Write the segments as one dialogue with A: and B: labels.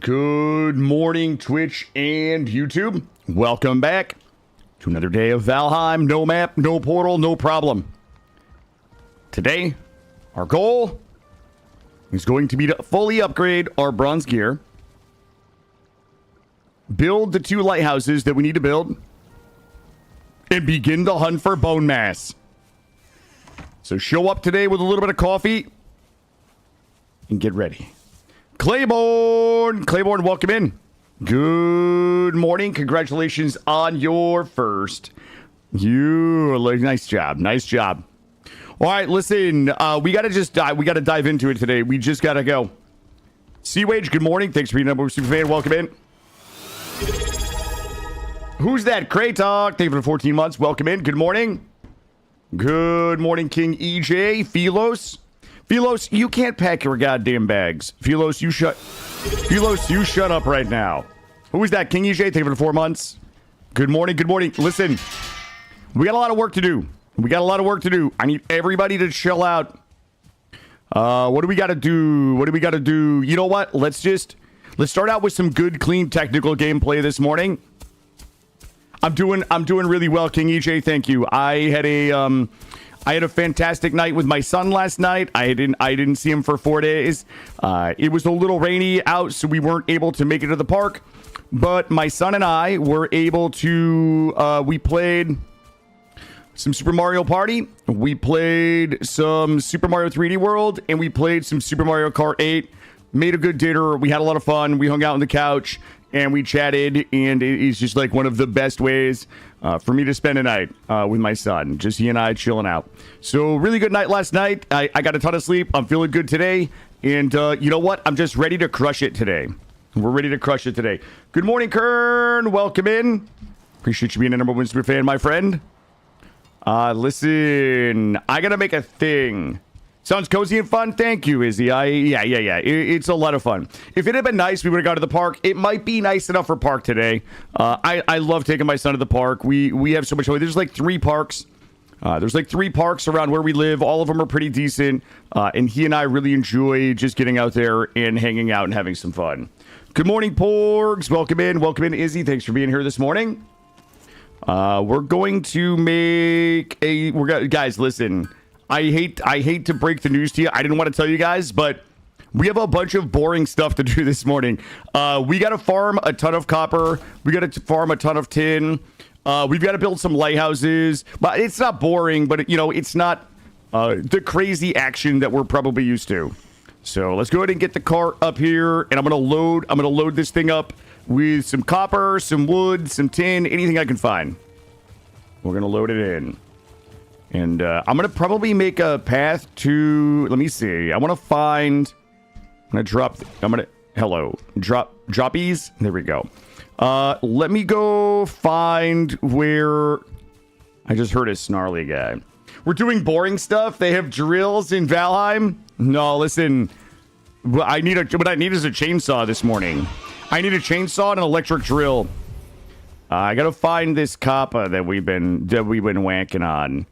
A: Good morning, Twitch and YouTube. Welcome back to another day of Valheim. No map, no portal, no problem. Today, our goal is going to be to fully upgrade our bronze gear, build the 2 lighthouses that we need to build, and begin the hunt for bone mass. So show up today with a little bit of coffee and get ready. Claiborne, welcome in. Good morning. Congratulations on your first. Nice job. All right, listen, we gotta dive into it today. We just gotta go. Seawage, good morning. Thanks for being a super fan. Welcome in. Who's that? Kratok, thank you for the 14 months. Welcome in. Good morning. Good morning, King EJ. Philos, you can't pack your goddamn bags. Philos, you shut up right now. Who is that? King EJ, thank you for the 4 months. Good morning. Listen, we got a lot of work to do. I need everybody to chill out. What do we got to do? You know what? Let's start out with some good, clean, technical gameplay this morning. I'm doing really well, King EJ. Thank you. I had a fantastic night with my son last night. I didn't see him for 4 days. It was a little rainy out, so we weren't able to make it to the park. But my son and I were able to. We played some Super Mario Party. We played some Super Mario 3D World, and we played some Super Mario Kart 8. Made a good dinner. We had a lot of fun. We hung out on the couch and we chatted, and it's just like one of the best ways for me to spend a night with my son. Just he and I chilling out. So really good night last night. I got a ton of sleep. I'm feeling good today. And you know what? I'm just ready to crush it today. We're ready to crush it today. Good morning, Kern. Welcome in. Appreciate you being a #1 super fan, my friend. Listen, I got to make a thing. Sounds cozy and fun. Thank you, Izzy. Yeah. It's a lot of fun. If it had been nice, we would have gone to the park. It might be nice enough for park today. I love taking my son to the park. We have so much fun. There's like 3 parks. There's like 3 parks around where we live. All of them are pretty decent. And he and I really enjoy just getting out there and hanging out and having some fun. Good morning, Porgs. Welcome in, Izzy. Thanks for being here this morning. We're going to make guys, listen. I hate to break the news to you. I didn't want to tell you guys, but we have a bunch of boring stuff to do this morning. We got to farm a ton of copper. We got to farm a ton of tin. We've got to build some lighthouses. But it's not boring, but it's not the crazy action that we're probably used to. So let's go ahead and get the cart up here, and I'm gonna load this thing up with some copper, some wood, some tin, anything I can find. We're gonna load it in. And I'm going to probably make a path to, let me see. I'm going to drop droppies. There we go. Let me go find where, I just heard a snarly guy. We're doing boring stuff. They have drills in Valheim. No, listen, what I need is a chainsaw this morning. I need a chainsaw and an electric drill. I got to find this copper that we've been whacking on.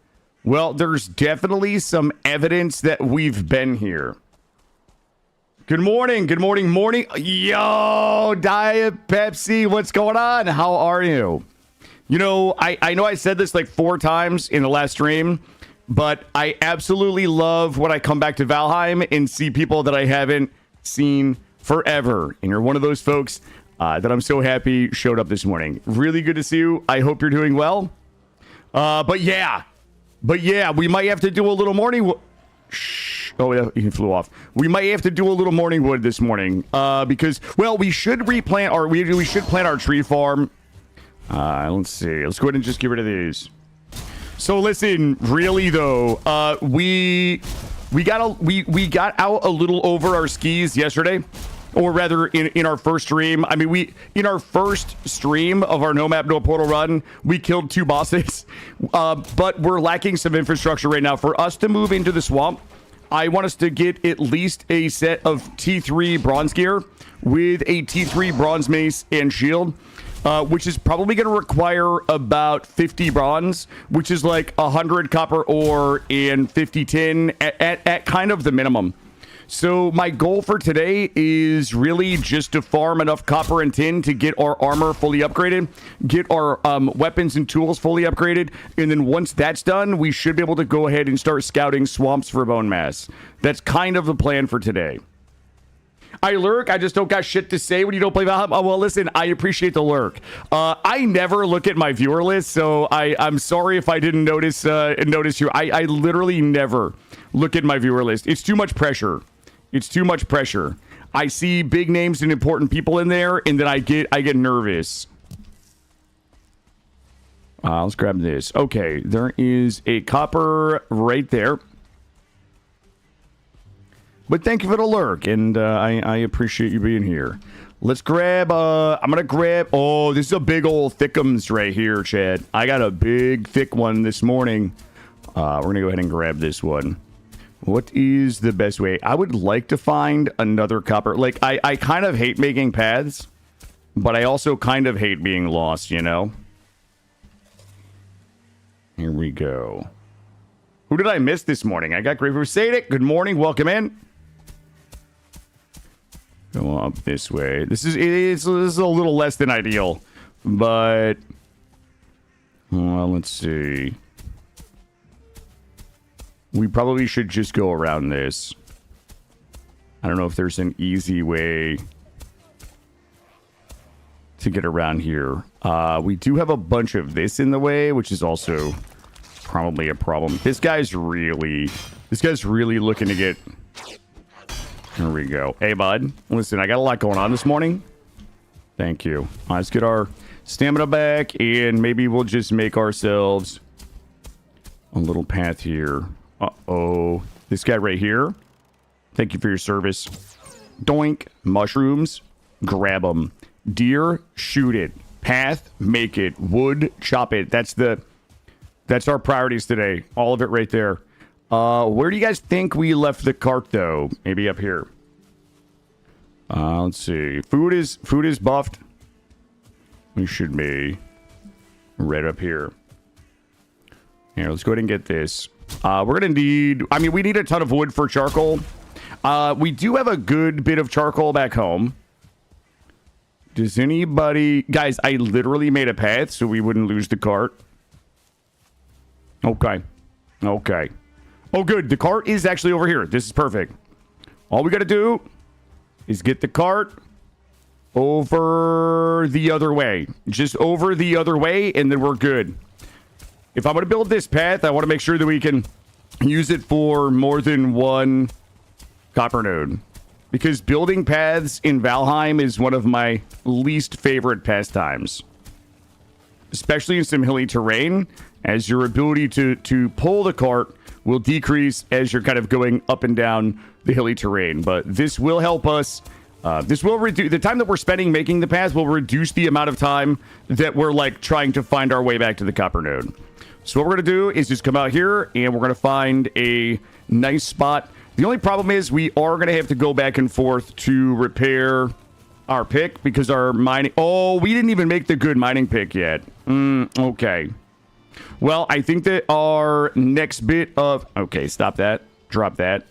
A: Well, there's definitely some evidence that we've been here. Good morning. Yo, Diet Pepsi, what's going on? How are you? I know I said this like 4 times in the last stream, but I absolutely love when I come back to Valheim and see people that I haven't seen forever. And you're one of those folks that I'm so happy showed up this morning. Really good to see you. I hope you're doing well. But yeah, we might have to do a little morning wood. Oh, he flew off. We might have to do a little morning wood this morning because, well, we should replant our. We should plant our tree farm. Let's see. Let's go ahead and just get rid of these. So listen, really though, we got out a little over our skis yesterday. Or rather, in our first stream, I mean, in our first stream of our No Map, No Portal run, we killed 2 bosses. But we're lacking some infrastructure right now. For us to move into the swamp, I want us to get at least a set of T3 bronze gear with a T3 bronze mace and shield, which is probably going to require about 50 bronze, which is like 100 copper ore and 50 tin at kind of the minimum. So my goal for today is really just to farm enough copper and tin to get our armor fully upgraded, get our weapons and tools fully upgraded, and then once that's done, we should be able to go ahead and start scouting swamps for bone mass. That's kind of the plan for today. I lurk. I just don't got shit to say when you don't play Valheim. Oh, well, listen, I appreciate the lurk. I never look at my viewer list, so I'm sorry if I didn't notice you. I literally never look at my viewer list. It's too much pressure. It's too much pressure. I see big names and important people in there, and then I get nervous. Let's grab this. Okay, there is a copper right there. But thank you for the lurk, and I appreciate you being here. Let's grab, I'm going to grab, oh, this is a big old thickums right here, Chad. I got a big, thick one this morning. We're going to go ahead and grab this one. What is the best way? I would like to find another copper. Like, I kind of hate making paths, but I also kind of hate being lost, you know? Here we go. Who did I miss this morning? I got Grave Crusading. Good morning. Welcome in. Go up this way. This is a little less than ideal, but well, let's see. We probably should just go around this. I don't know if there's an easy way to get around here. We do have a bunch of this in the way, which is also probably a problem. This guy's really looking to get... Here we go. Hey, bud. Listen, I got a lot going on this morning. Thank you. Let's get our stamina back, and maybe we'll just make ourselves a little path here. Uh-oh. This guy right here. Thank you for your service. Doink. Mushrooms. Grab them. Deer. Shoot it. Path. Make it. Wood. Chop it. That's our priorities today. All of it right there. Where do you guys think we left the cart, though? Maybe up here. Let's see. Food is buffed. We should be right up here. Here, let's go ahead and get this. We're going to need... I mean, we need a ton of wood for charcoal. We do have a good bit of charcoal back home. Does anybody... Guys, I literally made a path so we wouldn't lose the cart. Okay. Okay. Oh, good. The cart is actually over here. This is perfect. All we got to do is get the cart over the other way. Just over the other way, and then we're good. If I'm going to build this path, I want to make sure that we can use it for more than one copper node. Because building paths in Valheim is one of my least favorite pastimes. Especially in some hilly terrain, as your ability to pull the cart will decrease as you're kind of going up and down the hilly terrain. But this will help us. This will reduce the time that we're spending making the paths will reduce the amount of time that we're like trying to find our way back to the copper node. So what we're going to do is just come out here and we're going to find a nice spot. The only problem is we are going to have to go back and forth to repair our pick because our mining... Oh, we didn't even make the good mining pick yet. Okay. Well, I think that our next bit of... Okay, stop that. Drop that.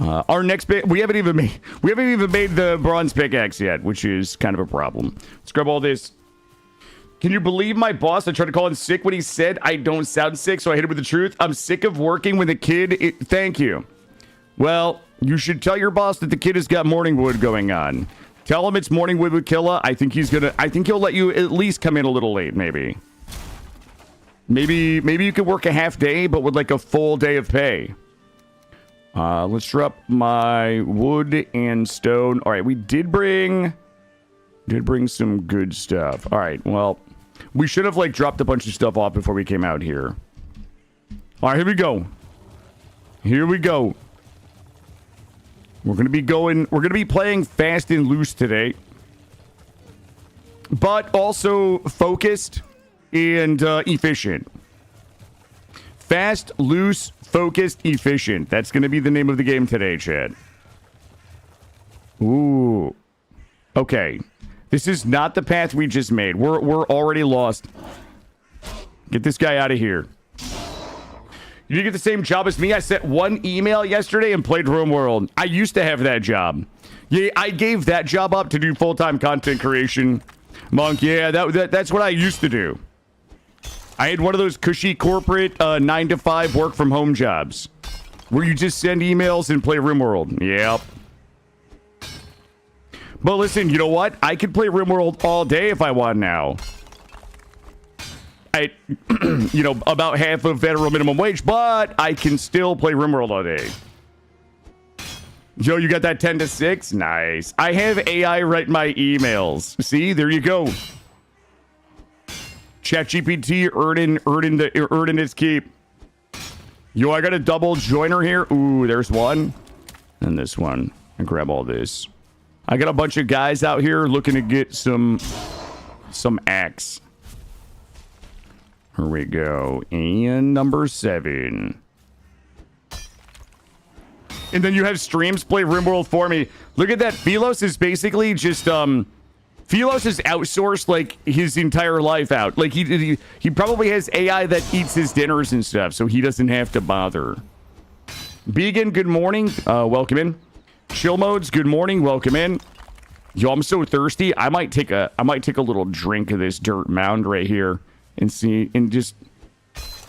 A: Our next bit... We haven't even made the bronze pickaxe yet, which is kind of a problem. Let's grab all this. Can you believe my boss? I tried to call him sick when he said I don't sound sick, so I hit him with the truth. I'm sick of working with a kid. Thank you. Well, you should tell your boss that the kid has got morning wood going on. Tell him it's morning wood with Killa. I think he'll let you at least come in a little late, maybe. Maybe you could work a half day, but with like a full day of pay. Let's drop my wood and stone. All right, we did bring some good stuff. All right, well, we should have like dropped a bunch of stuff off before we came out here. All right, here we go. Here we go. We're going to be playing fast and loose today. But also focused and efficient. Fast, loose, focused, efficient. That's going to be the name of the game today, Chad. Ooh. Okay. This is not the path we just made. We're already lost. Get this guy out of here. You get the same job as me. I sent one email yesterday and played RimWorld. I used to have that job. Yeah, I gave that job up to do full-time content creation. Monk, yeah, that's what I used to do. I had one of those cushy corporate 9-to-5 work-from-home jobs where you just send emails and play RimWorld. Yep. But listen, you know what? I could play RimWorld all day if I want now. You know, about half of federal minimum wage, but I can still play RimWorld all day. Yo, you got that 10 to 6? Nice. I have AI write my emails. See, there you go. ChatGPT earning its keep. Yo, I got a double joiner here. Ooh, there's one. And this one. And grab all this. I got a bunch of guys out here looking to get some axe. Here we go. And number 7. And then you have streams play RimWorld for me. Look at that. Philos is basically just Philos has outsourced like his entire life out. Like he probably has AI that eats his dinners and stuff, so he doesn't have to bother. Began, good morning. Welcome in. Chill modes, good morning. Welcome in. Yo, I'm so thirsty. I might take a little drink of this dirt mound right here. And see, and just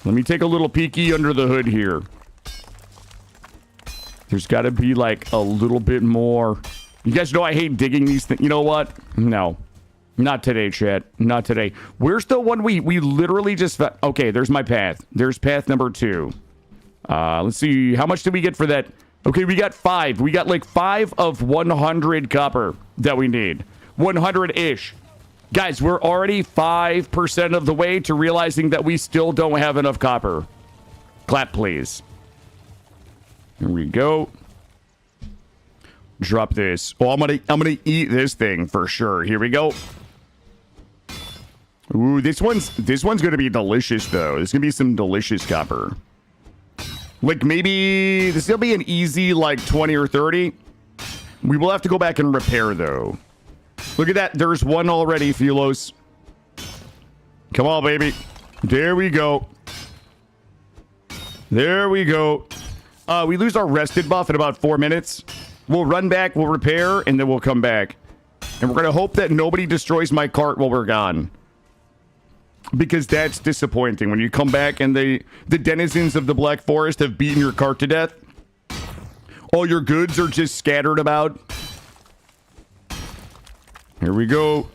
A: let me take a little peeky under the hood here. There's got to be like a little bit more. You guys know I hate digging these things. You know what? No, not today, chat. Not today. Where's the one we literally just... Okay, there's my path. There's path number 2. Let's see. How much did we get for that? Okay, we got 5. We got like 5 of 100 copper that we need. 100-ish. Guys, we're already 5% of the way to realizing that we still don't have enough copper. Clap, please. Here we go. Drop this. Oh, I'm gonna eat this thing for sure. Here we go. Ooh, this one's gonna be delicious though. There's gonna be some delicious copper. Like maybe this will be an easy like 20 or 30. We will have to go back and repair though. Look at that. There's one already, Philos. Come on, baby. There we go. There we go. We lose our rested buff in about 4 minutes. We'll run back, we'll repair, and then we'll come back. And we're going to hope that nobody destroys my cart while we're gone. Because that's disappointing. When you come back and the denizens of the Black Forest have beaten your cart to death. All your goods are just scattered about. Here we go.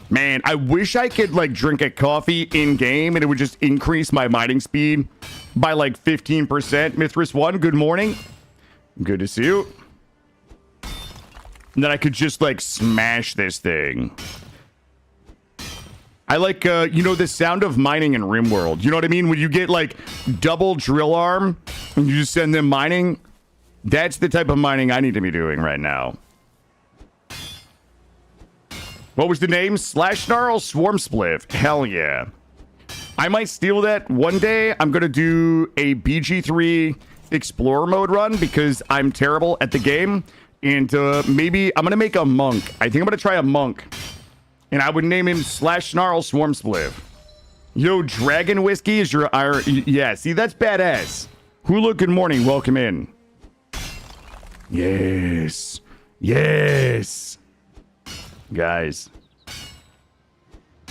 A: Man, I wish I could like drink a coffee in game and it would just increase my mining speed by like 15%. Mithras 1, good morning. Good to see you. And then I could just like smash this thing. I like, you know, the sound of mining in RimWorld. You know what I mean? When you get like double drill arm and you just send them mining. That's the type of mining I need to be doing right now. What was the name? Slash Snarl Swarm Spliff. Hell yeah. I might steal that one day. I'm going to do a BG3 Explorer mode run because I'm terrible at the game. And maybe I'm going to make a monk. I think I'm going to try a monk. And I would name him Slash Snarl Swarm Spliff. Yo, Dragon Whiskey is your... Yeah, see, that's badass. Hula, good morning. Welcome in. Yes. Yes. Guys.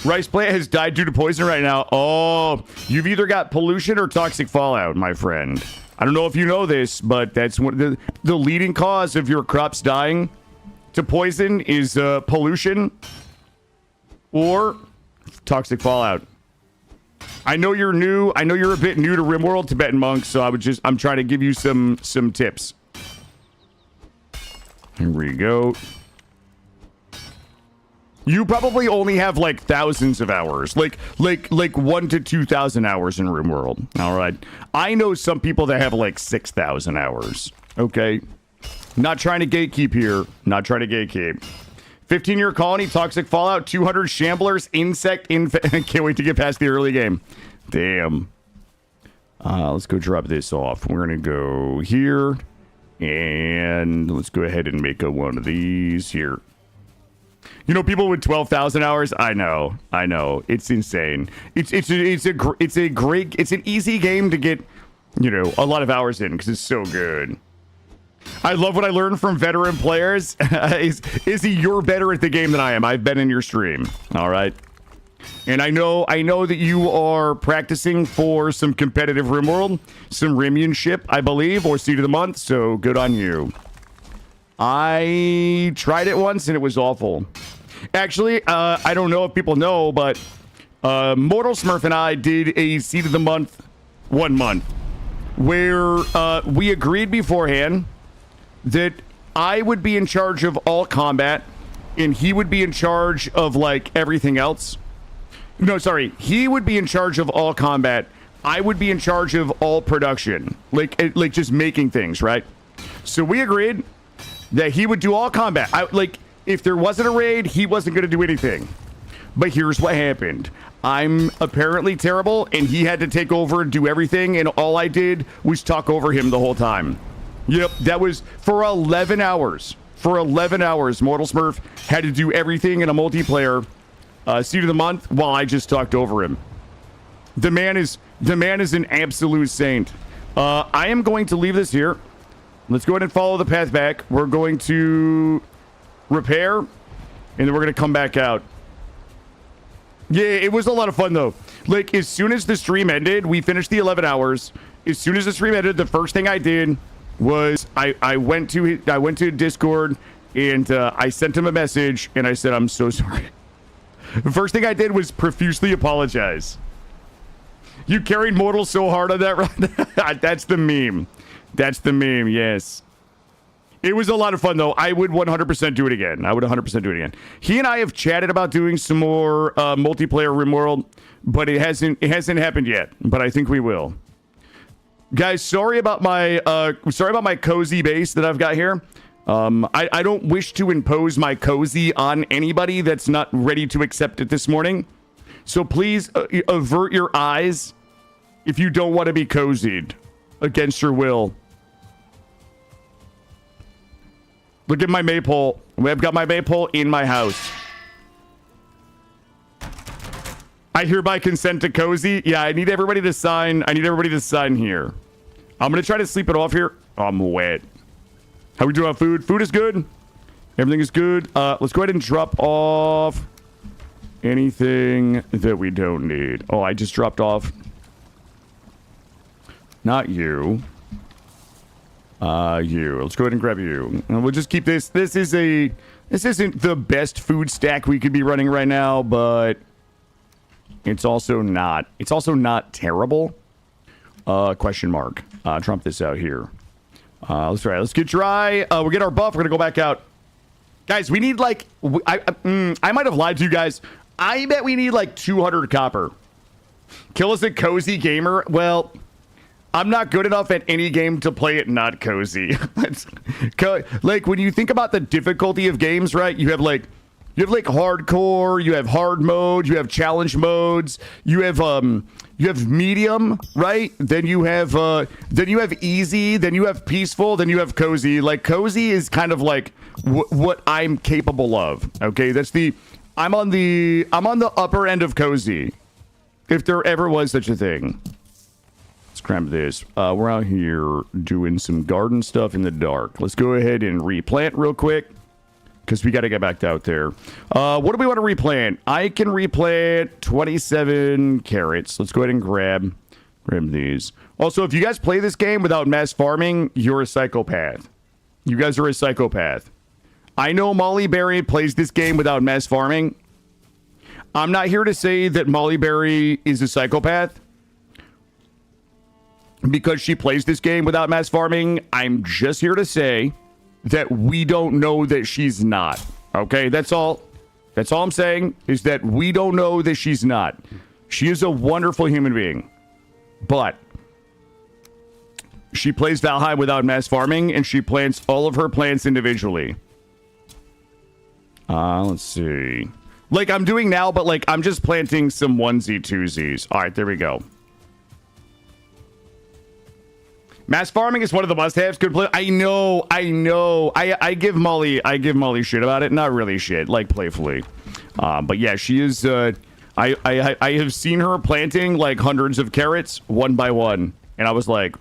A: Rice plant has died due to poison right now. Oh, you've either got pollution or toxic fallout, my friend. I don't know if you know this, but that's one the leading cause of your crops dying to poison is pollution or toxic fallout. I know you're new. I know you're a bit new to RimWorld, Tibetan monk, so I'm trying to give you some tips. Here we go. You probably only have like thousands of hours, like 1,000 to 2,000 hours in RimWorld. All right. I know some people that have like 6,000 hours. Okay. Not trying to gatekeep here. Not trying to gatekeep. 15-year colony, toxic fallout, 200 shamblers, insect, can't wait to get past the early game. Damn. Let's go drop this off. We're going to go here. And let's go ahead and make one of these here. You know, people with 12,000 hours. I know. It's insane. It's an easy game to get, you know, a lot of hours in because it's so good. I love what I learned from veteran players. Izzy, you're better at the game than I am. I've been in your stream. All right. And I know that you are practicing for some competitive RimWorld, some Rimmunship, I believe, or Seed of the Month. So good on you. I tried it once and it was awful. Actually, I don't know if people know, but Mortal Smurf and I did a Seed of the Month 1 month where we agreed beforehand that I would be in charge of all combat and he would be in charge of like everything else. No, sorry. He would be in charge of all combat. I would be in charge of all production, like just making things, right? So we agreed that he would do all combat. If there wasn't a raid, he wasn't going to do anything. But here's what happened. I'm apparently terrible, and he had to take over and do everything, and all I did was talk over him the whole time. Yep, that was for 11 hours. For 11 hours, Mortal Smurf had to do everything in a multiplayer Seed of the Month while I just talked over him. The man is an absolute saint. I am going to leave this here. Let's go ahead and follow the path back. We're going to repair, and then we're going to come back out. Yeah, it was a lot of fun, though. Like, as soon as the stream ended, we finished the 11 hours. As soon as the stream ended, the first thing I did was I went to Discord, and I sent him a message, and I said, I'm so sorry. The first thing I did was profusely apologize. You carried Mortal so hard on that run. That's the meme. That's the meme, yes. It was a lot of fun, though. I would 100% do it again. He and I have chatted about doing some more multiplayer RimWorld, but it hasn't happened yet. But I think we will. Guys, sorry about my cozy base that I've got here. I don't wish to impose my cozy on anybody that's not ready to accept it this morning. So please avert your eyes if you don't want to be cozied against your will. Look at my maypole. I've got my maypole in my house. I hereby consent to cozy. Yeah, I need everybody to sign. Here. I'm going to try to sleep it off here. Oh, I'm wet. How we doing on food? Food is good. Everything is good. Let's go ahead and drop off anything that we don't need. Oh, I just dropped off. Not you. You. Let's go ahead and grab you. And we'll just keep this. This isn't the best food stack we could be running right now, but it's also not terrible. Question mark. Trump this out here. Let's get dry. We'll get our buff. We're gonna go back out. Guys, we need like I might have lied to you guys. I bet we need like 200 copper. Kill us a cozy gamer. Well, I'm not good enough at any game to play it not cozy. Like when you think about the difficulty of games, right? You have hardcore, you have hard mode, you have challenge modes, you have medium, right? Then you have easy, then you have peaceful, then you have cozy. Like cozy is kind of like what I'm capable of. Okay, I'm on the upper end of cozy, if there ever was such a thing. Let's grab this. We're out here doing some garden stuff in the dark. Let's go ahead and replant real quick, because we got to get back out there. What do we want to replant? I can replant 27 carrots. Let's go ahead and grab these. Also, if you guys play this game without mass farming, you're a psychopath. You guys are a psychopath. I know Molly Berry plays this game without mass farming. I'm not here to say that Molly Berry is a psychopath because she plays this game without mass farming. I'm just here to say that we don't know that she's not. Okay, that's all I'm saying, is that we don't know that she's not. She is a wonderful human being, but she plays Valheim without mass farming, and she plants all of her plants individually. Let's see. Like I'm doing now, but like I'm just planting some onesie twosies. All right, there we go. Mass farming is one of the must-haves. Good play. I know. I give Molly shit about it. Not really shit, like playfully. But yeah, she is. I have seen her planting like hundreds of carrots one by one, and I was like,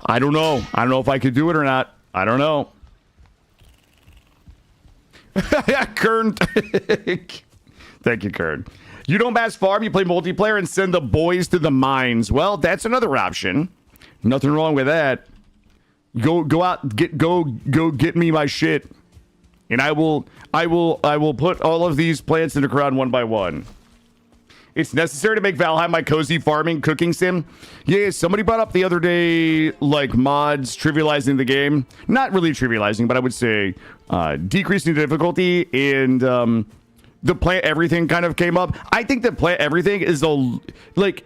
A: I don't know. I don't know if I could do it or not. I don't know. Yeah, Kern. Thank you, Kern. You don't mass farm. You play multiplayer and send the boys to the mines. Well, that's another option. Nothing wrong with that. Go out, go get me my shit, and I will put all of these plants in the ground one by one. It's necessary to make Valheim my cozy farming cooking sim. Yeah, somebody brought up the other day like mods trivializing the game. Not really trivializing, but I would say decreasing the difficulty, and the plant everything kind of came up. I think that plant everything is like.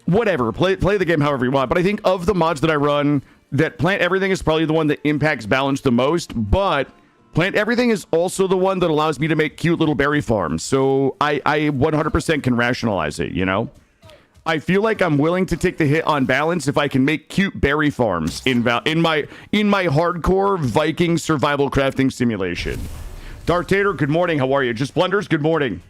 A: Whatever, play the game however you want. But I think of the mods that I run, that plant everything is probably the one that impacts balance the most. But plant everything is also the one that allows me to make cute little berry farms. So I 100% can rationalize it, you know? I feel like I'm willing to take the hit on balance if I can make cute berry farms in my hardcore Viking survival crafting simulation. Darth Tater, good morning. How are you? Just Blunders, good morning.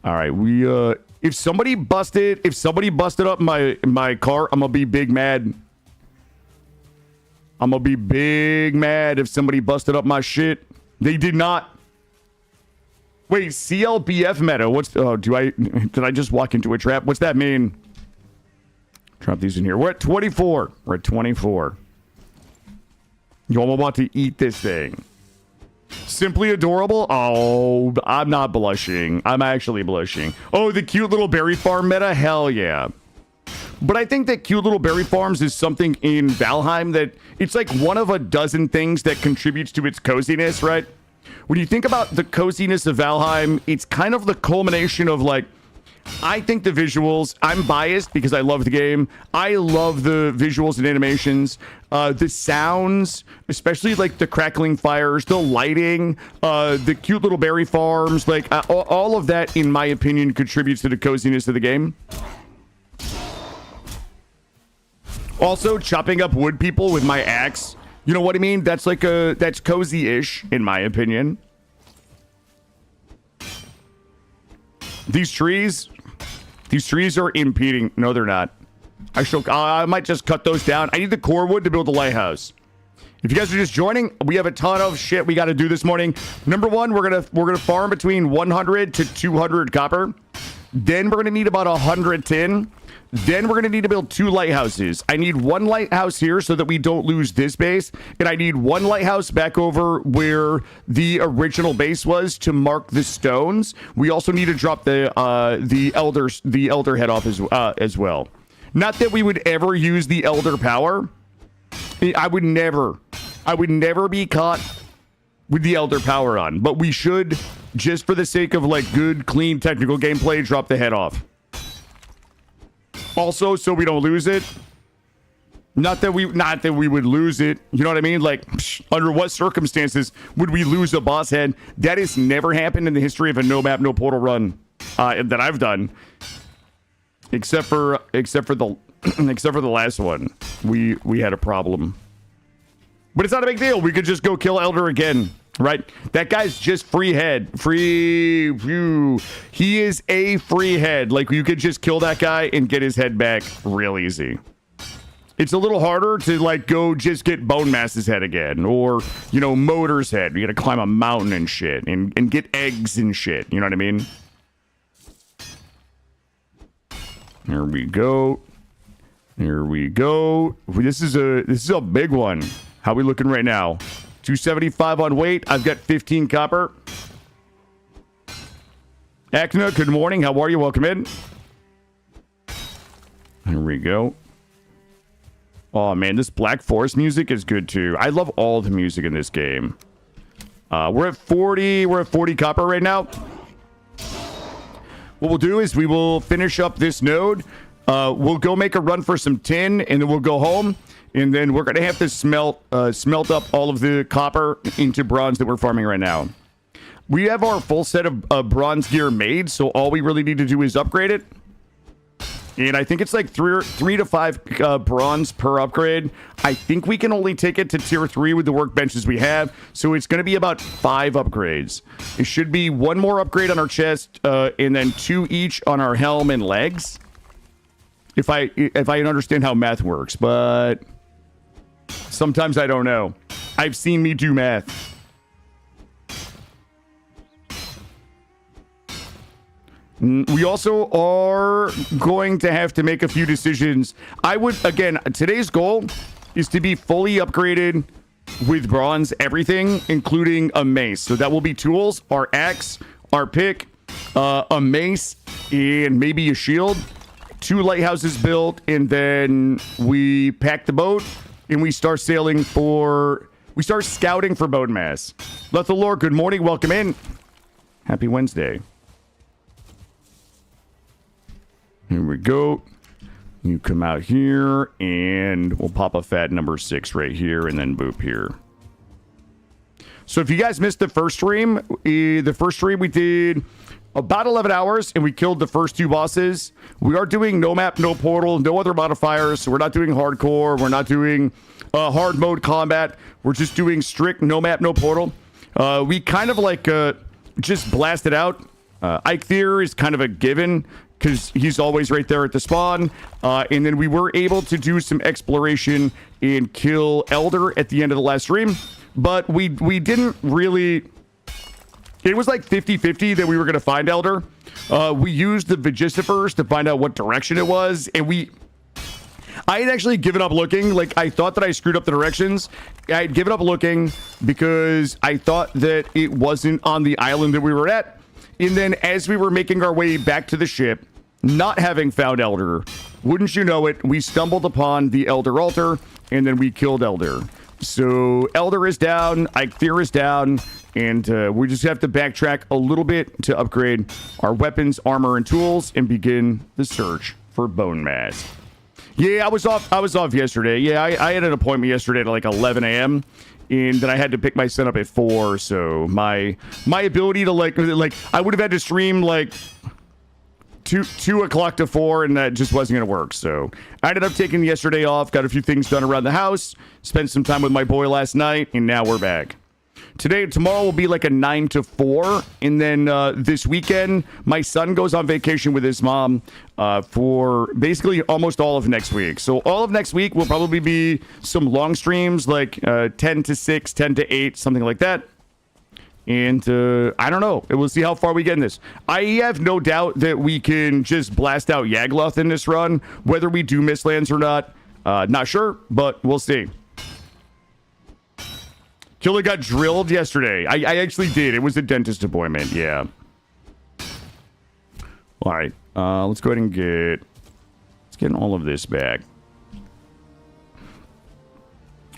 A: All right, if somebody busted up my car, I'm gonna be big mad. I'm gonna be big mad if somebody busted up my shit. They did not. Wait, CLBF meta. Did I just walk into a trap? What's that mean? Drop these in here. We're at 24. We're at 24. You all want to eat this thing. Simply adorable. Oh, I'm not blushing. I'm actually blushing. Oh, the cute little berry farm meta. Hell yeah. But I think that cute little berry farms is something in Valheim that it's like one of a dozen things that contributes to its coziness, right? When you think about the coziness of Valheim, it's kind of the culmination of like, I think the visuals, I'm biased because I love the game. I love the visuals and animations, the sounds, especially like the crackling fires, the lighting, the cute little berry farms, like all of that, in my opinion, contributes to the coziness of the game. Also, chopping up wood people with my axe, you know what I mean? That's cozy-ish, in my opinion. These trees are impeding. No, they're not. I might just cut those down. I need the core wood to build the lighthouse. If you guys are just joining, we have a ton of shit we got to do this morning. Number one, we're gonna farm between 100 to 200 copper. Then we're gonna need about 100 tin. Then we're gonna need to build 2 lighthouses. I need 1 lighthouse here so that we don't lose this base, and I need 1 lighthouse back over where the original base was to mark the stones. We also need to drop the elder head off as well. Not that we would ever use the elder power. I would never be caught with the elder power on, but we should, just for the sake of like good, clean technical gameplay, drop the head off. Also, so we don't lose it. Not that we would lose it. You know what I mean? Like, under what circumstances would we lose a boss head? That has never happened in the history of a no map, no portal run that I've done. Except for the last one, we had a problem. But it's not a big deal. We could just go kill Elder again, right? That guy's just free head. He is a free head. Like, you could just kill that guy and get his head back real easy. It's a little harder to, like, go just get Bone Mass's head again. Or, you know, Motor's head. You gotta climb a mountain and shit. And get eggs and shit. You know what I mean? There we go. There we go. This is a big one. How we looking right now? 275 on weight. I've got 15 copper. Acna, good morning. How are you? Welcome in. There we go. Oh man, this Black Forest music is good too. I love all the music in this game. We're at 40 copper right now. What we'll do is we will finish up this node. We'll go make a run for some tin, and then we'll go home. And then we're going to have to smelt up all of the copper into bronze that we're farming right now. We have our full set of bronze gear made, so all we really need to do is upgrade it. And I think it's like three to five bronze per upgrade. I think we can only take it to tier 3 with the workbenches we have. So it's going to be about 5 upgrades. It should be 1 more upgrade on our chest, and then 2 each on our helm and legs. If I understand how math works, but sometimes I don't know. I've seen me do math. We also are going to have to make a few decisions. Again, today's goal is to be fully upgraded with bronze, everything, including a mace. So that will be tools, our axe, our pick, a mace, and maybe a shield. 2 lighthouses built, and then we pack the boat, and we start scouting for bone mass. Let the Lord, good morning, welcome in. Happy Wednesday. Here we go. You come out here, and we'll pop a fat number 6 right here, and then boop here. So if you guys missed the first stream we did about 11 hours, and we killed the first 2 bosses. We are doing no map, no portal, no other modifiers, so we're not doing hardcore. We're not doing hard mode combat. We're just doing strict no map, no portal. We kind of like just blasted out. Eikthyr is kind of a given, because he's always right there at the spawn. And then we were able to do some exploration and kill Elder at the end of the last stream. But we didn't really... It was like 50-50 that we were going to find Elder. We used the Vigicifers to find out what direction it was. And I had actually given up looking. Like, I thought that I screwed up the directions. I had given up looking because I thought that it wasn't on the island that we were at. And then as we were making our way back to the ship, not having found Elder, wouldn't you know it, we stumbled upon the Elder altar, and then we killed Elder. So Elder is down, Eikthyr is down, and we just have to backtrack a little bit to upgrade our weapons, armor, and tools, and begin the search for bone mass. Yeah, I was off yesterday. Yeah, I had an appointment yesterday at like 11 a.m., and then I had to pick my son up at 4, so my ability to like I would have had to stream like 2 o'clock to 4, and that just wasn't gonna work. So I ended up taking yesterday off, got a few things done around the house, spent some time with my boy last night, and now we're back. Tomorrow will be like a 9 to 4, and then this weekend my son goes on vacation with his mom for basically almost all of next week. So all of next week will probably be some long streams, like 10 to 6, 10 to 8, something like that. And I don't know. We'll see how far we get in this. I have no doubt that we can just blast out Yagloth in this run. Whether we do Mistlands or not, not sure, but we'll see. Killer got drilled yesterday. I actually did. It was a dentist appointment. Yeah. All right. Let's go ahead and let's get all of this back.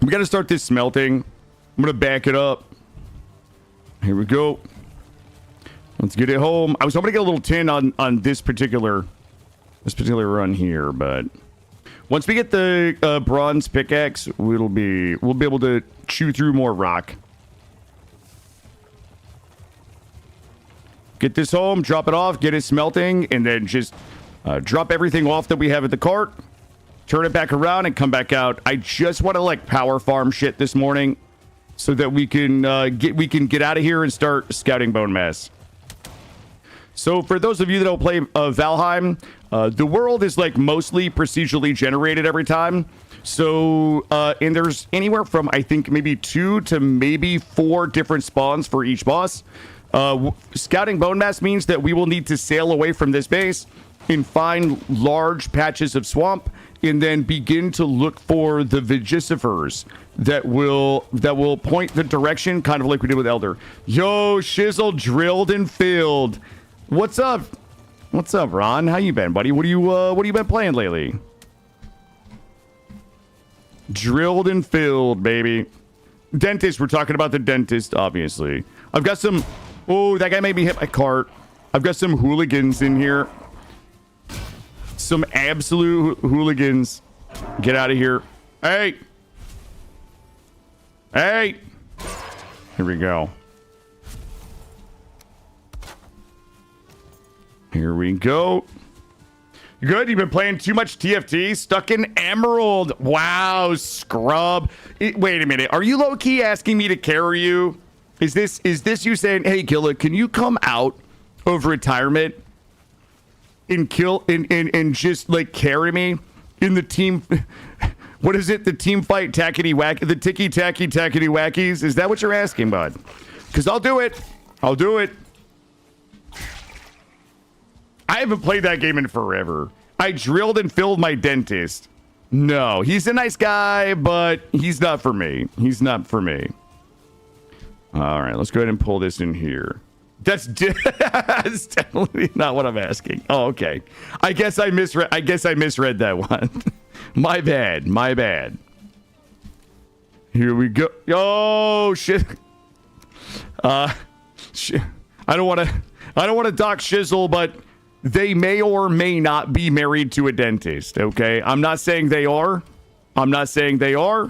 A: We got to start this smelting. I'm going to back it up. Here we go. Let's get it home. I was hoping to get a little tin on this particular run here, but once we get the bronze pickaxe, we'll be able to chew through more rock. Get this home, drop it off, get it smelting, and then just drop everything off that we have at the cart, turn it back around, and come back out. I just want to like power farm shit this morning so that we can get out of here and start scouting bone mass. So for those of you that don't play Valheim, the world is like mostly procedurally generated every time. So, and there's anywhere from, I think, maybe 2 to maybe 4 different spawns for each boss. Scouting bone mass means that we will need to sail away from this base and find large patches of swamp, and then begin to look for the Vigicifers that will point the direction, kind of like we did with Elder. Yo, Shizzle drilled and filled. What's up? What's up, Ron? How you been, buddy? What have you been playing lately? Drilled and filled, baby. Dentist, we're talking about the dentist, obviously. I've got some... Oh, that guy made me hit my cart. I've got some hooligans in here. Some absolute hooligans. Get out of here. Hey! Hey! Here we go. Here we go. Good. You've been playing too much TFT. Stuck in Emerald. Wow, scrub. Wait a minute. Are you low-key asking me to carry you? Is this you saying, hey, Killa, can you come out of retirement and just like carry me in the team? What is it? The team fight tackety wack, the ticky tacky tackety wackies? Is that what you're asking, bud? Because I'll do it. I'll do it. I haven't played that game in forever. I drilled and filled my dentist. No, he's a nice guy, but he's not for me. He's not for me. All right, let's go ahead and pull this in here. That's definitely not what I'm asking. Oh, okay. I guess I misread that one. My bad. My bad. Here we go. Oh shit. Shit. I don't want to dock Shizzle, but they may or may not be married to a dentist. Okay, I'm not saying they are. I'm not saying they are.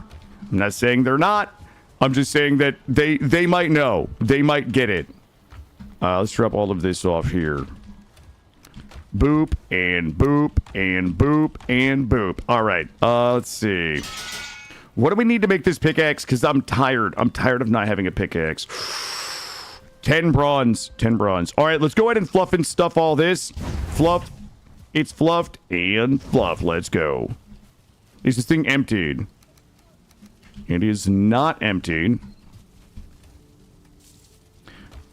A: I'm not saying they're not. I'm just saying that they might know. They might get it. Let's drop all of this off here. Boop and boop and boop and boop. All right. Let's see. What do we need to make this pickaxe? Because I'm tired. I'm tired of not having a pickaxe. 10 bronze. 10 bronze. All right. Let's go ahead and fluff and stuff all this. Fluff. It's fluffed and fluff. Let's go. Is this thing emptied? It is not emptied.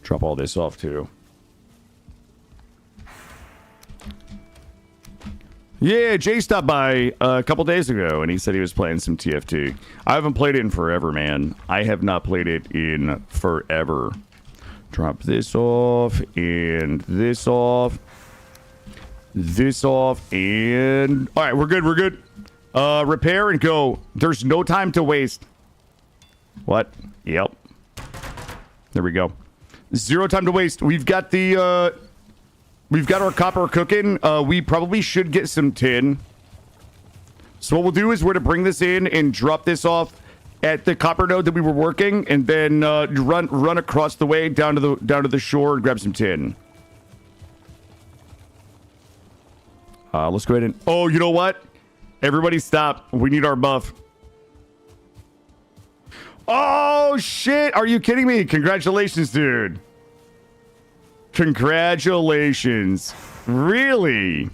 A: Drop all this off too. Yeah, Jay stopped by a couple days ago and he said he was playing some TFT. I haven't played it in forever, man. I have not played it in forever. Drop this off and this off. This off and... All right, we're good, we're good. Repair and go. There's no time to waste. What? Yep. There we go. Zero time to waste. We've got the, we've got our copper cooking. We probably should get some tin. So what we'll do is we're to bring this in and drop this off at the copper node that we were working, and then run across the way down to the shore and grab some tin. Let's go ahead and... Oh, you know what? Everybody stop. We need our buff. Oh, shit. Are you kidding me? Congratulations, dude. Congratulations. Really?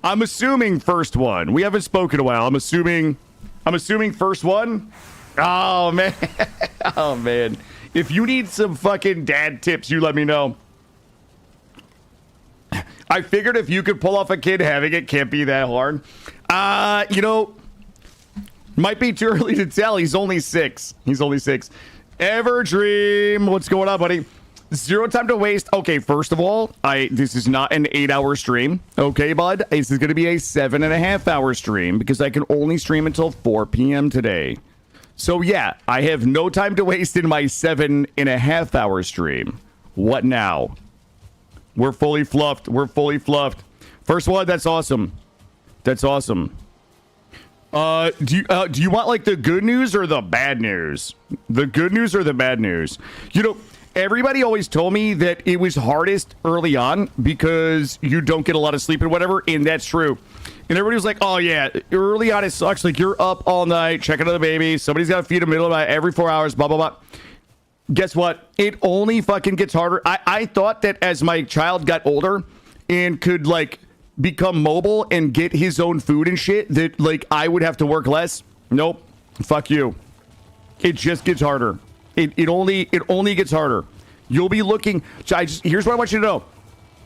A: I'm assuming first one. We haven't spoken in a while. I'm assuming first one. Oh, man. Oh, man. If you need some fucking dad tips, you let me know. I figured if you could pull off a kid having it, can't be that hard. You know, might be too early to tell. He's only 6. He's only 6. Everdream, what's going on, buddy? Zero time to waste. Okay, first of all, this is not an 8-hour stream. Okay, bud? This is going to be a 7.5-hour stream because I can only stream until 4 p.m. today. So, yeah, I have no time to waste in my 7.5-hour stream. What now? We're fully fluffed. We're fully fluffed. First one, that's awesome. That's awesome. Do you want like the good news or the bad news? The good news or the bad news? You know, everybody always told me that it was hardest early on because you don't get a lot of sleep and whatever, and that's true. And everybody was like, oh yeah, early on it sucks. Like you're up all night checking on the baby. Somebody's got to feed them middle of the night every 4 hours, blah, blah, blah. Guess what? It only fucking gets harder. I thought that as my child got older and could like become mobile and get his own food and shit, that like I would have to work less. Nope. Fuck you. It just gets harder. It only gets harder. You'll be looking. Here's what I want you to know.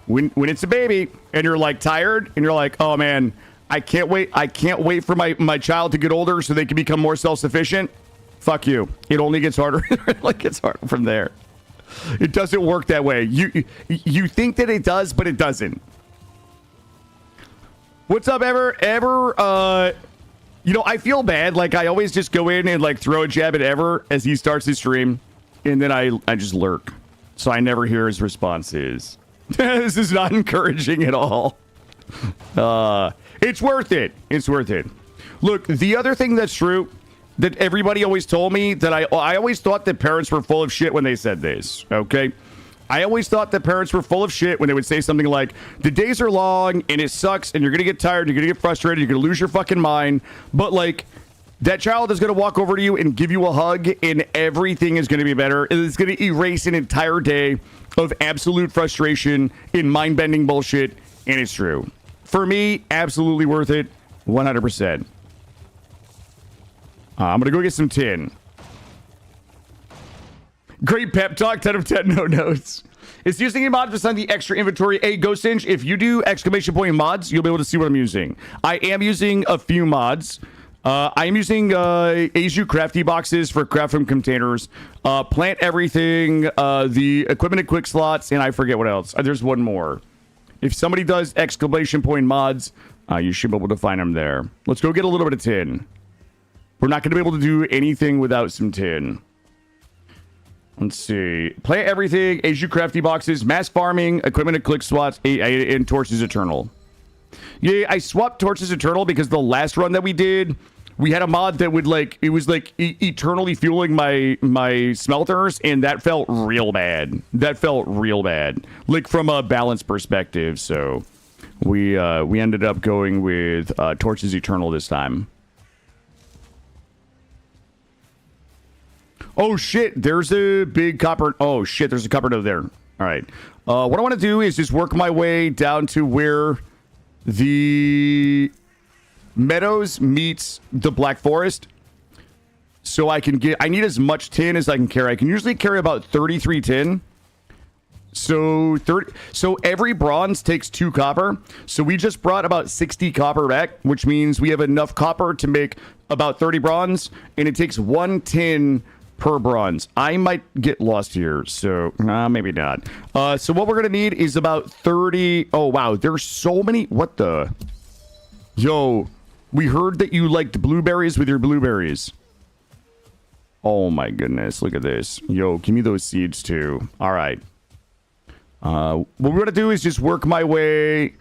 A: When it's a baby and you're like tired and you're like, oh man, I can't wait. I can't wait for my child to get older so they can become more self-sufficient. Fuck you. It only gets harder. It like gets harder from there. It doesn't work that way. You think that it does, but it doesn't. What's up, Ever? You know, I feel bad. Like, I always just go in and, like, throw a jab at Ever as he starts his stream. And then I just lurk. So I never hear his responses. This is not encouraging at all. It's worth it. It's worth it. Look, the other thing that's true that everybody always told me that I always thought that parents were full of shit when they said this, okay? I always thought that parents were full of shit when they would say something like, the days are long and it sucks and you're going to get tired, you're going to get frustrated, you're going to lose your fucking mind. But like, that child is going to walk over to you and give you a hug and everything is going to be better. It's going to erase an entire day of absolute frustration and mind-bending bullshit. And it's true. For me, absolutely worth it. 100%. I'm going to go get some tin. Great pep talk, 10 of 10, no notes. It's using a mod to sign the extra inventory. Hey, GhostSinge, if you do exclamation point mods, you'll be able to see what I'm using. I am using a few mods. I am using Azu crafty boxes for craft room containers, plant everything, the equipment and quick slots, and I forget what else. There's one more. If somebody does exclamation point mods, you should be able to find them there. Let's go get a little bit of tin. We're not going to be able to do anything without some tin. Let's see. Plant everything, Azu crafty boxes, mass farming, equipment and click slots, and Torches Eternal. Yeah, I swapped Torches Eternal because the last run that we did, we had a mod that would like, it was like eternally fueling my smelters, and that felt real bad. That felt real bad, like from a balance perspective. So we ended up going with Torches Eternal this time. Oh shit, there's a big copper. Oh shit, there's a copper node there. All right. What I want to do is just work my way down to where the meadows meets the Black Forest. So I can get, I need as much tin as I can carry. I can usually carry about 33 tin. So every bronze takes 2 copper. So we just brought about 60 copper back, which means we have enough copper to make about 30 bronze, and it takes 1 tin per bronze. I might get lost here, so maybe not. So what we're gonna need is about 30. Oh wow, there's so many. What the? Yo, we heard that you liked blueberries with your blueberries. Oh my goodness, look at this. Yo, give me those seeds too. All right. What we're gonna do is just work my way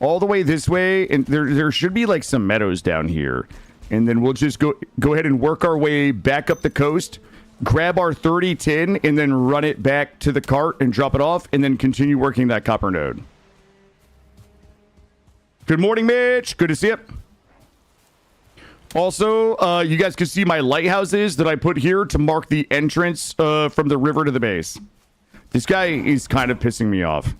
A: all the way this way, and there should be like some meadows down here. And then we'll just go ahead and work our way back up the coast, grab our 30 tin, and then run it back to the cart and drop it off, and then continue working that copper node. Good morning, Mitch. Good to see you. Also, you guys can see my lighthouses that I put here to mark the entrance from the river to the base. This guy is kind of pissing me off.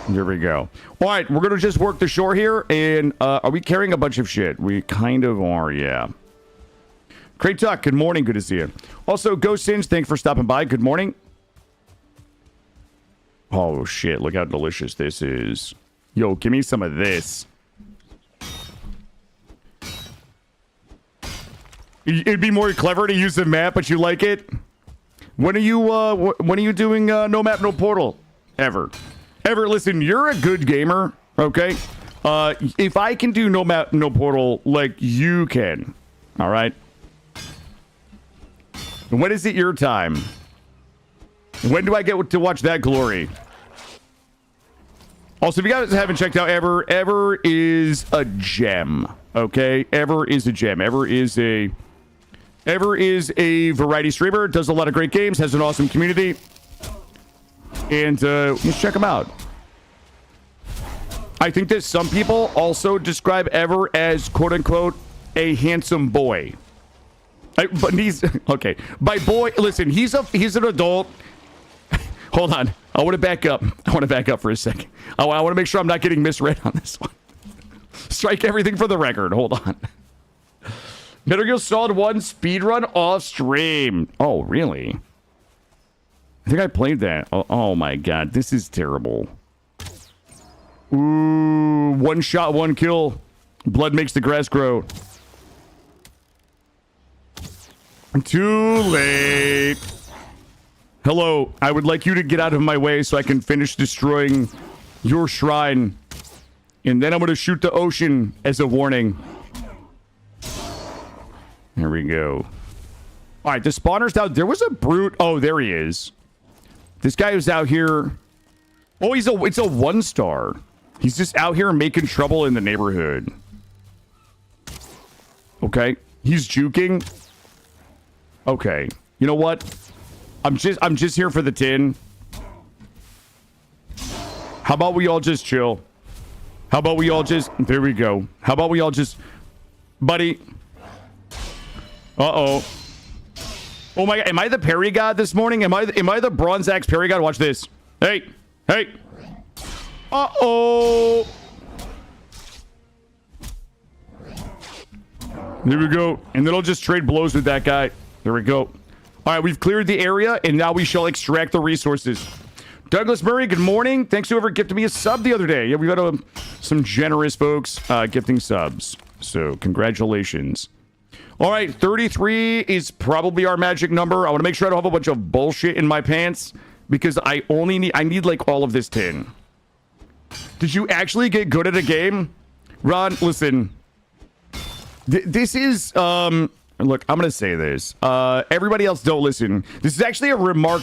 A: There we go. All right, we're going to just work the shore here. And are we carrying a bunch of shit? We kind of are, yeah. Great talk. Good morning. Good to see you. Also, GhostSinge, thanks for stopping by. Good morning. Oh, shit. Look how delicious this is. Yo, give me some of this. It'd be more clever to use the map, but you like it? When are you doing no map, no portal? Ever. Listen, you're a good gamer, okay? If I can do no map, no portal, like you can, all right? When is it your time? When do I get to watch that glory? Also, if you guys haven't checked out Ever is a gem, okay? Ever is a gem. Ever is a variety streamer, does a lot of great games, has an awesome community. And let's check them out. I think that some people also describe Ever as quote-unquote a handsome boy. But he's okay. By boy, listen, he's an adult. Hold on. I want to back up. For a second. I want to make sure I'm not getting misread on this one. Strike everything for the record. Hold on. Metal Gear Solid 1 speedrun off stream. Oh, really? I think I played that. Oh my god, this is terrible. Ooh, 1 shot, 1 kill. Blood makes the grass grow. Too late. Hello, I would like you to get out of my way so I can finish destroying your shrine. And then I'm going to shoot the ocean as a warning. There we go. All right, the spawner's down. There was a brute. Oh, there he is. This guy is out here. Oh, it's a 1-star. He's just out here making trouble in the neighborhood. Okay, he's juking. Okay, you know what? I'm just here for the tin. How about we all just chill? How about we all just... There we go. How about we all just... Buddy. Uh-oh. Oh my God. Am I the parry god this morning? Am I the Bronze Axe parry god? Watch this. Hey. Hey. Uh-oh. There we go. And then I'll just trade blows with that guy. There we go. All right, we've cleared the area, and now we shall extract the resources. Douglas Murray, good morning. Thanks to whoever gifted me a sub the other day. Yeah, we've got some generous folks gifting subs. So, congratulations. All right, 33 is probably our magic number. I want to make sure I don't have a bunch of bullshit in my pants because I need like all of this tin. Did you actually get good at a game? Ron, listen. This is, look, I'm going to say this. Everybody else don't listen. This is actually a remark.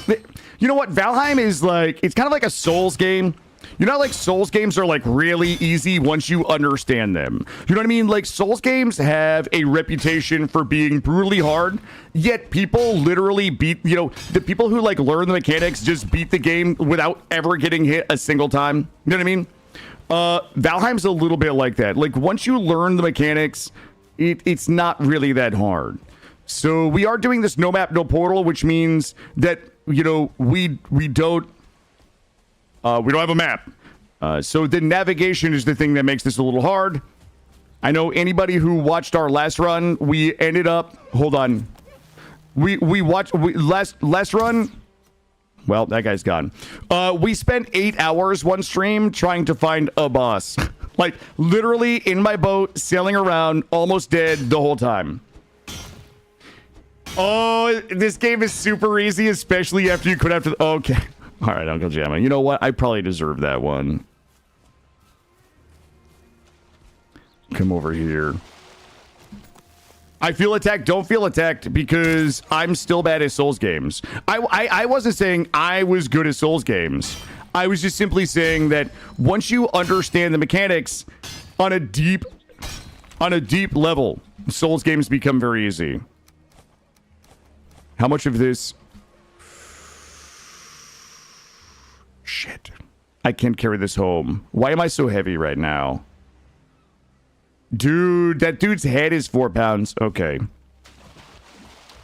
A: You know what? Valheim is like, it's kind of like a Souls game. You know, like Souls games are like really easy once you understand them. You know what I mean? Like Souls games have a reputation for being brutally hard, yet people literally beat, you know, the people who like learn the mechanics just beat the game without ever getting hit a single time. You know what I mean? Valheim's a little bit like that. Like once you learn the mechanics, it's not really that hard. So we are doing this no map, no portal, which means that, you know, we don't have a map. So the navigation is the thing that makes this a little hard. I know anybody who watched our last run, we ended up, hold on. We watched last run. Well, that guy's gone. We spent 8 hours one stream trying to find a boss. Like, literally in my boat, sailing around, almost dead the whole time. Oh, this game is super easy, especially after you quit after... Okay. All right, Uncle Jamma. You know what? I probably deserve that one. Come over here. I feel attacked. Don't feel attacked because I'm still bad at Souls games. I wasn't saying I was good at Souls games. I was just simply saying that once you understand the mechanics on a deep level, Souls games become very easy. How much of this? Shit. I can't carry this home. Why am I so heavy right now? Dude, that dude's head is 4 pounds. Okay.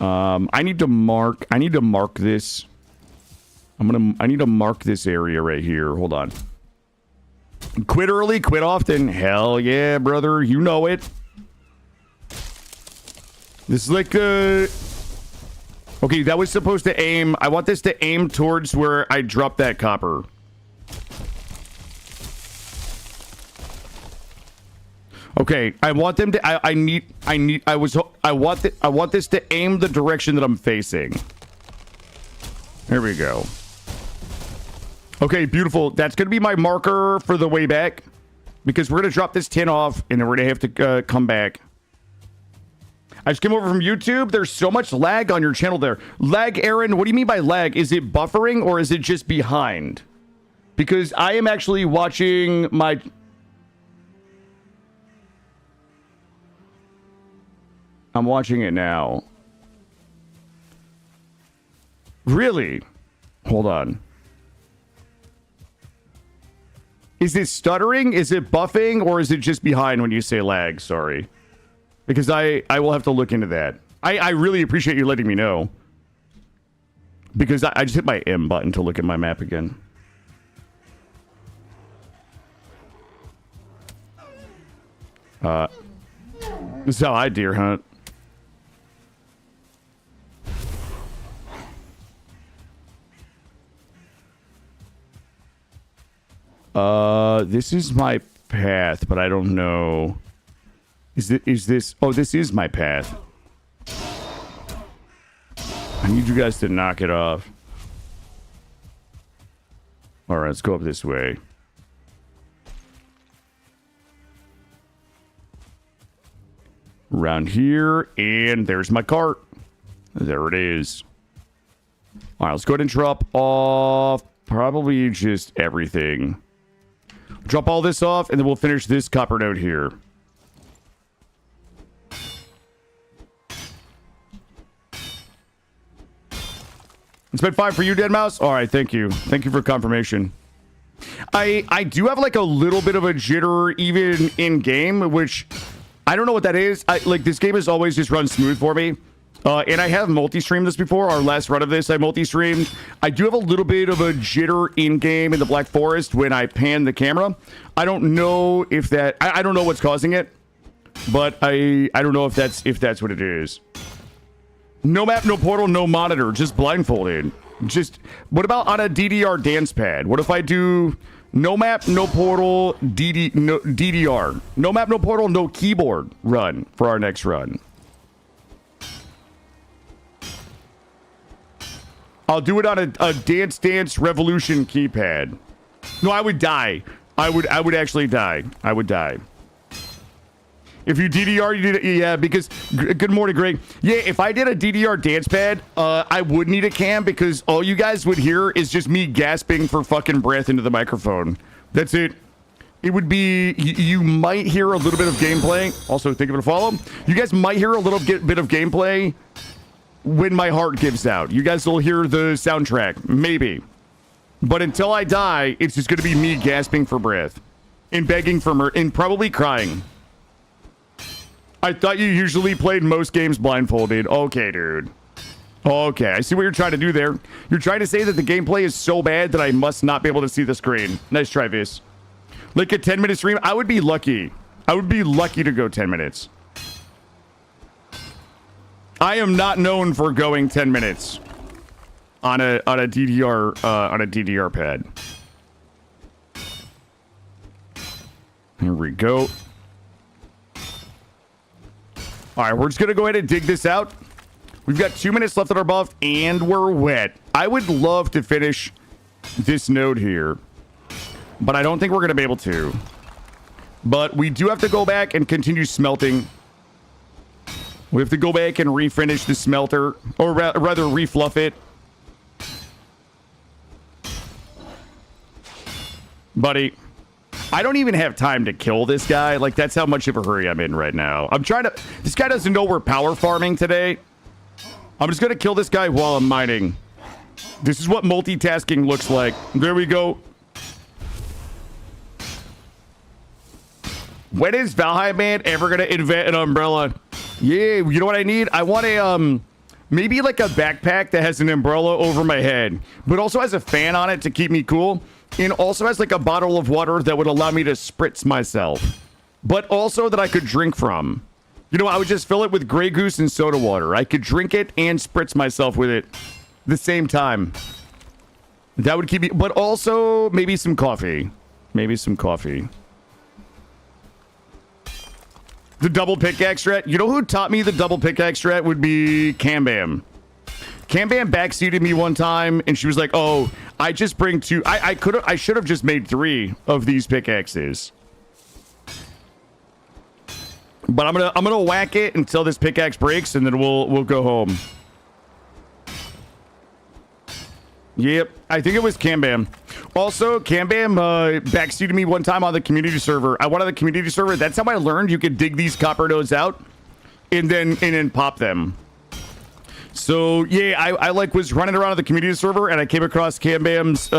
A: I need to mark this. I need to mark this area right here. Hold on. Quit early, quit often. Hell yeah, brother. You know it. This is like okay, that was supposed to aim. I want this to aim towards where I dropped that copper. Okay, I want them to I want this to aim the direction that I'm facing. There we go. Okay, beautiful. That's going to be my marker for the way back because we're going to drop this tin off and then we're going to have to come back. I just came over from YouTube. There's so much lag on your channel there. Lag, Aaron, what do you mean by lag? Is it buffering or is it just behind? Because I am actually watching my... I'm watching it now. Really? Hold on. Is it stuttering? Is it buffing? Or is it just behind when you say lag? Sorry. Because I will have to look into that. I really appreciate you letting me know. Because I just hit my M button to look at my map again. This is how I deer hunt. This is my path, but I don't know. Is this? Oh, this is my path. I need you guys to knock it off. All right, let's go up this way. Around here, and there's my cart. There it is. All right, let's go ahead and drop off probably just everything. Drop all this off, and then we'll finish this copper node here. It's been 5 for you, Dead Mouse. All right, thank you. Thank you for confirmation. I do have like a little bit of a jitter even in game, which I don't know what that is. Like this game has always just run smooth for me. And I have multi-streamed this before. Our last run of this, I multi-streamed. I do have a little bit of a jitter in-game in the Black Forest when I pan the camera. I don't know if that... I don't know what's causing it, but I don't know if that's what it is. No map, no portal, no monitor, just blindfolded. Just... What about on a DDR dance pad? What if I do no map, no portal, DDR? No map, no portal, no keyboard run for our next run. I'll do it on a Dance Dance Revolution keypad. No, I would die. I would actually die. I would die. If you DDR, you did it, yeah, because... Good morning, Greg. Yeah, if I did a DDR dance pad, I would need a cam because all you guys would hear is just me gasping for fucking breath into the microphone. That's it. It would be... You might hear a little bit of gameplay. Also, think of it a follow. You guys might hear a little bit of gameplay when my heart gives out. You guys will hear the soundtrack, maybe. But until I die, it's just going to be me gasping for breath and begging for mercy and probably crying. I thought you usually played most games blindfolded. Okay, dude. Okay, I see what you're trying to do there. You're trying to say that the gameplay is so bad that I must not be able to see the screen. Nice try, Vis. Like a 10-minute stream, I would be lucky. I would be lucky to go 10 minutes. I am not known for going 10 minutes on a DDR pad. Here we go. All right, we're just gonna go ahead and dig this out. We've got 2 minutes left on our buff, and we're wet. I would love to finish this node here, but I don't think we're gonna be able to. But we do have to go back and continue smelting. We have to go back and refinish the smelter, or rather refluff it. Buddy, I don't even have time to kill this guy. Like, that's how much of a hurry I'm in right now. I'm trying to... This guy doesn't know we're power farming today. I'm just going to kill this guy while I'm mining. This is what multitasking looks like. There we go. When is Valheim man ever going to invent an umbrella? Yeah, you know what I need? I want a, maybe like a backpack that has an umbrella over my head, but also has a fan on it to keep me cool, and also has like a bottle of water that would allow me to spritz myself, but also that I could drink from. You know, I would just fill it with Grey Goose and soda water. I could drink it and spritz myself with it the same time. That would keep me, but also maybe some coffee. Maybe some coffee. The double pickaxe strat. You know who taught me the double pickaxe strat would be Cambam. Cambam backseated me one time, and she was like, "Oh, I just bring two. I should have just made 3 of these pickaxes." But I'm gonna whack it until this pickaxe breaks, and then we'll go home. Yep, I think it was Cambam. Also, Cambam backseated me one time on the community server. I went on the community server. That's how I learned you could dig these copper nodes out and then pop them. So yeah, I like was running around on the community server, and I came across Cambam's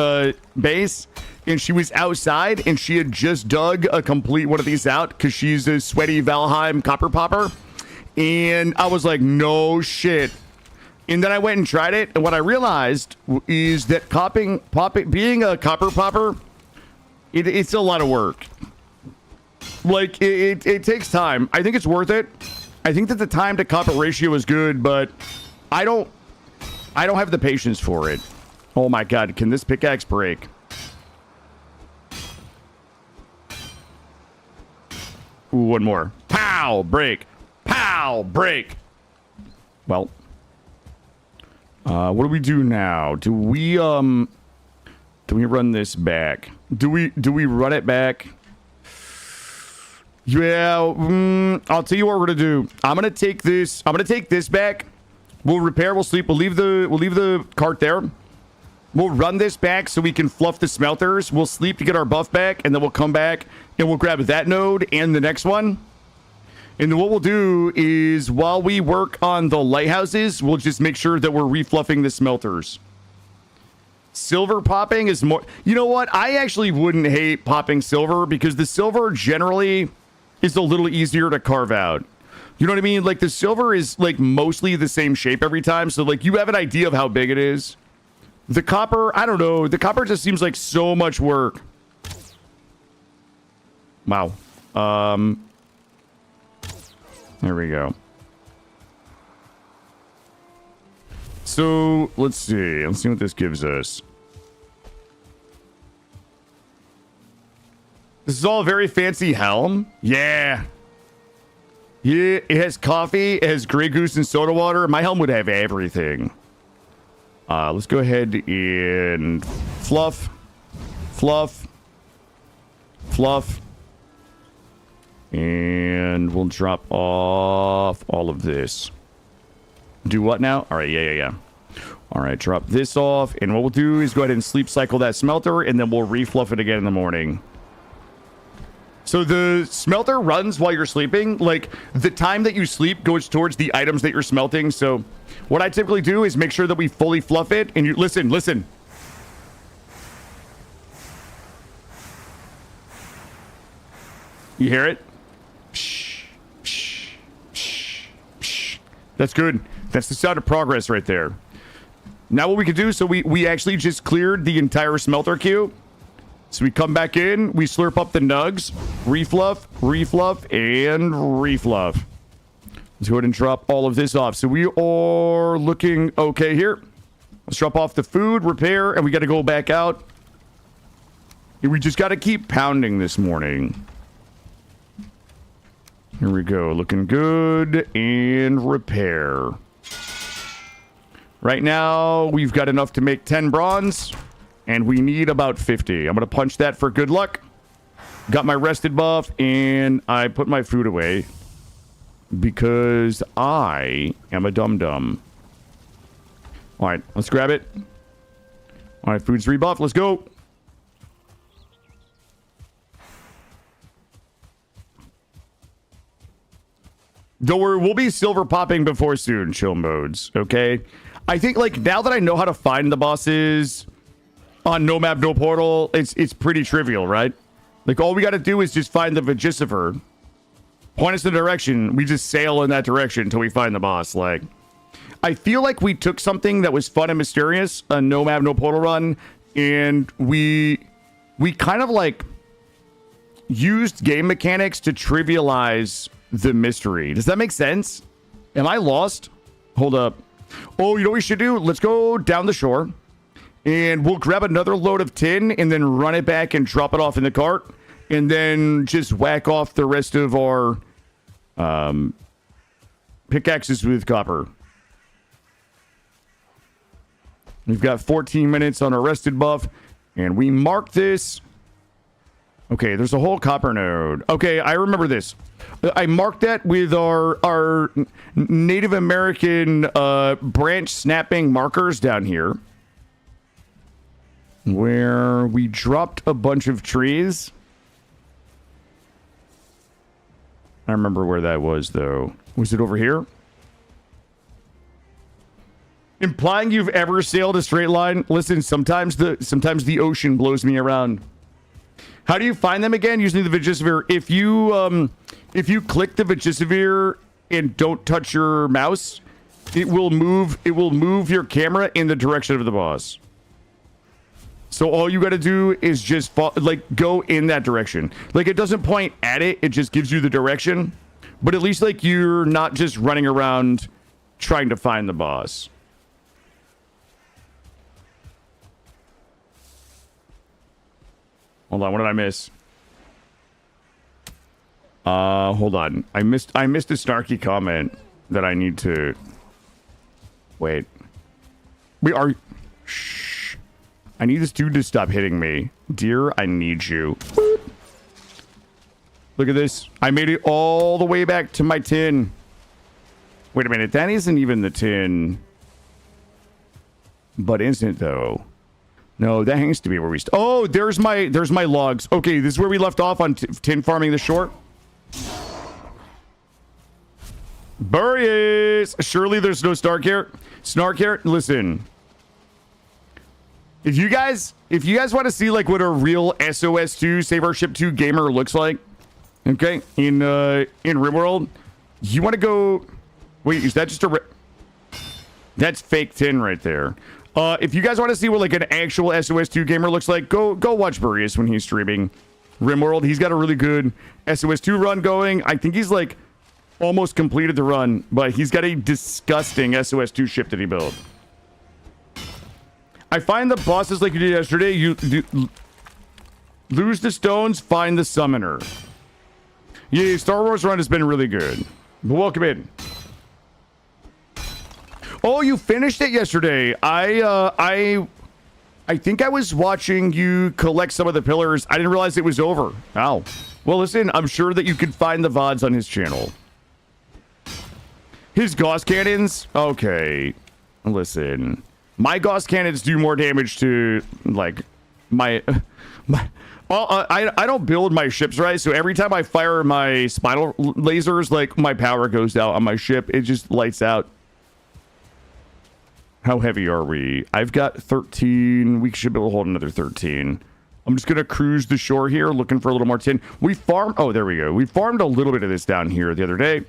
A: base, and she was outside, and she had just dug a complete one of these out because she's a sweaty Valheim copper popper, and I was like, no shit. And then I went and tried it, and what I realized is that being a copper popper, it's a lot of work. Like, it takes time. I think it's worth it. I think that the time to copper ratio is good, but I don't have the patience for it. Oh my god, can this pickaxe break? Ooh, one more. Pow! Break. Pow! Break. Well... what do we do now? Do we run this back? Do we run it back? Yeah, I'll tell you what we're gonna do. I'm gonna take this back. We'll repair, we'll sleep, we'll leave the cart there. We'll run this back so we can fluff the smelters. We'll sleep to get our buff back, and then we'll come back and we'll grab that node and the next one. And then what we'll do is, while we work on the lighthouses, we'll just make sure that we're refluffing the smelters. Silver popping is more... You know what? I actually wouldn't hate popping silver because the silver generally is a little easier to carve out. You know what I mean? Like, the silver is, like, mostly the same shape every time. So, like, you have an idea of how big it is. The copper, I don't know. The copper just seems like so much work. Wow. There we go. So, let's see. Let's see what this gives us. This is all a very fancy helm. Yeah. Yeah, it has coffee, it has Grey Goose and soda water. My helm would have everything. Let's go ahead and fluff. And we'll drop off all of this. Do what now? All right, yeah. All right, drop this off. And what we'll do is go ahead and sleep cycle that smelter, and then we'll refluff it again in the morning. So the smelter runs while you're sleeping. Like, the time that you sleep goes towards the items that you're smelting. So what I typically do is make sure that we fully fluff it. And you listen. You hear it? That's good. That's the sound of progress right there. Now what we can do, so we actually just cleared the entire smelter queue. So we come back in, we slurp up the nugs, refluff, and refluff. Let's go ahead and drop all of this off. So we are looking okay here. Let's drop off the food, repair, and we got to go back out. We just got to keep pounding this morning. Here we go, looking good, and repair. Right now, we've got enough to make 10 bronze, and we need about 50. I'm going to punch that for good luck. Got my rested buff, and I put my food away because I am a dum-dum. All right, let's grab it. All right, food's rebuffed. Let's go. Don't worry, we'll be silver popping before soon, chill modes, okay? I think, like, now that I know how to find the bosses on No Map, No Portal, it's pretty trivial, right? Like, all we got to do is just find the Vegicifer, point us in the direction, we just sail in that direction until we find the boss. Like, I feel like we took something that was fun and mysterious, a No Map, No Portal run, and we kind of, like, used game mechanics to trivialize the mystery. Does that make sense? Am I lost? Hold up. Oh, you know what we should do? Let's go down the shore and we'll grab another load of tin and then run it back and drop it off in the cart and then just whack off the rest of our pickaxes with copper. We've got 14 minutes on our rested buff and we mark this. Okay, there's a whole copper node. Okay, I remember this. I marked that with our Native American branch snapping markers down here. Where we dropped a bunch of trees. I remember where that was, though. Was it over here? Implying you've ever sailed a straight line? Listen, sometimes the ocean blows me around. How do you find them again? Using the Vegicifer. If you click the Vegicifer and don't touch your mouse, it will move your camera in the direction of the boss. So all you got to do is just go in that direction. Like, it doesn't point at it, it just gives you the direction. But at least, like, you're not just running around trying to find the boss. Hold on, what did I miss? Hold on. I missed a snarky comment that I need to... Wait. Shh. I need this dude to stop hitting me. Dear, I need you. Look at this. I made it all the way back to my tin. Wait a minute. That isn't even the tin. But isn't it, though? No, that has to be where we... Oh, there's my logs. Okay, this is where we left off on tin farming the shore. Burries! Surely there's no snark here. Snark here? Listen. If you guys want to see like what a real SOS2 Save Our Ship 2 gamer looks like, okay, in RimWorld, you want to go. Wait, is that just a? That's fake tin right there. If you guys want to see what like an actual SOS2 gamer looks like, go watch Boreas when he's streaming RimWorld. He's got a really good SOS2 run going. I think he's like almost completed the run, but he's got a disgusting SOS2 ship that he built. I find the bosses like you did yesterday. You lose the stones, find the summoner. Yeah, Star Wars run has been really good. But welcome in. Oh, you finished it yesterday. I think I was watching you collect some of the pillars. I didn't realize it was over. Ow. Well, listen, I'm sure that you could find the VODs on his channel. His Gauss cannons? Okay. Listen. My Gauss cannons do more damage to, like, I don't build my ships right, so every time I fire my spinal lasers, like, my power goes out on my ship. It just lights out. How heavy are we? I've got 13. We should be able to hold another 13. I'm just going to cruise the shore here, looking for a little more tin. We farmed... Oh, there we go. We farmed a little bit of this down here the other day.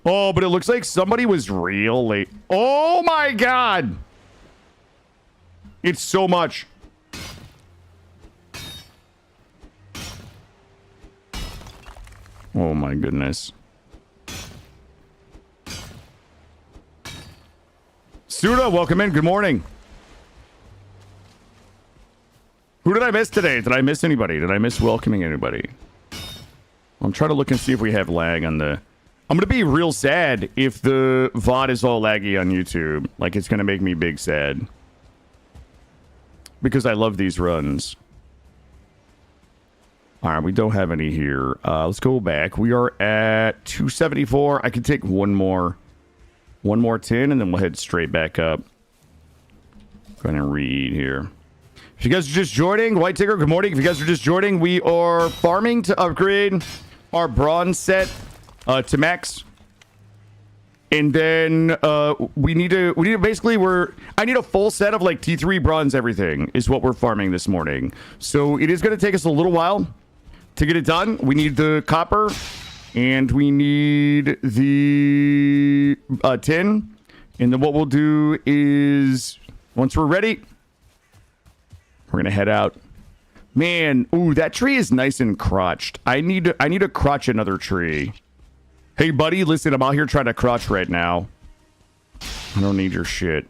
A: Oh, but it looks like somebody was real late. Oh, my God. It's so much. Oh, my goodness. Suda, welcome in. Good morning. Who did I miss today? Did I miss anybody? Did I miss welcoming anybody? I'm trying to look and see if we have lag on the... I'm going to be real sad if the VOD is all laggy on YouTube. Like, it's going to make me big sad. Because I love these runs. Alright, we don't have any here. Let's go back. We are at 274. I can take one more tin, and then we'll head straight back up. Go ahead and read here. If you guys are just joining, White Tigger, good morning. If you guys are just joining, we are farming to upgrade our bronze set to max. And then we need to basically I need a full set of like T3 bronze everything is what we're farming this morning. So it is going to take us a little while to get it done. We need the copper and we need the tin. And then what we'll do is once we're ready, we're going to head out. Man, ooh, that tree is nice and crotched. I need to crotch another tree. Hey, buddy, listen, I'm out here trying to crotch right now. I don't need your shit.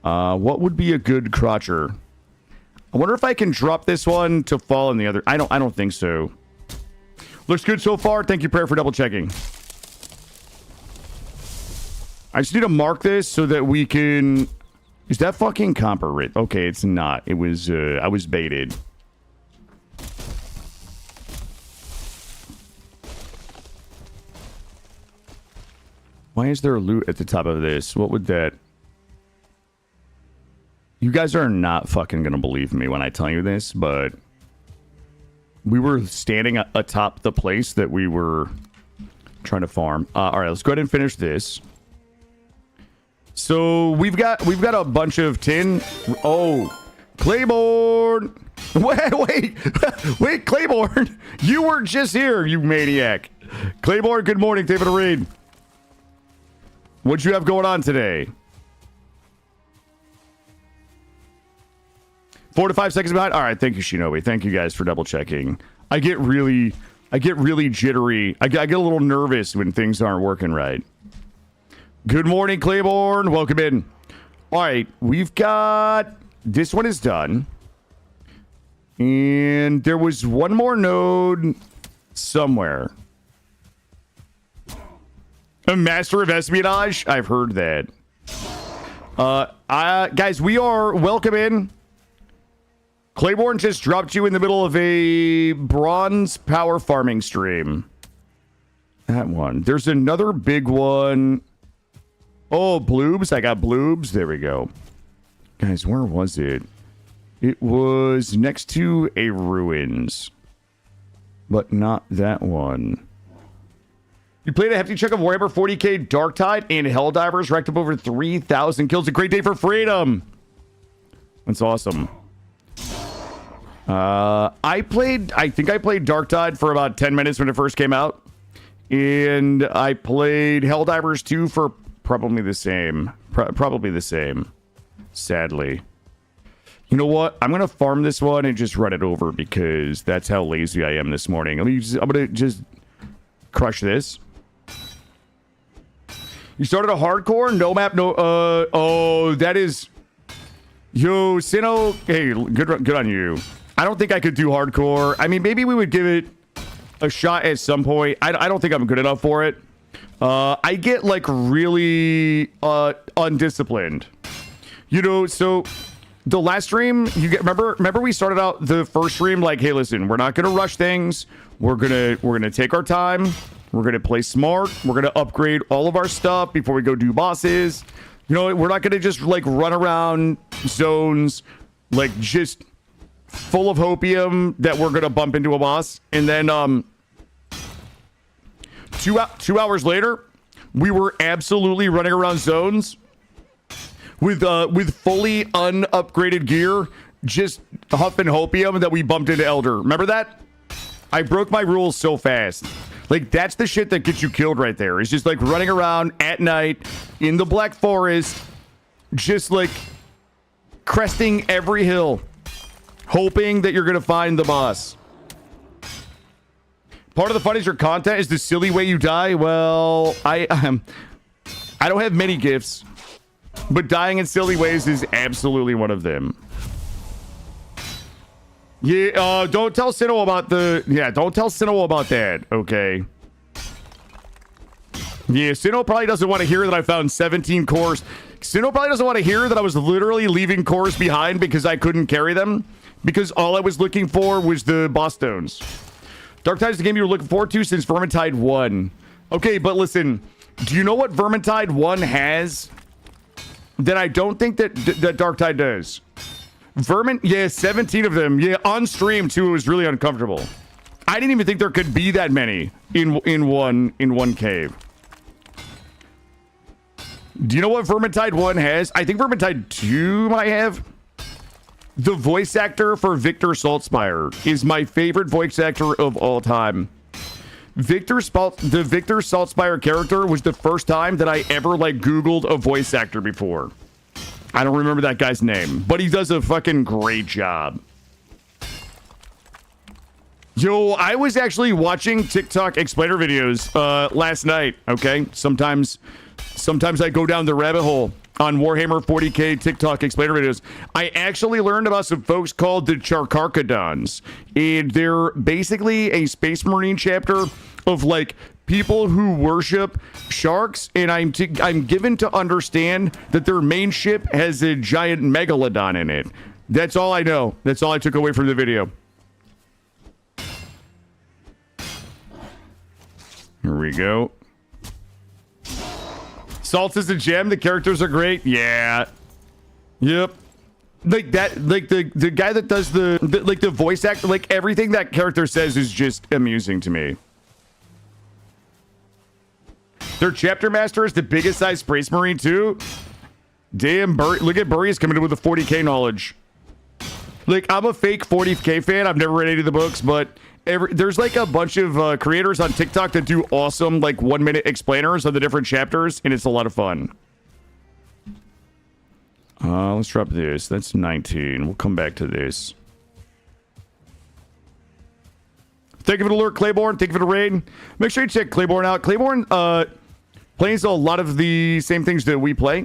A: What would be a good crotcher? I wonder if I can drop this one to fall in the other. I don't think so. Looks good so far. Thank you, Prayer, for double checking. I just need to mark this so that we can... Is that fucking copper writ? Okay, it's not. It was, I was baited. Why is there a loot at the top of this? What would that... You guys are not fucking gonna believe me when I tell you this, but... We were standing atop the place that we were trying to farm. Alright, let's go ahead and finish this. So, we've got a bunch of tin... Oh! Claiborne! Wait, Claiborne! You were just here, you maniac! Claiborne, good morning, David Reed. What'd you have going on today? 4 to 5 seconds behind. All right, thank you, Shinobi. Thank you guys for double checking. I get really jittery. I get a little nervous when things aren't working right. Good morning, Claiborne. Welcome in. All right, we've got this one is done, and there was one more node somewhere. A master of espionage? I've heard that. Guys, we are welcome in. Claiborne just dropped you in the middle of a bronze power farming stream. That one. There's another big one. Oh, bloobs. I got bloobs. There we go. Guys, where was it? It was next to a ruins. But not that one. You played a hefty chunk of Warhammer 40k Darktide and Helldivers, racked up over 3,000 kills. A great day for freedom. That's awesome. I think I played Dark Tide for about 10 minutes when it first came out. And I played Helldivers 2 for probably the same. Probably the same. Sadly. You know what? I'm going to farm this one and just run it over because that's how lazy I am this morning. I'm going to just crush this. You started a hardcore? No map, no... oh, that is... Yo, Sinnoh... Hey, good on you. I don't think I could do hardcore. I mean, maybe we would give it a shot at some point. I don't think I'm good enough for it. I get, like, really undisciplined. You know, so... The last stream, remember we started out the first stream like, hey, listen, we're not gonna rush things. We're gonna take our time. We're gonna play smart. We're gonna upgrade all of our stuff before we go do bosses. You know, we're not gonna just like run around zones like just full of hopium that we're gonna bump into a boss. And then 2 hours later, we were absolutely running around zones with fully unupgraded gear, just huffing hopium that we bumped into Elder. Remember that? I broke my rules so fast. Like, that's the shit that gets you killed right there. It's just like running around at night in the Black Forest, just like cresting every hill, hoping that you're gonna find the boss. Part of the fun is your content is the silly way you die. Well, I don't have many gifts. But dying in silly ways is absolutely one of them. Yeah, don't tell Sinnoh about the... Yeah, don't tell Sinnoh about that, okay? Yeah, Sinnoh probably doesn't want to hear that I found 17 cores. Sinnoh probably doesn't want to hear that I was literally leaving cores behind because I couldn't carry them. Because all I was looking for was the boss stones. Dark Tide is the game you were looking forward to since Vermintide 1. Okay, but listen. Do you know what Vermintide 1 has... that I don't think that Dark Tide does? Yeah, 17 of them. Yeah, on stream too. It was really uncomfortable. I didn't even think there could be that many in one cave. Do you know what Vermintide 1 has? I think Vermintide 2 might have. The voice actor for Victor Saltspire is my favorite voice actor of all time. The Victor Saltspire character was the first time that I ever like Googled a voice actor before. I don't remember that guy's name, but he does a fucking great job. Yo, I was actually watching TikTok explainer videos last night, okay? Sometimes I go down the rabbit hole on Warhammer 40k TikTok explainer videos. I actually learned about some folks called the Charkarkadons, and they're basically a Space Marine chapter of like people who worship sharks, and I'm given to understand that their main ship has a giant megalodon in it. That's all I know. That's all I took away from the video. Here we go. Salt is a gem. The characters are great. Yeah. Yep. Like that, like the guy that does the voice actor, like everything that character says is just amusing to me. Their chapter master is the biggest size Space Marine too. Damn, look at Burry's coming in with the 40k knowledge. Like, I'm a fake 40k fan. I've never read any of the books, but there's like a bunch of creators on TikTok that do awesome like 1-minute explainers of the different chapters, and it's a lot of fun. Let's drop this. That's 19. We'll come back to this. Thank you for the alert, Claiborne. Thank you for the raid. Make sure you check Claiborne out. Claiborne plays a lot of the same things that we play,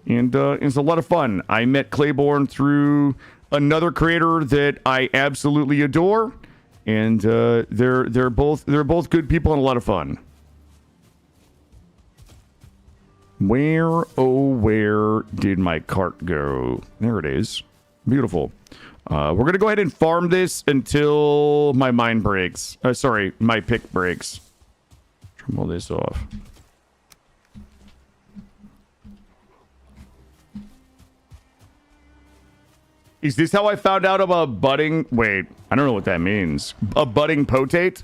A: and it's a lot of fun. I met Claiborne through another creator that I absolutely adore, and they're both good people and a lot of fun. Where did my cart go? There it is. Beautiful. We're gonna go ahead and farm this until my mine breaks. Sorry, my pick breaks. Trim all this off. Is this how I found out about budding? Wait, I don't know what that means. A budding potate?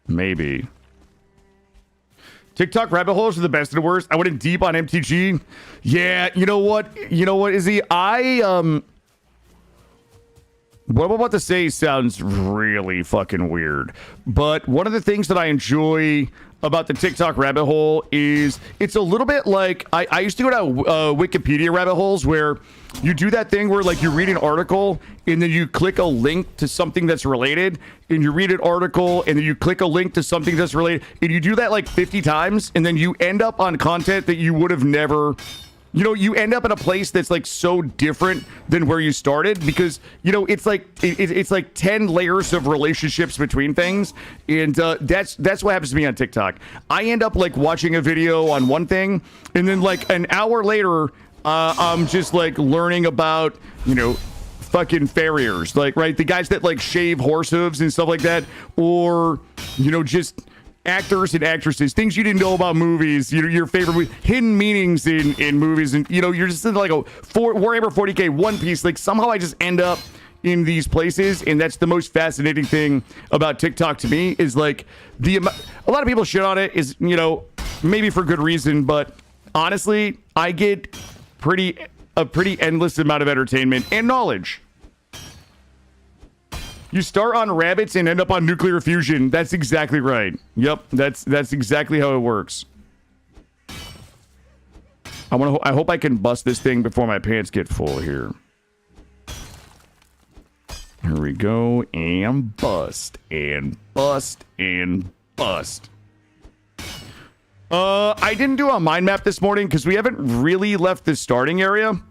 A: Maybe. TikTok rabbit holes are the best and worst. I went in deep on MTG. Yeah, you know what? Izzy, what I'm about to say sounds really fucking weird. But one of the things that I enjoy about the TikTok rabbit hole is it's a little bit like I used to go down Wikipedia rabbit holes where you do that thing where like you read an article and then you click a link to something that's related, and you read an article and then you click a link to something that's related, and you do that like 50 times, and then you end up on content that you would have never. You end up in a place that's like so different than where you started because, it's like it's like 10 layers of relationships between things. And that's what happens to me on TikTok. I end up like watching a video on one thing, and then like an hour later, I'm just like learning about, fucking farriers, like, right? The guys that like shave horse hooves and stuff like that, or, just actors and actresses, things you didn't know about movies, your favorite hidden meanings in movies, and you're just in like a Warhammer 40k, One Piece, like somehow I just end up in these places, and that's the most fascinating thing about TikTok to me is like a lot of people shit on it is maybe for good reason, but honestly I get a pretty endless amount of entertainment and knowledge. You start on rabbits and end up on nuclear fusion. That's exactly right. Yep, that's exactly how it works. I hope I can bust this thing before my pants get full here. Here we go, and bust, and bust, and bust. I didn't do a mind map this morning because we haven't really left the starting area.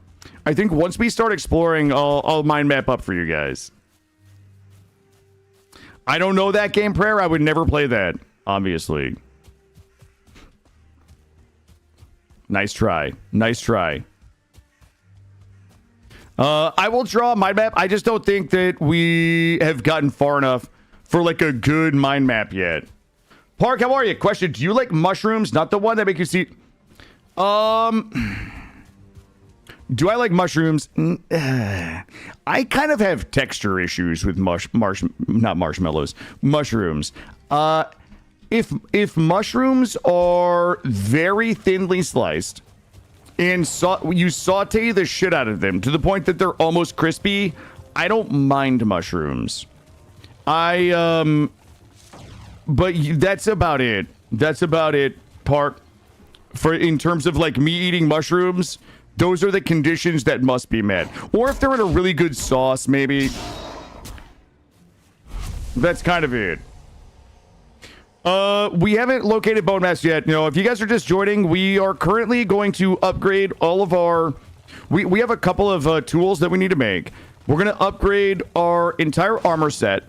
A: I think once we start exploring, I'll mind map up for you guys. I don't know that game, Prayer. I would never play that, obviously. Nice try. Nice try. I will draw a mind map. I just don't think that we have gotten far enough for like a good mind map yet. Park, how are you? Question, do you like mushrooms? Not the one that make you see... Do I like mushrooms? I kind of have texture issues with not marshmallows, mushrooms. If mushrooms are very thinly sliced and you saute the shit out of them to the point that they're almost crispy, I don't mind mushrooms. But that's about it. That's about it, Park. In terms of like me eating mushrooms, those are the conditions that must be met. Or if they're in a really good sauce, maybe. That's kind of it. We haven't located bone mass yet. If you guys are just joining, we are currently going to upgrade all of our... We have a couple of tools that we need to make. We're going to upgrade our entire armor set.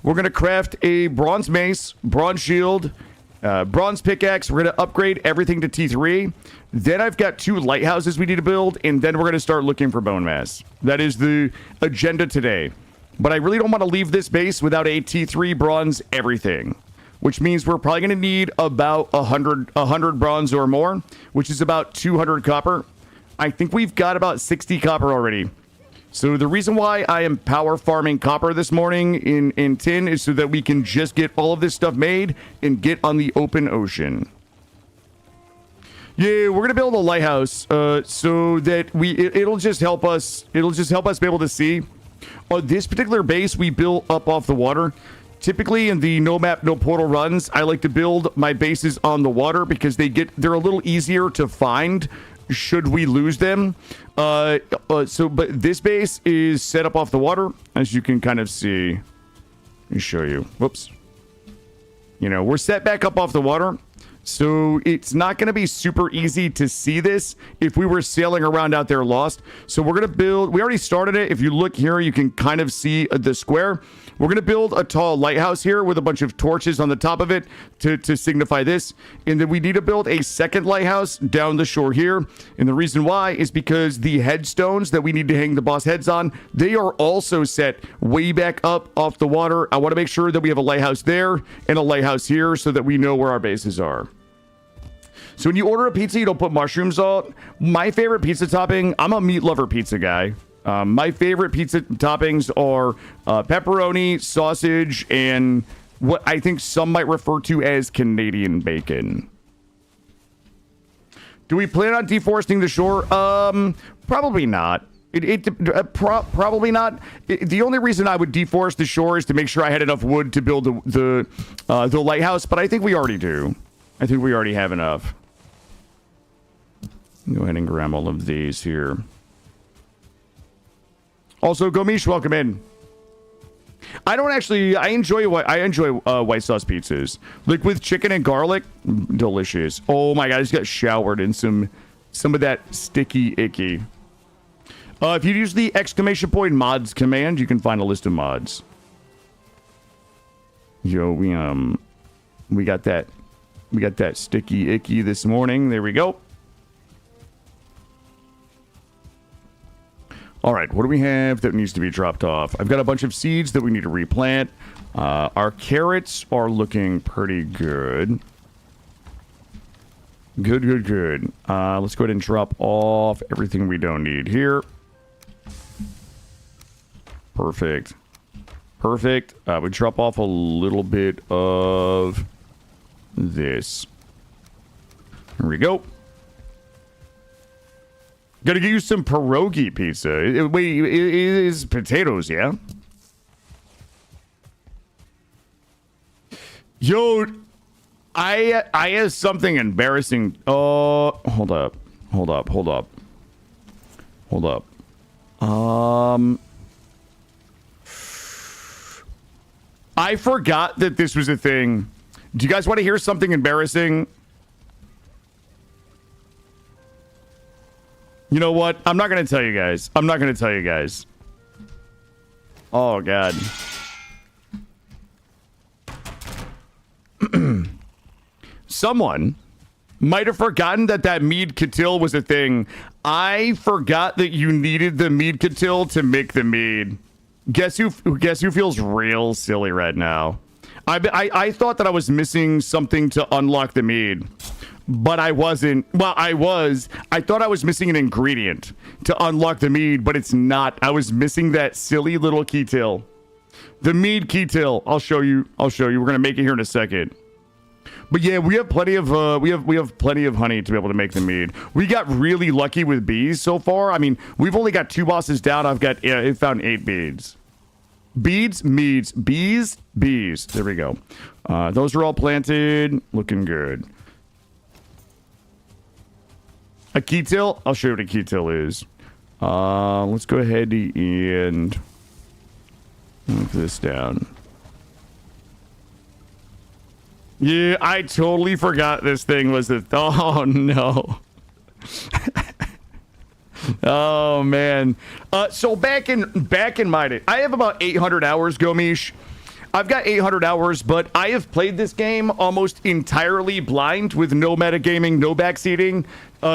A: We're going to craft a bronze mace, bronze shield, bronze pickaxe. We're going to upgrade everything to T3. Then I've got 2 lighthouses we need to build, and then we're going to start looking for bone mass. That is the agenda today. But I really don't want to leave this base without a T3 bronze everything, which means we're probably going to need about 100 bronze or more, which is about 200 copper. I think we've got about 60 copper already. So the reason why I am power farming copper this morning in tin is so that we can just get all of this stuff made and get on the open ocean. Yeah, we're gonna build a lighthouse so that it'll just help us. It'll just help us be able to see. This particular base we built up off the water. Typically in the no map, no portal runs, I like to build my bases on the water because they're a little easier to find should we lose them. But this base is set up off the water, as you can kind of see. Let me show you. Whoops. We're set back up off the water. So it's not going to be super easy to see this if we were sailing around out there lost. So we're going to build, we already started it. If you look here, you can kind of see the square. We're going to build a tall lighthouse here with a bunch of torches on the top of it to signify this. And then we need to build a second lighthouse down the shore here. And the reason why is because the headstones that we need to hang the boss heads on, they are also set way back up off the water. I want to make sure that we have a lighthouse there and a lighthouse here so that we know where our bases are. So when you order a pizza, you don't put mushrooms on. My favorite pizza topping, I'm a meat lover pizza guy. My favorite pizza toppings are pepperoni, sausage, and what I think some might refer to as Canadian bacon. Do we plan on deforesting the shore? Probably not. Probably not. The only reason I would deforest the shore is to make sure I had enough wood to build the lighthouse, but I think we already do. I think we already have enough. Go ahead and grab all of these here. Also, Gomish, welcome in. I enjoy white sauce pizzas. Like with chicken and garlic, delicious. Oh my god, I just got showered in some of that sticky icky. If you use the ! mods command, you can find a list of mods. Yo, we got that sticky icky this morning. There we go. All right, what do we have that needs to be dropped off? I've got a bunch of seeds that we need to replant. Our carrots are looking pretty good. Good. Let's go ahead and drop off everything we don't need here. Perfect. We drop off a little bit of this. Here we go. Gotta get you some pierogi pizza. Wait, it is potatoes, yeah? Yo, I have something embarrassing. Hold up. I forgot that this was a thing. Do you guys want to hear something embarrassing? You know what? I'm not going to tell you guys. Oh, God. Someone might have forgotten that mead catil was a thing. I forgot that you needed the mead catil to make the mead. Guess who feels real silly right now? I thought that I was missing something to unlock the mead, but I wasn't. Well, I was. I thought I was missing an ingredient to unlock the mead, but it's not. I was missing that silly little keytil. The mead keytil. I'll show you. We're gonna make it here in a second. But yeah, we have plenty of we have plenty of honey to be able to make the mead. We got really lucky with bees so far. I mean, we've only got 2 bosses down. I found 8 beads. Beads, meads, bees. There we go. Those are all planted. Looking good. A keytil? I'll show you what a keytil is. Let's go ahead and move this down. Yeah, I totally forgot this thing was a... Oh, no. Oh, man. So back in my day, I have about 800 hours, Gomish. I've got 800 hours, but I have played this game almost entirely blind with no metagaming, no backseating.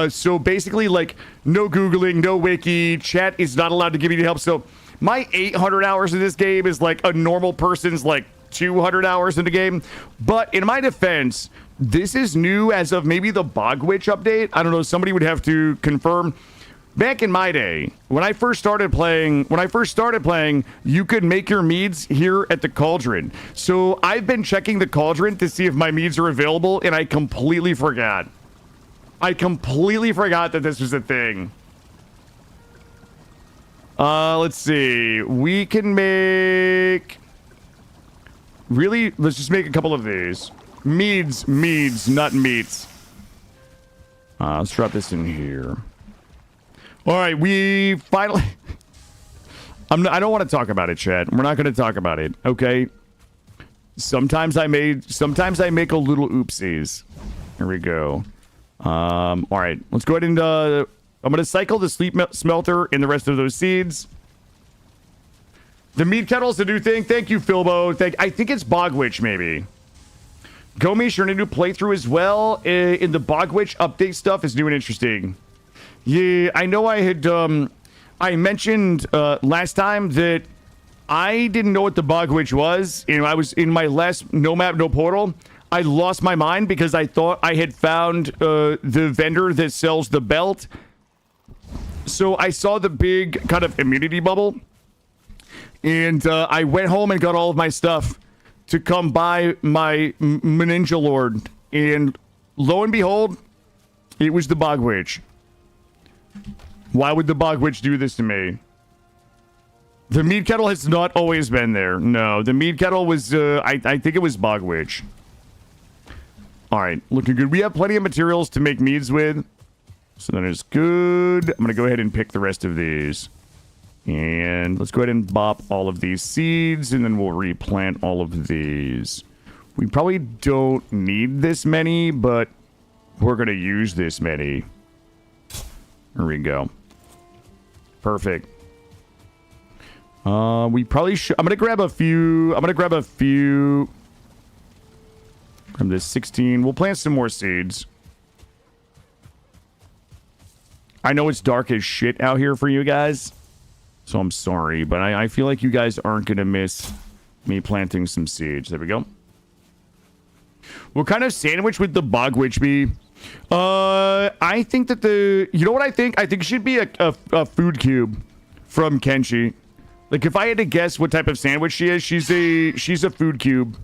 A: So basically, like, no Googling, no wiki. Chat is not allowed to give me any help. So my 800 hours in this game is like a normal person's, like, 200 hours in the game. But in my defense, this is new as of maybe the Bogwitch update. I don't know, somebody would have to confirm. Back in my day, when I first started playing, you could make your meads here at the cauldron. So I've been checking the cauldron to see if my meads are available, and I completely forgot. That this was a thing. Let's see. We can make... Really? Let's just make a couple of these. Meads, not meats. Let's drop this in here. All right, we finally... I don't want to talk about it, chat. We're not going to talk about it, okay? Sometimes I make a little oopsies. Here we go. All right, let's go ahead and... I'm going to cycle the sleep smelter and the rest of those seeds. The meat kettle's a new thing. Thank you, Philbo. I think it's Bogwitch, maybe. Gomish, you're in a new playthrough as well. In the Bogwitch update stuff is new and interesting. Yeah, I know I had, I mentioned last time that I didn't know what the Bogwitch was. You know, I was in my last No Map, No Portal. I lost my mind because I thought I had found the vendor that sells the belt. So I saw the big kind of immunity bubble. And I went home and got all of my stuff to come buy my Ninja Lord. And lo and behold, It was the bog witch. Why would the bog witch do this to me? The mead kettle has not always been there. No, the mead kettle was, I think it was bog witch. All right, looking good. We have plenty of materials to make meads with. So that is good. I'm going to go ahead and pick the rest of these. And let's go ahead and bop all of these seeds, and then we'll replant all of these. We probably don't need this many, but we're going to use this many. There we go. Perfect. We probably should... I'm going to grab a few... From this 16. We'll plant some more seeds. I know it's dark as shit out here for you guys. So I'm sorry, but I feel like you guys aren't going to miss me planting some seeds. There we go. What kind of sandwich would the bog witch be? I think that the... You know what I think? I think it should be a food cube from Kenshi. Like, if I had to guess what type of sandwich she is, she's a food cube.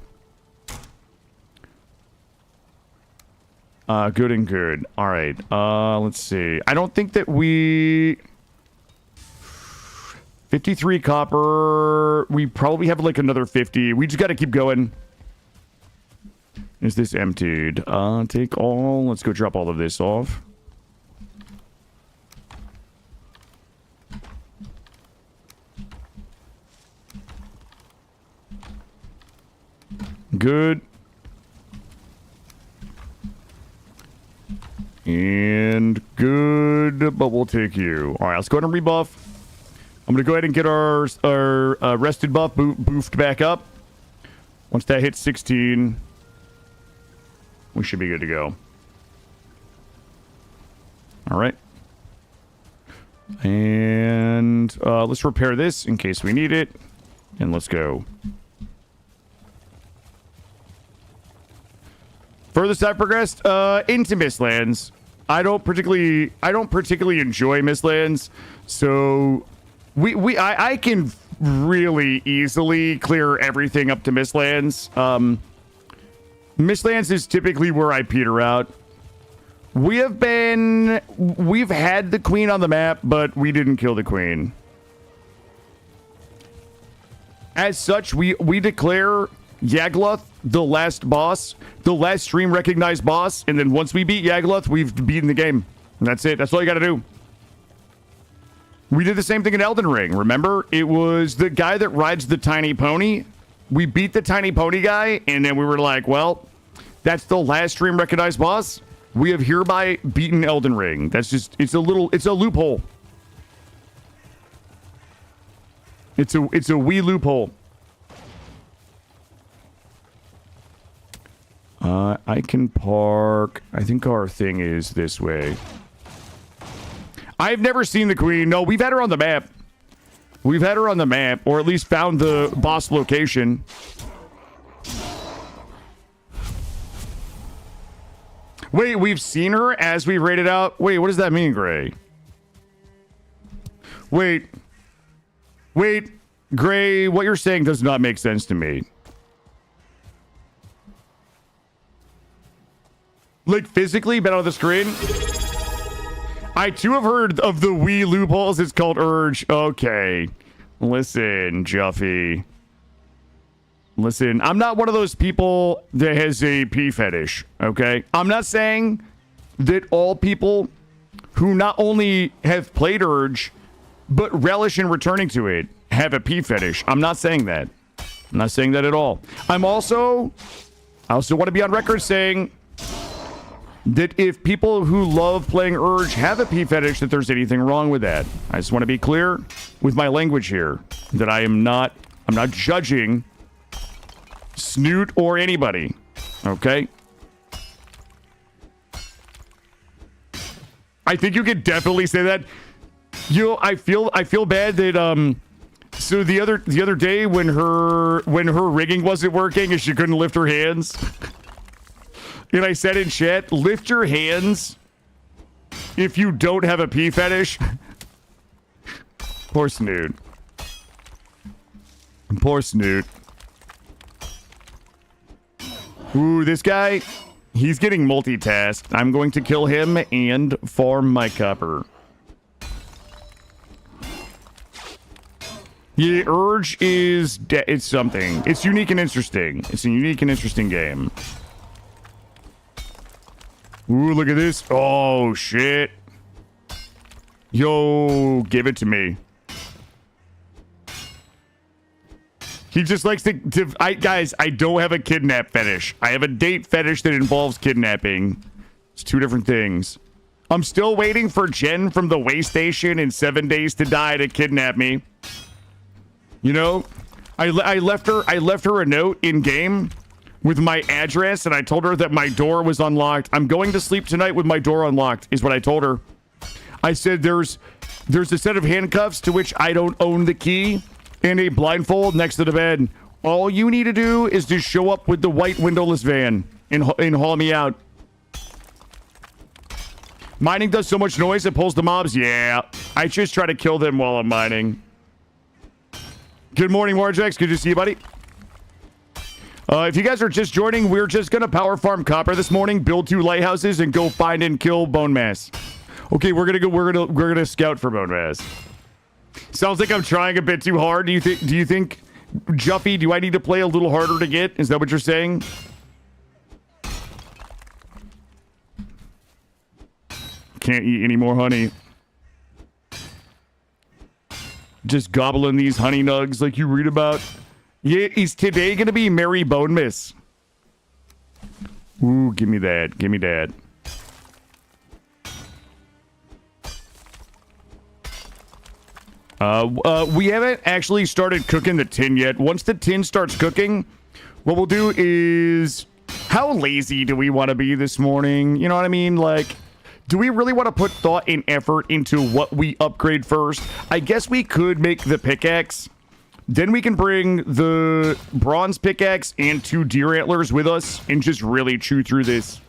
A: Good and good. All right. Let's see. I don't think that we... 53 copper. We probably have like another 50. We just got to keep going. Is this emptied? Take all. Let's go drop all of this off. Good. And good, but we'll take you. All right, let's go ahead and rebuff. I'm going to go ahead and get our rested buff boofed back up. Once that hits 16, we should be good to go. All right. And let's repair this in case we need it. And let's go. Furthest I've progressed into Mistlands. I don't particularly enjoy Mistlands, so I can really easily clear everything up to Mistlands. Mistlands is typically where I peter out. We've had the queen on the map, but we didn't kill the queen. As such, we declare Yagluth the last boss, the last stream recognized boss, and then once we beat Yagluth, we've beaten the game. And that's it. That's all you got to do. We did the same thing in Elden Ring. Remember? It was the guy that rides the tiny pony. We beat the tiny pony guy, and then we were like, well, that's the last stream recognized boss. We have hereby beaten Elden Ring. That's just, it's a loophole. It's a wee loophole. I can park. I think our thing is this way. I've never seen the queen. No, we've had her on the map. We've had her on the map, or at least found the boss location. Wait, we've seen her as we rated out? Wait, what does that mean, Gray? Wait, Gray, what you're saying does not make sense to me. Like, physically, been on the screen? I, too, have heard of the Wii loopholes. It's called Urge. Okay. Listen, Juffy. Listen, I'm not one of those people that has a pee fetish, okay? I'm not saying that all people who not only have played Urge, but relish in returning to it, have a pee fetish. I'm not saying that. I'm not saying that at all. I also want to be on record saying that if people who love playing Urge have a pee fetish, that there's anything wrong with that. I just want to be clear with my language here, that I'm not judging Snoot or anybody, okay? I think you could definitely say that. You know, I feel bad that so the other day when her rigging wasn't working and she couldn't lift her hands. And I said in chat, lift your hands if you don't have a pee fetish. Poor Snoot. Poor Snoot. Ooh, this guy He's getting multitasked. I'm going to kill him and farm my copper. The Urge is... it's something. It's unique and interesting. It's a unique and interesting game. Ooh, look at this. Oh, shit. Yo, give it to me. He just likes to guys, I don't have a kidnap fetish. I have a date fetish that involves kidnapping. It's two different things. I'm still waiting for Jen from the way station in 7 Days to Die to kidnap me. You know, I left her a note in game with my address, and I told her that my door was unlocked. I'm going to sleep tonight with my door unlocked, is what I told her. I said there's a set of handcuffs to which I don't own the key, and a blindfold next to the bed. All you need to do is just show up with the white windowless van and haul me out. Mining does so much noise it pulls the mobs. Yeah, I just try to kill them while I'm mining. Good morning, Warjax. Good to see you, buddy. If you guys are just joining, we're just gonna power farm copper this morning, build 2 lighthouses, and go find and kill bone mass. Okay, we're gonna scout for bone mass. Sounds like I'm trying a bit too hard. Do you think, Juffy, do I need to play a little harder to get? Is that what you're saying? Can't eat any more honey. Just gobbling these honey nugs like you read about. Yeah, is today gonna be Merry Bone Miss? Ooh, give me that. Give me that. We haven't actually started cooking the tin yet. Once the tin starts cooking, what we'll do is... How lazy do we want to be this morning? You know what I mean? Like, do we really want to put thought and effort into what we upgrade first? I guess we could make the pickaxe. Then we can bring the bronze pickaxe and 2 deer antlers with us and just really chew through this.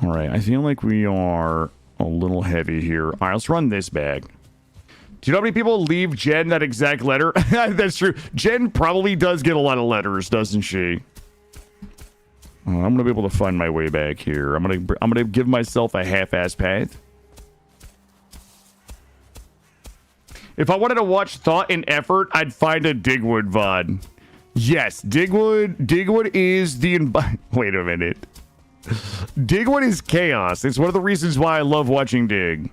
A: All right, I feel like we are a little heavy here. All right, let's run this bag. Do you know how many people leave Jen that exact letter? That's true. Jen probably does get a lot of letters, doesn't she? I'm gonna be able to find my way back here. I'm gonna give myself a half-ass path. If I wanted to watch Thought and Effort, I'd find a Digwood VOD. Yes, Digwood is the... Wait a minute. Digwood is chaos. It's one of the reasons why I love watching Dig.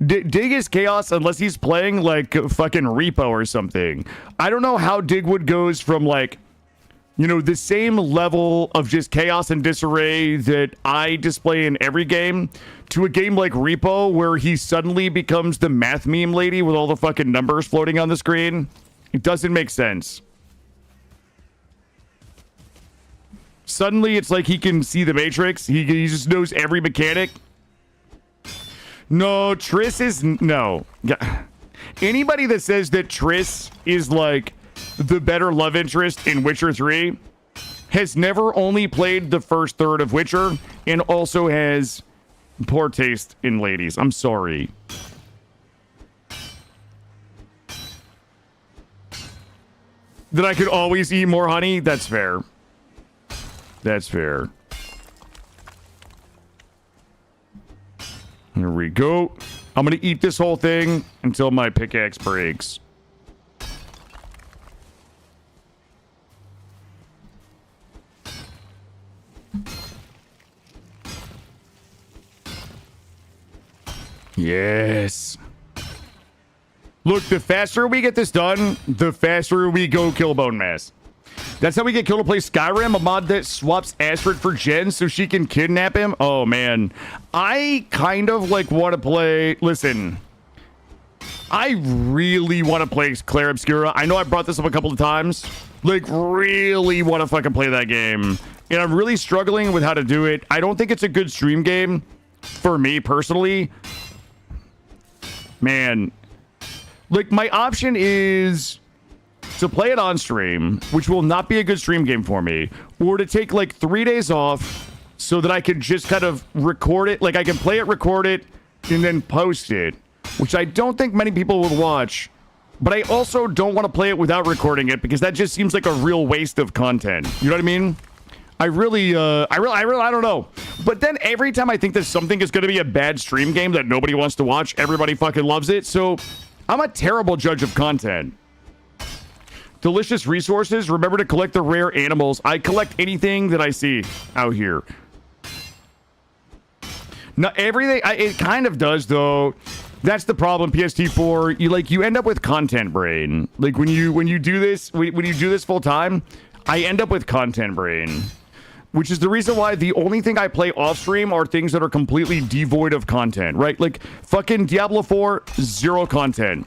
A: Dig is chaos unless he's playing like fucking Repo or something. I don't know how Digwood goes from like, you know, the same level of just chaos and disarray that I display in every game to a game like Repo where he suddenly becomes the math meme lady with all the fucking numbers floating on the screen. It doesn't make sense. Suddenly, it's like he can see the Matrix. He just knows every mechanic. No, Triss is... No. Anybody that says that Triss is, like, the better love interest in Witcher 3 has never only played the first third of Witcher and also has poor taste in ladies. I'm sorry. That I could always eat more honey? That's fair. That's fair. Here we go. I'm gonna eat this whole thing until my pickaxe breaks. Yes. Look, the faster we get this done, the faster we go kill bone mass. That's how we get Kill to play Skyrim, a mod that swaps Astrid for Jen so she can kidnap him. Oh, man. I kind of, like, want to play... Listen. I really want to play Claire Obscura. I know I brought this up a couple of times. Like, really want to fucking play that game. And I'm really struggling with how to do it. I don't think it's a good stream game for me, personally. Man. Like, my option is... to play it on stream, which will not be a good stream game for me, or to take like 3 days off so that I can just kind of record it. Like I can play it, record it, and then post it, which I don't think many people would watch. but I also don't want to play it without recording it because that just seems like a real waste of content. You know what I mean? I don't know. But then every time I think that something is going to be a bad stream game that nobody wants to watch, everybody fucking loves it. So I'm a terrible judge of content. Delicious resources. Remember to collect the rare animals. I collect anything that I see out here. Not everything. It kind of does though. That's the problem. PST4. You end up with content brain. Like when you do this full time, I end up with content brain. Which is the reason why the only thing I play off stream are things that are completely devoid of content, right? Like fucking Diablo 4, 0 content.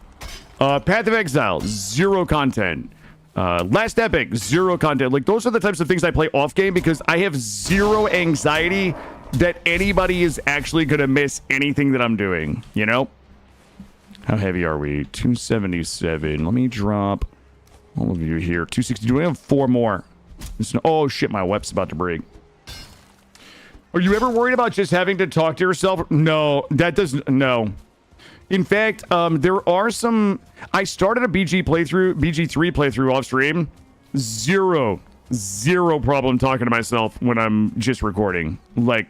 A: Path of Exile, 0 content. Last Epic, 0 content. Like those are the types of things I play off game because I have 0 anxiety that anybody is actually gonna miss anything that I'm doing, you know? How heavy are we? 277. Let me drop all of you here. 262. We have 4 more. Oh shit, my web's about to break. Are you ever worried about just having to talk to yourself? No, that doesn't. No. In fact, there are some. I started a BG3 playthrough off stream. Zero problem talking to myself when I'm just recording. Like,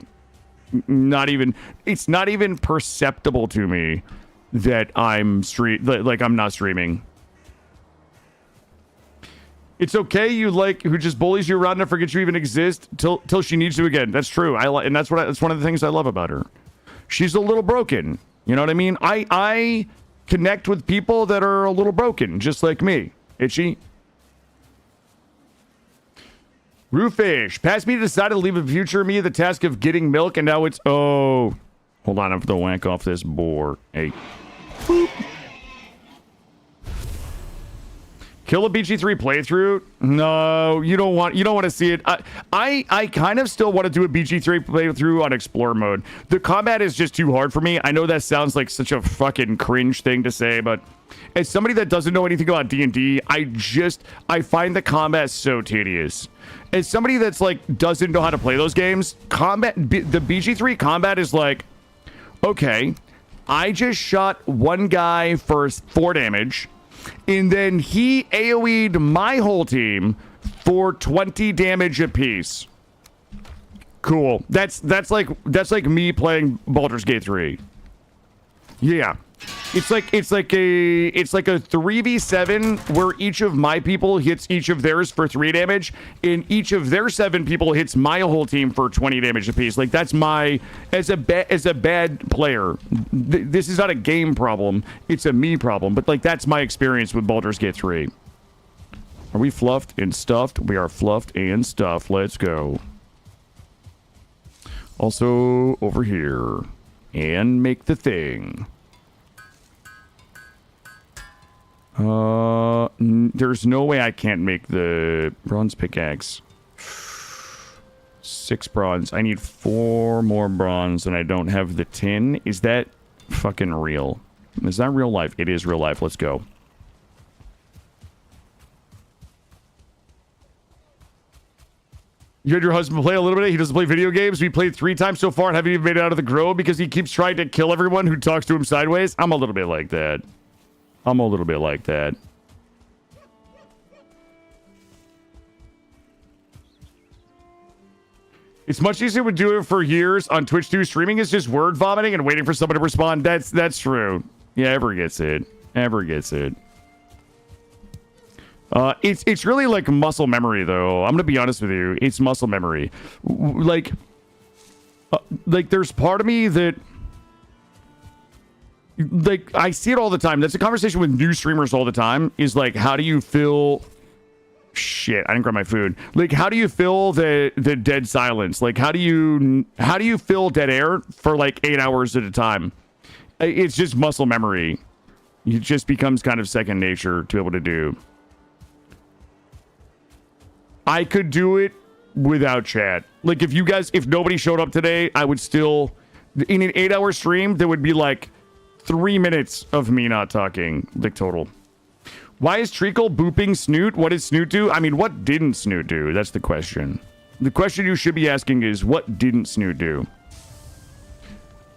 A: not even. It's not even perceptible to me that I'm I'm not streaming. It's okay, who just bullies you around and forgets you even exist till she needs you again. That's true. And that's one of the things I love about her. She's a little broken. You know what I mean? I connect with people that are a little broken, just like me. Itchy. Roofish. Past me decided to leave a future me the task of getting milk, and now it's... Oh. Hold on, I have to wank off this board. Hey. Boop. Kill a BG3 playthrough? No, you don't want to see it. I kind of still want to do a BG3 playthrough on explore mode. The combat is just too hard for me. I know that sounds like such a fucking cringe thing to say, but as somebody that doesn't know anything about D&D, I find the combat so tedious. As somebody that's doesn't know how to play those games, the BG3 combat is like, okay, I just shot one guy for 4 damage. And then he AoE'd my whole team for 20 damage apiece. Cool. That's like me playing Baldur's Gate 3. Yeah. It's like a 3v7 where each of my people hits each of theirs for 3 damage, and each of their 7 people hits my whole team for 20 damage apiece. Like that's my as a bad player. This is not a game problem. It's a me problem. But that's my experience with Baldur's Gate 3. Are we fluffed and stuffed? We are fluffed and stuffed. Let's go. Also over here and make the thing. There's no way I can't make the bronze pickaxe. 6 bronze. I need 4 more bronze, and I don't have the tin. Is that fucking real? Is that real life? It is real life. Let's go. You had your husband play a little bit. He doesn't play video games. We played 3 times so far and haven't even made it out of the grove because he keeps trying to kill everyone who talks to him sideways. I'm a little bit like that. It's much easier to do it for years on Twitch too. Streaming is just word vomiting and waiting for someone to respond. That's true. Yeah, ever gets it. It's really like muscle memory though. I'm gonna be honest with you. It's muscle memory. Like there's part of me that I see it all the time. That's a conversation with new streamers all the time. Is like, how do you feel? Shit, I didn't grab my food. Like, how do you feel the dead silence? Like, how do you fill dead air for 8 hours at a time? It's just muscle memory. It just becomes kind of second nature to be able to do. I could do it without chat. Like, if nobody showed up today, I would still, in an 8-hour stream, there would be 3 minutes of me not talking, total. Why is Treacle booping Snoot? What did Snoot do? I mean, what didn't Snoot do? That's the question. The question you should be asking is, what didn't Snoot do?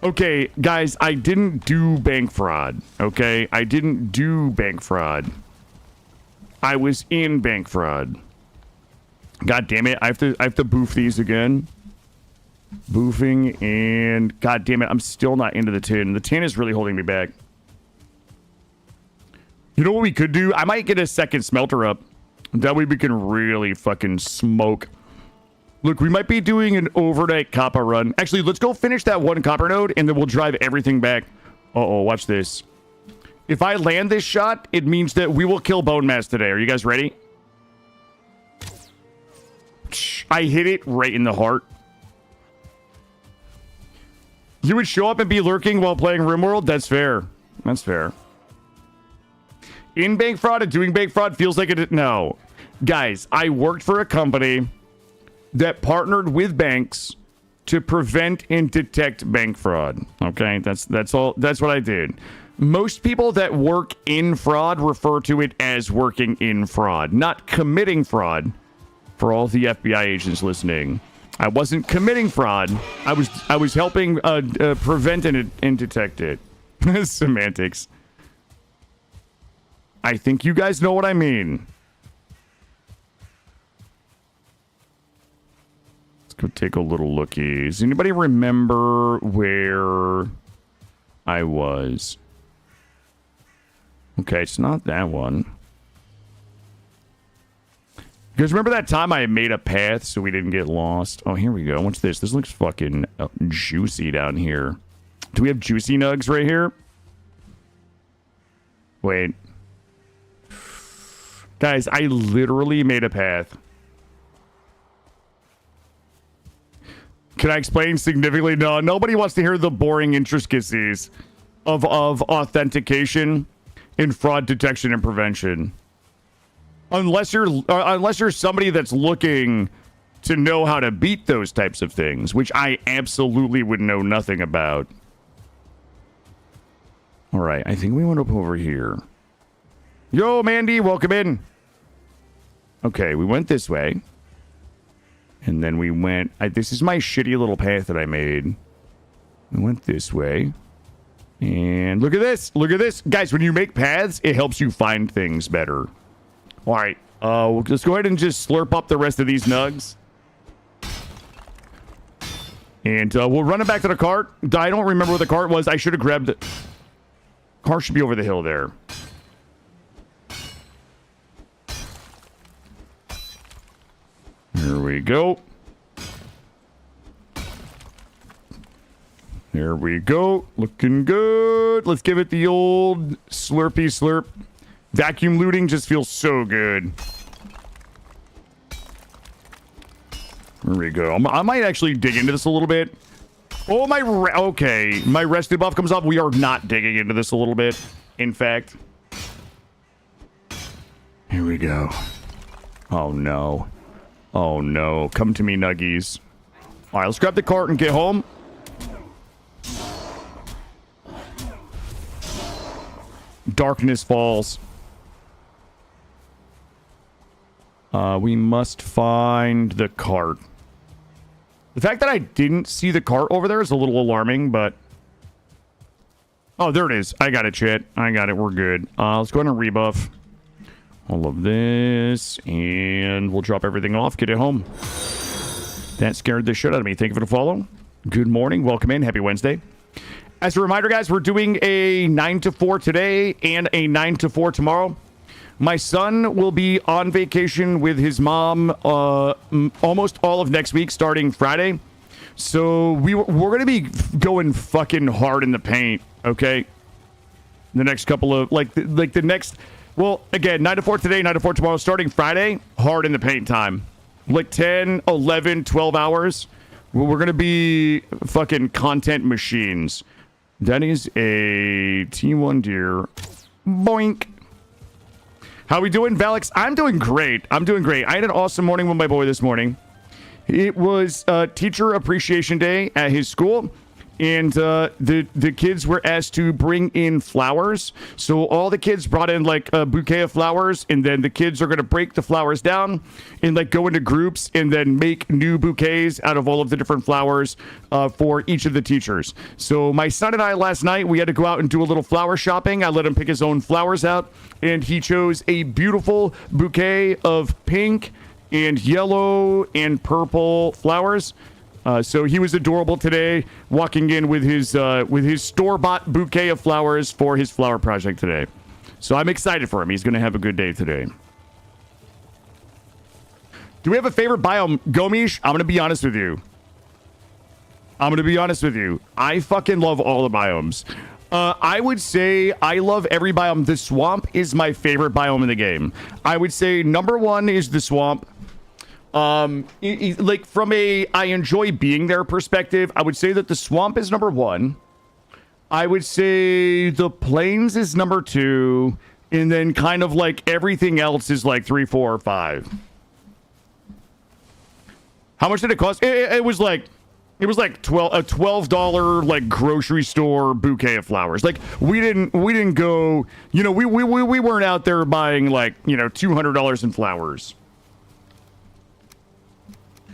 A: Okay, guys, I didn't do bank fraud. Okay, I didn't do bank fraud. I was in bank fraud. God damn it! I have to boof these again. Boofing and god damn it! I'm still not into the tin. The tin is really holding me back. You know what we could do? I might get a second smelter up. That way we can really fucking smoke. Look, we might be doing an overnight copper run. Actually, let's go finish that one copper node, and then we'll drive everything back. Uh-oh, watch this. If I land this shot, it means that we will kill bone mass today. Are you guys ready? I hit it right in the heart. You would show up and be lurking while playing RimWorld? That's fair. That's fair. In bank fraud and doing bank fraud feels like it. No. Guys, I worked for a company that partnered with banks to prevent and detect bank fraud. Okay, that's all. That's what I did. Most people that work in fraud refer to it as working in fraud, not committing fraud. For all the FBI agents listening, I wasn't committing fraud. I was helping prevent and detect it. Semantics. I think you guys know what I mean. Go take a little lookie. Does anybody remember where I was? Okay, it's not that one. You guys remember that time I made a path so we didn't get lost? Oh, here we go. What's this? This looks fucking juicy down here. Do we have juicy nugs right here? Wait. Guys, I literally made a path. Can I explain significantly? No, nobody wants to hear the boring intricacies of authentication in fraud detection and prevention. Unless you're somebody that's looking to know how to beat those types of things, which I absolutely would know nothing about. All right, I think we went up over here. Yo, Mandy, welcome in. Okay, we went this way. And then we went... this is my shitty little path that I made. We went this way. And look at this. Look at this. Guys, when you make paths, it helps you find things better. All right. Let's go ahead and just slurp up the rest of these nugs. And we'll run it back to the cart. I don't remember where the cart was. I should have grabbed it. Cart should be over the hill there. Here we go. There we go. Looking good. Let's give it the old slurpy slurp. Vacuum looting just feels so good. There we go. I might actually dig into this a little bit. Oh, okay. My rested buff comes up. We are not digging into this a little bit. In fact. Here we go. Oh, no. Oh, no. Come to me, nuggies. All right, let's grab the cart and get home. Darkness falls. We must find the cart. The fact that I didn't see the cart over there is a little alarming, but... Oh, there it is. I got it, chat. I got it. We're good. Let's go ahead and rebuff all of this, and we'll drop everything off, get it home. That scared the shit out of me. Thank you for the follow. Good morning. Welcome in. Happy Wednesday. As a reminder, guys, we're doing a 9 to 4 today and a 9 to 4 tomorrow. My son will be on vacation with his mom almost all of next week, starting Friday. So we're going to be going fucking hard in the paint, okay? The next couple of, like the next... Well, again, 9 to 4 today, 9 to 4 tomorrow, starting Friday, hard in the paint time. Like 10, 11, 12 hours. We're going to be fucking content machines. That is a T1 deer. Boink. How we doing, Valix? I'm doing great. I'm doing great. I had an awesome morning with my boy this morning. It was Teacher Appreciation Day at his school. and the kids were asked to bring in flowers. So all the kids brought in like a bouquet of flowers, and then the kids are going to break the flowers down and like go into groups and then make new bouquets out of all of the different flowers for each of the teachers. So my son and I last night, we had to go out and do a little flower shopping. I let him pick his own flowers out, and he chose a beautiful bouquet of pink and yellow and purple flowers. So he was adorable today, walking in with his store-bought bouquet of flowers for his flower project today. So I'm excited for him. He's going to have a good day today. Do we have a favorite biome, Gomish? I'm going to be honest with you. I fucking love all the biomes. I would say I love every biome. The swamp is my favorite biome in the game. I would say number one is the swamp. Like from a I enjoy being there perspective, I would say that the swamp is number one. I would say the plains is number two, and then kind of like everything else is like 3, 4, or 5. How much did it cost? It was like $12 like grocery store bouquet of flowers. Like we didn't go, we weren't out there buying like, $200 in flowers.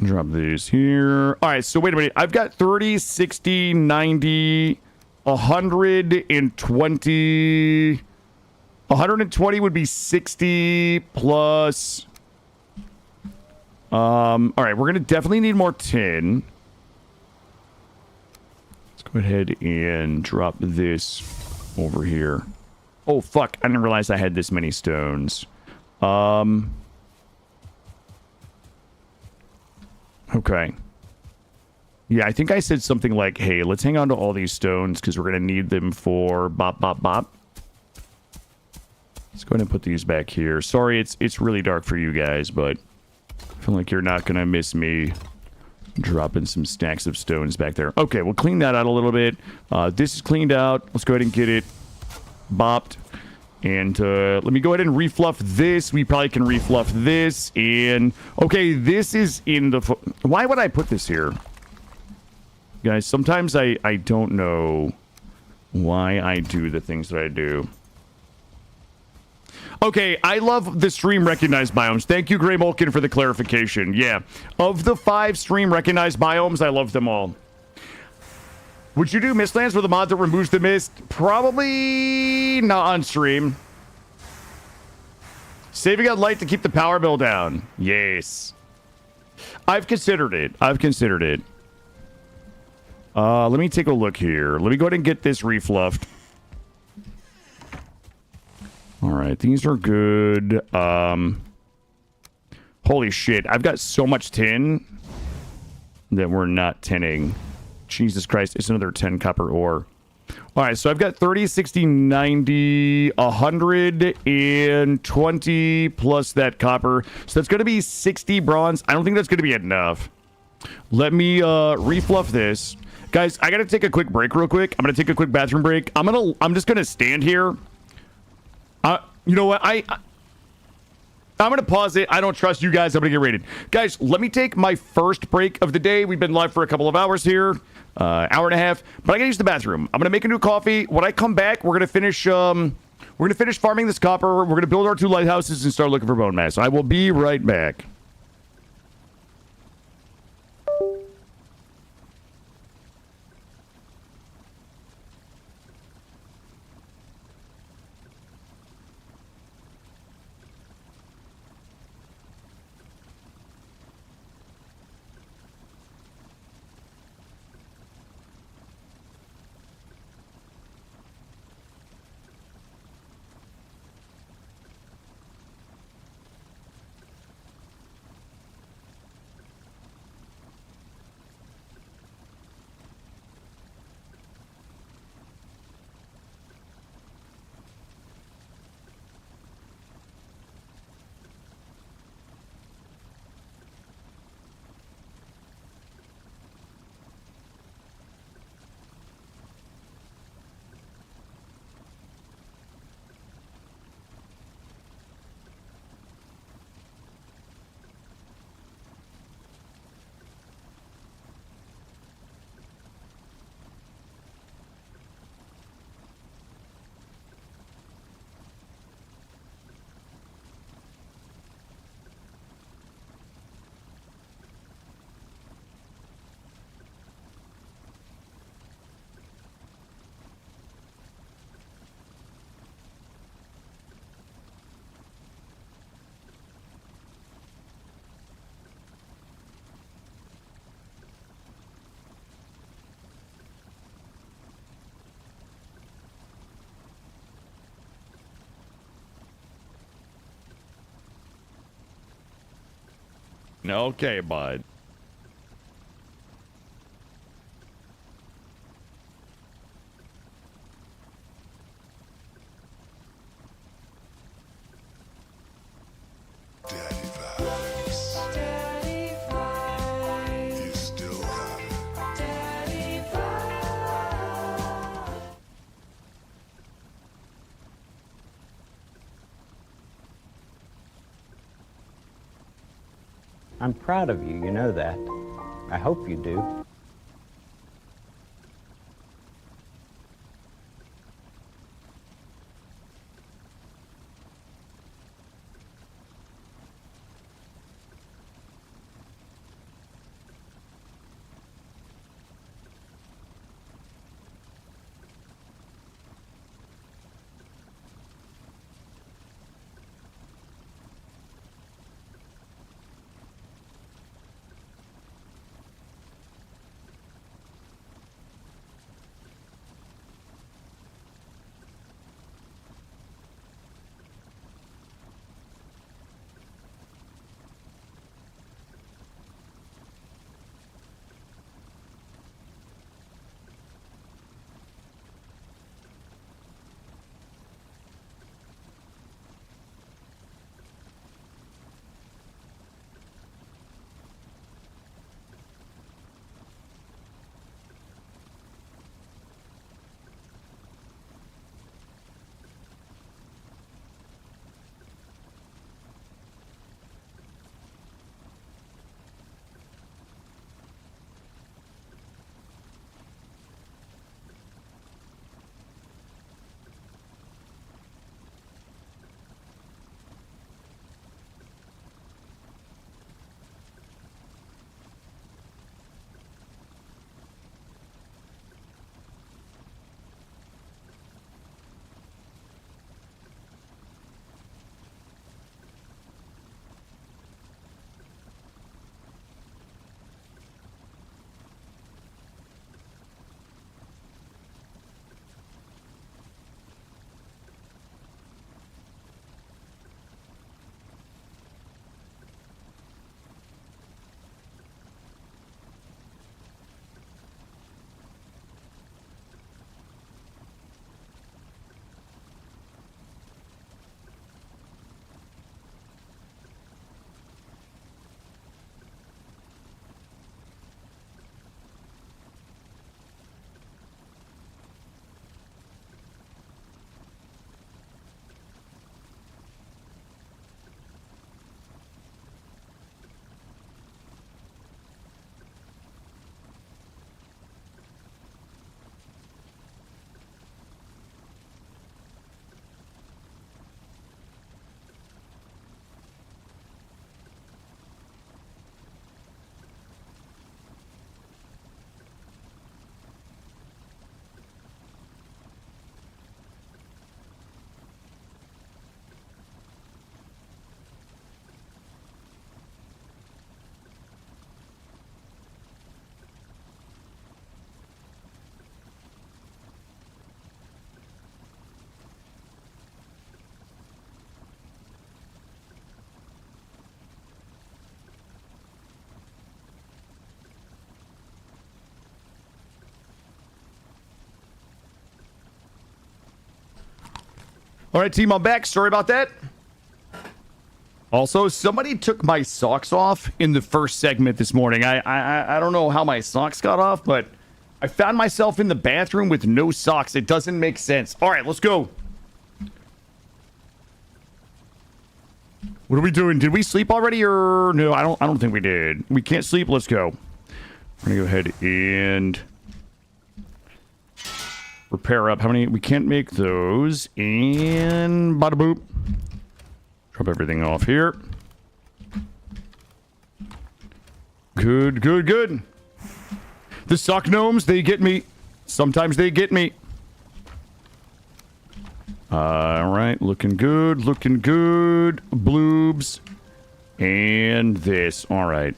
A: Drop these here. All right, so wait a minute. I've got 30, 60, 90, 120. 120 would be 60 plus. All right, we're going to definitely need more tin. Let's go ahead and drop this over here. Oh, fuck. I didn't realize I had this many stones. Okay. Yeah, I think I said something like, hey, let's hang on to all these stones because we're going to need them for bop, bop, bop. Let's go ahead and put these back here. Sorry, it's really dark for you guys, but I feel like you're not going to miss me dropping some stacks of stones back there. Okay, we'll clean that out a little bit. This is cleaned out. Let's go ahead and get it bopped. And let me go ahead and refluff this. We probably can refluff this. And okay, this is in the... Why would I put this here? Guys, sometimes I don't know why I do the things that I do. Okay, I love the stream recognized biomes. Thank you, Gray Mulkin, for the clarification. Yeah, of the 5 stream recognized biomes, I love them all. Would you do Mistlands with a mod that removes the mist? Probably not on stream. Saving on light to keep the power bill down. Yes. I've considered it. Let me take a look here. Let me go ahead and get this refluffed. All right, these are good. Holy shit, I've got so much tin that we're not tinning. Jesus Christ, it's another 10 copper ore. All right, so I've got 30, 60, 90, 120 plus that copper. So that's going to be 60 bronze. I don't think that's going to be enough. Let me refluff this. Guys, I got to take a quick break real quick. I'm going to take a quick bathroom break. I'm just going to stand here. You know what? I'm going to pause it. I don't trust you guys. I'm going to get rated. Guys, let me take my first break of the day. We've been live for a couple of hours here. Hour and a half. But I got to use the bathroom. I'm going to make a new coffee. When I come back, we're going to finish farming this copper. We're going to build our 2 lighthouses and start looking for bone mass. I will be right back. Okay, bud.
B: I'm proud of you, you know that. I hope you do.
A: All right, team, I'm back. Sorry about that. Also, somebody took my socks off in the first segment this morning. I don't know how my socks got off, but I found myself in the bathroom with no socks. It doesn't make sense. All right, let's go. What are we doing? Did we sleep already or no? I don't think we did. We can't sleep. Let's go. We're gonna go ahead and repair up. How many? We can't make those. And bada boop. Drop everything off here. Good, good, good. The sock gnomes, they get me. Sometimes they get me. All right, looking good, looking good. Bloobs. And this. All right.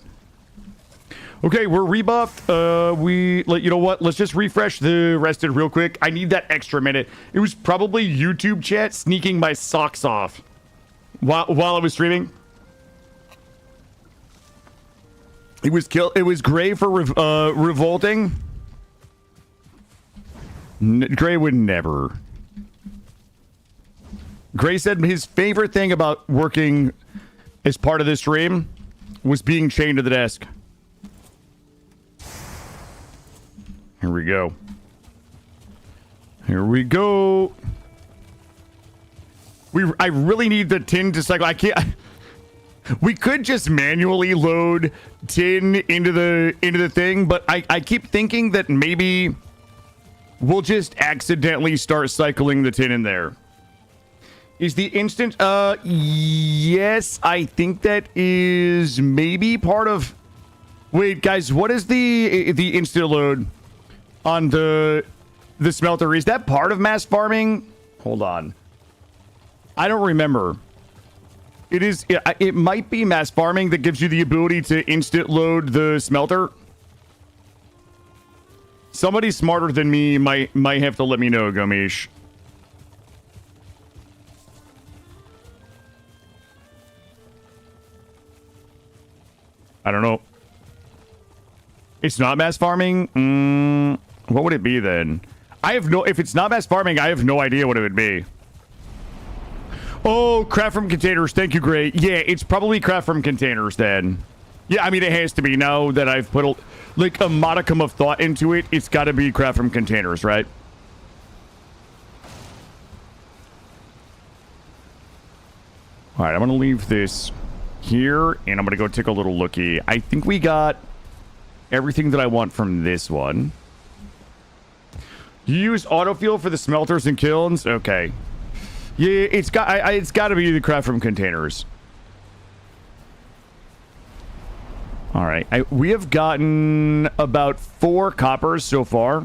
A: Okay, we're rebuffed. You know what? Let's just refresh the rested real quick. I need that extra minute. It was probably YouTube chat sneaking my socks off while I was streaming. He was killed. It was Gray for revolting. Gray would never. Gray said his favorite thing about working as part of this stream was being chained to the desk. Here we go. Here we go. I really need the tin to cycle. I can't. We could just manually load tin into the thing, but I keep thinking that maybe we'll just accidentally start cycling the tin in there. Is the instant? Yes, I think that is maybe part of. Wait, guys, what is the instant load on the smelter? Is that part of mass farming? Hold on, I don't remember. It is. It might be mass farming that gives you the ability to instant load the smelter. Somebody smarter than me might have to let me know, Gomish. I don't know. It's not mass farming? What would it be then? I have no... If it's not mass farming, I have no idea what it would be. Oh, craft from containers. Thank you, Gray. Yeah, it's probably craft from containers then. Yeah, I mean, it has to be. Now that I've put like a modicum of thought into it, it's got to be craft from containers, right? All right, I'm going to leave this here, and I'm going to go take a little looky. I think we got everything that I want from this one. You use autofuel for the smelters and kilns? Okay. Yeah, it's got to be the craft from containers. All right. We have gotten about 4 coppers so far.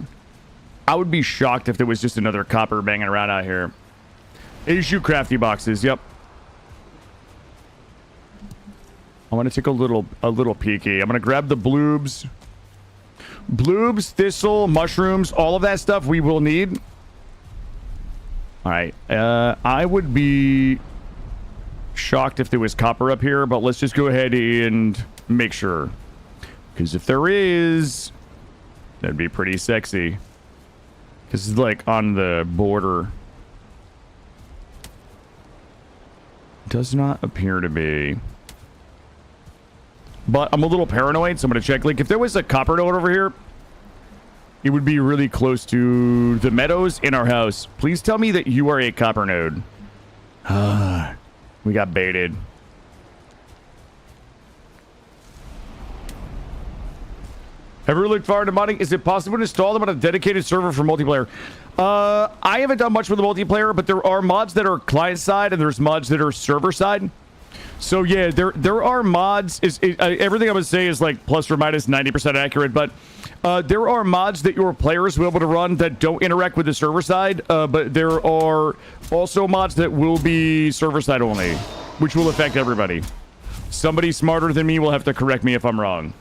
A: I would be shocked if there was just another copper banging around out here. Issue crafty boxes. Yep. I want to take a little peeky. I'm going to grab the bloobs. Bloobs, thistle, mushrooms, all of that stuff we will need. All right. I would be shocked if there was copper up here, but let's just go ahead and make sure. Because if there is, that'd be pretty sexy. Because it's like on the border. Does not appear to be. But I'm a little paranoid, so I'm going to check. Like, if there was a copper node over here, it would be really close to the meadows in our house. Please tell me that you are a copper node. We got baited. Ever looked far into modding? Is it possible to install them on a dedicated server for multiplayer? I haven't done much with the multiplayer, but there are mods that are client side and there's mods that are server side. So yeah, there are mods. Everything I'm gonna say is like plus or minus 90% accurate, but there are mods that your players will be able to run that don't interact with the server side. But there are also mods that will be server side only, which will affect everybody. Somebody smarter than me will have to correct me if I'm wrong.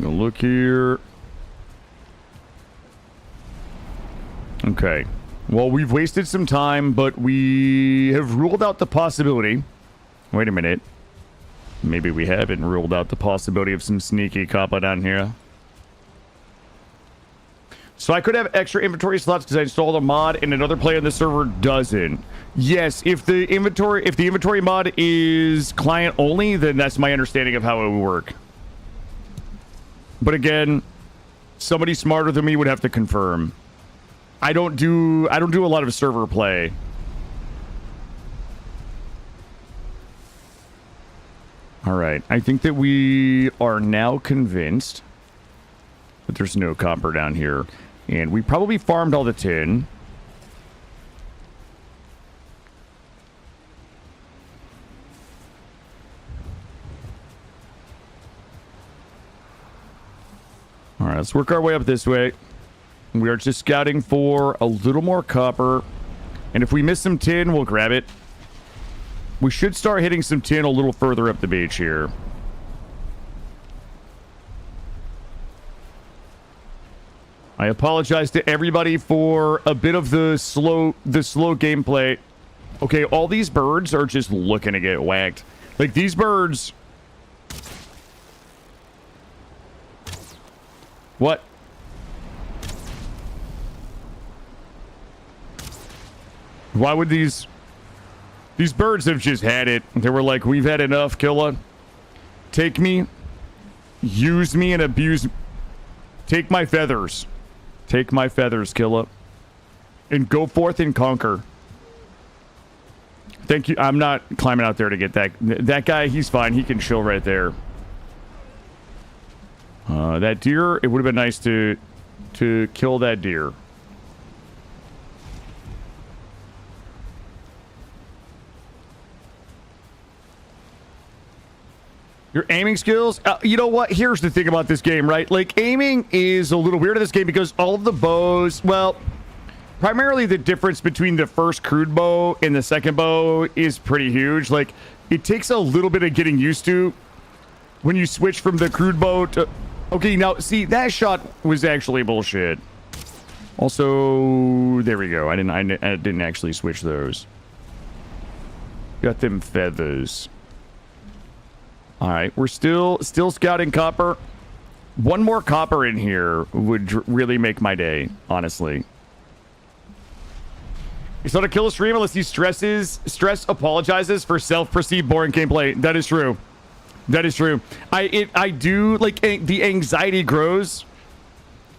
A: Go look here. Okay. Well, we've wasted some time, but we have ruled out the possibility. Wait a minute. Maybe we haven't ruled out the possibility of some sneaky coppa down here. So I could have extra inventory slots because I installed a mod and another player on the server doesn't. Yes, if the inventory mod is client only, then that's my understanding of how it would work. But again, somebody smarter than me would have to confirm. I don't do a lot of server play. All right, I think that we are now convinced that there's no copper down here, and we probably farmed all the tin. All right, let's work our way up this way. We are just scouting for a little more copper. And if we miss some tin, we'll grab it. We should start hitting some tin a little further up the beach here. I apologize to everybody for a bit of the slow gameplay. Okay, all these birds are just looking to get whacked. Like, these birds... What? Why would these birds have just had it? They were like, we've had enough, Killa. Take me, use me, and abuse. Take my feathers. Take my feathers, Killa. And go forth and conquer. Thank you. I'm not climbing out there to get that guy. He's fine. He can chill right there. That deer, it would have been nice to kill that deer. Your aiming skills? You know what? Here's the thing about this game, right? Like, aiming is a little weird in this game because all of the bows, well, primarily the difference between the first crude bow and the second bow is pretty huge. Like, it takes a little bit of getting used to when you switch from the crude bow to... Okay, now, see, that shot was actually bullshit. Also, there we go. I didn't actually switch those. Got them feathers. All right, we're still scouting copper. One more copper in here would really make my day, honestly. It's not a kill stream unless he stress apologizes for self-perceived boring gameplay. That is true. That is true. I do, like, the anxiety grows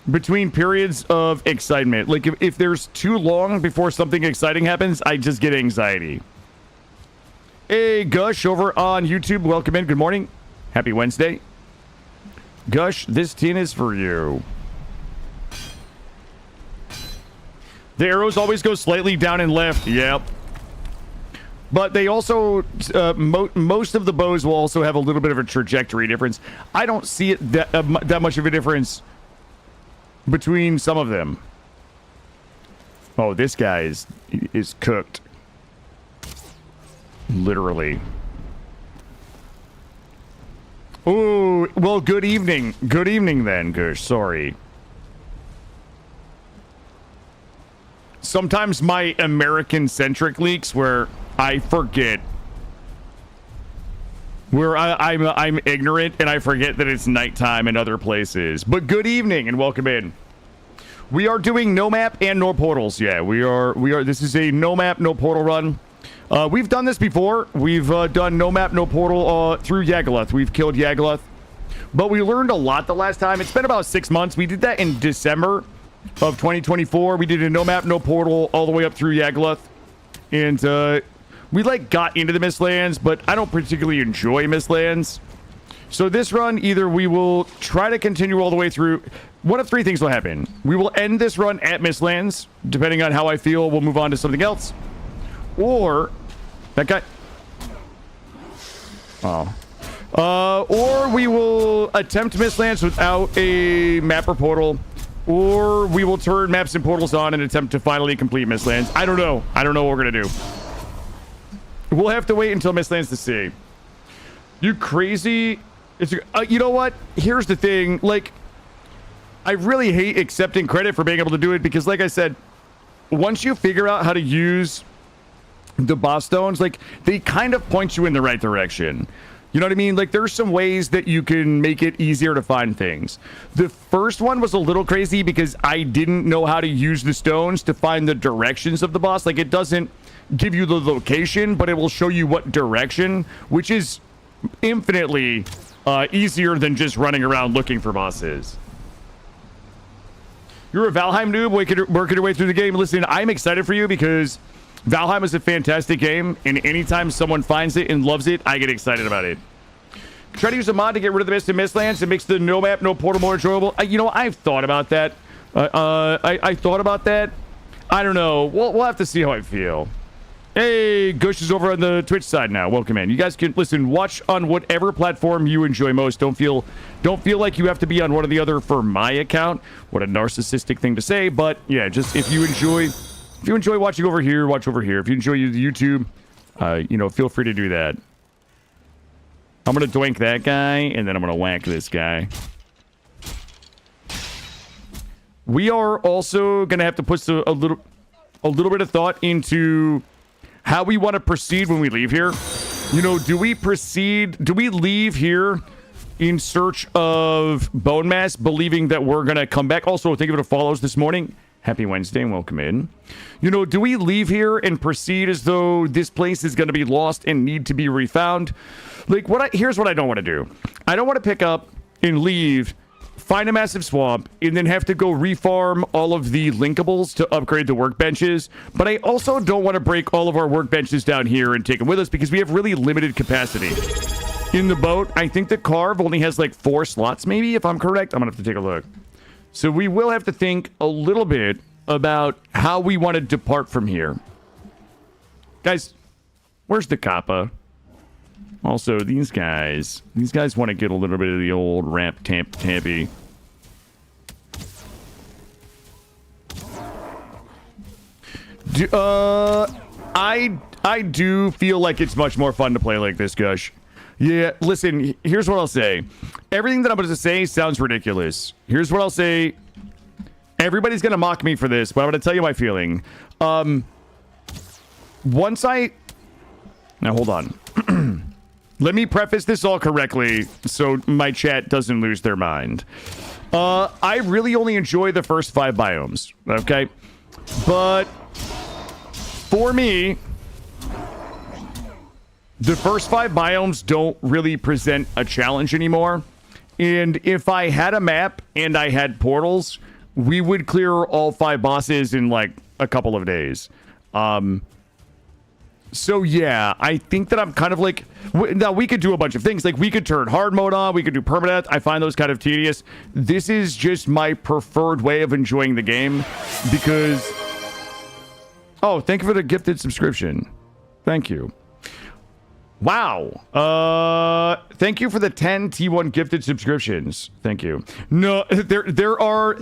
A: between periods of excitement. Like, if there's too long before something exciting happens, I just get anxiety. Hey, Gush, over on YouTube. Welcome in. Good morning. Happy Wednesday. Gush, this tin is for you. The arrows always go slightly down and left. Yep. But they also, most of the bows will also have a little bit of a trajectory difference. I don't see it that much of a difference between some of them. Oh, this guy is cooked. Literally. Oh, well, good evening. Good evening then, Gush. Sorry. Sometimes my American-centric leaks where I forget. Where I'm ignorant and I forget that it's nighttime in other places. But good evening and welcome in. We are doing no map and no portals. Yeah, we are. This is a no map, no portal run. We've done this before. We've done no map, no portal through Yagaloth. We've killed Yagaloth. But we learned a lot the last time. It's been about 6 months. We did that in December of 2024. We did a no map, no portal all the way up through Yagaloth. And we, like, got into the Mistlands, but I don't particularly enjoy Mistlands. So this run, either we will try to continue all the way through. One of three things will happen. We will end this run at Mistlands. Depending on how I feel, we'll move on to something else. Or that guy. Oh. Or we will attempt Mistlands without a map or portal. Or we will turn maps and portals on and attempt to finally complete Mistlands. I don't know. I don't know what we're gonna do. We'll have to wait until Mistlands to see. You crazy? It's you know what? Here's the thing. Like, I really hate accepting credit for being able to do it because, like I said, once you figure out how to use the boss stones, like, they kind of point you in the right direction. You know what I mean? Like, there's some ways that you can make it easier to find things. The first one was a little crazy because I didn't know how to use the stones to find the directions of the boss. Like, it doesn't give you the location, but it will show you what direction, which is infinitely easier than just running around looking for bosses. You're a Valheim noob working your way through the game. Listen, I'm excited for you because Valheim is a fantastic game, and anytime someone finds it and loves it, I get excited about it. Try to use a mod to get rid of the mist and Mistlands. It makes the no map, no portal more enjoyable. You know, I've thought about that. I thought about that. I don't know. We'll have to see how I feel. Hey, Gush is over on the Twitch side now. Welcome in. You guys can listen, watch on whatever platform you enjoy most. Don't feel like you have to be on one or the other for my account. What a narcissistic thing to say, but yeah, just if you enjoy watching over here, watch over here. If you enjoy YouTube, you know, feel free to do that. I'm gonna doink that guy, and then I'm gonna whack this guy. we are also going to have to put a little bit of thought into how we want to proceed when we leave here. You know, do we leave here in search of bone mass, believing that we're going to come back? Also, thank you for the follows this morning. Happy Wednesday and welcome in. You know, do we leave here and proceed as though this place is going to be lost and need to be refound? Like, here's what I don't want to do. I don't want to pick up and leave, find a massive swamp, and then have to go refarm all of the linkables to upgrade the workbenches. But I also don't want to break all of our workbenches down here and take them with us because we have really limited capacity. In the boat, I think the Carve only has like 4 slots, maybe, if I'm correct. I'm going to have to take a look. So we will have to think a little bit about how we want to depart from here. Guys, where's the Kappa? Also, these guys want to get a little bit of the old ramp tampy. I do feel like it's much more fun to play like this, Gush. Yeah, listen, here's what I'll say. Everything that I'm going to say sounds ridiculous. Here's what I'll say. Everybody's going to mock me for this, but I'm going to tell you my feeling. Now, hold on. Let me preface this all correctly so my chat doesn't lose their mind. I really only enjoy the first 5 biomes, okay? But for me, the first 5 biomes don't really present a challenge anymore. And if I had a map and I had portals, we would clear all 5 bosses in like a couple of days. So yeah, I think that I'm kind of like, now we could do a bunch of things. Like we could turn hard mode on, we could do permadeath. I find those kind of tedious. This is just my preferred way of enjoying the game because, oh, thank you for the gifted subscription. Thank you. Wow. Thank you for the 10 T1 gifted subscriptions. Thank you. No, there are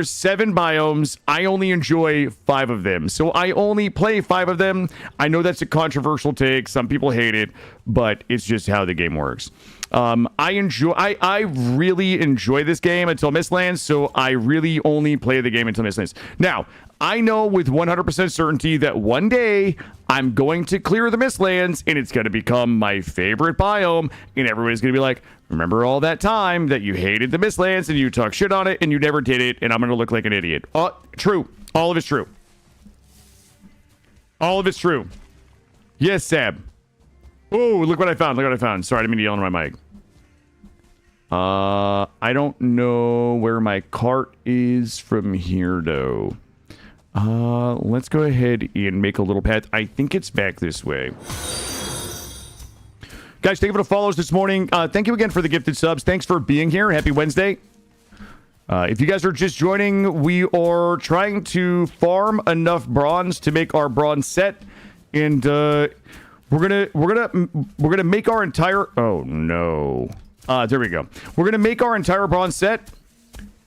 A: 7 biomes. I only enjoy 5 of them. So I only play 5 of them. I know that's a controversial take. Some people hate it, but it's just how the game works. I really enjoy this game until Mistlands, so I really only play the game until Mistlands. Now, I know with 100% certainty that one day I'm going to clear the Mistlands and it's going to become my favorite biome, and everybody's going to be like, remember all that time that you hated the Mistlands and you talked shit on it and you never did it, and I'm going to look like an idiot. True. All of it's true. All of it's true. Yes, Sab. Oh, look what I found. Look what I found. Sorry, I didn't mean to yell on my mic. I don't know where my cart is from here, though. Let's go ahead and make a little path. I think it's back this way. Guys, thank you for the follows this morning. Thank you again for the gifted subs. Thanks for being here. Happy Wednesday. If you guys are just joining, we are trying to farm enough bronze to make our bronze set, and we're gonna make our entire. Oh no! There we go. We're gonna make our entire bronze set,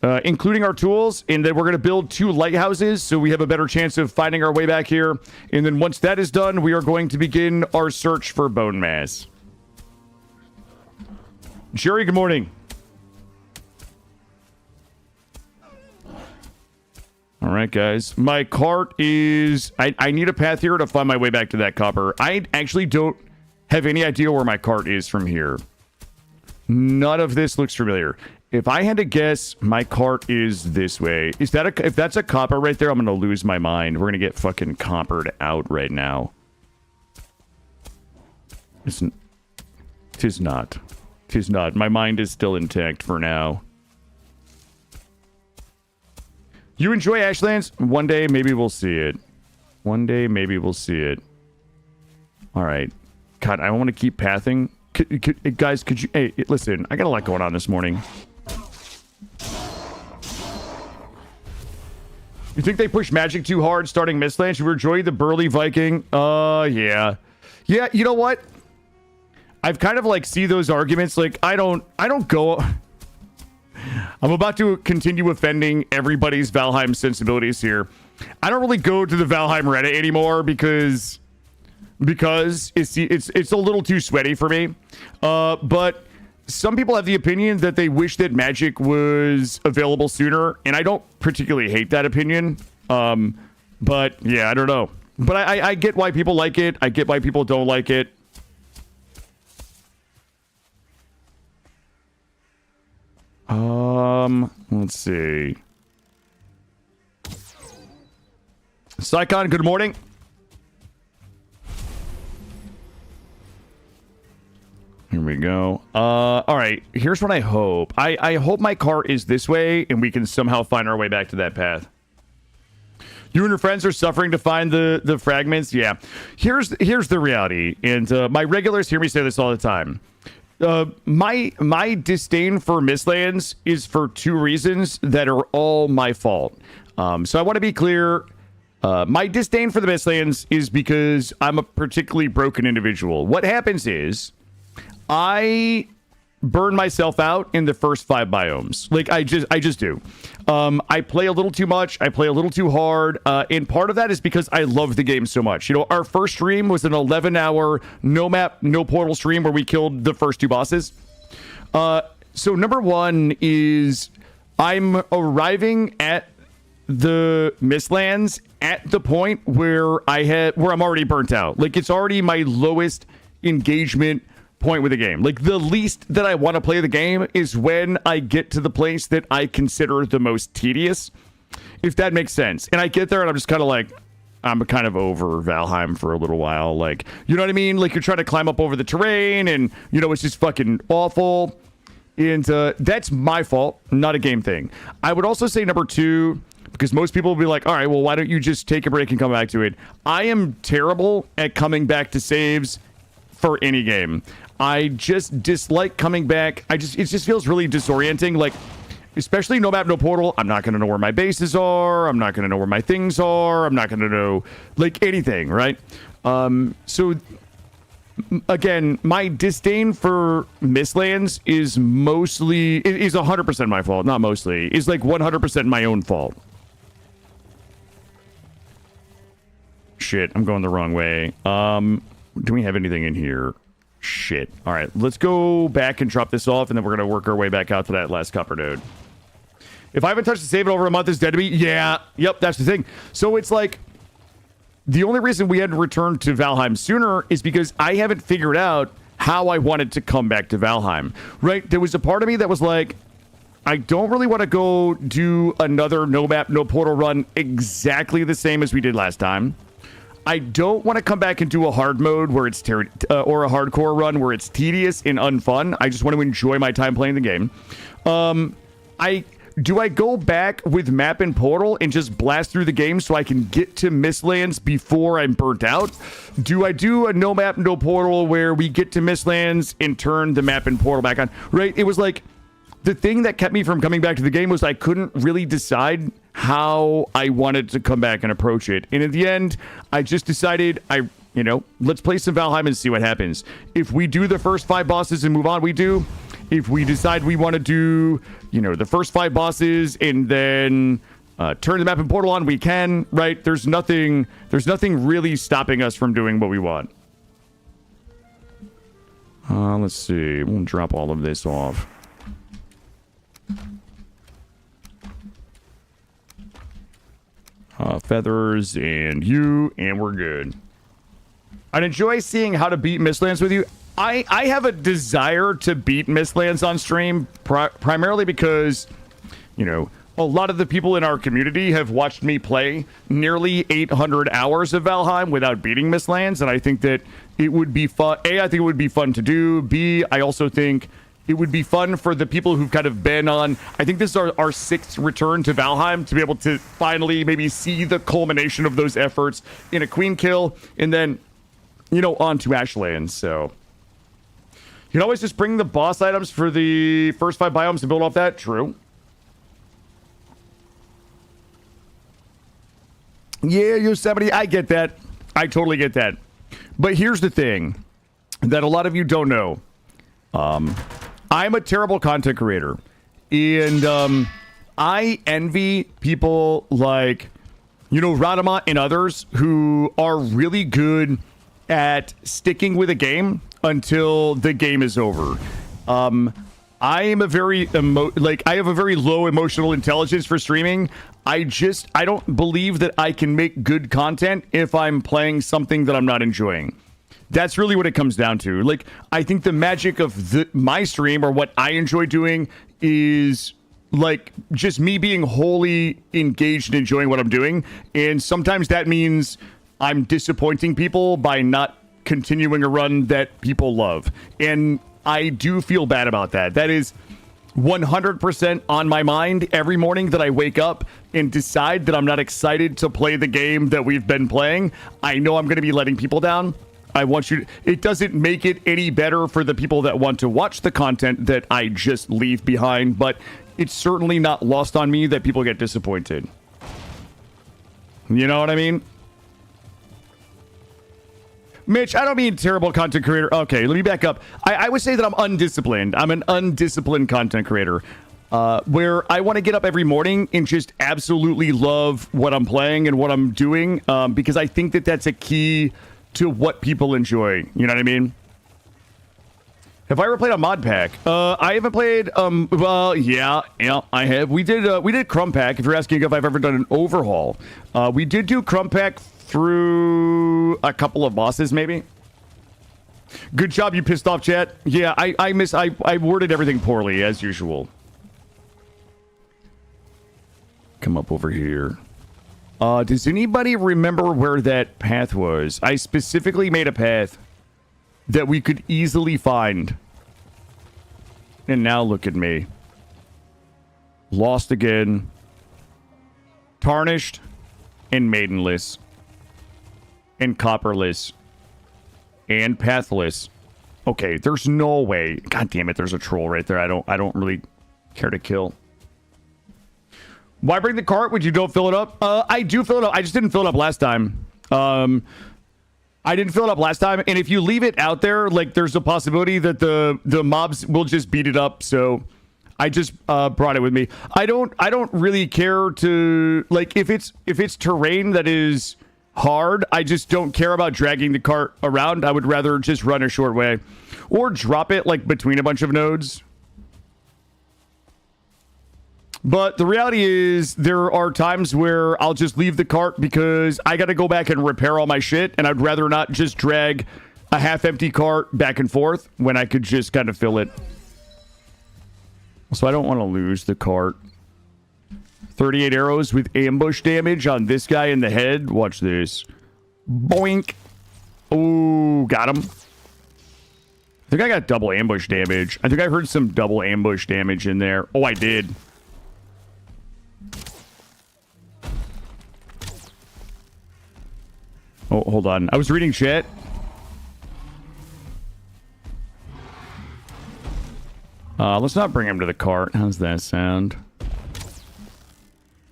A: including our tools, and then we're gonna build 2 lighthouses so we have a better chance of finding our way back here. And then once that is done, we are going to begin our search for bone mass. Jerry, good morning. All right, guys. My cart is... I need a path here to find my way back to that copper. I actually don't have any idea where my cart is from here. None of this looks familiar. If I had to guess, my cart is this way. Is that if that's a copper right there, I'm going to lose my mind. We're going to get fucking coppered out right now. Tis not. Tis not. My mind is still intact for now. You enjoy Ashlands? One day, maybe we'll see it. One day, maybe we'll see it. All right. God, I want to keep pathing. Guys, could you... Hey, listen, I got a lot going on this morning. You think they push magic too hard starting Mistlands? You enjoy the burly Viking? Yeah. Yeah, you know what? I've kind of like see those arguments. Like, I don't go... I'm about to continue offending everybody's Valheim sensibilities here. I don't really go to the Valheim Reddit anymore because it's a little too sweaty for me. But some people have the opinion that they wish that Magic was available sooner, and I don't particularly hate that opinion. But yeah, I don't know. But I get why people like it. I get why people don't like it. Let's see. Psychon, good morning. Here we go. All right. Here's what I hope. I hope my car is this way and we can somehow find our way back to that path. You and your friends are suffering to find the fragments. Yeah. Here's the reality. And my regulars hear me say this all the time. My disdain for Mistlands is for two reasons that are all my fault. So I want to be clear. My disdain for the Mistlands is because I'm a particularly broken individual. What happens is I burn myself out in the first 5 biomes. Like I just do. I play a little too much. I play a little too hard. And part of that is because I love the game so much. You know, our first stream was an 11-hour no map, no portal stream where we killed the first 2 bosses. So number one is I'm arriving at the Mistlands at the point where I'm already burnt out. Like it's already my lowest engagement point with the game. Like the least that I want to play the game is when I get to the place that I consider the most tedious, if that makes sense. And I get there and I'm just kind of like, I'm kind of over Valheim for a little while. Like, you know what I mean? Like you're trying to climb up over the terrain and, you know, it's just fucking awful. And that's my fault, not a game thing. I would also say number 2, because most people will be like, all right, well, why don't you just take a break and come back to it? I am terrible at coming back to saves for any game. I just dislike coming back. It just feels really disorienting. Like, especially no map, no portal. I'm not going to know where my bases are. I'm not going to know where my things are. I'm not going to know, like, anything, right? So, again, my disdain for Mistlands is 100% my fault. Not mostly. Is like 100% my own fault. Shit, I'm going the wrong way. Do we have anything in here? Shit. All right, let's go back and drop this off, and then we're going to work our way back out to that last copper node. If I haven't touched the save in over a month, it's dead to me? Yeah. Yep, that's the thing. So it's like, the only reason we had to return to Valheim sooner is because I haven't figured out how I wanted to come back to Valheim, right? There was a part of me that was like, I don't really want to go do another no map, no portal run exactly the same as we did last time. I don't want to come back and do a hard mode where it's or a hardcore run where it's tedious and unfun. I just want to enjoy my time playing the game. Do I go back with map and portal and just blast through the game so I can get to Mistlands before I'm burnt out? Do I do a no map, no portal where we get to Mistlands and turn the map and portal back on? Right? It was like the thing that kept me from coming back to the game was I couldn't really decide how I wanted to come back and approach it. And in the end, I just decided let's play some Valheim and see what happens. If we do the first 5 bosses and move on, we do. If we decide we want to do, the first 5 bosses and then turn the map and portal on, we can, right? There's nothing really stopping us from doing what we want. Let's see. We'll drop all of this off. Feathers and we're good. I'd enjoy seeing how to beat Mistlands with you. I have a desire to beat Mistlands on stream, primarily because, a lot of the people in our community have watched me play nearly 800 hours of Valheim without beating Mistlands, and I think that it would be fun. A, I think it would be fun to do. B, I also think it would be fun for the people who've kind of been on, I think this is our 6th return to Valheim, to be able to finally maybe see the culmination of those efforts in a queen kill, and then, on to Ashlands, so. You can always just bring the boss items for the first 5 biomes and build off that. True. Yeah, Yosemite, I get that. I totally get that. But here's the thing that a lot of you don't know. I'm a terrible content creator. And I envy people like, Radama and others who are really good at sticking with a game until the game is over. I am a very I have a very low emotional intelligence for streaming. I don't believe that I can make good content if I'm playing something that I'm not enjoying. That's really what it comes down to. Like, I think the magic of my stream, or what I enjoy doing, is like just me being wholly engaged and enjoying what I'm doing. And sometimes that means I'm disappointing people by not continuing a run that people love. And I do feel bad about that. That is 100% on my mind every morning that I wake up and decide that I'm not excited to play the game that we've been playing. I know I'm going to be letting people down. I want you to, it doesn't make it any better for the people that want to watch the content that I just leave behind, but it's certainly not lost on me that people get disappointed. You know what I mean? Mitch, I don't mean terrible content creator. Okay, let me back up. I would say that I'm undisciplined. I'm an undisciplined content creator. Where I want to get up every morning and just absolutely love what I'm playing and what I'm doing, because I think that that's a key to what people enjoy. You know what I mean? Have I ever played a mod pack? I haven't played. Well, yeah, I have. We did Crumb Pack. If you're asking if I've ever done an overhaul, we did do Crumb Pack through a couple of bosses, maybe. Good job, you pissed off, chat. Yeah, I worded everything poorly as usual. Come up over here. Does anybody remember where that path was? I specifically made a path that we could easily find. And now look at me. Lost again. Tarnished. And maidenless. And copperless. And pathless. Okay, there's no way. God damn it, there's a troll right there. I don't really care to kill. Why bring the cart when you don't fill it up? I do fill it up. I just didn't fill it up last time. I didn't fill it up last time, and if you leave it out there, like, there's a possibility that the mobs will just beat it up. So I just brought it with me. I don't really care to, like, if it's terrain that is hard, I just don't care about dragging the cart around. I would rather just run a short way or drop it like between a bunch of nodes. But the reality is there are times where I'll just leave the cart because I got to go back and repair all my shit, and I'd rather not just drag a half-empty cart back and forth when I could just kind of fill it. So I don't want to lose the cart. 38 arrows with ambush damage on this guy in the head. Watch this. Boink. Ooh, got him. I think I got double ambush damage. I think I heard some double ambush damage in there. Oh, I did. Oh, hold on. I was reading chat. Let's not bring him to the cart. How's that sound?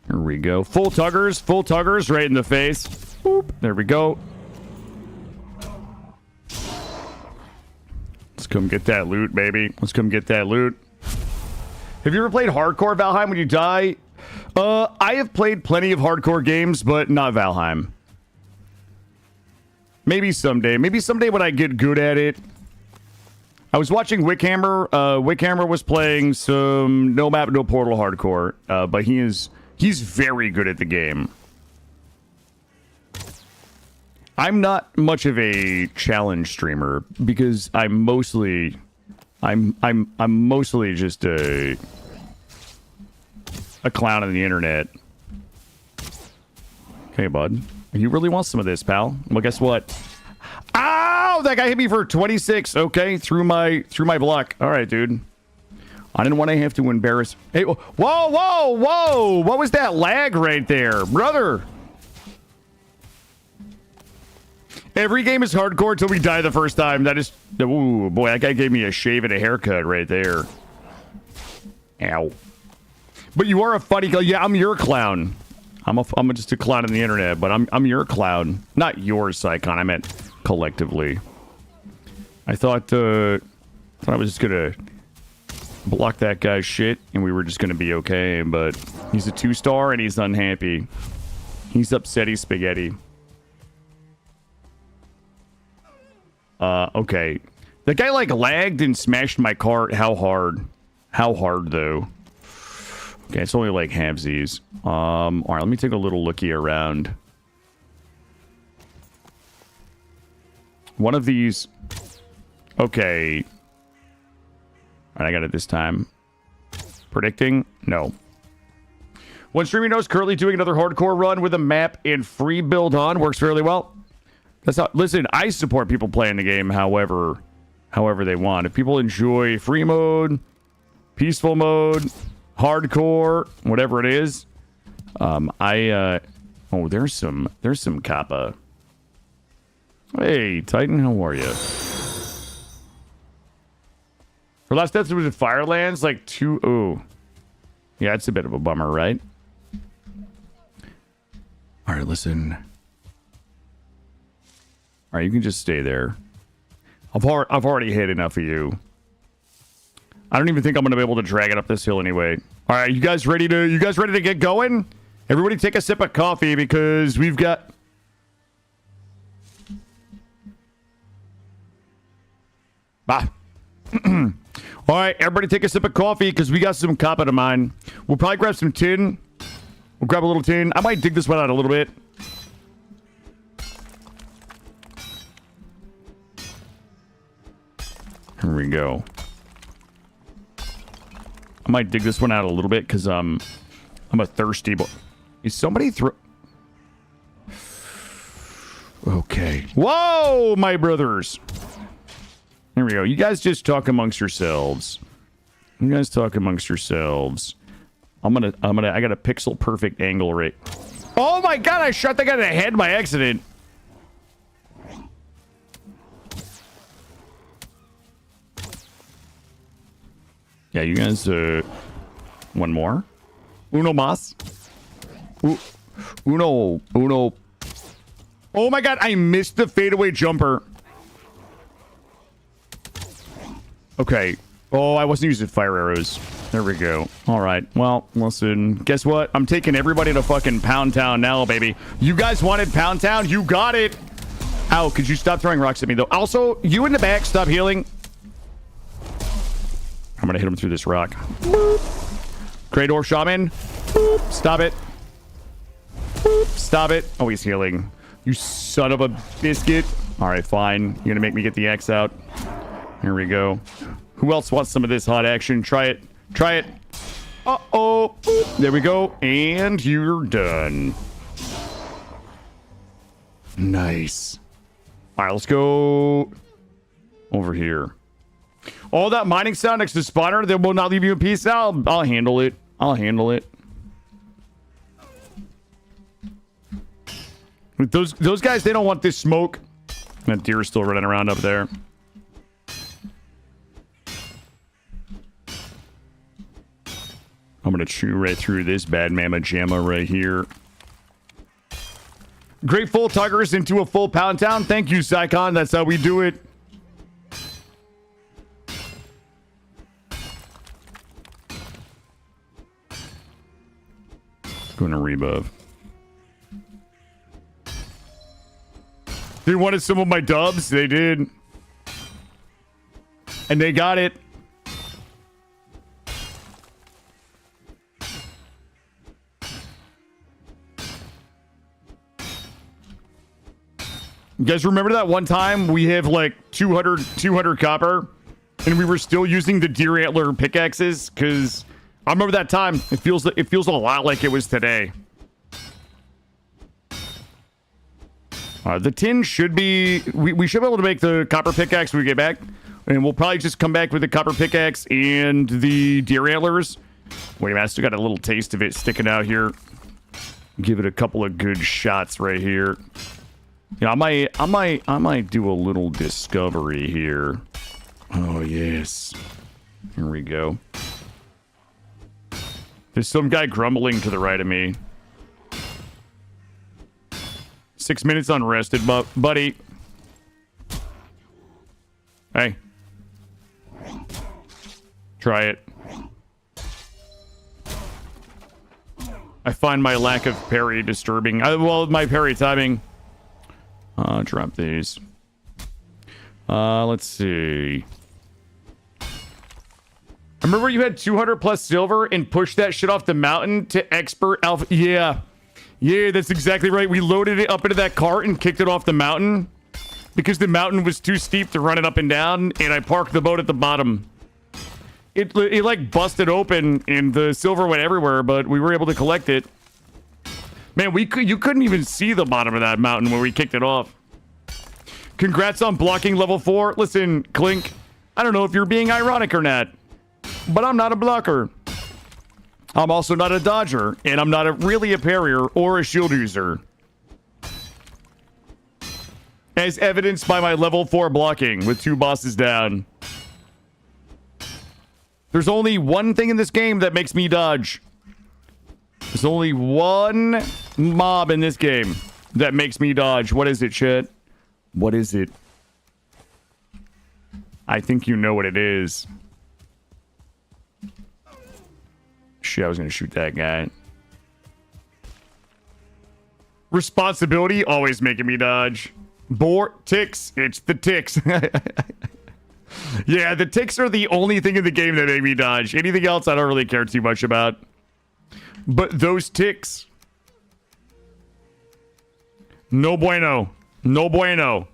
A: Here we go. Full tuggers right in the face. Boop. There we go. Let's come get that loot, baby. Let's come get that loot. Have you ever played hardcore Valheim when you die? I have played plenty of hardcore games, but not Valheim. Maybe someday. Maybe someday when I get good at it. I was watching Wickhammer. Wickhammer was playing some no map, no portal hardcore. But he's very good at the game. I'm not much of a challenge streamer because I'm mostly just a clown on the internet. Okay, bud. You really want some of this, pal? Well, guess what? Ow! That guy hit me for 26. Okay, through my block. All right, dude. I didn't want to have to embarrass. Hey, whoa, whoa, whoa! What was that lag right there, brother? Every game is hardcore until we die the first time. That is... Ooh, boy, that guy gave me a shave and a haircut right there. Ow. But you are a funny... Yeah, I'm your clown. I'm just a clown on the internet, but I'm your clown. Not yours, Psychon. I meant collectively. I thought I was just gonna block that guy's shit and we were just gonna be okay, but he's a 2-star and he's unhappy. He's upsetty spaghetti. Okay. The guy like lagged and smashed my cart. How hard? How hard though? Okay, it's only like halvesies. All right, let me take a little looky around. One of these. Okay. All right, I got it this time. Predicting? No. One streamer knows currently doing another hardcore run with a map and free build on works fairly well. That's not. Listen, I support people playing the game however they want. If people enjoy free mode, peaceful mode, hardcore, whatever it is, oh, there's some kappa. Hey, Titan, how are you? Her last death was in Firelands, like 2. Oh, yeah, it's a bit of a bummer, right? All right, listen. All right, you can just stay there. I've already hit enough of you. I don't even think I'm gonna be able to drag it up this hill anyway. All right, you guys ready to get going? Everybody take a sip of coffee because we've got. Bah. All right, everybody take a sip of coffee because we got some copper to mine. We'll probably grab some tin. We'll grab a little tin. I might dig this one out a little bit. Here we go. I might dig this one out a little bit because I'm a thirsty boy. Is somebody throw? Okay. Whoa, my brothers. Here we go. You guys just talk amongst yourselves. You guys talk amongst yourselves. I got a pixel perfect angle right. Oh my god, I shot that guy in the head by accident. Yeah, you guys, one more. Uno mas. Uno. Oh my god, I missed the fadeaway jumper. Okay. Oh, I wasn't using fire arrows. There we go. All right. Well, listen. Guess what? I'm taking everybody to fucking Pound Town now, baby. You guys wanted Pound Town? You got it. Ow, could you stop throwing rocks at me, though? Also, you in the back, stop healing. I'm gonna hit him through this rock. Boop. Krator Shaman. Boop. Stop it. Boop. Stop it. Oh, he's healing. You son of a biscuit. All right, fine. You're gonna make me get the X out. Here we go. Who else wants some of this hot action? Try it. Try it. Uh-oh. Boop. There we go. And you're done. Nice. All right, let's go over here. All that mining sound next to spawner that will not leave you in peace. I'll handle it. I'll handle it. Those guys, they don't want this smoke. That deer's still running around up there. I'm gonna chew right through this bad mamma jamma right here. Great full tuggers into a full Pound Town. Thank you, Psycon. That's how we do it. Going to rebuff. They wanted some of my dubs. They did. And they got it. You guys remember that one time we have like 200 copper and we were still using the deer antler pickaxes? Because I remember that time. It feels a lot like it was today. The tin should be... We should be able to make the copper pickaxe when we get back. And we'll probably just come back with the copper pickaxe and the deer antlers. Wait a minute, I still got a little taste of it sticking out here. Give it a couple of good shots right here. Yeah, I might do a little discovery here. Oh, yes. Here we go. There's some guy grumbling to the right of me. 6 minutes unrested, buddy. Hey. Try it. I find my lack of parry disturbing. Well, my parry timing. Drop these. Let's see. I remember you had 200 plus silver and pushed that shit off the mountain to expert alpha. Yeah. Yeah, that's exactly right. We loaded it up into that cart and kicked it off the mountain because the mountain was too steep to run it up and down, and I parked the boat at the bottom. It like busted open and the silver went everywhere, but we were able to collect it. Man, you couldn't even see the bottom of that mountain when we kicked it off. Congrats on blocking level 4. Listen, Clink, I don't know if you're being ironic or not, but I'm not a blocker. I'm also not a dodger, and I'm not really a parrier or a shield user. As evidenced by my level 4 blocking with 2 bosses down. There's only one thing in this game that makes me dodge. There's only one mob in this game that makes me dodge. What is it, chat? What is it? I think you know what it is. Shit, I was gonna shoot that guy. Responsibility always making me dodge. Ticks. It's the ticks. Yeah, the ticks are the only thing in the game that make me dodge. Anything else I don't really care too much about. But those ticks. No bueno. No bueno.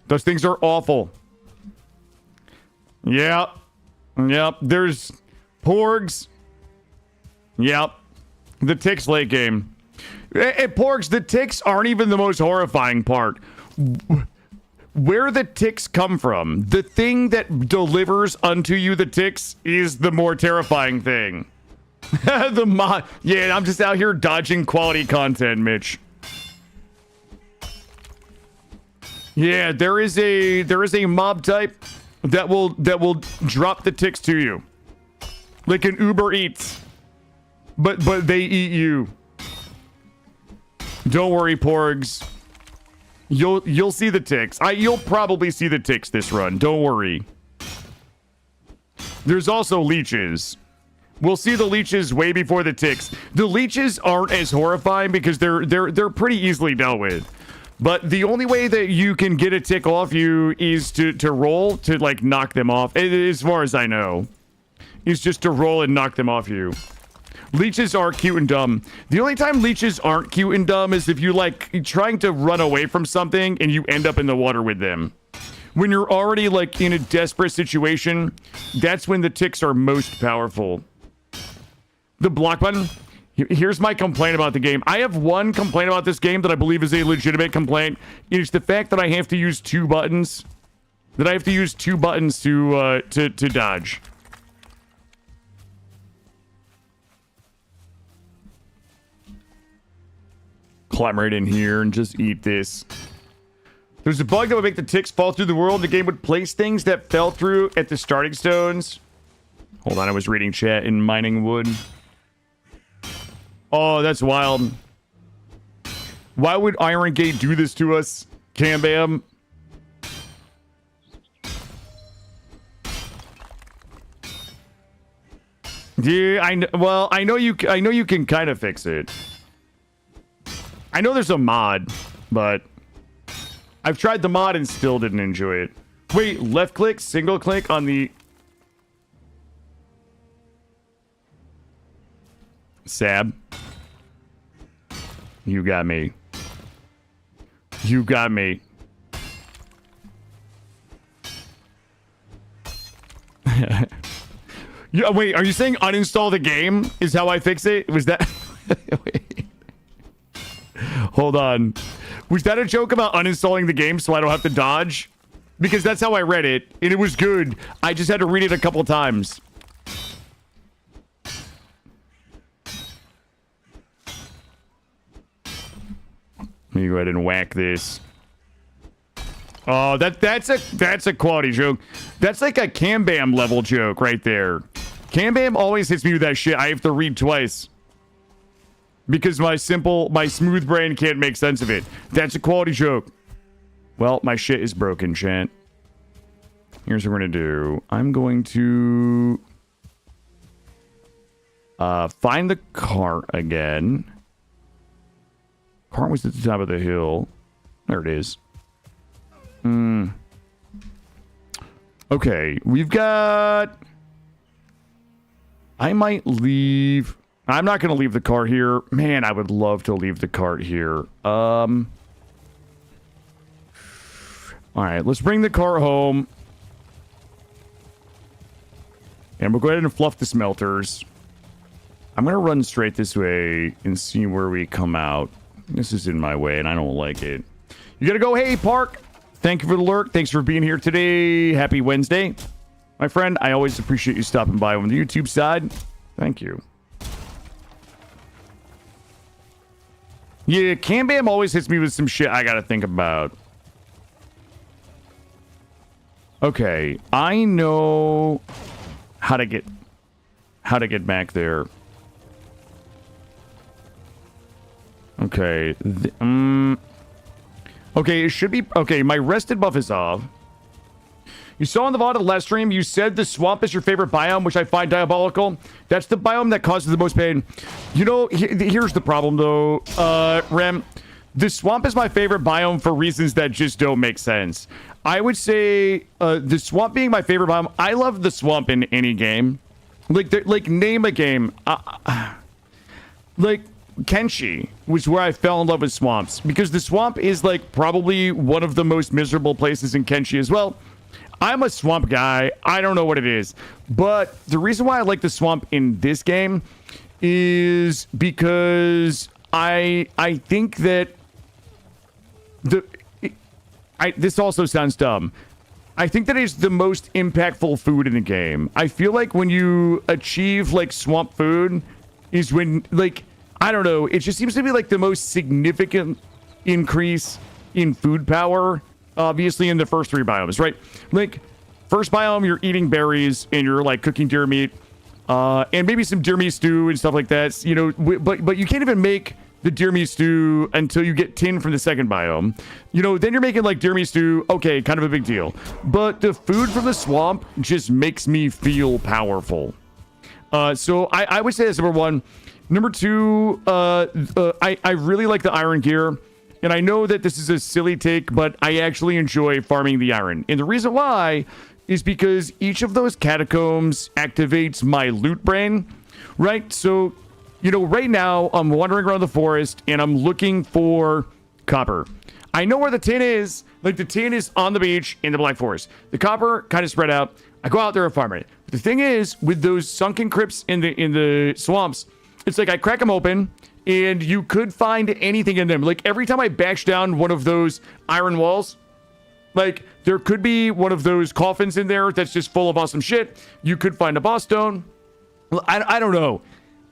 A: Those things are awful. Yep. Yep. There's porgs. Yep. The ticks late game. Porgs, the ticks aren't even the most horrifying part. Where the ticks come from, the thing that delivers unto you the ticks is the more terrifying thing. Yeah, I'm just out here dodging quality content, Mitch. Yeah, there is a mob type that will drop the ticks to you. Like an Uber Eats. But they eat you. Don't worry, porgs. You'll see the ticks. You'll probably see the ticks this run. Don't worry. There's also leeches. We'll see the leeches way before the ticks. The leeches aren't as horrifying because they're pretty easily dealt with. But the only way that you can get a tick off you is to roll to like knock them off. As far as I know, is just to roll and knock them off you. Leeches are cute and dumb. The only time leeches aren't cute and dumb is if you like trying to run away from something and you end up in the water with them. When you're already like in a desperate situation, that's when the ticks are most powerful. The block button. Here's my complaint about the game. I have one complaint about this game that I believe is a legitimate complaint. It's the fact that I have to use 2 buttons. That I have to use 2 buttons to dodge. Climb right in here and just eat this. There's a bug that would make the ticks fall through the world. The game would place things that fell through at the starting stones. Hold on, I was reading chat in mining wood. Oh, that's wild. Why would Iron Gate do this to us? Cam Bam. Yeah, I know you can kind of fix it. I know there's a mod, but I've tried the mod and still didn't enjoy it. Wait, left click, single click on the... Sab. You got me. You got me. Yeah, wait, are you saying uninstall the game is how I fix it? Was that... Wait. Hold on. Was that a joke about uninstalling the game so I don't have to dodge? Because that's how I read it, and it was good. I just had to read it a couple times. Let me go ahead and whack this. Oh, that's a quality joke. That's like a Cam Bam level joke right there. Cam Bam always hits me with that shit. I have to read twice. Because my smooth brain can't make sense of it. That's a quality joke. Well, my shit is broken, chat. Here's what we're gonna do. I'm going to find the cart again. Cart was at the top of the hill. There it is. Okay, we've got... I might leave... I'm not going to leave the cart here. Man, I would love to leave the cart here. All right, let's bring the cart home. And we'll go ahead and fluff the smelters. I'm going to run straight this way and see where we come out. This is in my way, and I don't like it. You got to go, hey, Park. Thank you for the lurk. Thanks for being here today. Happy Wednesday. My friend, I always appreciate you stopping by on the YouTube side. Thank you. Yeah, Cam-Bam always hits me with some shit I got to think about. Okay, I know how to get back there. Okay. Okay, it should be... Okay, my rested buff is off. You saw in the VOD of the last stream, you said the swamp is your favorite biome, which I find diabolical. That's the biome that causes the most pain. You know, here's the problem, though, Rem. The swamp is my favorite biome for reasons that just don't make sense. I would say the swamp being my favorite biome, I love the swamp in any game. Like name a game. Like... Kenshi was where I fell in love with swamps, because the swamp is like probably one of the most miserable places in Kenshi as well. I'm a swamp guy. I don't know what it is, but the reason why I like the swamp in this game is because I think that this also sounds dumb. I think that is the most impactful food in the game. I feel like when you achieve like swamp food is when like I don't know. It just seems to be like the most significant increase in food power, obviously, in the first three biomes, right? Like, first biome, you're eating berries and you're like cooking deer meat, and maybe some deer meat stew and stuff like that. You know, but you can't even make the deer meat stew until you get tin from the second biome. You know, then you're making like deer meat stew. Okay, kind of a big deal. But the food from the swamp just makes me feel powerful. So I would say that's number one. Number two, I really like the iron gear. And I know that this is a silly take, but I actually enjoy farming the iron. And the reason why is because each of those catacombs activates my loot brain, right? So, you know, right now I'm wandering around the forest and I'm looking for copper. I know where the tin is. Like, the tin is on the beach in the Black Forest. The copper kind of spread out. I go out there and farm it. But the thing is, with those sunken crypts in the swamps, it's like I crack them open, and you could find anything in them. Like, every time I bash down one of those iron walls, like, there could be one of those coffins in there that's just full of awesome shit. You could find a boss stone. I don't know.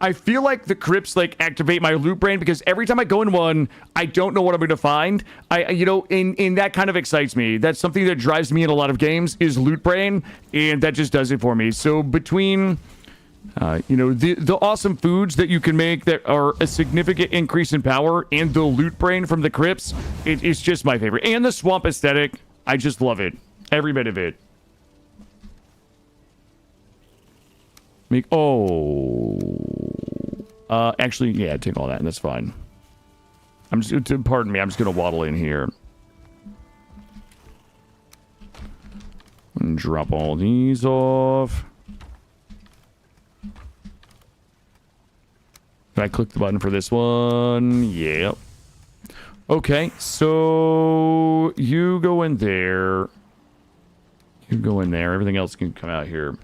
A: I feel like the crypts, like, activate my loot brain, because every time I go in one, I don't know what I'm going to find. You know, and that kind of excites me. That's something that drives me in a lot of games, is loot brain, and that just does it for me. So between... you know, the awesome foods that you can make that are a significant increase in power and the loot brain from the crypts, it's just my favorite. And the swamp aesthetic, I just love it. Every bit of it. Actually, yeah, take all that, and that's fine. Pardon me, I'm just going to waddle in here. And drop all these off. Can I click the button for this one? Yep. Okay, so you go in there. You go in there. Everything else can come out here.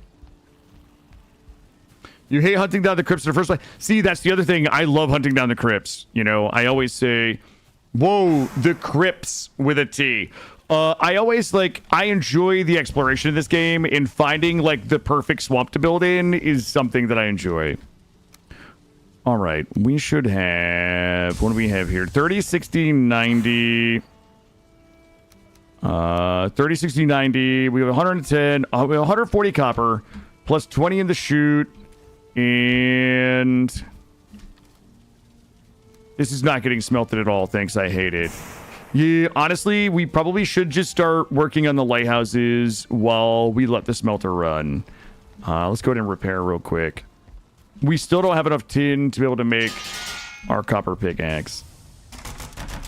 A: You hate hunting down the crypts in the first place. See, that's the other thing. I love hunting down the crypts. You know, I always say, whoa, the crypts with a T. I always, like, I enjoy the exploration of this game, and finding, like, the perfect swamp to build in is something that I enjoy. All right, we should have, what do we have here? 30, 60, 90. 30, 60, 90. We have 110. We have 140 copper, plus 20 in the chute. And this is not getting smelted at all. Thanks, I hate it. Yeah, honestly, we probably should just start working on the lighthouses while we let the smelter run. Let's go ahead and repair real quick. We still don't have enough tin to be able to make our copper pickaxe.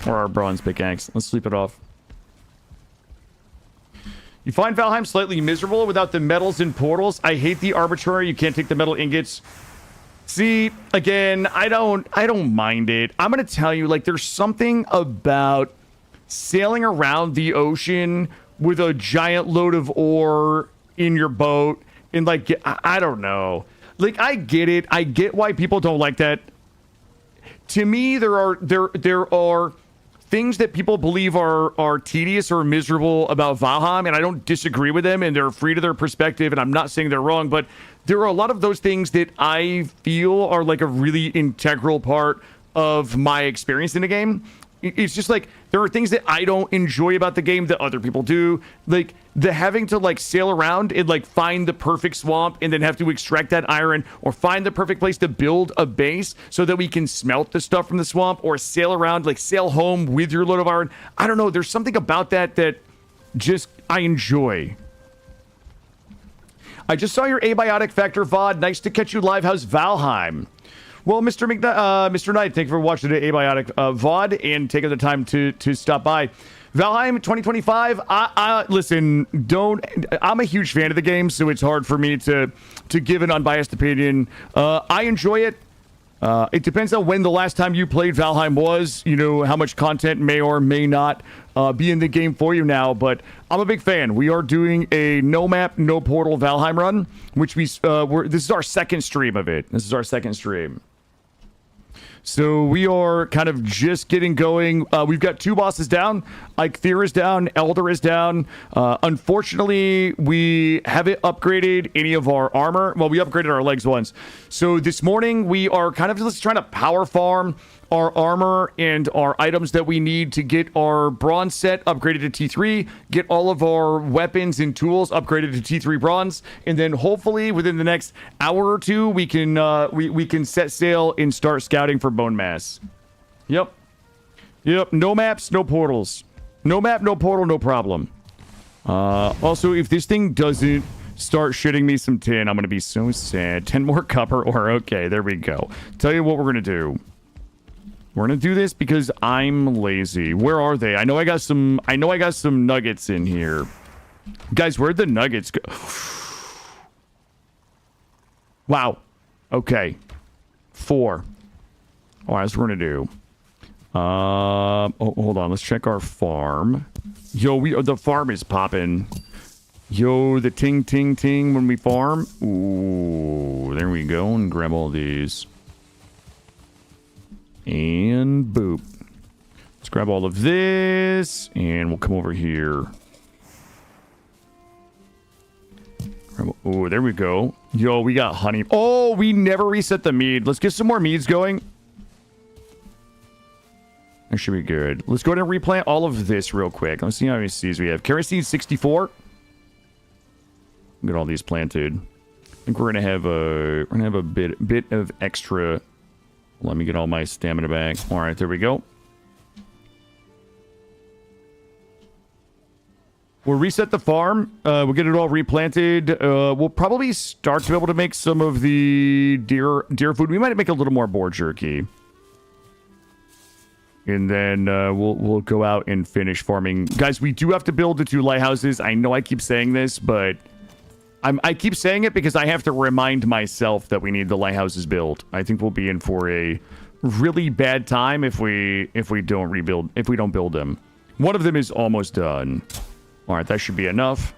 A: Or our bronze pickaxe. Let's sleep it off. You find Valheim slightly miserable without the metals and portals. I hate the arbitrary. You can't take the metal ingots. See, again, I don't mind it. I'm gonna tell you, like, there's something about sailing around the ocean with a giant load of ore in your boat and, like, I don't know. Like, I get it. I get why people don't like that. To me, there are things that people believe are tedious or miserable about Valheim, and I don't disagree with them, and they're free to their perspective, and I'm not saying they're wrong, but there are a lot of those things that I feel are like a really integral part of my experience in the game. It's just like there are things that I don't enjoy about the game that other people do, like the having to like sail around and like find the perfect swamp and then have to extract that iron, or find the perfect place to build a base so that we can smelt the stuff from the swamp, or sail around, like sail home with your load of iron. I don't know, there's something about that just I enjoy. I just saw your abiotic factor VOD. Nice to catch you live. How's Valheim? Well, Mr. Knight, thank you for watching the abiotic VOD and taking the time to stop by. Valheim 2025. Listen, I'm a huge fan of the game, so it's hard for me to give an unbiased opinion. I enjoy it. It depends on when the last time you played Valheim was. You know, how much content may or may not be in the game for you now, but I'm a big fan. We are doing a no map, no portal Valheim run, which this is our second stream of it. This is our second stream. So we are kind of just getting going. We've got 2 bosses down. Eikthyr is down. Elder is down. Unfortunately, we haven't upgraded any of our armor. Well, we upgraded our legs once. So this morning, we are kind of just trying to power farm our armor and our items that we need to get our bronze set upgraded to T3, get all of our weapons and tools upgraded to T3 bronze, and then hopefully within the next hour or 2, we can we can set sail and start scouting for bone mass. Yep. No maps, no portals. No map, no portal, no problem. Also, if this thing doesn't start shitting me some tin, I'm gonna be so sad. 10 more copper ore. Okay, there we go. Tell you what we're gonna do. We're gonna do this because I'm lazy. Where are they? I know I got some nuggets in here. Guys, where'd the nuggets go? Wow. Okay. 4. All right, that's what we're gonna do. Oh, hold on. Let's check our farm. Yo, the farm is popping. Yo, the ting ting ting when we farm. Ooh, there we go. And grab all these. And boop. Let's grab all of this, and we'll come over here. Oh, there we go. Yo, we got honey. Oh, we never reset the mead. Let's get some more meads going. That should be good. Let's go ahead and replant all of this real quick. Let's see how many seeds we have. Carrot seed 64. Get all these planted. I think we're gonna have a bit of extra. Let me get all my stamina back. All right, there we go. We'll reset the farm. We'll get it all replanted. We'll probably start to be able to make some of the deer food. We might make a little more boar jerky. And then we'll go out and finish farming. Guys, we do have to build the 2 lighthouses. I know I keep saying this, but I keep saying it because I have to remind myself that we need the lighthouses built. I think we'll be in for a really bad time if we don't build them. One of them is almost done. All right, that should be enough.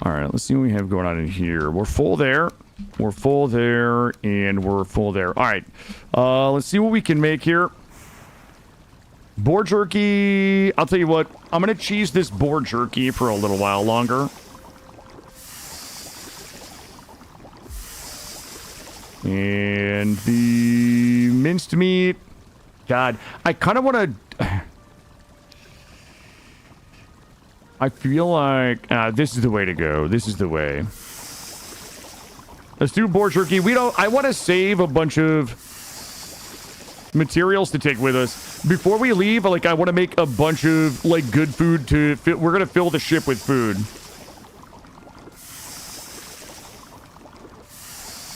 A: All right, let's see what we have going on in here. We're full there. We're full there, and we're full there. All right, let's see what we can make here. Boar jerky. I'll tell you what. I'm going to cheese this boar jerky for a little while longer. And the minced meat. God, I kind of want to... I feel like this is the way to go. This is the way. Let's do boar jerky. I want to save a bunch of materials to take with us. Before we leave, like, I want to make a bunch of, like, good food to fit. We're going to fill the ship with food.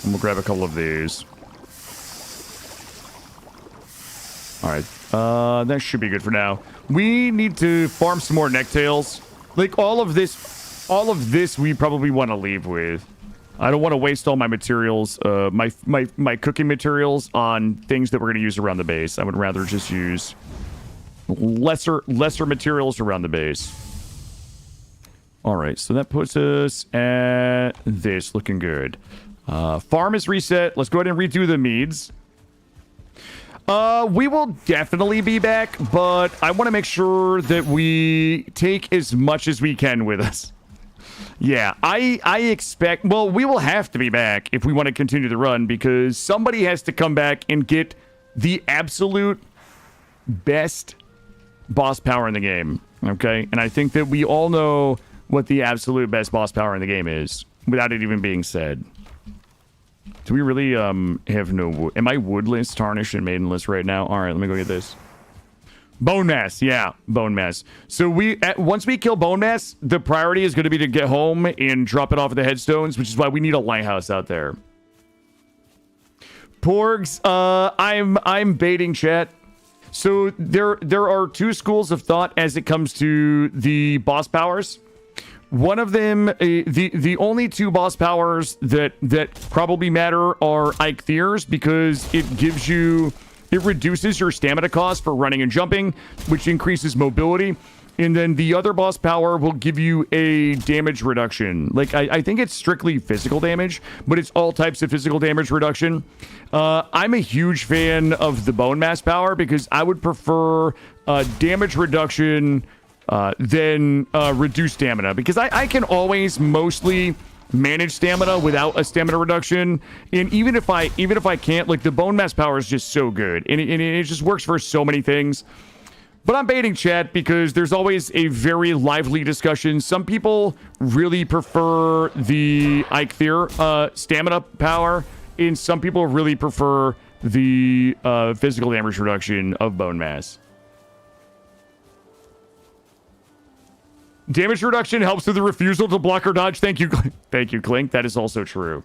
A: And we'll grab a couple of these. All right. That should be good for now. We need to farm some more necktails. Like all of this we probably want to leave with. I don't want to waste all my materials, my cooking materials on things that we're going to use around the base. I would rather just use lesser materials around the base. All right, so that puts us at this, looking good. Farm is reset. Let's go ahead and redo the meads. We will definitely be back, but I want to make sure that we take as much as we can with us. Yeah, I expect... Well, we will have to be back if we want to continue the run, because somebody has to come back and get the absolute best boss power in the game, okay? And I think that we all know what the absolute best boss power in the game is, without it even being said. Do we really have no wood? Am I woodless, tarnished, and maidenless right now? All right, let me go get this. Bone mass, yeah, bone mass. So once we kill bone mass, the priority is going to be to get home and drop it off at the headstones, which is why we need a lighthouse out there. Porgs, I'm baiting chat. So there are two schools of thought as it comes to the boss powers. One of them, the only two boss powers that probably matter are Eikthyrs, because it reduces your stamina cost for running and jumping, which increases mobility. And then the other boss power will give you a damage reduction. Like, I think it's strictly physical damage, but it's all types of physical damage reduction. I'm a huge fan of the bone mass power, because I would prefer damage reduction than reduced stamina, because I can always mostly manage stamina without a stamina reduction. And even if I can't, like, the bone mass power is just so good, and it just works for so many things. But I'm baiting chat because there's always a very lively discussion. Some people really prefer the Eikthyr stamina power, and some people really prefer the physical damage reduction of bone mass. Damage reduction helps with the refusal to block or dodge. Thank you, thank you, Clink. That is also true.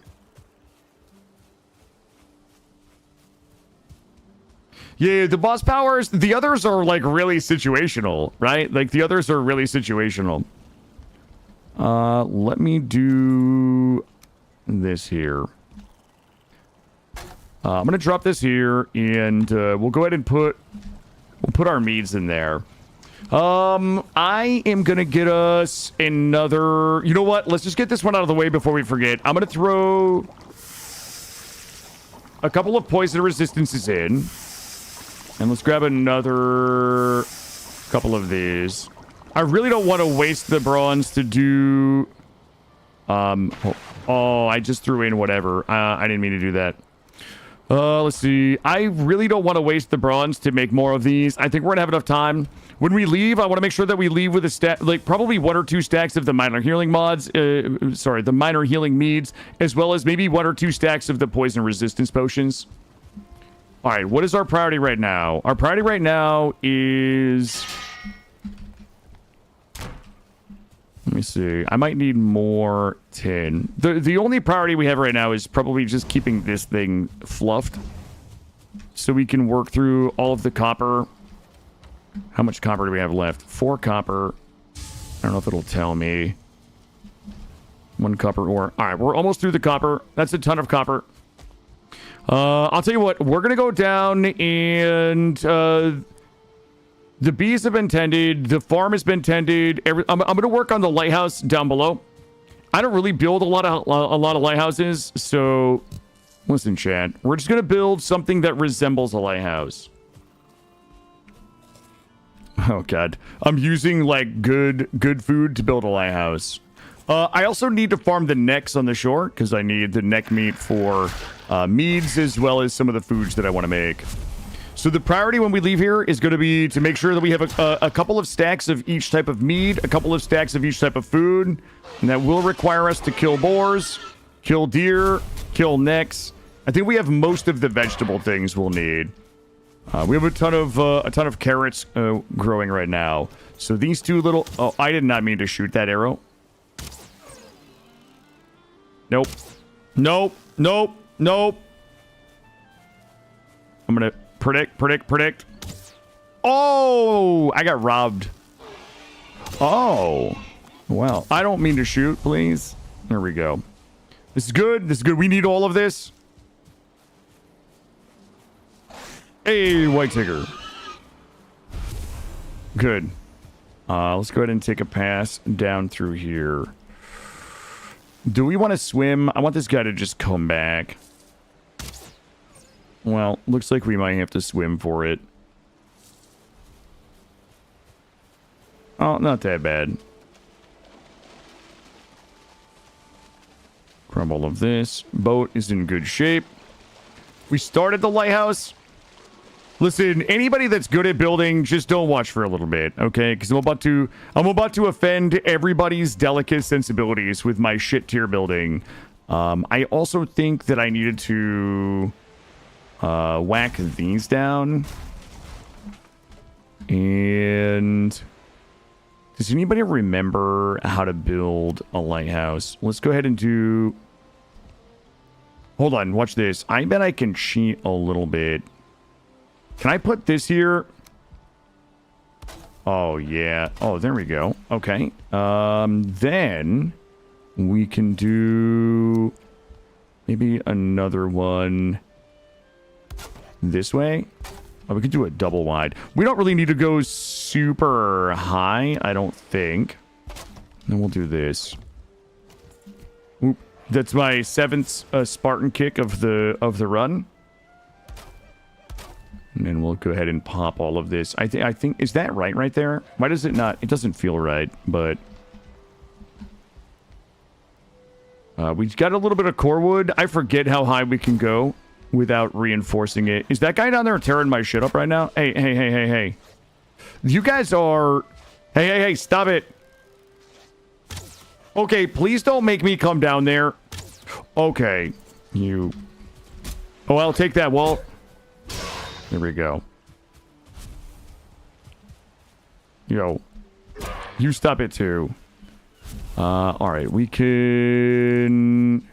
A: Yeah, the boss powers, the others are like really situational, right? Like the others are really situational. Let me do this here. I'm gonna drop this here, and we'll go ahead and put our meads in there. I am gonna get us another... You know what? Let's just get this one out of the way before we forget. I'm gonna throw a couple of poison resistances in. And let's grab another couple of these. I really don't want to waste the bronze to do... Oh, I just threw in whatever. I didn't mean to do that. Let's see. I really don't want to waste the bronze to make more of these. I think we're gonna have enough time. When we leave, I want to make sure that we leave with a stack, like probably 1 or 2 stacks of the minor healing mods. The minor healing meads, as well as maybe 1 or 2 stacks of the poison resistance potions. All right, what is our priority right now? Our priority right now is... Let me see. I might need more tin. The only priority we have right now is probably just keeping this thing fluffed, so we can work through all of the copper. How much copper do we have left? 4 copper. I don't know if it'll tell me. 1 copper ore. All right, we're almost through the copper. That's a ton of copper. I'll tell you what. We're going to go down and... the bees have been tended. The farm has been tended. I'm going to work on the lighthouse down below. I don't really build a lot of lighthouses, so... Listen, chat. We're just going to build something that resembles a lighthouse. Oh, God. I'm using, like, good food to build a lighthouse. I also need to farm the necks on the shore, because I need the neck meat for meads, as well as some of the foods that I want to make. So the priority when we leave here is going to be to make sure that we have a couple of stacks of each type of meat, a couple of stacks of each type of food, and that will require us to kill boars, kill deer, kill necks. I think we have most of the vegetable things we'll need. We have a ton of carrots growing right now. So these two little... Oh, I did not mean to shoot that arrow. Nope. Nope. Nope. Nope. I'm gonna predict. Oh, I got robbed. Oh, well, I don't mean to shoot, please. There we go. This is good. This is good. We need all of this. Hey, white ticker. Good. Let's go ahead and take a pass down through here. Do we want to swim? I want this guy to just come back. Well, looks like we might have to swim for it. Oh, not that bad. Grab all of this. Boat is in good shape. We started the lighthouse. Listen, anybody that's good at building, just don't watch for a little bit, okay? Because I'm about to offend everybody's delicate sensibilities with my shit tier building. I also think that I needed to whack these down. And does anybody remember how to build a lighthouse? Let's go ahead and do... Hold on, watch this. I bet I can cheat a little bit. Can I put this here? Oh, yeah. Oh, there we go. Okay. Then we can do maybe another one this way. Oh, we could do a double wide. We don't really need to go super high, I don't think. Then we'll do this. Oop. That's my 7th Spartan kick of the run. And then we'll go ahead and pop all of this. I think is that right there? Why does it not? It doesn't feel right, but we've got a little bit of core wood. I forget how high we can go without reinforcing it. Is that guy down there tearing my shit up right now? Hey. You guys are... Hey, stop it. Okay, please don't make me come down there. Okay, you... Oh, I'll take that wall. There we go. Yo. You stop it too. Alright, we can...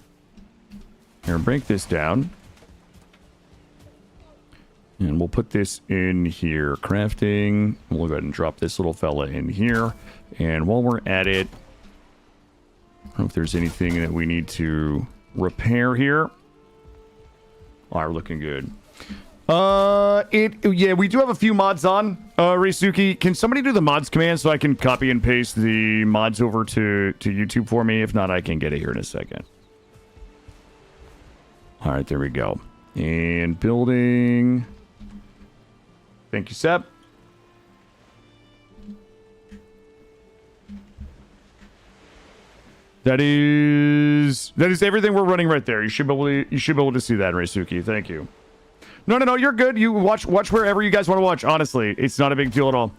A: Here, break this down. And we'll put this in here. Crafting. We'll go ahead and drop this little fella in here. And while we're at it... I don't know if there's anything that we need to repair here. Alright, we're looking good. Yeah, we do have a few mods on, Reisuki. Can somebody do the mods command so I can copy and paste the mods over to YouTube for me? If not, I can get it here in a second. All right, there we go. And building. Thank you, Seb. That is everything we're running right there. You should be able to see that, Reisuki. Thank you. No, you're good. You watch wherever you guys want to watch. Honestly, it's not a big deal at all.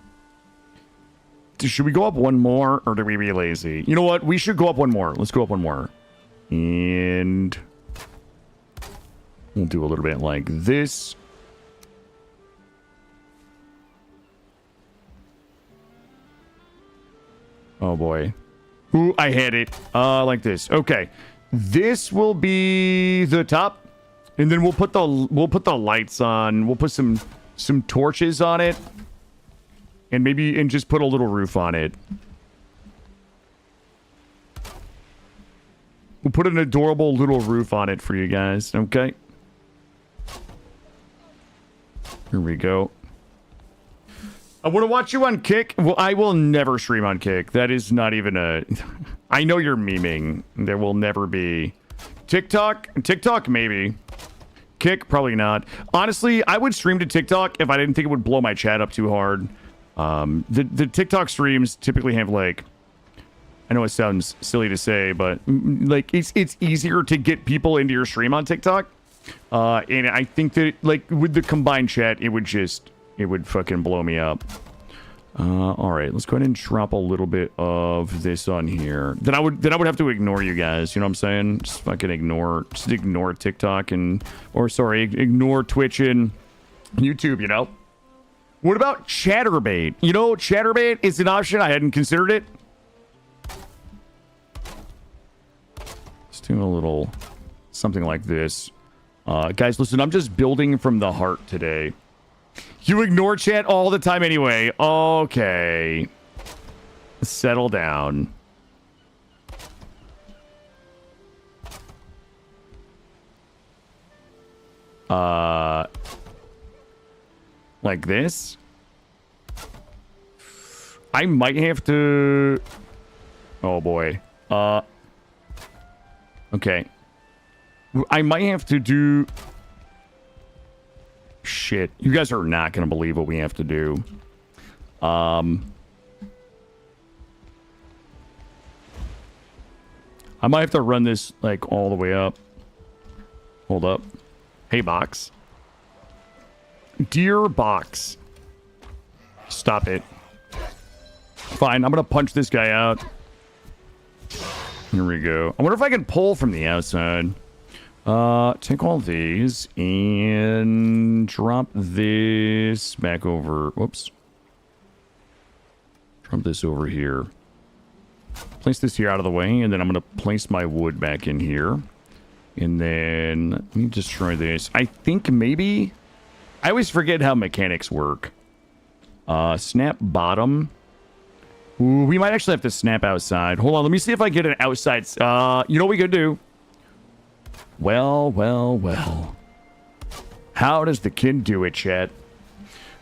A: Should we go up one more, or do we be lazy? You know what? We should go up one more. Let's go up one more. And we'll do a little bit like this. Oh, boy. Ooh, I hit it. Like this. Okay. This will be the top. And then we'll put the lights on. We'll put some torches on it. And just put a little roof on it. We'll put an adorable little roof on it for you guys. Okay. Here we go. I want to watch you on Kick. Well, I will never stream on Kick. That is not even a... I know you're memeing. There will never be... TikTok, maybe. Kick, probably not. Honestly, I would stream to TikTok if I didn't think it would blow my chat up too hard. The TikTok streams typically have, like... I know it sounds silly to say, but like it's easier to get people into your stream on TikTok. And I think that like with the combined chat, it would fucking blow me up. All right, let's go ahead and drop a little bit of this on here. Then I would have to ignore you guys. You know what I'm saying? Just fucking ignore TikTok ignore Twitch and YouTube. You know. What about Chatterbait? You know, Chatterbait is an option. I hadn't considered it. Let's do a little something like this. Guys, listen, I'm just building from the heart today. You ignore chat all the time anyway. Okay. Settle down. Like this? I might have to... Oh, boy. Okay. I might have to do... Shit. You guys are not going to believe what we have to do. I might have to run this, like, all the way up. Hold up. Hey, box. Dear box. Stop it. Fine, I'm gonna punch this guy out. Here we go. I wonder if I can pull from the outside. Take all these and drop this back over. Whoops. Drop this over here. Place this here out of the way, and then I'm gonna place my wood back in here. And then let me destroy this. I think maybe... I always forget how mechanics work. Snap bottom. Ooh, we might actually have to snap outside. Hold on, let me see if I get an outside... you know what we could do? Well, well, well. How does the kid do it, chat?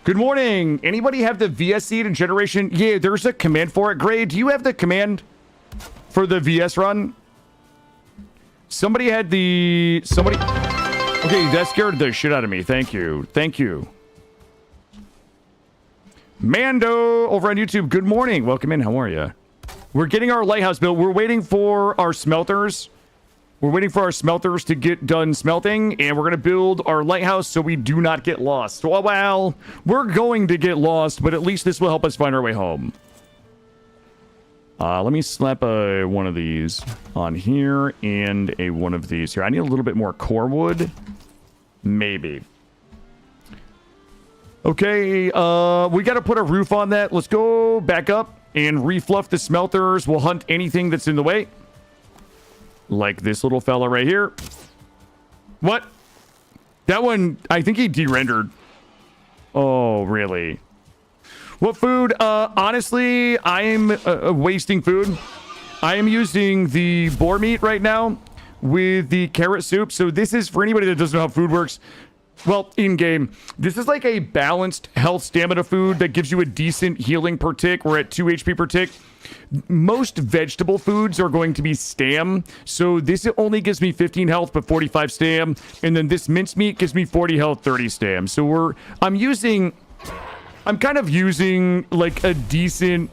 A: Good morning. Anybody have the VS seed in generation? Yeah, there's a command for it. Gray, do you have the command for the VS run? Somebody had the... Somebody... Okay, that scared the shit out of me. Thank you. Thank you. Mando over on YouTube. Good morning. Welcome in. How are you? We're getting our lighthouse built. We're waiting for our smelters. We're waiting for our smelters to get done smelting, and we're going to build our lighthouse so we do not get lost. Well, we're going to get lost, but at least this will help us find our way home. Let me slap one of these on here and one of these here. I need a little bit more core wood. Maybe. Okay, we got to put a roof on that. Let's go back up and refluff the smelters. We'll hunt anything that's in the way. Like this little fella right here. What? That one, I think he de-rendered. Oh, really? What food? Honestly, I'm wasting food. I am using the boar meat right now with the carrot soup. So this is, for anybody that doesn't know how food works, well, in-game, this is like a balanced health stamina food that gives you a decent healing per tick. We're at 2 HP per tick. Most vegetable foods are going to be stam. So this only gives me 15 health, but 45 stam. And then this mincemeat gives me 40 health, 30 stam. So I'm kind of using like a decent...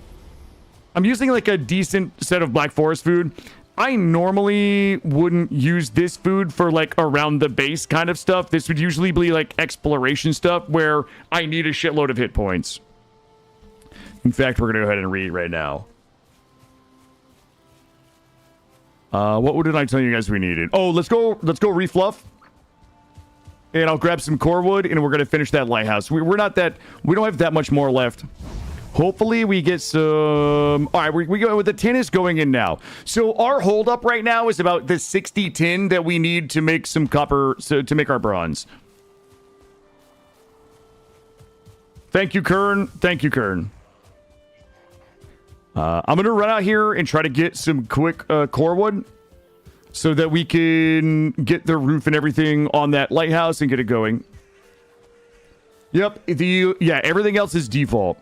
A: I'm using like a decent set of Black Forest food. I normally wouldn't use this food for like around the base kind of stuff. This would usually be like exploration stuff where I need a shitload of hit points. In fact, we're going to go ahead and read right now. What did I tell you guys we needed? Oh, let's go refluff. And I'll grab some core wood and we're going to finish that lighthouse. We don't have that much more left. Hopefully we get some... All right, we go with the tin is going in now. So our holdup right now is about the 60 tin that we need to make some copper, to make our bronze. Thank you, Kern. Thank you, Kern. I'm going to run out here and try to get some quick core wood so that we can get the roof and everything on that lighthouse and get it going. Yep, everything else is default.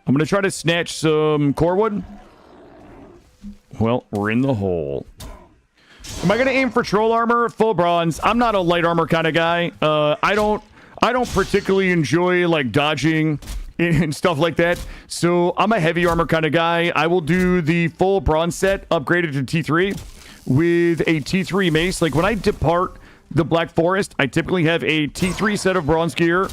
A: I'm going to try to snatch some core wood. Well, we're in the hole. Am I going to aim for troll armor? Full bronze. I'm not a light armor kind of guy. I don't particularly enjoy like dodging and stuff like that. So I'm a heavy armor kind of guy. I will do the full bronze set upgraded to T3 with a T3 mace. Like when I depart the Black Forest, I typically have a T3 set of bronze gear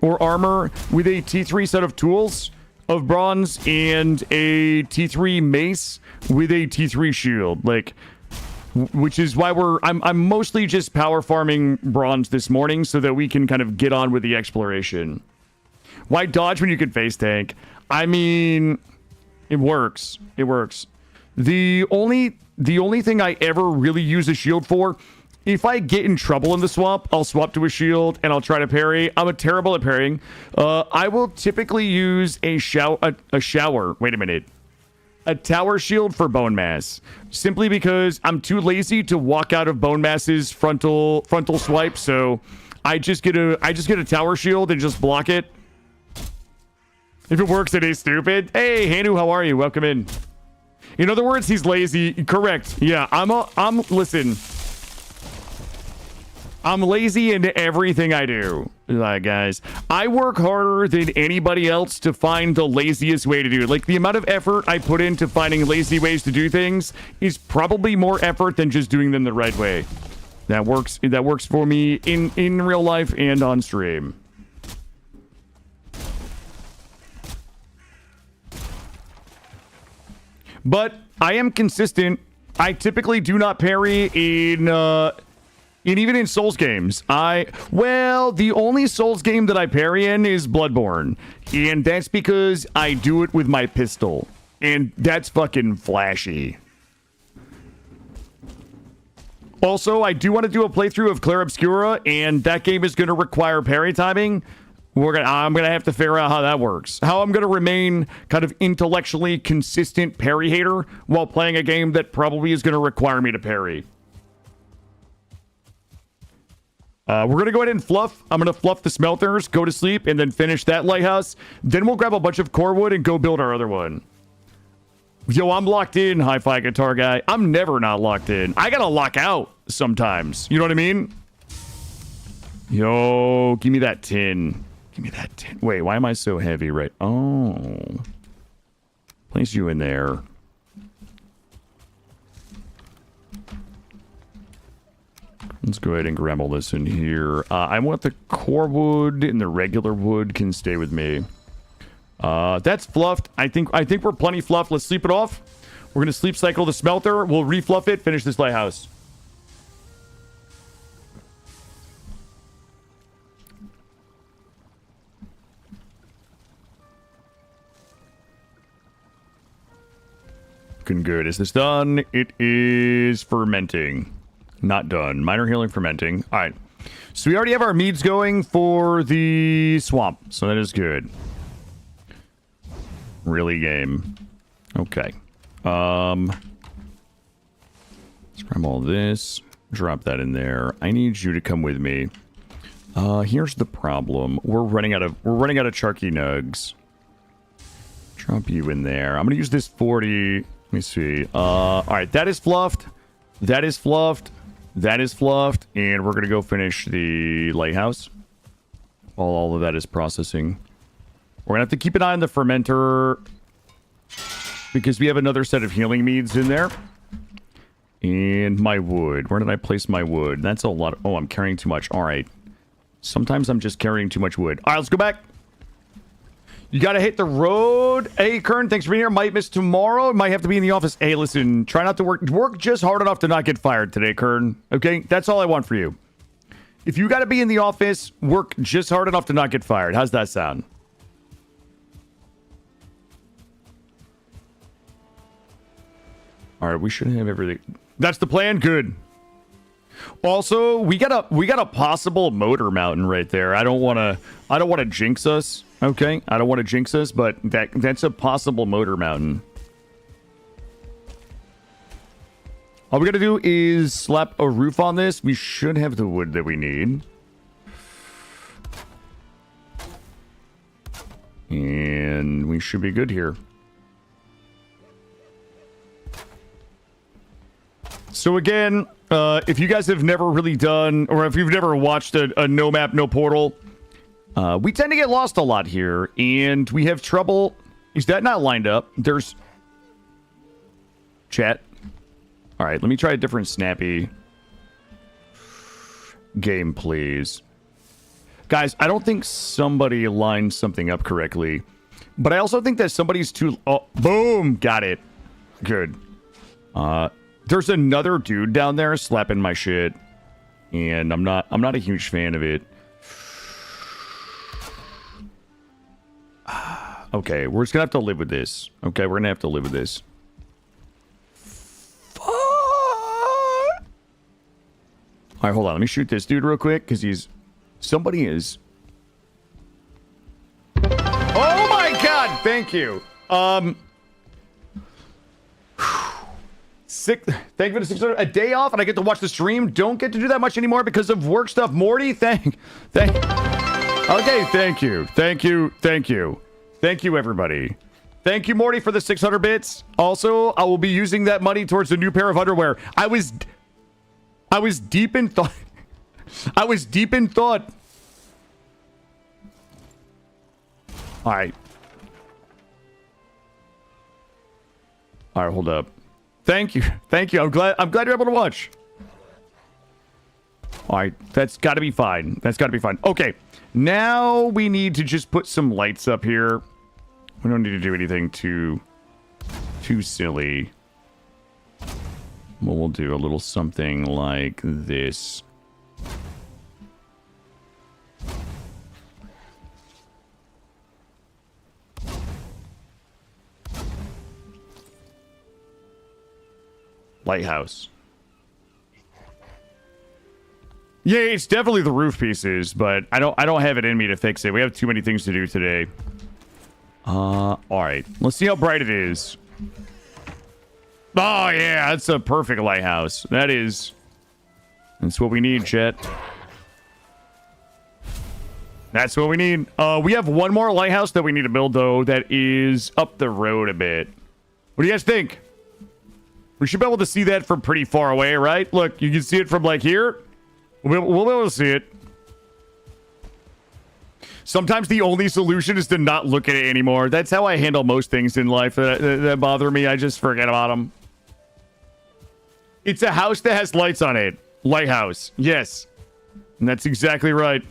A: or armor with a T3 set of tools of bronze and a T3 mace with a T3 shield, like, which is why I'm mostly just power farming bronze this morning so that we can kind of get on with the exploration. Why dodge when you can face tank? I mean, it works. It works. The only thing I ever really use a shield for if I get in trouble in the swamp, I'll swap to a shield and I'll try to parry. I'm terrible at parrying. I will typically use a shower. Wait a minute. A tower shield for bone mass, simply because I'm too lazy to walk out of bone mass's frontal swipe. So I just get a tower shield and just block it. If it works, it is stupid. Hey, Hanu, how are you? Welcome in. In other words, he's lazy. Correct. Yeah, listen. I'm lazy in everything I do. Guys, I work harder than anybody else to find the laziest way to do it. Like, the amount of effort I put into finding lazy ways to do things is probably more effort than just doing them the right way. That works for me in real life and on stream. But I am consistent. I typically do not parry even in Souls games. The only Souls game that I parry in is Bloodborne. And that's because I do it with my pistol. And that's fucking flashy. Also, I do want to do a playthrough of Clair Obscura, and that game is going to require parry timing. I'm going to have to figure out how that works. How I'm going to remain kind of intellectually consistent parry hater while playing a game that probably is going to require me to parry. We're going to go ahead and fluff. I'm going to fluff the smelters, go to sleep, and then finish that lighthouse. Then we'll grab a bunch of core wood and go build our other one. Yo, I'm locked in, hi-fi guitar guy. I'm never not locked in. I got to lock out sometimes. You know what I mean? Yo, give me that tin. Give me that tin. Wait, why am I so heavy, right? Oh. Place you in there. Let's go ahead and grab all this in here. I want the core wood and the regular wood can stay with me. That's fluffed. I think we're plenty fluffed. Let's sleep it off. We're going to sleep cycle the smelter. We'll refluff it, finish this lighthouse. Looking good. Is this done? It is fermenting. Not done. Minor healing, fermenting. All right. So we already have our meads going for the swamp. So that is good. Really game. Okay. Let's grab all this. Drop that in there. I need you to come with me. Here's the problem. We're running out of Charky Nugs. Drop you in there. I'm gonna use this 40. Let me see. All right, that is fluffed. That is fluffed. That is fluffed. And we're going to go finish the lighthouse. All of that is processing. We're going to have to keep an eye on the fermenter because we have another set of healing meads in there. And my wood. Where did I place my wood? That's a lot. Oh, I'm carrying too much. All right. Sometimes I'm just carrying too much wood. All right, let's go back. You got to hit the road. Hey, Kern, thanks for being here. Might miss tomorrow. Might have to be in the office. Hey, listen, try not to work just hard enough to not get fired today, Kern. Okay? That's all I want for you. If you got to be in the office, work just hard enough to not get fired. How's that sound? All right, we should have everything. That's the plan. Good. Also, we got a possible motor mountain right there. I don't want to jinx us. Okay, I don't want to jinx us, but that's a possible motor mountain. All we got to do is slap a roof on this. We should have the wood that we need. And we should be good here. So again, if you guys have never really done, or if you've never watched a no map, no portal, we tend to get lost a lot here, and we have trouble. Is that not lined up? There's chat. All right, let me try a different snappy game, please. Guys, I don't think somebody lined something up correctly, but I also think that somebody's too... Oh, boom! Got it. Good. There's another dude down there slapping my shit, and I'm not a huge fan of it. Okay, we're just gonna have to live with this. Okay, we're gonna have to live with this. All right, hold on. Let me shoot this dude real quick because somebody is. Oh my God! Thank you. Thank you for the 600. A day off, and I get to watch the stream. Don't get to do that much anymore because of work stuff. Morty, thank. Okay, thank you, everybody. Thank you, Morty, for the 600 bits. Also, I will be using that money towards a new pair of underwear. I was deep in thought. I was deep in thought. All right. All right, hold up. Thank you. I'm glad you're able to watch. All right, that's got to be fine. Okay, now we need to just put some lights up here. We don't need to do anything too silly. We'll do a little something like this. Lighthouse. Yeah, it's definitely the roof pieces, but I don't have it in me to fix it. We have too many things to do today. All right. Let's see how bright it is. Oh yeah, that's a perfect lighthouse. That's what we need, chat. That's what we need. We have one more lighthouse that we need to build though that is up the road a bit. What do you guys think? We should be able to see that from pretty far away, right? Look, you can see it from like here. We'll be able to see it. Sometimes the only solution is to not look at it anymore. That's how I handle most things in life that bother me. I just forget about them. It's a house that has lights on it. Lighthouse. Yes. And that's exactly right.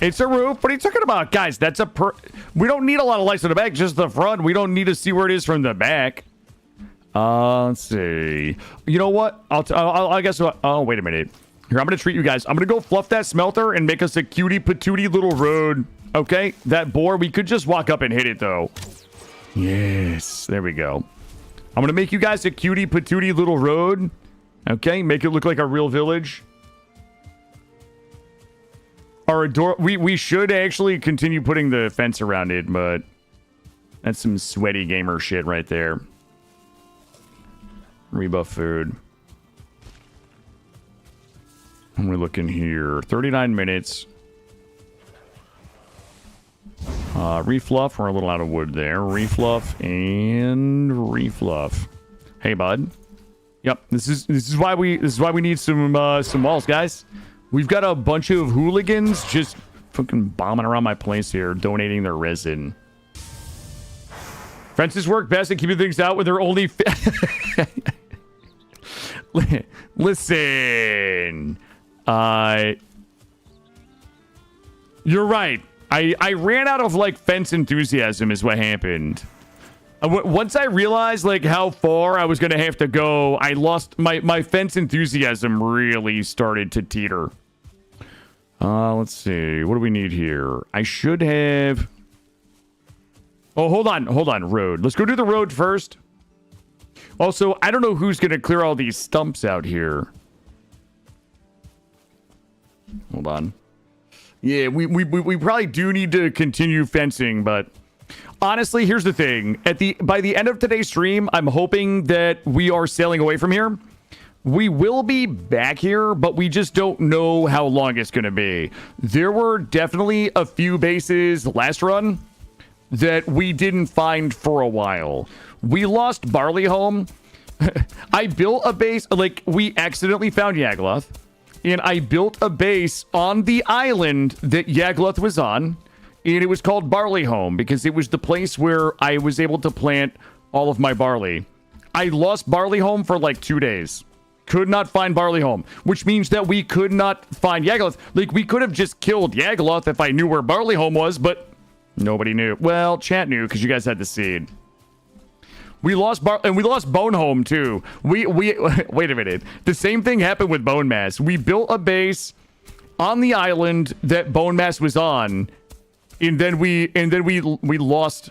A: It's a roof. What are you talking about? Guys, that's we don't need a lot of lights on the back, just the front. We don't need to see where it is from the back. Let's see. You know what? I guess what? Oh, wait a minute. Here, I'm going to treat you guys. I'm going to go fluff that smelter and make us a cutie patootie little road. Okay? That boar, we could just walk up and hit it, though. Yes. There we go. I'm going to make you guys a cutie patootie little road. Okay? Make it look like a real village. We should actually continue putting the fence around it, but that's some sweaty gamer shit right there. Rebuff food. And we're looking here. 39 minutes. Refluff. We're a little out of wood there. Refluff and refluff. Hey, bud. Yep. This is why we need some walls, guys. We've got a bunch of hooligans just fucking bombing around my place here, donating their resin. Fences work best at keeping things out when they're only. Listen. You're right. I ran out of like fence enthusiasm is what happened. Once I realized like how far I was gonna have to go, I lost my fence enthusiasm really started to teeter. Let's see. What do we need here? I should have. Oh, hold on. Road. Let's go do the road first. Also, I don't know who's gonna clear all these stumps out here. Hold on. Yeah, we probably do need to continue fencing, but honestly, here's the thing. By the end of today's stream, I'm hoping that we are sailing away from here. We will be back here, but we just don't know how long it's going to be. There were definitely a few bases last run that we didn't find for a while. We lost Barleyholm. I built a base, like, we accidentally found Yagloth. And I built a base on the island that Yagloth was on. And it was called Barleyholm because it was the place where I was able to plant all of my barley. I lost Barleyholm for like 2 days. Could not find Barleyholm, which means that we could not find Yagloth. Like, we could have just killed Yagloth if I knew where Barleyholm was, but nobody knew. Well, chat knew because you guys had the seed. We lost Boneholm too. We wait a minute. The same thing happened with Bone Mass. We built a base on the island that Bone Mass was on, and then we lost.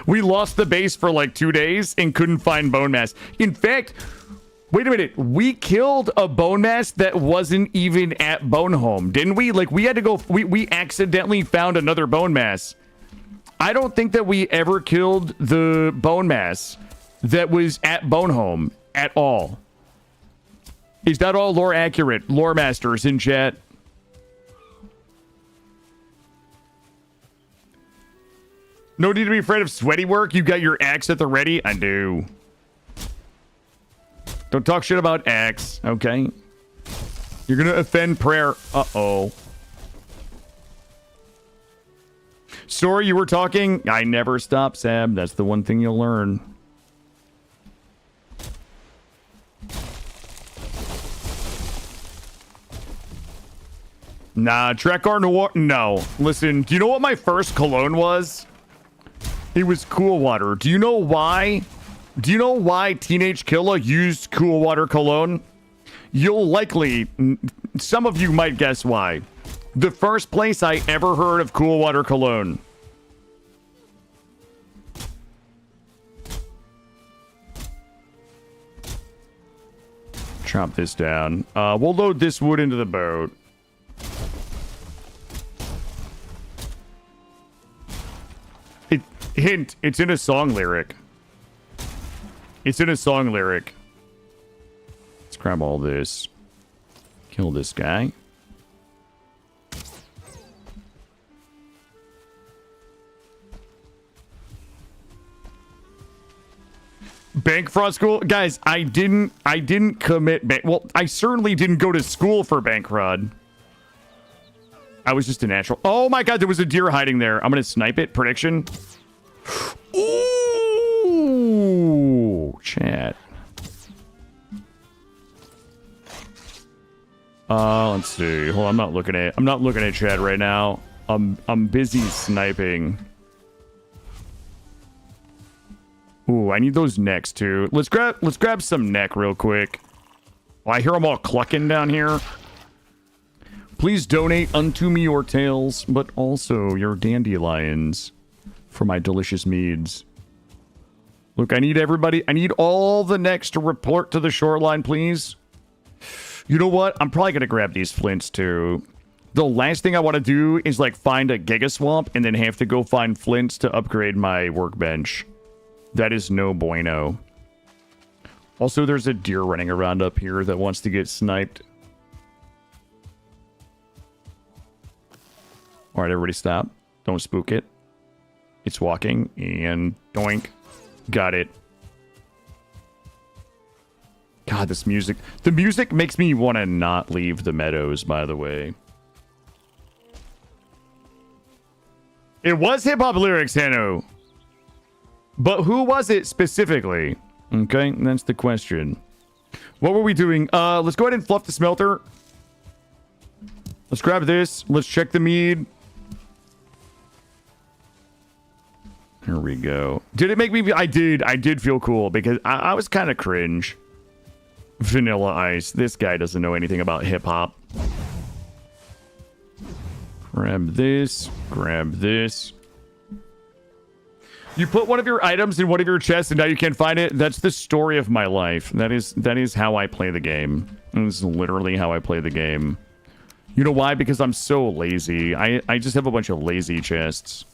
A: We lost the base for like 2 days and couldn't find bone mass. In fact, wait a minute. We killed a bone mass that wasn't even at Bone Home, didn't we? Like, we had to go... We accidentally found another bone mass. I don't think that we ever killed the bone mass that was at Bone Home at all. Is that all lore accurate? Lore masters in chat. No need to be afraid of sweaty work. You got your axe at the ready? I do. Don't talk shit about axe, okay? You're gonna offend prayer. Uh-oh. Sorry you were talking. I never stop, Sam. That's the one thing you'll learn. Nah, Trekar Noir. No. Listen, do you know what my first cologne was? It was Cool Water. Do you know why? Do you know why Teenage Killa used Cool Water cologne? You'll likely... Some of you might guess why. The first place I ever heard of Cool Water cologne. Chop this down. We'll load this wood into the boat. Hint, it's in a song lyric. It's in a song lyric. Let's grab all this. Kill this guy. Bank fraud school? Guys, I didn't commit well, I certainly didn't go to school for bank fraud. I was just a natural. Oh my god, there was a deer hiding there. I'm gonna snipe it. Prediction. Ooh, chat. Let's see. Hold on, I'm not looking at chat right now. I'm busy sniping. Ooh, I need those necks too. Let's grab some neck real quick. Oh, I hear them all clucking down here. Please donate unto me your tails, but also your dandelions for my delicious meads. Look, I need everybody. I need all the necks to report to the shoreline, please. You know what? I'm probably going to grab these flints too. The last thing I want to do is like find a giga swamp and then have to go find flints to upgrade my workbench. That is no bueno. Also, there's a deer running around up here that wants to get sniped. All right, everybody stop. Don't spook it. It's walking and doink. Got it. God, this music. The music makes me want to not leave the meadows, by the way. It was hip-hop lyrics, Hanno. But who was it specifically? Okay, that's the question. What were we doing? Let's go ahead and fluff the smelter. Let's grab this. Let's check the mead. Here we go. Did it make me... I did feel cool because I was kind of cringe. Vanilla Ice. This guy doesn't know anything about hip-hop. Grab this. Grab this. You put one of your items in one of your chests and now you can't find it. That's the story of my life. That is how I play the game. That is literally how I play the game. You know why? Because I'm so lazy. I just have a bunch of lazy chests.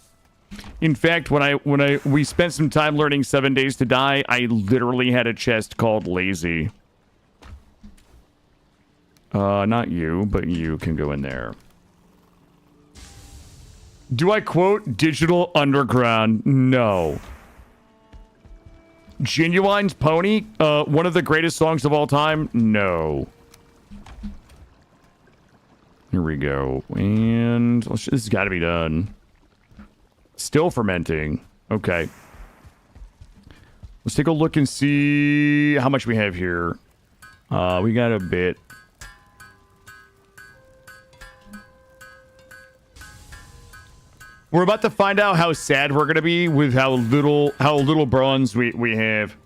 A: In fact, when we spent some time learning 7 Days to Die, I literally had a chest called Lazy. Not you, but you can go in there. Do I quote Digital Underground? No. Genuine's Pony? One of the greatest songs of all time? No. Here we go. And this has got to be done. Still fermenting. Okay. Let's take a look and see how much we have here. We got a bit. We're about to find out how sad we're gonna be with how little bronze we have.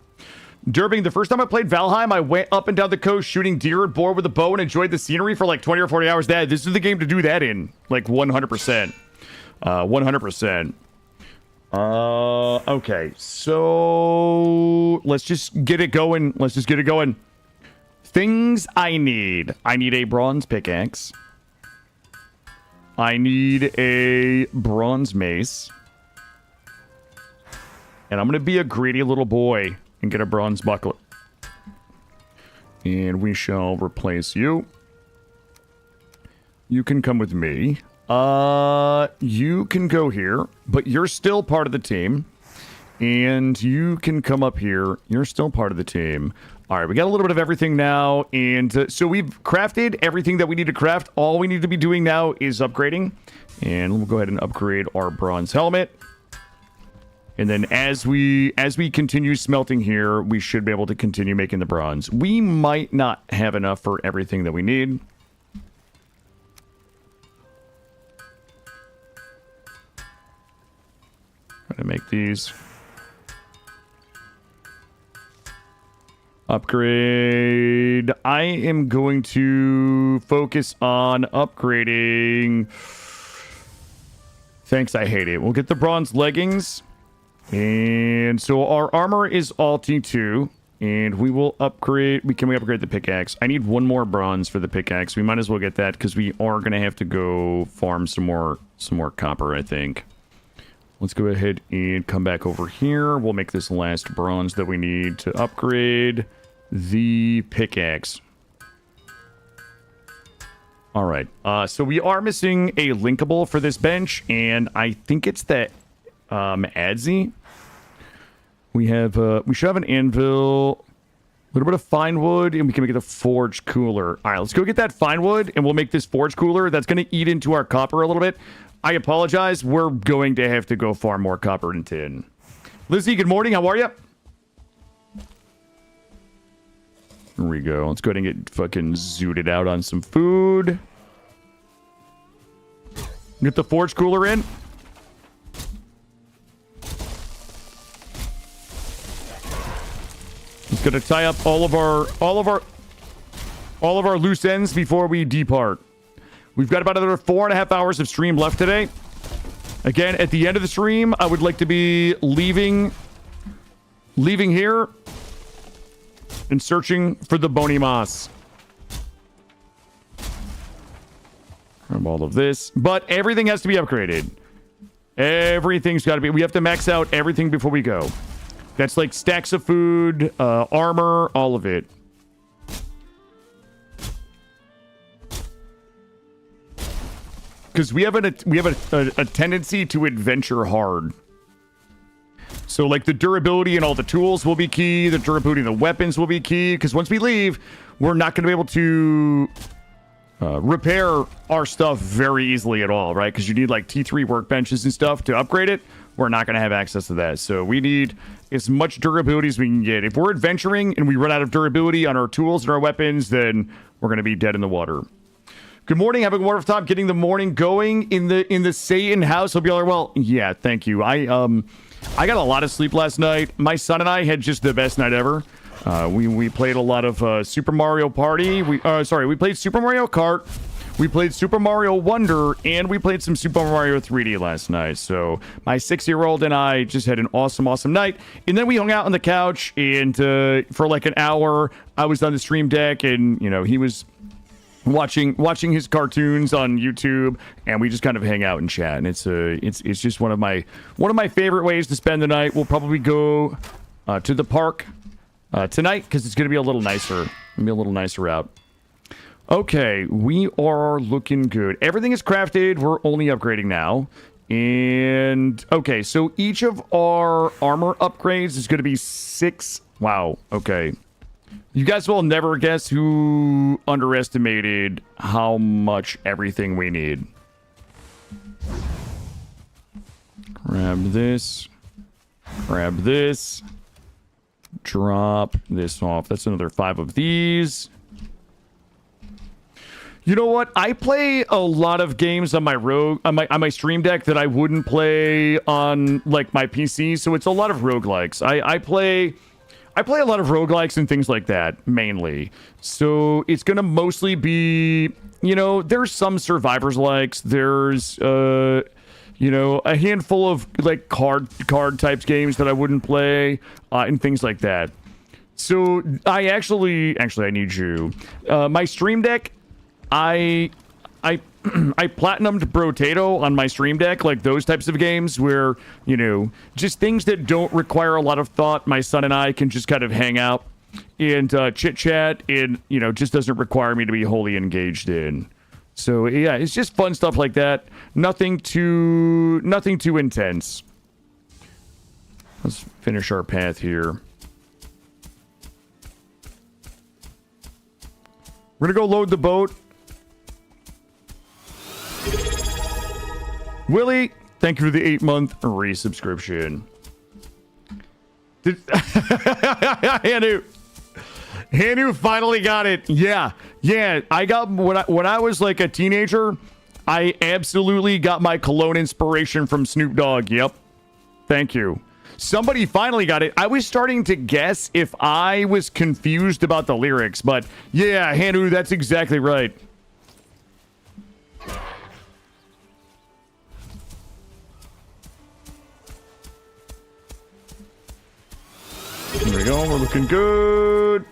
A: Durbing, the first time I played Valheim, I went up and down the coast shooting deer and boar with a bow and enjoyed the scenery for like 20 or 40 hours. This is the game to do that in. Like 100%. 100%. Okay, so let's just get it going. Things I need. I need a bronze pickaxe. I need a bronze mace. And I'm going to be a greedy little boy and get a bronze bucklet. And we shall replace you. You can come with me. You can go here, but you're still part of the team. And you can come up here. You're still part of the team. All right, we got a little bit of everything now. And so we've crafted everything that we need to craft. All we need to be doing now is upgrading. And we'll go ahead and upgrade our bronze helmet. And then as we continue smelting here, we should be able to continue making the bronze. We might not have enough for everything that we need. Gonna make these. Upgrade. I am going to focus on upgrading. Thanks, I hate it. We'll get the bronze leggings. And so our armor is all T2. And we will upgrade. Can we upgrade the pickaxe? I need one more bronze for the pickaxe. We might as well get that because we are going to have to go farm some more copper, I think. Let's go ahead and come back over here. We'll make this last bronze that we need to upgrade the pickaxe. All right. So we are missing a linkable for this bench, and I think it's that Adzi. We should have an anvil, a little bit of fine wood, and we can make it a forge cooler. All right, let's go get that fine wood, and we'll make this forge cooler. That's going to eat into our copper a little bit. I apologize. We're going to have to go farm more copper and tin. Lizzie, good morning. How are you? Here we go. Let's go ahead and get fucking zooted out on some food. Get the forge cooler in. It's gonna tie up all of our loose ends before we depart. We've got about another 4.5 hours of stream left today. Again, at the end of the stream, I would like to be leaving here and searching for the bony moss. Grab all of this, but everything has to be upgraded. Everything's got to be. We have to max out everything before we go. That's like stacks of food, armor, all of it. Because we have a tendency to adventure hard. So like the durability and all the tools will be key. The durability of the weapons will be key. Because once we leave, we're not going to be able to repair our stuff very easily at all, right? Because you need like T3 workbenches and stuff to upgrade it. We're not going to have access to that. So we need as much durability as we can get. If we're adventuring and we run out of durability on our tools and our weapons, then we're going to be dead in the water. Good morning. Having a wonderful time getting the morning going in the Satan house. Hope y'all are well. Yeah, thank you. I got a lot of sleep last night. My son and I had just the best night ever. We played a lot of Super Mario Party. We played Super Mario Kart. We played Super Mario Wonder, and we played some Super Mario 3D last night. So my 6-year-old and I just had an awesome night. And then we hung out on the couch, and for like an hour, I was on the stream deck, and you know he was watching his cartoons on YouTube, and we just kind of hang out and chat. And it's just one of my favorite ways to spend the night. We'll probably go to the park tonight because it's gonna be a little nicer. Out. Okay, we are looking good. Everything is crafted. We're only upgrading now. And okay, so each of our armor upgrades is going to be 6. Wow. Okay. You guys will never guess who underestimated how much everything we need. Grab this. Grab this. Drop this off. That's another 5 of these. You know what? I play a lot of games on my on my stream deck that I wouldn't play on like my PC, so it's a lot of roguelikes. I play a lot of roguelikes and things like that mainly. So it's gonna mostly be, you know, there's some survivors likes, there's You know, a handful of like card types games that I wouldn't play, and things like that. So I actually I need you. My Stream Deck, I platinumed Brotato on my Stream Deck, like those types of games where, you know, just things that don't require a lot of thought. My son and I can just kind of hang out and chit chat, and, you know, just doesn't require me to be wholly engaged in. So yeah, it's just fun stuff like that. Nothing too intense. Let's finish our path here. We're gonna go load the boat. Willie, thank you for the 8-month resubscription. Hanu finally got it. Yeah. I got when I was like a teenager, I absolutely got my cologne inspiration from Snoop Dogg. Yep. Thank you. Somebody finally got it. I was starting to guess if I was confused about the lyrics, but yeah, Hanu, that's exactly right. Here we go. We're looking good.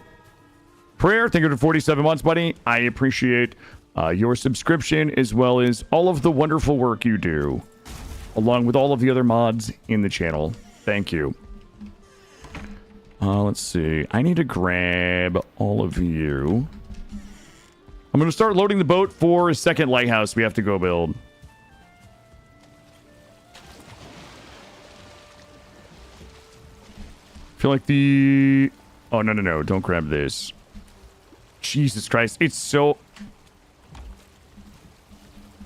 A: Prayer, thank you for 47 months, buddy. I appreciate your subscription as well as all of the wonderful work you do, along with all of the other mods in the channel. Thank you. Let's see. I need to grab all of you. I'm going to start loading the boat for a second lighthouse we have to go build. I feel like the... Oh, no. Don't grab this. Jesus Christ. It's so...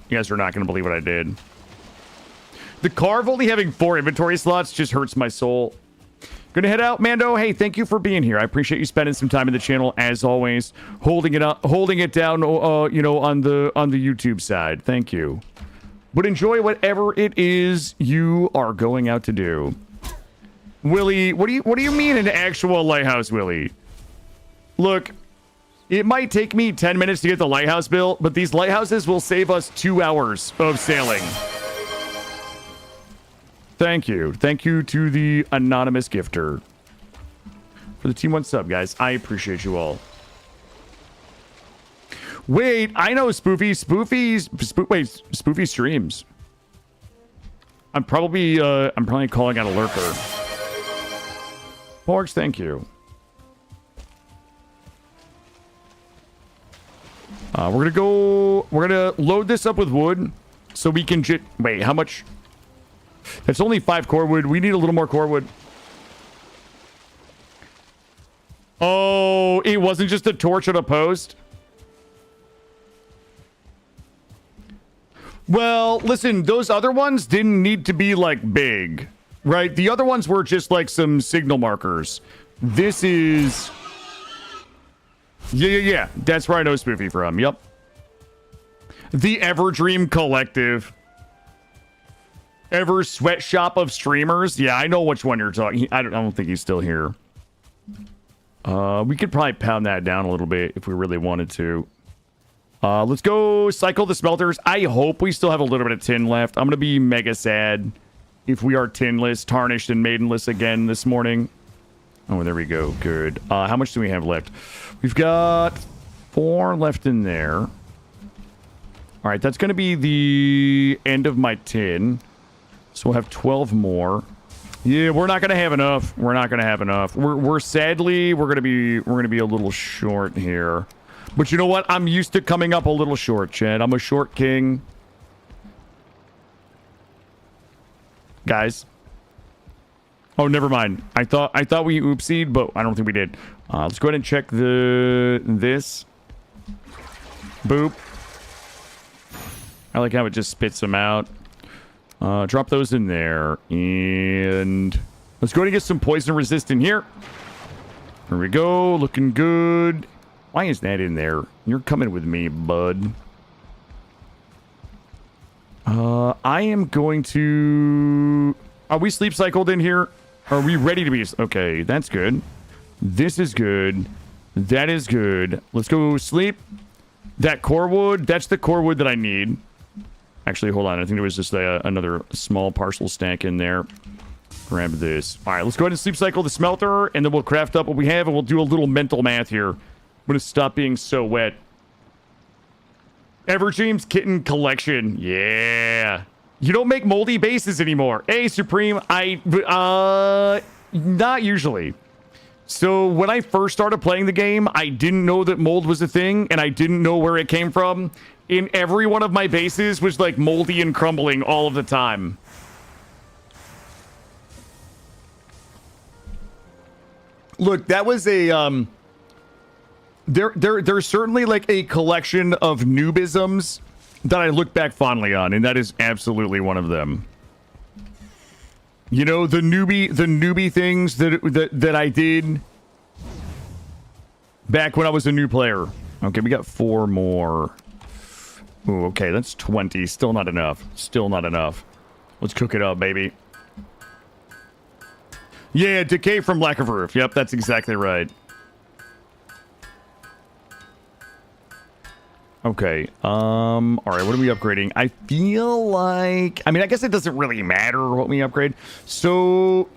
A: You guys are not going to believe what I did. The Carve only having 4 inventory slots just hurts my soul. Gonna head out, Mando. Hey, thank you for being here. I appreciate you spending some time in the channel, as always. Holding it down, you know, on the YouTube side. Thank you. But enjoy whatever it is you are going out to do. Willie, what do you mean an actual lighthouse, Willie? Look, it might take me 10 minutes to get the lighthouse built, but these lighthouses will save us 2 hours of sailing. Thank you. Thank you to the anonymous gifter for the Team 1 sub, guys. I appreciate you all. Wait, I know Spoofy. Spoofy streams. I'm probably calling out a lurker. Porgs, thank you. We're gonna load this up with wood so we can wait, how much? That's only 5 core wood. We need a little more core wood. Oh, it wasn't just a torch on a post? Well, listen, those other ones didn't need to be, like, big, right? The other ones were just, like, some signal markers. This is... Yeah. That's where I know Spoofy from. Yep. The Everdream Collective. Ever sweatshop of streamers? Yeah, I know which one you're talking. I don't think he's still here. We could probably pound that down a little bit if we really wanted to. Let's go cycle the smelters. I hope we still have a little bit of tin left. I'm gonna be mega sad if we are tinless, tarnished, and maidenless again this morning. Oh, there we go. Good. How much do we have left? We've got 4 left in there. All right, that's gonna be the end of my tin. So we'll have 12 more. Yeah, we're not gonna have enough. We're not gonna have enough. We're sadly we're gonna be a little short here. But you know what? I'm used to coming up a little short, Chad. I'm a short king. Guys. Oh, never mind. I thought we oopsied, but I don't think we did. Let's go ahead and check this. Boop. I like how it just spits them out. Drop those in there. And let's go ahead and get some poison resistant here. Here we go. Looking good. Why is that in there? You're coming with me, bud. I am going to... Are we sleep cycled in here? Are we ready to be... Okay, that's good. This is good. That is good. Let's go sleep. That core wood, that's the core wood that I need. Actually, hold on. I think there was just another small parcel stack in there. Grab this. All right, let's go ahead and sleep cycle the smelter, and then we'll craft up what we have, and we'll do a little mental math here. I'm going to stop being so wet. Everdream's Kitten Collection. Yeah. You don't make moldy bases anymore. Hey, Supreme. Not usually. So when I first started playing the game, I didn't know that mold was a thing, and I didn't know where it came from. In every one of my bases was like moldy and crumbling all of the time. Look, that was a there's certainly like a collection of noobisms that I look back fondly on, and that is absolutely one of them. You know, the newbie things that I did back when I was a new player. Okay, we got 4 more. Ooh, okay, that's 20. Still not enough. Still not enough. Let's cook it up, baby. Yeah, decay from lack of roof. Yep, that's exactly right. Okay, all right, what are we upgrading? I feel like, I mean, I guess it doesn't really matter what we upgrade. So,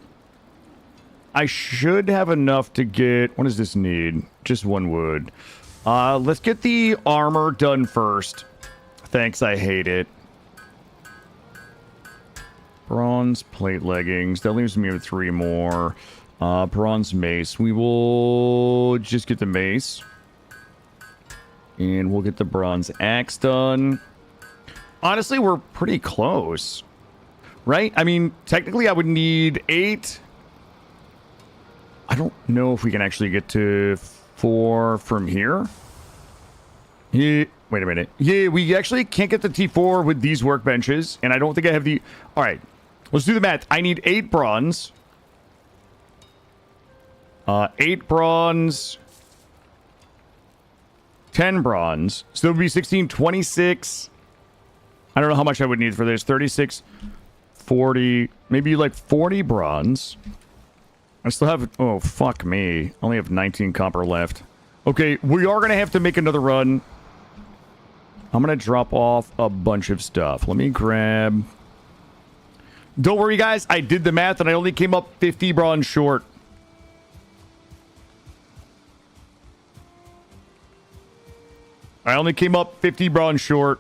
A: I should have enough to get, what does this need? Just 1 wood. Let's get the armor done first. Thanks, I hate it. Bronze plate leggings. That leaves me with 3 more. Bronze mace. We will just get the mace. And we'll get the bronze axe done. Honestly, we're pretty close. Right? I mean, technically I would need 8. I don't know if we can actually get to 4 from here. Yeah, wait a minute. Yeah, we actually can't get the T4 with these workbenches. And I don't think I have the... All right. Let's do the math. I need 8 bronze. 8 bronze. 10 bronze. So that would be 16, 26. I don't know how much I would need for this. 36, 40, maybe like 40 bronze. I still have... Oh, fuck me. I only have 19 copper left. Okay, we are going to have to make another run. I'm going to drop off a bunch of stuff. Let me grab... Don't worry, guys. I did the math, and I only came up 50 bronze short. I only came up 50 bronze short.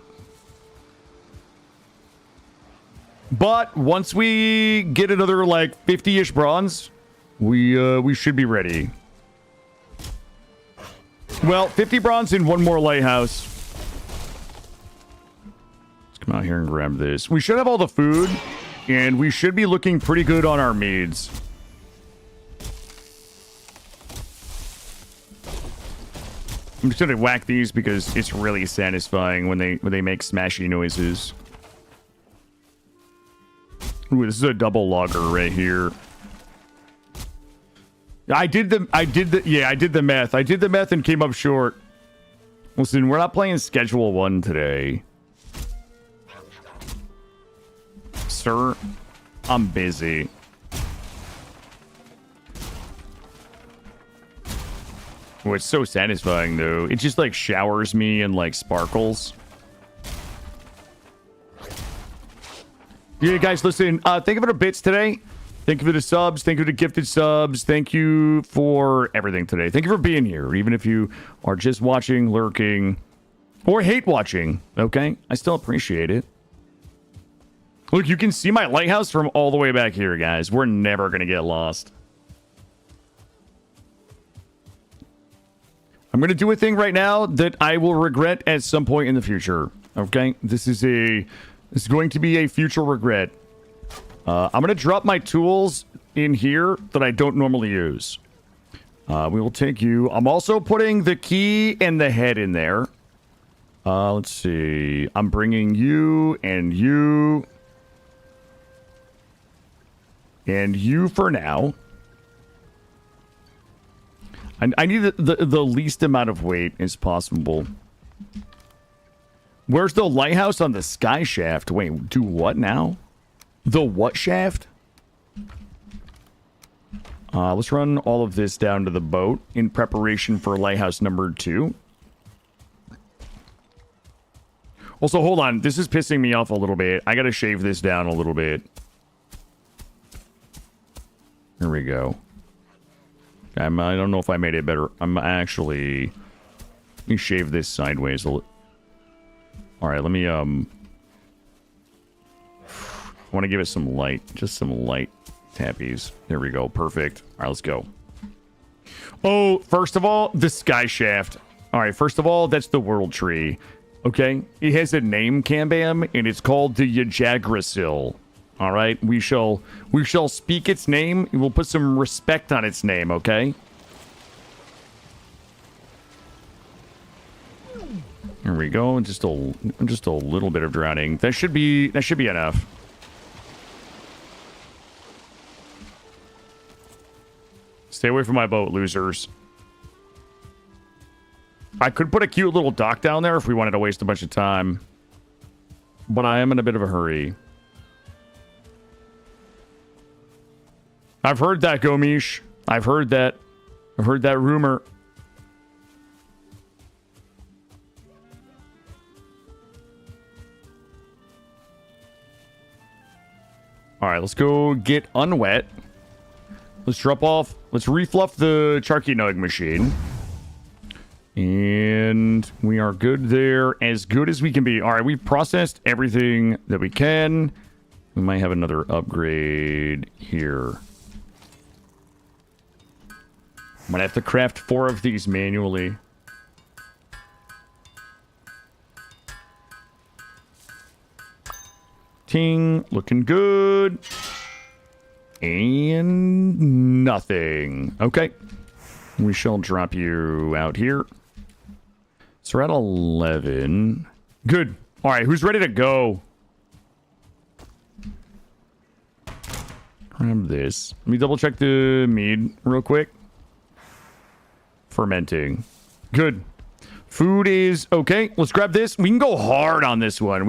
A: But once we get another, like, 50-ish bronze, we should be ready. Well, 50 bronze in 1 more lighthouse. Let's come out here and grab this. We should have all the food, and we should be looking pretty good on our meads. I'm just gonna whack these because it's really satisfying when they make smashy noises. Ooh, this is a double logger right here. I did the math. I did the math and came up short. Listen, we're not playing schedule 1 today. Sir, I'm busy. Oh, it's so satisfying, though. It just, like, showers me in, like, sparkles. Yeah, guys, listen. Thank you for the bits today. Thank you for the subs. Thank you for the gifted subs. Thank you for everything today. Thank you for being here, even if you are just watching, lurking, or hate watching, okay? I still appreciate it. Look, you can see my lighthouse from all the way back here, guys. We're never going to get lost. I'm going to do a thing right now that I will regret at some point in the future. Okay? This is going to be a future regret. I'm going to drop my tools in here that I don't normally use. We will take you. I'm also putting the key and the head in there. Let's see. I'm bringing you and you. And you for now. I need the least amount of weight as possible. Where's the lighthouse on the sky shaft? Wait, do what now? The what shaft? Let's run all of this down to the boat in preparation for lighthouse number 2. Also, hold on. This is pissing me off a little bit. I gotta shave this down a little bit. There we go. I don't know if I made it better. I'm actually... Let me shave this sideways a little. Alright, let me, I want to give it some light. Just some light tappies. There we go. Perfect. Alright, let's go. Oh, first of all, the sky shaft. Alright, first of all, that's the world tree. Okay? It has a name, Cambam, and it's called the Yajagrasil. Alright? We shall speak its name, and we'll put some respect on its name, okay? Here we go. Just a little bit of drowning. That should be enough. Stay away from my boat, losers. I could put a cute little dock down there if we wanted to waste a bunch of time. But I am in a bit of a hurry. I've heard that, Gomish. I've heard that. I've heard that rumor. Alright, let's go get unwet. Let's drop off. Let's refluff the Charky Nug machine. And we are good there. As good as we can be. Alright, we've processed everything that we can. We might have another upgrade here. I'm gonna have to craft 4 of these manually. Ting, looking good. And nothing. Okay. We shall drop you out here. So we're at 11. Good. All right, who's ready to go? Grab this. Let me double check the mead real quick. Fermenting. Good. Food is okay. Let's grab this. We can go hard on this one.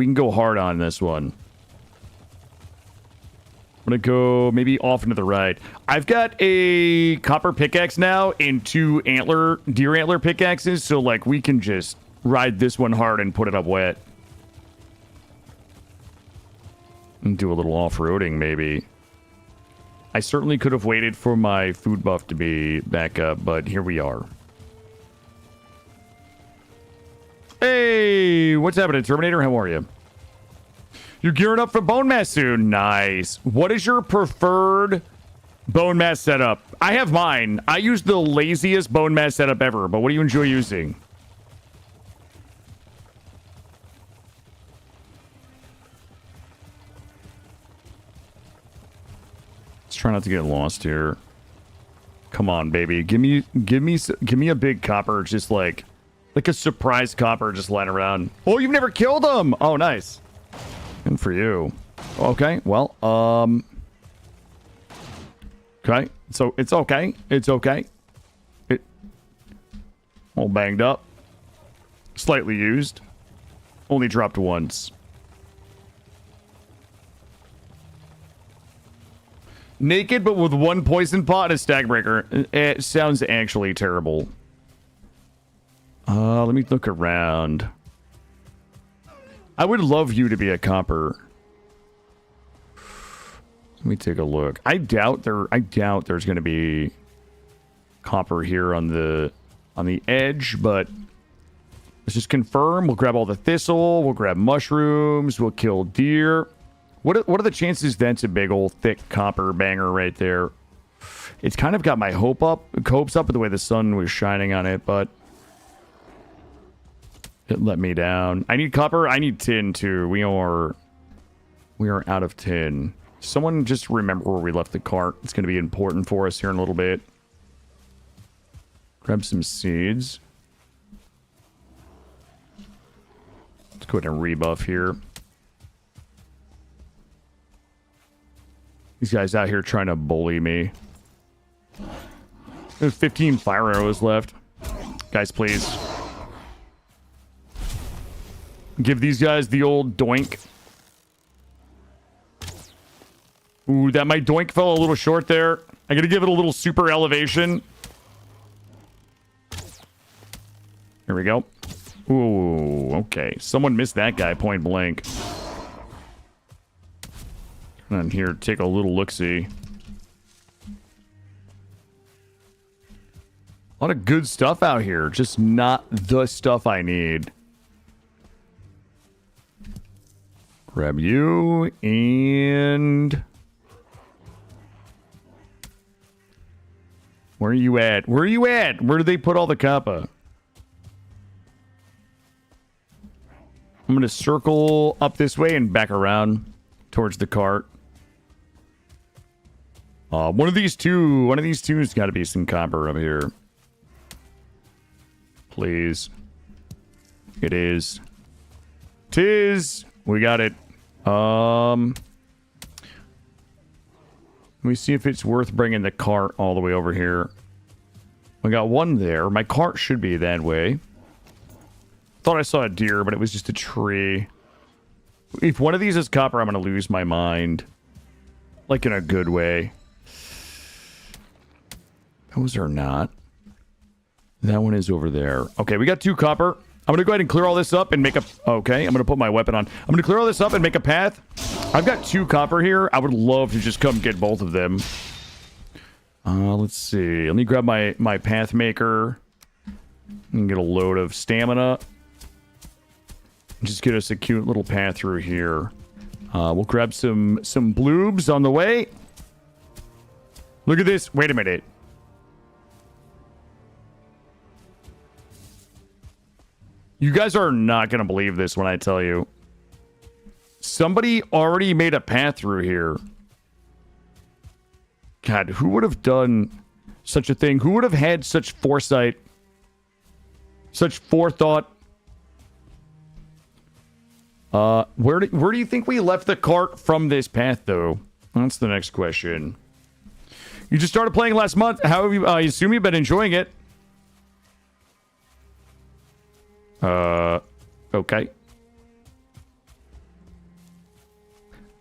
A: I'm gonna go maybe off into the right. I've got a copper pickaxe now and 2 deer antler pickaxes, so like we can just ride this one hard and put it up wet. And do a little off-roading maybe. I certainly could have waited for my food buff to be back up, but here we are. Hey, what's happening, Terminator? How are you? You're gearing up for bone mass soon. Nice. What is your preferred bone mass setup? I have mine. I use the laziest bone mass setup ever, but what do you enjoy using? Let's try not to get lost here. Come on, baby. Give me a big copper, just like a surprise copper just lying around. Oh, you've never killed him. Oh, nice. Good for you. Okay, well, okay, so it's okay. It's okay. It all banged up. Slightly used. Only dropped once. Naked, but with 1 poison pot and a stag breaker. It sounds actually terrible. Let me look around. I would love you to be a copper. Let me take a look. I doubt there's going to be copper here on the edge, but let's just confirm. We'll grab all the thistle. We'll grab mushrooms. We'll kill deer. What are the chances that's a big old thick copper banger right there? It's kind of got my hopes up with the way the sun was shining on it, but it let me down. I need copper. I need tin too. We are out of tin. Someone just remember where we left the cart. It's going to be important for us here in a little bit. Grab some seeds. Let's go ahead and rebuff here. These guys out here trying to bully me. There's 15 fire arrows left. Guys, please. Give these guys the old doink. Ooh, that my doink fell a little short there. I gotta give it a little super elevation. Here we go. Ooh, okay. Someone missed that guy point blank. And here, take a little look-see. A lot of good stuff out here, just not the stuff I need. Grab you, and... Where are you at? Where are you at? Where do they put all the kappa? I'm going to circle up this way and back around towards the cart. One of these two has got to be some copper up here. Please. It is. 'Tis. We got it. Let me see if it's worth bringing the cart all the way over here. We got one there. My cart should be that way. Thought I saw a deer, but it was just a tree. If one of these is copper, I'm going to lose my mind. Like in a good way. Those are not. That one is over there. Okay, we got 2 copper. I'm going to go ahead and clear all this up and make a... Okay, I'm going to put my weapon on. I'm going to clear all this up and make a path. I've got 2 copper here. I would love to just come get both of them. Let's see. Let me grab my path maker. And get a load of stamina. Just get us a cute little path through here. We'll grab some bloobs on the way. Look at this. Wait a minute. You guys are not going to believe this when I tell you. Somebody already made a path through here. God, who would have done such a thing? Who would have had such foresight? Such forethought? Where do you think we left the cart from this path, though? That's the next question. You just started playing last month. How have you... I assume you've been enjoying it. Okay.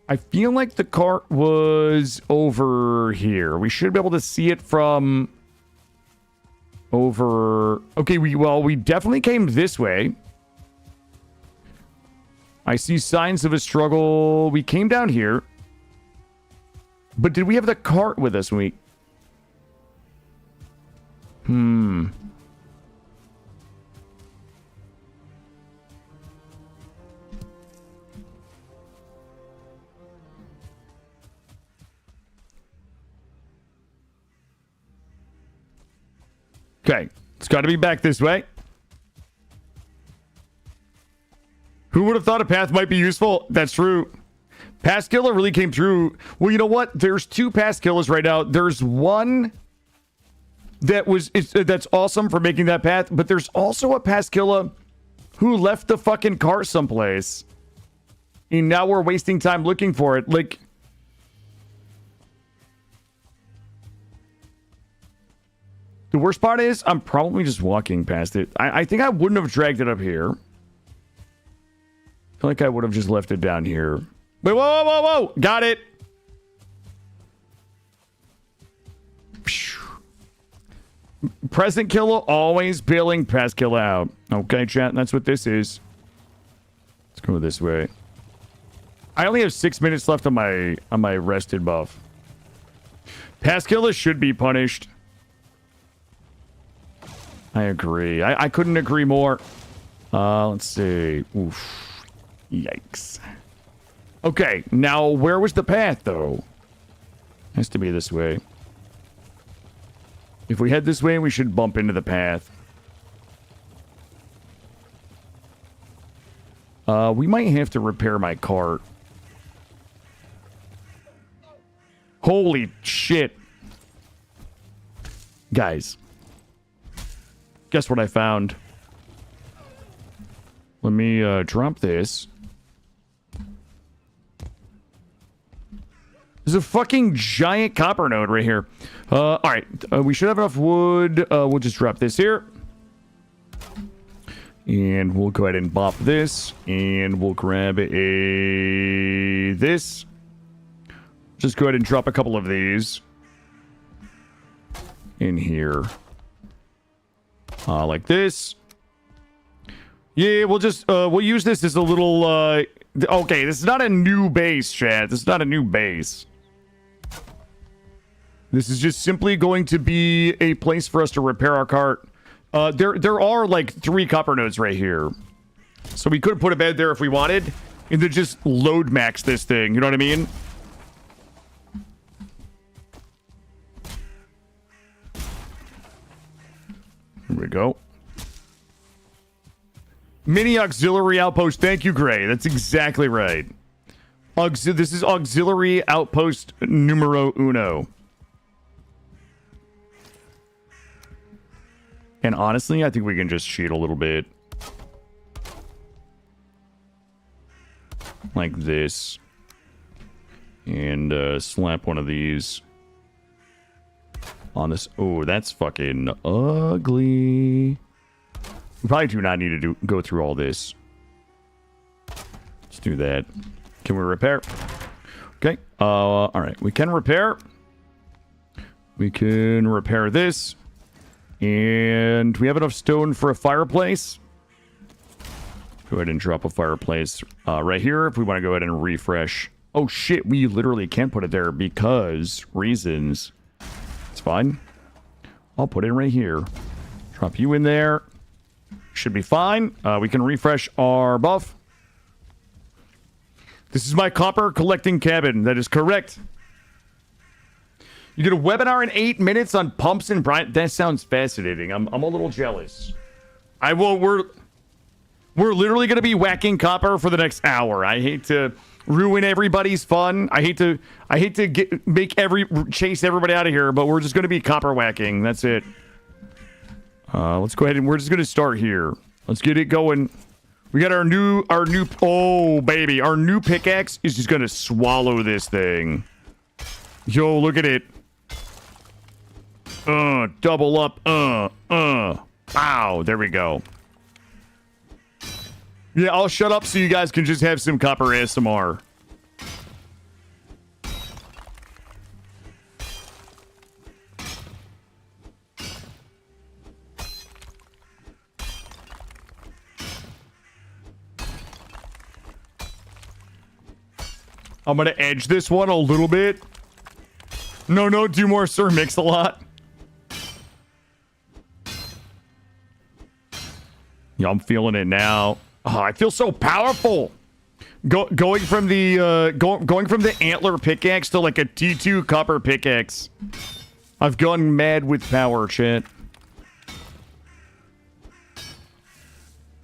A: I feel like the cart was over here. We should be able to see it from over... Okay, we definitely came this way. I see signs of a struggle. We came down here. But did we have the cart with us when we... Okay, it's got to be back this way. Who would have thought a path might be useful? That's true. Pass killer really came through. Well, you know what? There's 2 pass killers right now. There's one that's awesome for making that path, but there's also a pass killer who left the fucking cart someplace. And now we're wasting time looking for it. Like... The worst part is, I'm probably just walking past it. I think I wouldn't have dragged it up here. I feel like I would have just left it down here. Wait, whoa! Got it! Present killer always bailing past killer out. Okay, chat, that's what this is. Let's go this way. I only have 6 minutes left on my rested buff. Past killer should be punished. I agree. I couldn't agree more. Let's see. Oof. Yikes. Okay, now where was the path, though? Has to be this way. If we head this way, we should bump into the path. We might have to repair my cart. Holy shit. Guys. Guess what I found? Let me drop this. There's a fucking giant copper node right here. Alright, we should have enough wood. We'll just drop this here. And we'll go ahead and bop this. And we'll grab this. Just go ahead and drop a couple of these in here. Like this. Yeah, we'll just we'll use this as a little okay, this is not a new base, chat. This is not a new base. This is just simply going to be a place for us to repair our cart. There are like 3 copper nodes right here. So we could put a bed there if we wanted, and then just load max this thing, you know what I mean? Here we go. Mini auxiliary outpost. Thank you, Gray. That's exactly right. This is auxiliary outpost numero uno. And honestly, I think we can just cheat a little bit. Like this. And slap one of these on this. Oh, that's fucking ugly. We probably do not need to go through all this. Let's do that. Can we repair? Okay. All right. We can repair. We can repair this. And we have enough stone for a fireplace. Go ahead and drop a fireplace right here if we want to go ahead and refresh. Oh, shit. We literally can't put it there because reasons. It's fine. I'll put it right here. Drop you in there. Should be fine. We can refresh our buff. This is my copper collecting cabin. That is correct. You did a webinar in 8 minutes on pumps and brine. That sounds fascinating. I'm a little jealous. I will. We're literally going to be whacking copper for the next hour. I hate to ruin everybody's fun. I hate to chase everybody out of here, but we're just going to be copper whacking. That's it. Let's go ahead and we're just going to start here. Let's get it going. We got our new, oh baby, our new pickaxe is just going to swallow this thing. Yo, look at it. Double up. Wow, there we go. Yeah, I'll shut up so you guys can just have some copper ASMR. I'm gonna edge this one a little bit. No, do more, sir. Mix a lot. Yeah, I'm feeling it now. Oh, I feel so powerful. Going from the antler pickaxe to like a T2 copper pickaxe. I've gone mad with power, chat.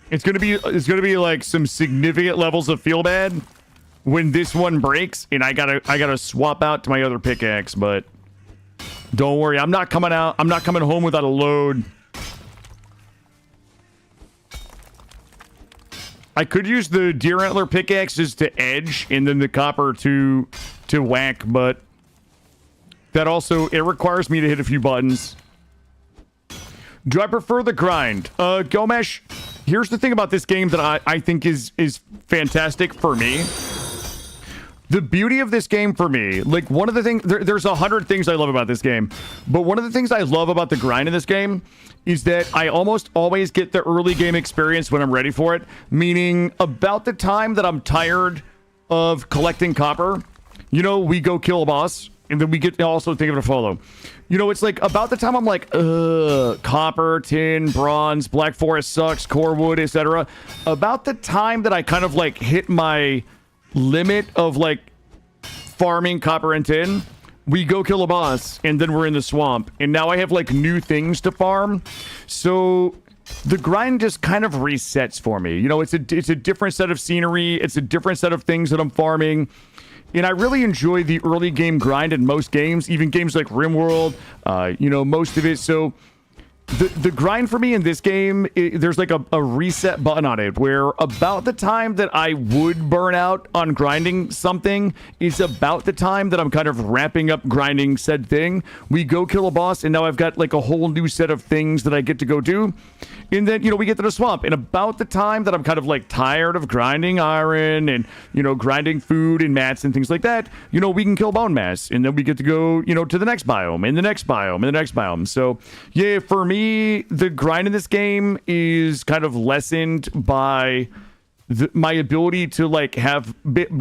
A: It's gonna be like some significant levels of feel bad when this one breaks and I gotta swap out to my other pickaxe, but don't worry, I'm not coming home without a load. I could use the deer antler pickaxes to edge and then the copper to whack, but that also, it requires me to hit a few buttons. Do I prefer the grind? Gomesh, here's the thing about this game that I think is fantastic for me. The beauty of this game for me, like one of the things, there's 100 things I love about this game, but one of the things I love about the grind in this game is that I almost always get the early game experience when I'm ready for it, meaning about the time that I'm tired of collecting copper, you know, we go kill a boss, and then we get to also think of it a follow. You know, it's like about the time I'm like, copper, tin, bronze, black forest sucks, core wood, etc. About the time that I kind of like hit my limit of like farming copper and tin, we go kill a boss and then we're in the swamp and now I have like new things to farm, so the grind just kind of resets for me. You know, it's a different set of scenery, it's a different set of things that I'm farming, and I really enjoy the early game grind in most games, even games like RimWorld, you know, most of it. So the grind for me in this game, there's like a reset button on it where about the time that I would burn out on grinding something is about the time that I'm kind of wrapping up grinding said thing. We go kill a boss and now I've got like a whole new set of things that I get to go do. And then, you know, we get to the swamp and about the time that I'm kind of like tired of grinding iron and, you know, grinding food and mats and things like that, you know, we can kill bone mass and then we get to go, you know, to the next biome and the next biome and the next biome. So yeah, for me, me, the grind in this game is kind of lessened by my ability to like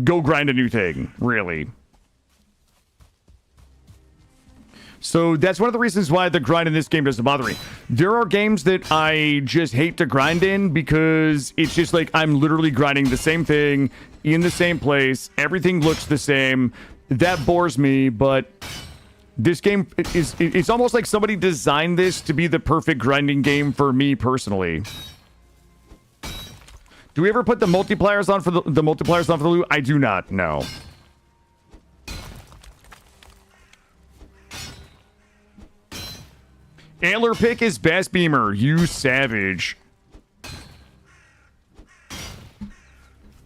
A: go grind a new thing, really. So that's one of the reasons why the grind in this game doesn't bother me. There are games that I just hate to grind in because it's just like I'm literally grinding the same thing in the same place. Everything looks the same. That bores me, but this game it's almost like somebody designed this to be the perfect grinding game for me personally. Do we ever put the multipliers on for the multipliers on for the loot? I do not, no. Antler pick is Bass Beamer. You savage.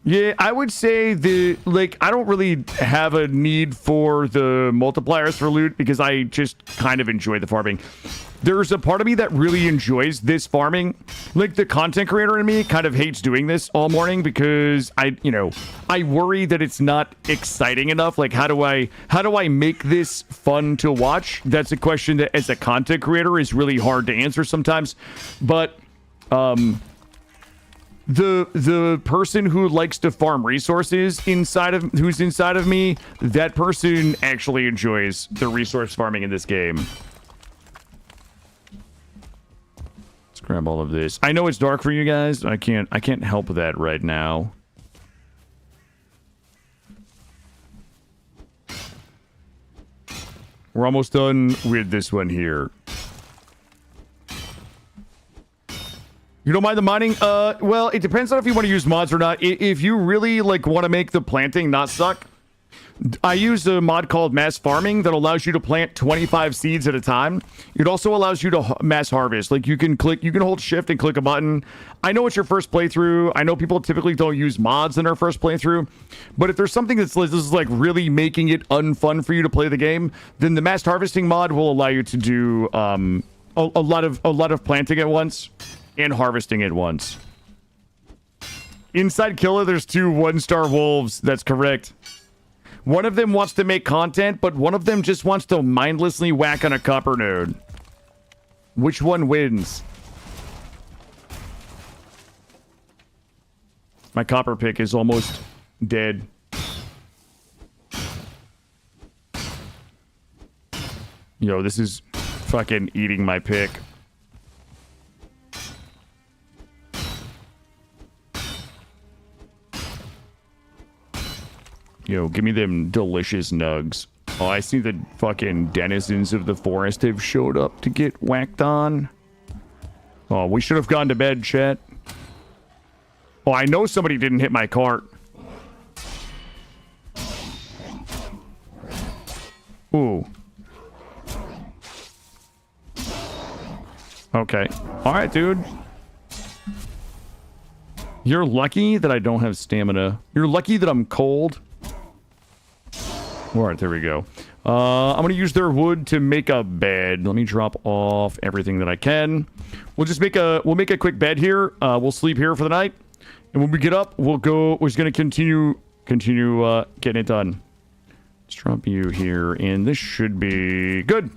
A: Yeah, I would say I don't really have a need for the multipliers for loot because I just kind of enjoy the farming. There's a part of me that really enjoys this farming. Like the content creator in me kind of hates doing this all morning because I worry that it's not exciting enough. Like how do I make this fun to watch? That's a question that as a content creator is really hard to answer sometimes. But the person who likes to farm resources who's inside of me, that person actually enjoys the resource farming in this game. Grab all of this. I know it's dark for you guys. I can't help that right now. We're almost done with this one here. You don't mind the mining? Well, it depends on if you want to use mods or not. If you really like want to make the planting not suck, I use a mod called mass farming that allows you to plant 25 seeds at a time. It also allows you to mass harvest. Like you can hold shift and click a button. I know it's your first playthrough. I know people typically don't use mods in their first playthrough, but if there's something that's this is like really making it unfun for you to play the game, then the mass harvesting mod will allow you to do a lot of planting at once and harvesting at once. Inside Killa, there's 2 1-star wolves. That's correct. One of them wants to make content, but one of them just wants to mindlessly whack on a copper node. Which one wins? My copper pick is almost dead. Yo, this is fucking eating my pick. Yo, give me them delicious nugs. Oh, I see the fucking denizens of the forest have showed up to get whacked on. Oh, we should have gone to bed, chat. Oh, I know somebody didn't hit my cart. Ooh. Okay. All right, dude. You're lucky that I don't have stamina. You're lucky that I'm cold. All right, there we go. I'm going to use their wood to make a bed. Let me drop off everything that I can. We'll just make a quick bed here. We'll sleep here for the night. And when we get up, we're just going to continue getting it done. Let's drop you here, and this should be good.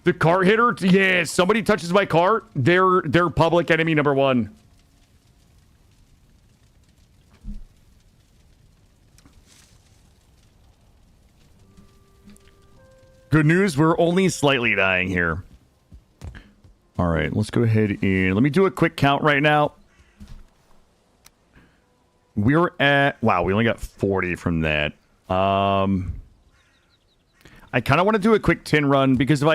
A: The cart hitter? Yeah, somebody touches my cart, they're public enemy number 1. Good news, we're only slightly dying here. All right, let's go ahead and let me do a quick count right now. We're at, wow, we only got 40 from that. I kind of want to do a quick tin run because if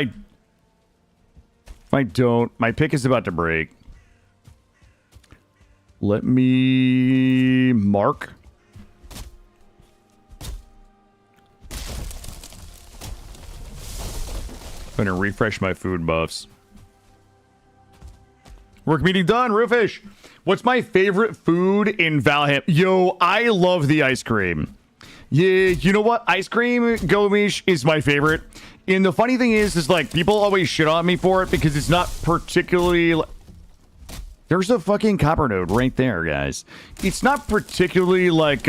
A: I don't, my pick is about to break. Let me mark. I'm gonna refresh my food buffs. Work meeting done, Roofish. What's my favorite food in Valheim? Yo, I love the ice cream. Yeah, you know what? Ice cream, Gomish, is my favorite. And the funny thing is like, people always shit on me for it because it's not particularly... There's a fucking copper node right there, guys. It's not particularly like,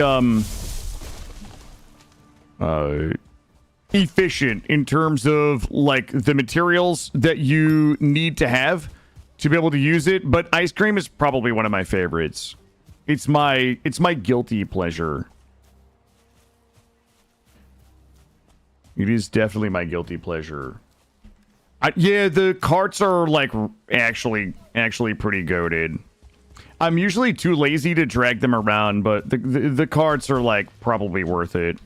A: efficient in terms of like the materials that you need to have to be able to use it, but ice cream is probably one of my favorites. It's my guilty pleasure. It is definitely my guilty pleasure. Yeah, the carts are like actually pretty goated. I'm usually too lazy to drag them around, but the carts are like probably worth it.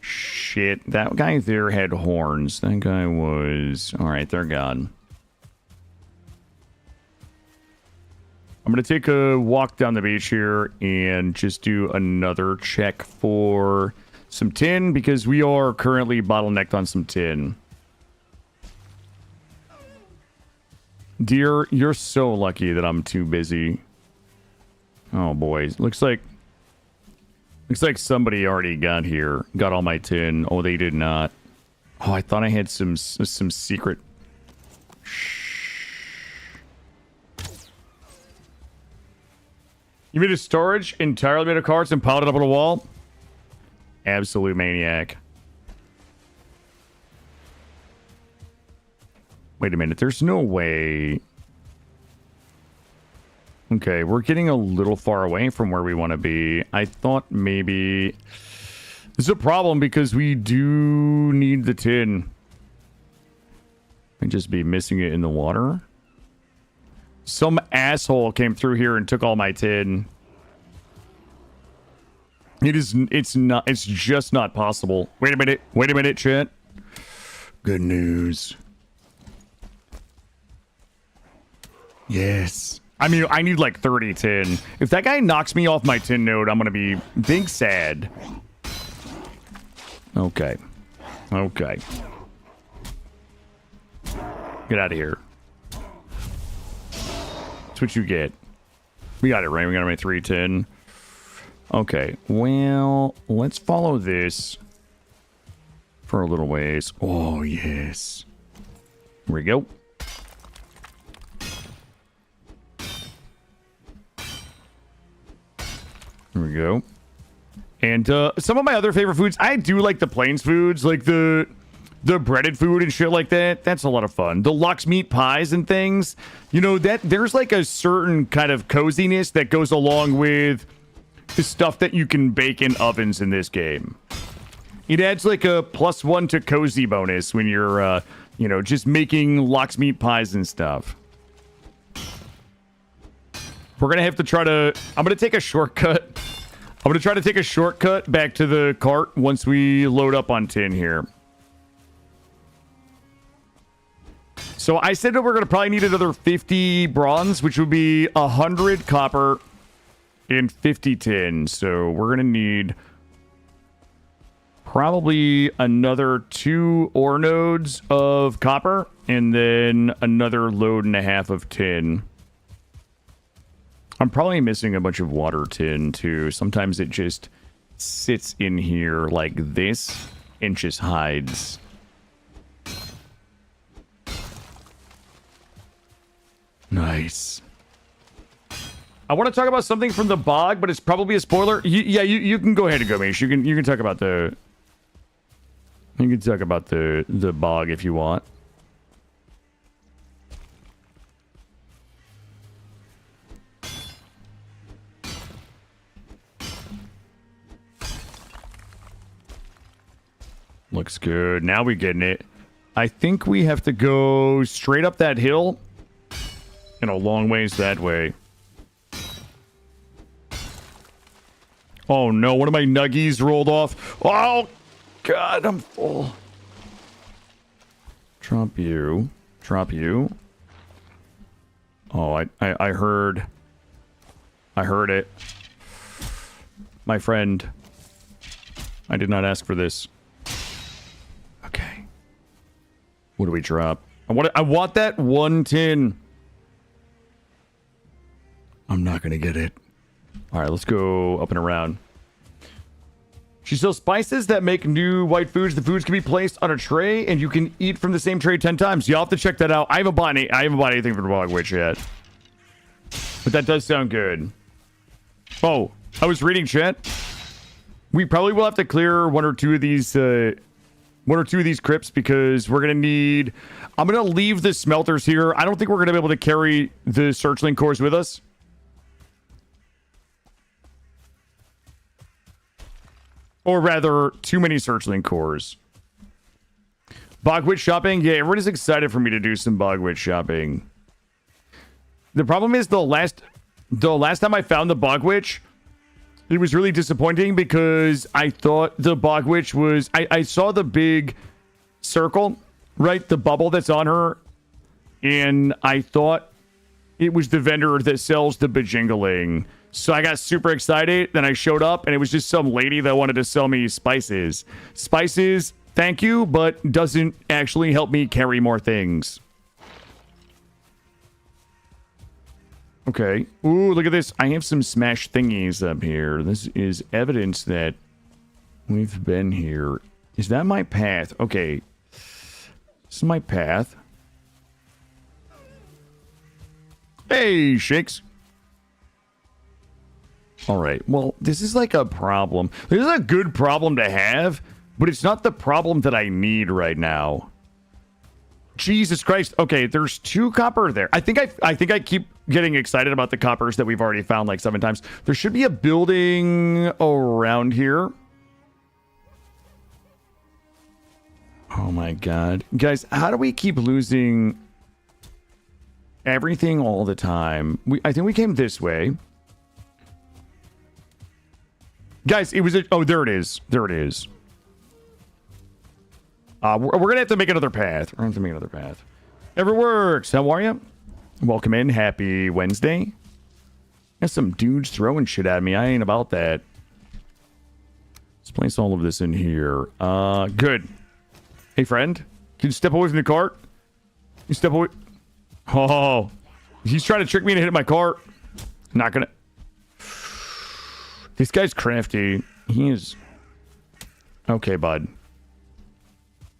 A: Shit, that guy there had horns. That guy was... Alright, they're gone. I'm going to take a walk down the beach here and just do another check for some tin, because we are currently bottlenecked on some tin. Dear, you're so lucky that I'm too busy. Oh, boy. Looks like somebody already got here. Got all my tin. Oh, they did not. Oh, I thought I had some secret... You made a storage entirely made of carts and piled it up on a wall? Absolute maniac. Wait a minute. There's no way... Okay, we're getting a little far away from where we want to be. I thought maybe... This is a problem because we do need the tin. I'd just be missing it in the water. Some asshole came through here and took all my tin. It's just not possible. Wait a minute, chat. Good news. Yes. I mean, I need like 30 tin. If that guy knocks me off my tin node, I'm gonna be big sad. Okay. Okay. Get out of here. That's what you get. We got it, right? We got my 3 tin. Okay. Well, let's follow this for a little ways. Oh, yes. Here we go. Here we go. And some of my other favorite foods, I do like the plains foods, like the breaded food and shit like that. That's a lot of fun. The Lux meat pies and things, you know, that there's like a certain kind of coziness that goes along with the stuff that you can bake in ovens in this game. It adds like a +1 to cozy bonus when you're, you know, just making Lux meat pies and stuff. We're going to have to try to... I'm going to take a shortcut. I'm going to try to take a shortcut back to the cart once we load up on tin here. So I said that we're going to probably need another 50 bronze, which would be 100 copper and 50 tin. So we're going to need probably another 2 ore nodes of copper and then another load and a half of tin. I'm probably missing a bunch of water tin too. Sometimes it just sits in here like this and just hides. Nice. I want to talk about something from the bog, but it's probably a spoiler. You can go ahead and go, Mish. You can talk about the... You can talk about the bog if you want. Looks good. Now we're getting it. I think we have to go straight up that hill and a long ways that way. Oh no, one of my nuggies rolled off. Oh god, I'm full. Drop you. Drop you. Oh, I heard. I heard it. My friend. I did not ask for this. Okay. What do we drop? I want that 1 tin. I'm not gonna get it. All right, let's go up and around. She sells spices that make new white foods. The foods can be placed on a tray, and you can eat from the same tray 10 times. You'll have to check that out. I haven't bought anything from the Bog Witch yet, but that does sound good. Oh, I was reading chat. We probably will have to clear one or two of these crypts because we're gonna need. I'm gonna leave the smelters here. I don't think we're gonna be able to carry the searchling cores with us. Or rather, too many searchling cores. Bogwitch shopping? Yeah, everybody's excited for me to do some Bogwitch shopping. The problem is the last time I found the Bogwitch, it was really disappointing because I thought the Bogwitch was... I saw the big circle, right? The bubble that's on her. And I thought it was the vendor that sells the bajingling. So I got super excited. Then I showed up and it was just some lady that wanted to sell me spices. Spices, thank you, but doesn't actually help me carry more things. Okay. Ooh, look at this. I have some smash thingies up here. This is evidence that we've been here. Is that my path? Okay. This is my path. Hey, Shakes. All right. Well, this is like a problem. This is a good problem to have, but it's not the problem that I need right now. Jesus Christ. Okay, there's 2 copper there. I think I keep getting excited about the coppers that we've already found like 7 times. There should be a building around here. Oh my god. Guys, how do we keep losing everything all the time? I think we came this way. Guys, it was a... Oh, there it is. There it is. We're going to have to make another path. We're going to have to make another path. Everworks, how are you? Welcome in. Happy Wednesday. Got some dudes throwing shit at me. I ain't about that. Let's place all of this in here. Good. Hey, friend. Can you step away from the cart? You step away. Oh. He's trying to trick me to hit my cart. Not gonna... This guy's crafty. He is... Okay, bud.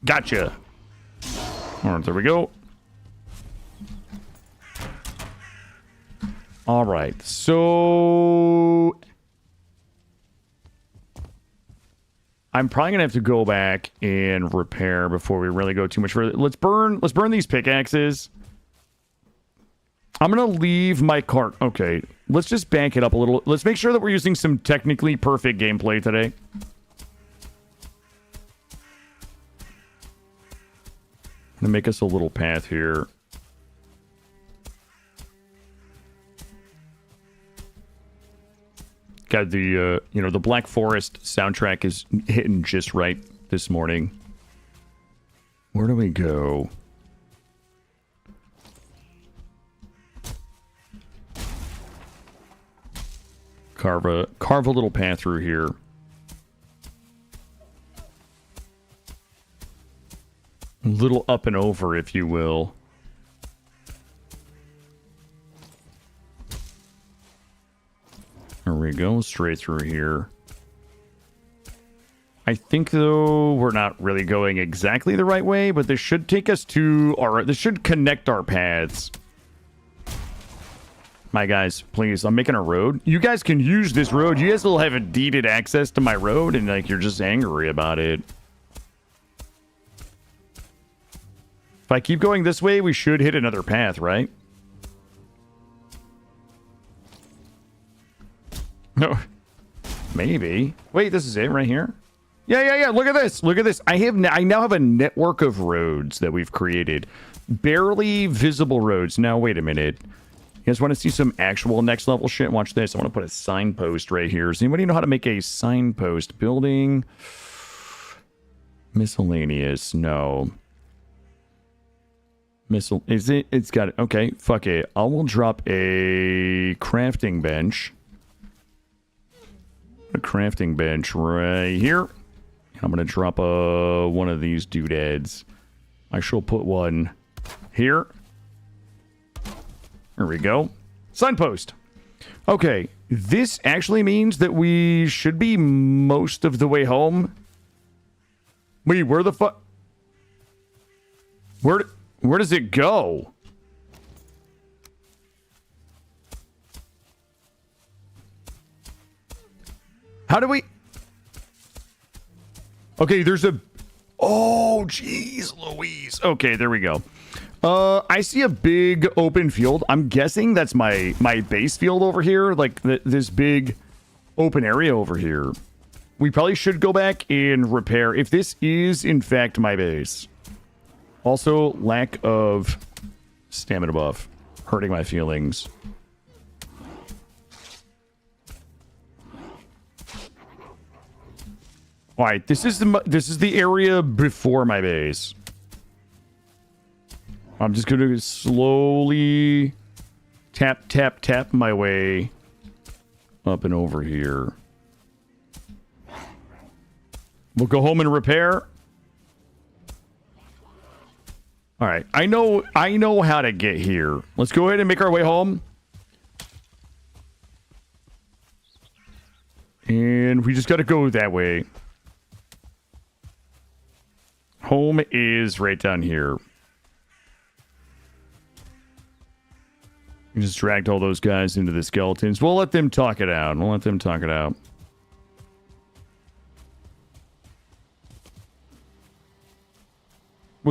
A: Gotcha. All right, there we go. All right, so... I'm probably gonna have to go back and repair before we really go too much further. Let's burn these pickaxes. I'm gonna leave my cart. Okay, let's just bank it up a little. Let's make sure that we're using some technically perfect gameplay today. I'm gonna make us a little path here. Got the, the Black Forest soundtrack is hitting just right this morning. Where do we go? Carve a little path through here. A little up and over, if you will. There we go, straight through here. I think, though, we're not really going exactly the right way, but this should take us to our... This should connect our paths. My guys, please, I'm making a road. You guys can use this road. You guys will have a deeded access to my road, and, like, you're just angry about it. If I keep going this way, we should hit another path, right? No. Maybe. Wait, this is it right here? Yeah. Look at this. Look at this. I now have a network of roads that we've created. Barely visible roads. Now, wait a minute. You guys want to see some actual next level shit? Watch this. I want to put a signpost right here. Does anybody know how to make a signpost? Building. Miscellaneous. No. Is it? It's got it. Okay, fuck it. I will drop a crafting bench. A crafting bench right here. I'm going to drop one of these doodads. I shall put one here. There we go. Signpost. Okay, this actually means that we should be most of the way home. Wait, where the fuck? Where does it go? How do we... Okay, there's a... Oh, jeez, Louise. Okay, there we go. I see a big open field. I'm guessing that's my base field over here. Like, this big open area over here. We probably should go back and repair if this is, in fact, my base. Also, lack of stamina buff. Hurting my feelings. All right, this is the area before my base. I'm just going to slowly tap my way up and over here. We'll go home and repair. All right, I know how to get here. Let's go ahead and make our way home. And we just got to go that way. Home is right down here. We just dragged all those guys into the skeletons. We'll let them talk it out. We'll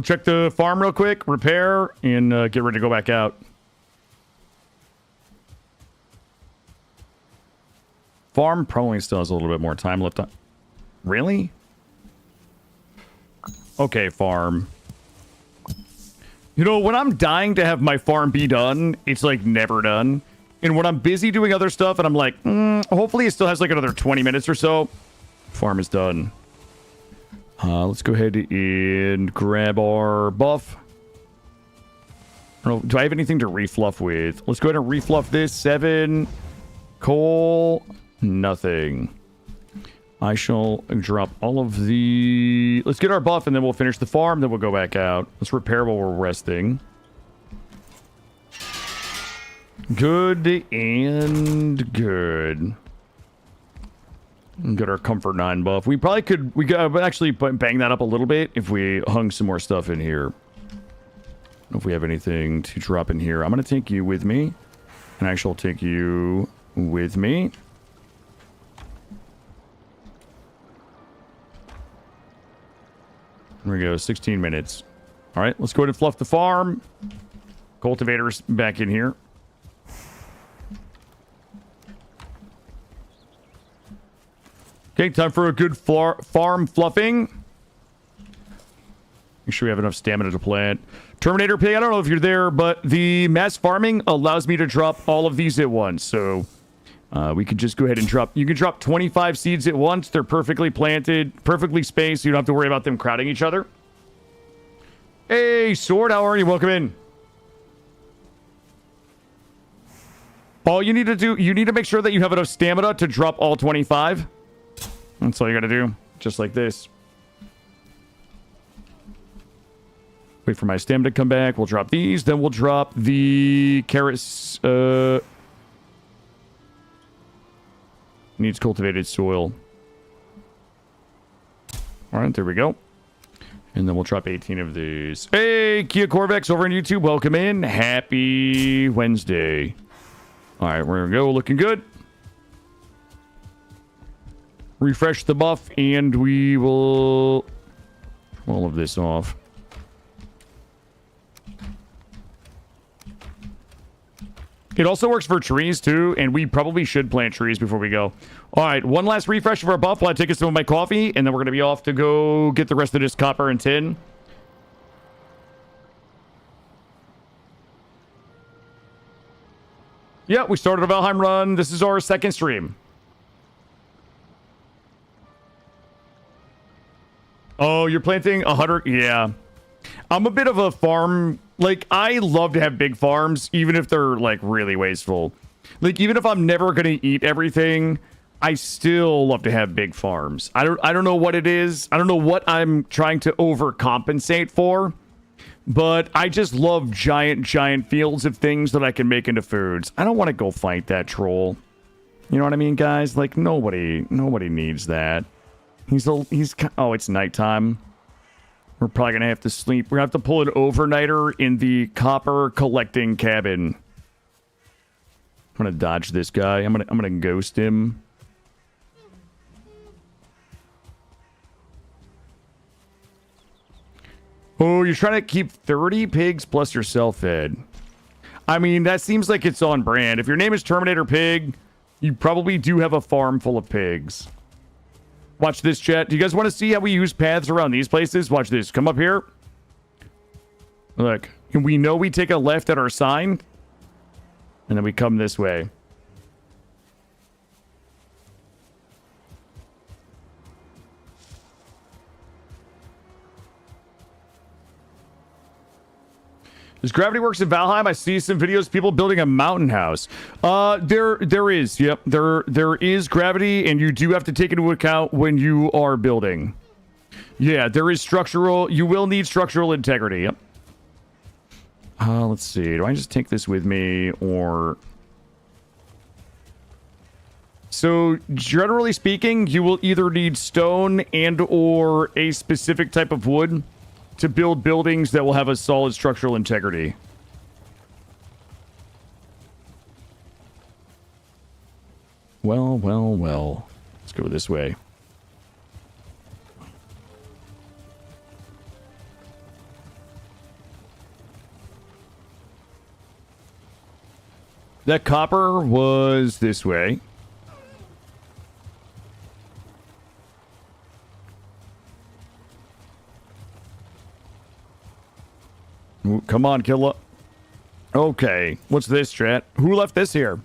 A: check the farm real quick, repair, and get ready to go back out. Farm probably still has a little bit more time left on. Really? Okay, farm. You know, when I'm dying to have my farm be done, it's like never done. And when I'm busy doing other stuff and I'm like, hopefully it still has like another 20 minutes or so, farm is done. Let's go ahead and grab our buff. I don't know, do I have anything to refluff with? Let's go ahead and refluff this. 7. Coal. Nothing. I shall drop all of the... Let's get our buff and then we'll finish the farm. Then we'll go back out. Let's repair while we're resting. Good and good. Get our comfort 9 buff. We probably could... We could actually bang that up a little bit if we hung some more stuff in here. I don't know if we have anything to drop in here. I'm going to take you with me. And I shall take you with me. There we go, 16 minutes. All right, let's go ahead and fluff the farm. Cultivators back in here. Okay, time for a good farm fluffing. Make sure we have enough stamina to plant. Terminator Pig, I don't know if you're there, but the mass farming allows me to drop all of these at once. So we could just go ahead and drop... You can drop 25 seeds at once. They're perfectly planted, perfectly spaced. So you don't have to worry about them crowding each other. Hey, Sword, how are you? Welcome in. All you need to do... You need to make sure that you have enough stamina to drop all 25. That's all you got to do. Just like this. Wait for my stamina to come back. We'll drop these. Then we'll drop the carrots... Needs cultivated soil. All right, there we go. And then we'll drop 18 of these. Hey, Kia Corvex over on YouTube. Welcome in. Happy Wednesday. All right, we're going to go. Looking good. Refresh the buff, and we will... all of this off. It also works for trees, too, and we probably should plant trees before we go. All right, one last refresh of our buff while I take a sip of my coffee, and then we're going to be off to go get the rest of this copper and tin. Yeah, we started a Valheim run. This is our second stream. Oh, you're planting 100? Yeah. I'm a bit of a farm... Like, I love to have big farms, even if they're, like, really wasteful. Like, even if I'm never going to eat everything, I still love to have big farms. I don't know what it is. I don't know what I'm trying to overcompensate for. But I just love giant fields of things that I can make into foods. I don't want to go fight that troll. You know what I mean, guys? Like, nobody needs that. Oh, it's nighttime. We're probably going to have to sleep. We're going to have to pull an overnighter in the copper collecting cabin. I'm going to dodge this guy. I'm going to ghost him. Oh, you're trying to keep 30 pigs plus yourself fed. I mean, that seems like it's on brand. If your name is Terminator Pig, you probably do have a farm full of pigs. Watch this, chat. Do you guys want to see how we use paths around these places? Watch this. Come up here. Look, we know we take a left at our sign, and then we come this way. Does gravity works in Valheim? I see some videos of people building a mountain house. There is. Yep, there is gravity, and you do have to take into account when you are building. Yeah, there is structural. You will need structural integrity. Yep. Let's see. Do I just take this with me, or? So generally speaking, you will either need stone and or a specific type of wood to build buildings that will have a solid structural integrity. Well. Let's go this way. That copper was this way. Ooh, come on, Killa. Okay, what's this, chat? Who left this here?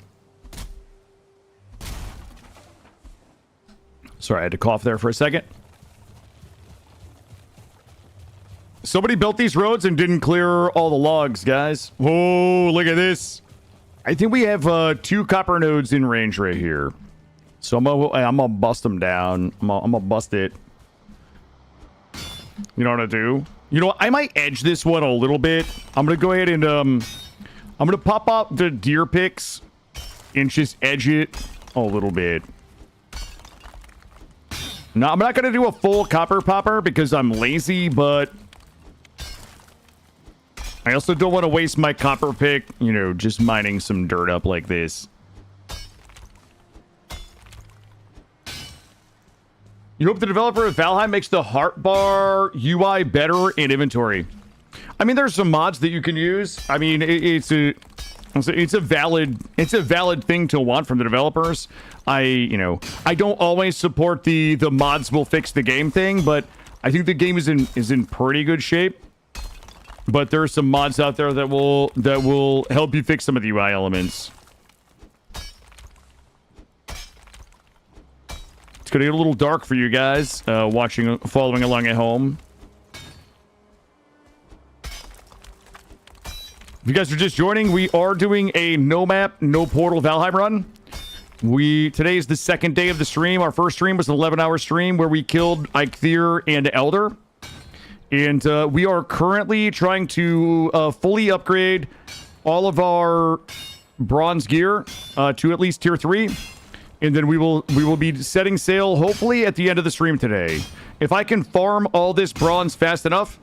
A: Sorry, I had to cough there for a second. Somebody built these roads and didn't clear all the logs, guys. Whoa, look at this. I think we have 2 copper nodes in range right here. So I'm gonna bust them down. I'm gonna bust it. You know what I do? You know what? I might edge this one a little bit. I'm gonna go ahead and I'm gonna pop out the deer picks and just edge it a little bit. No, I'm not gonna do a full copper popper because I'm lazy, but I also don't want to waste my copper pick, you know, just mining some dirt up like this. You hope the developer of Valheim makes the heart bar UI better in inventory. I mean, there's some mods that you can use. I mean, it's a valid thing to want from the developers. I don't always support the mods will fix the game thing, but I think the game is in pretty good shape. But there are some mods out there that will help you fix some of the UI elements. It's gonna get a little dark for you guys following along at home. If you guys are just joining, we are doing a no map, no portal Valheim run. Today is the second day of the stream. Our first stream was an 11-hour stream where we killed Eikthyr and Elder. And we are currently trying to fully upgrade all of our bronze gear to at least tier 3. And then we will be setting sail hopefully at the end of the stream today. If I can farm all this bronze fast enough,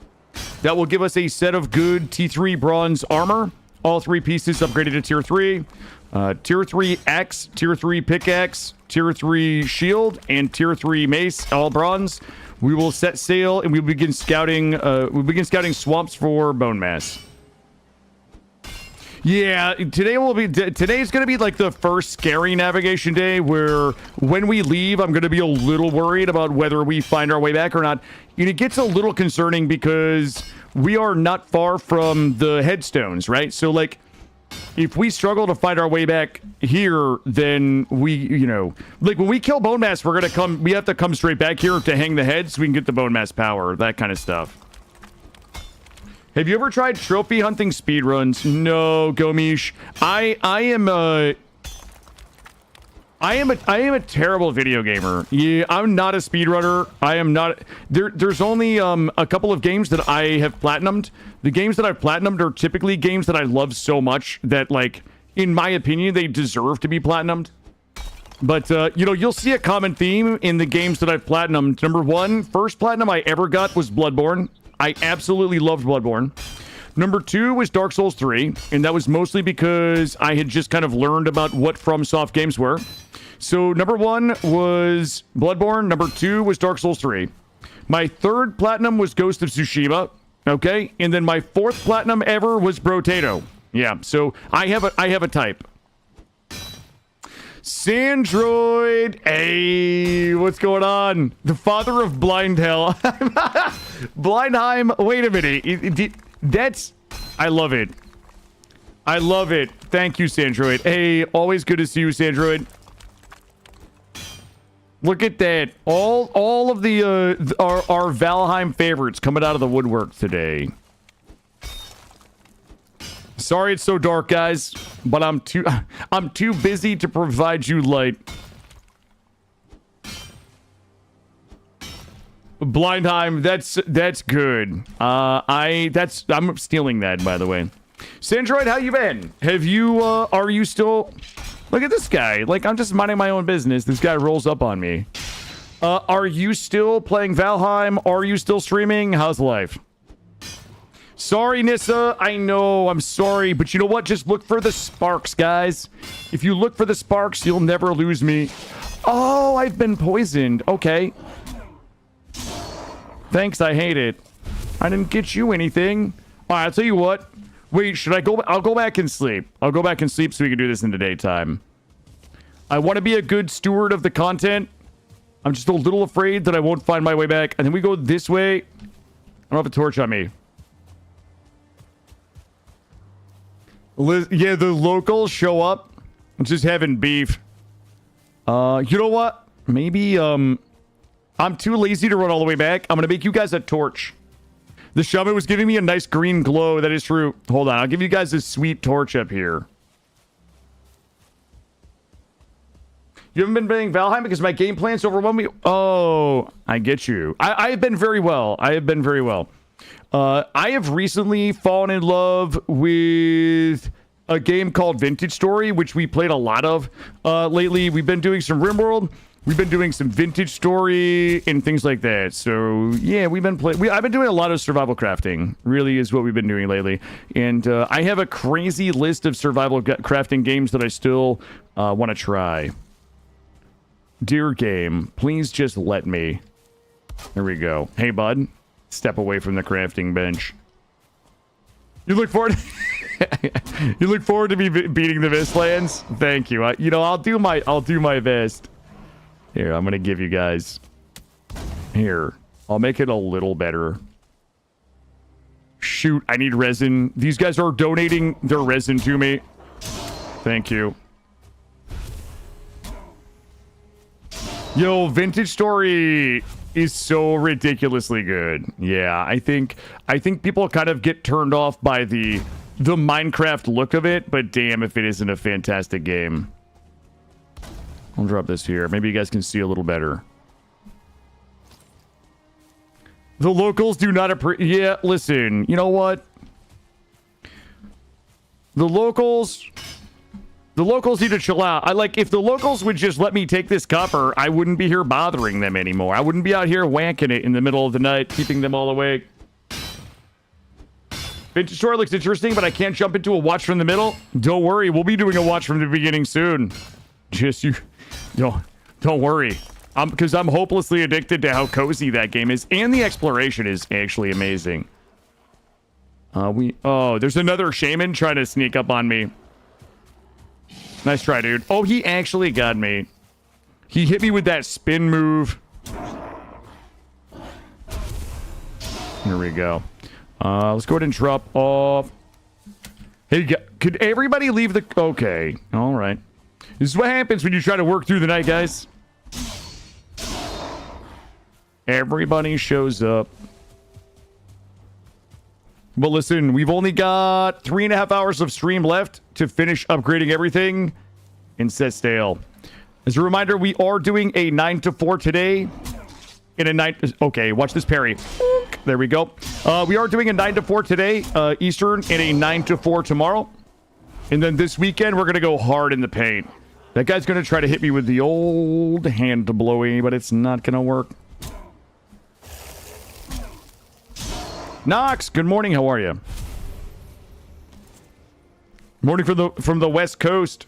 A: that will give us a set of good T3 bronze armor. All 3 pieces upgraded to tier 3. Tier 3 axe, tier 3 pickaxe, tier 3 shield, and tier 3 mace, all bronze. We will set sail and we begin scouting. Swamps for bone mass. Yeah, today's gonna be like the first scary navigation day where when we leave, I'm gonna be a little worried about whether we find our way back or not. And it gets a little concerning because we are not far from the headstones, right? So like, if we struggle to find our way back here, then like when we kill bone mass, we have to come straight back here to hang the head so we can get the bone mass power, that kind of stuff. Have you ever tried trophy hunting speedruns? No, Gomish. I am a terrible video gamer. Yeah, I'm not a speedrunner. I am not. There's only a couple of games that I have platinumed. The games that I've platinumed are typically games that I love so much that, like, in my opinion, they deserve to be platinumed. But you'll see a common theme in the games that I've platinumed. Number 1, first platinum I ever got was Bloodborne. I absolutely loved Bloodborne. Number 2 was Dark Souls 3, and that was mostly because I had just kind of learned about what FromSoft games were. So number 1 was Bloodborne. Number 2 was Dark Souls 3. My third platinum was Ghost of Tsushima. Okay, and then my 4th platinum ever was Brotato. Yeah, so I have a type. Sandroid, hey, what's going on? The father of Blindhell. Blindheim, wait a minute. That's, I love it. I love it. Thank you, Sandroid. Hey, always good to see you, Sandroid. Look at that. All of the our Valheim favorites coming out of the woodwork today. Sorry it's so dark, guys, but I'm too busy to provide you light. Blindheim, that's good. I'm stealing that, by the way. Sandroid, how you been? Have you are you still? Look at this guy. Like, I'm just minding my own business. This guy rolls up on me. Are you still playing Valheim? Are you still streaming? How's life? Sorry, Nissa. I know. I'm sorry. But you know what? Just look for the sparks, guys. If you look for the sparks, you'll never lose me. Oh, I've been poisoned. Okay. Thanks. I hate it. I didn't get you anything. All right, I'll tell you what. Wait, should I go? I'll go back and sleep. I'll go back and sleep so we can do this in the daytime. I want to be a good steward of the content. I'm just a little afraid that I won't find my way back. And then we go this way. I don't have a torch on me. Yeah, the locals show up. I'm just having beef. You know what? Maybe, I'm too lazy to run all the way back. I'm gonna make you guys a torch. The shaman was giving me a nice green glow. That is true. Hold on. I'll give you guys this sweet torch up here. You haven't been playing Valheim because my game plans overwhelm me? Oh, I get you. I have been very well. I have been very well. I have recently fallen in love with a game called Vintage Story, which we played a lot of lately. We've been doing some RimWorld. We've been doing some Vintage Story and things like that. So, yeah, we've been playing. I've been doing a lot of survival crafting, really is what we've been doing lately. And I have a crazy list of survival crafting games that I still want to try. Dear game, please just let me. There we go. Hey, bud. Step away from the crafting bench. You look forward you look forward to me beating the Vistlands? Thank you. I'll do my best. Here, I'm gonna give you guys. Here, I'll make it a little better. Shoot, I need resin. These guys are donating their resin to me. Thank you. Yo, Vintage Story is so ridiculously good. Yeah, I think people kind of get turned off by the Minecraft look of it, but damn if it isn't a fantastic game. I'll drop this here. Maybe you guys can see a little better. The locals do not appreciate... Yeah, listen, you know what? The locals need to chill out. If the locals would just let me take this copper, I wouldn't be here bothering them anymore. I wouldn't be out here whacking it in the middle of the night, keeping them all awake. Vintage Story looks interesting, but I can't jump into a watch from the middle. Don't worry, we'll be doing a watch from the beginning soon. Just you, don't worry. Because I'm hopelessly addicted to how cozy that game is, and the exploration is actually amazing. There's another shaman trying to sneak up on me. Nice try, dude. Oh, he actually got me. He hit me with that spin move. Here we go. Let's go ahead and drop off. Hey, could everybody leave the... Okay. All right. This is what happens when you try to work through the night, guys. Everybody shows up. But listen, we've only got 3.5 hours of stream left to finish upgrading everything and set stale. As a reminder, we are doing a 9 to 4 today. Okay, watch this parry. There we go. We are doing a 9 to 4 today, Eastern, and a 9 to 4 tomorrow. And then this weekend, we're going to go hard in the paint. That guy's going to try to hit me with the old hand blowy, but it's not going to work. Knox, good morning. How are you? Morning from the West Coast.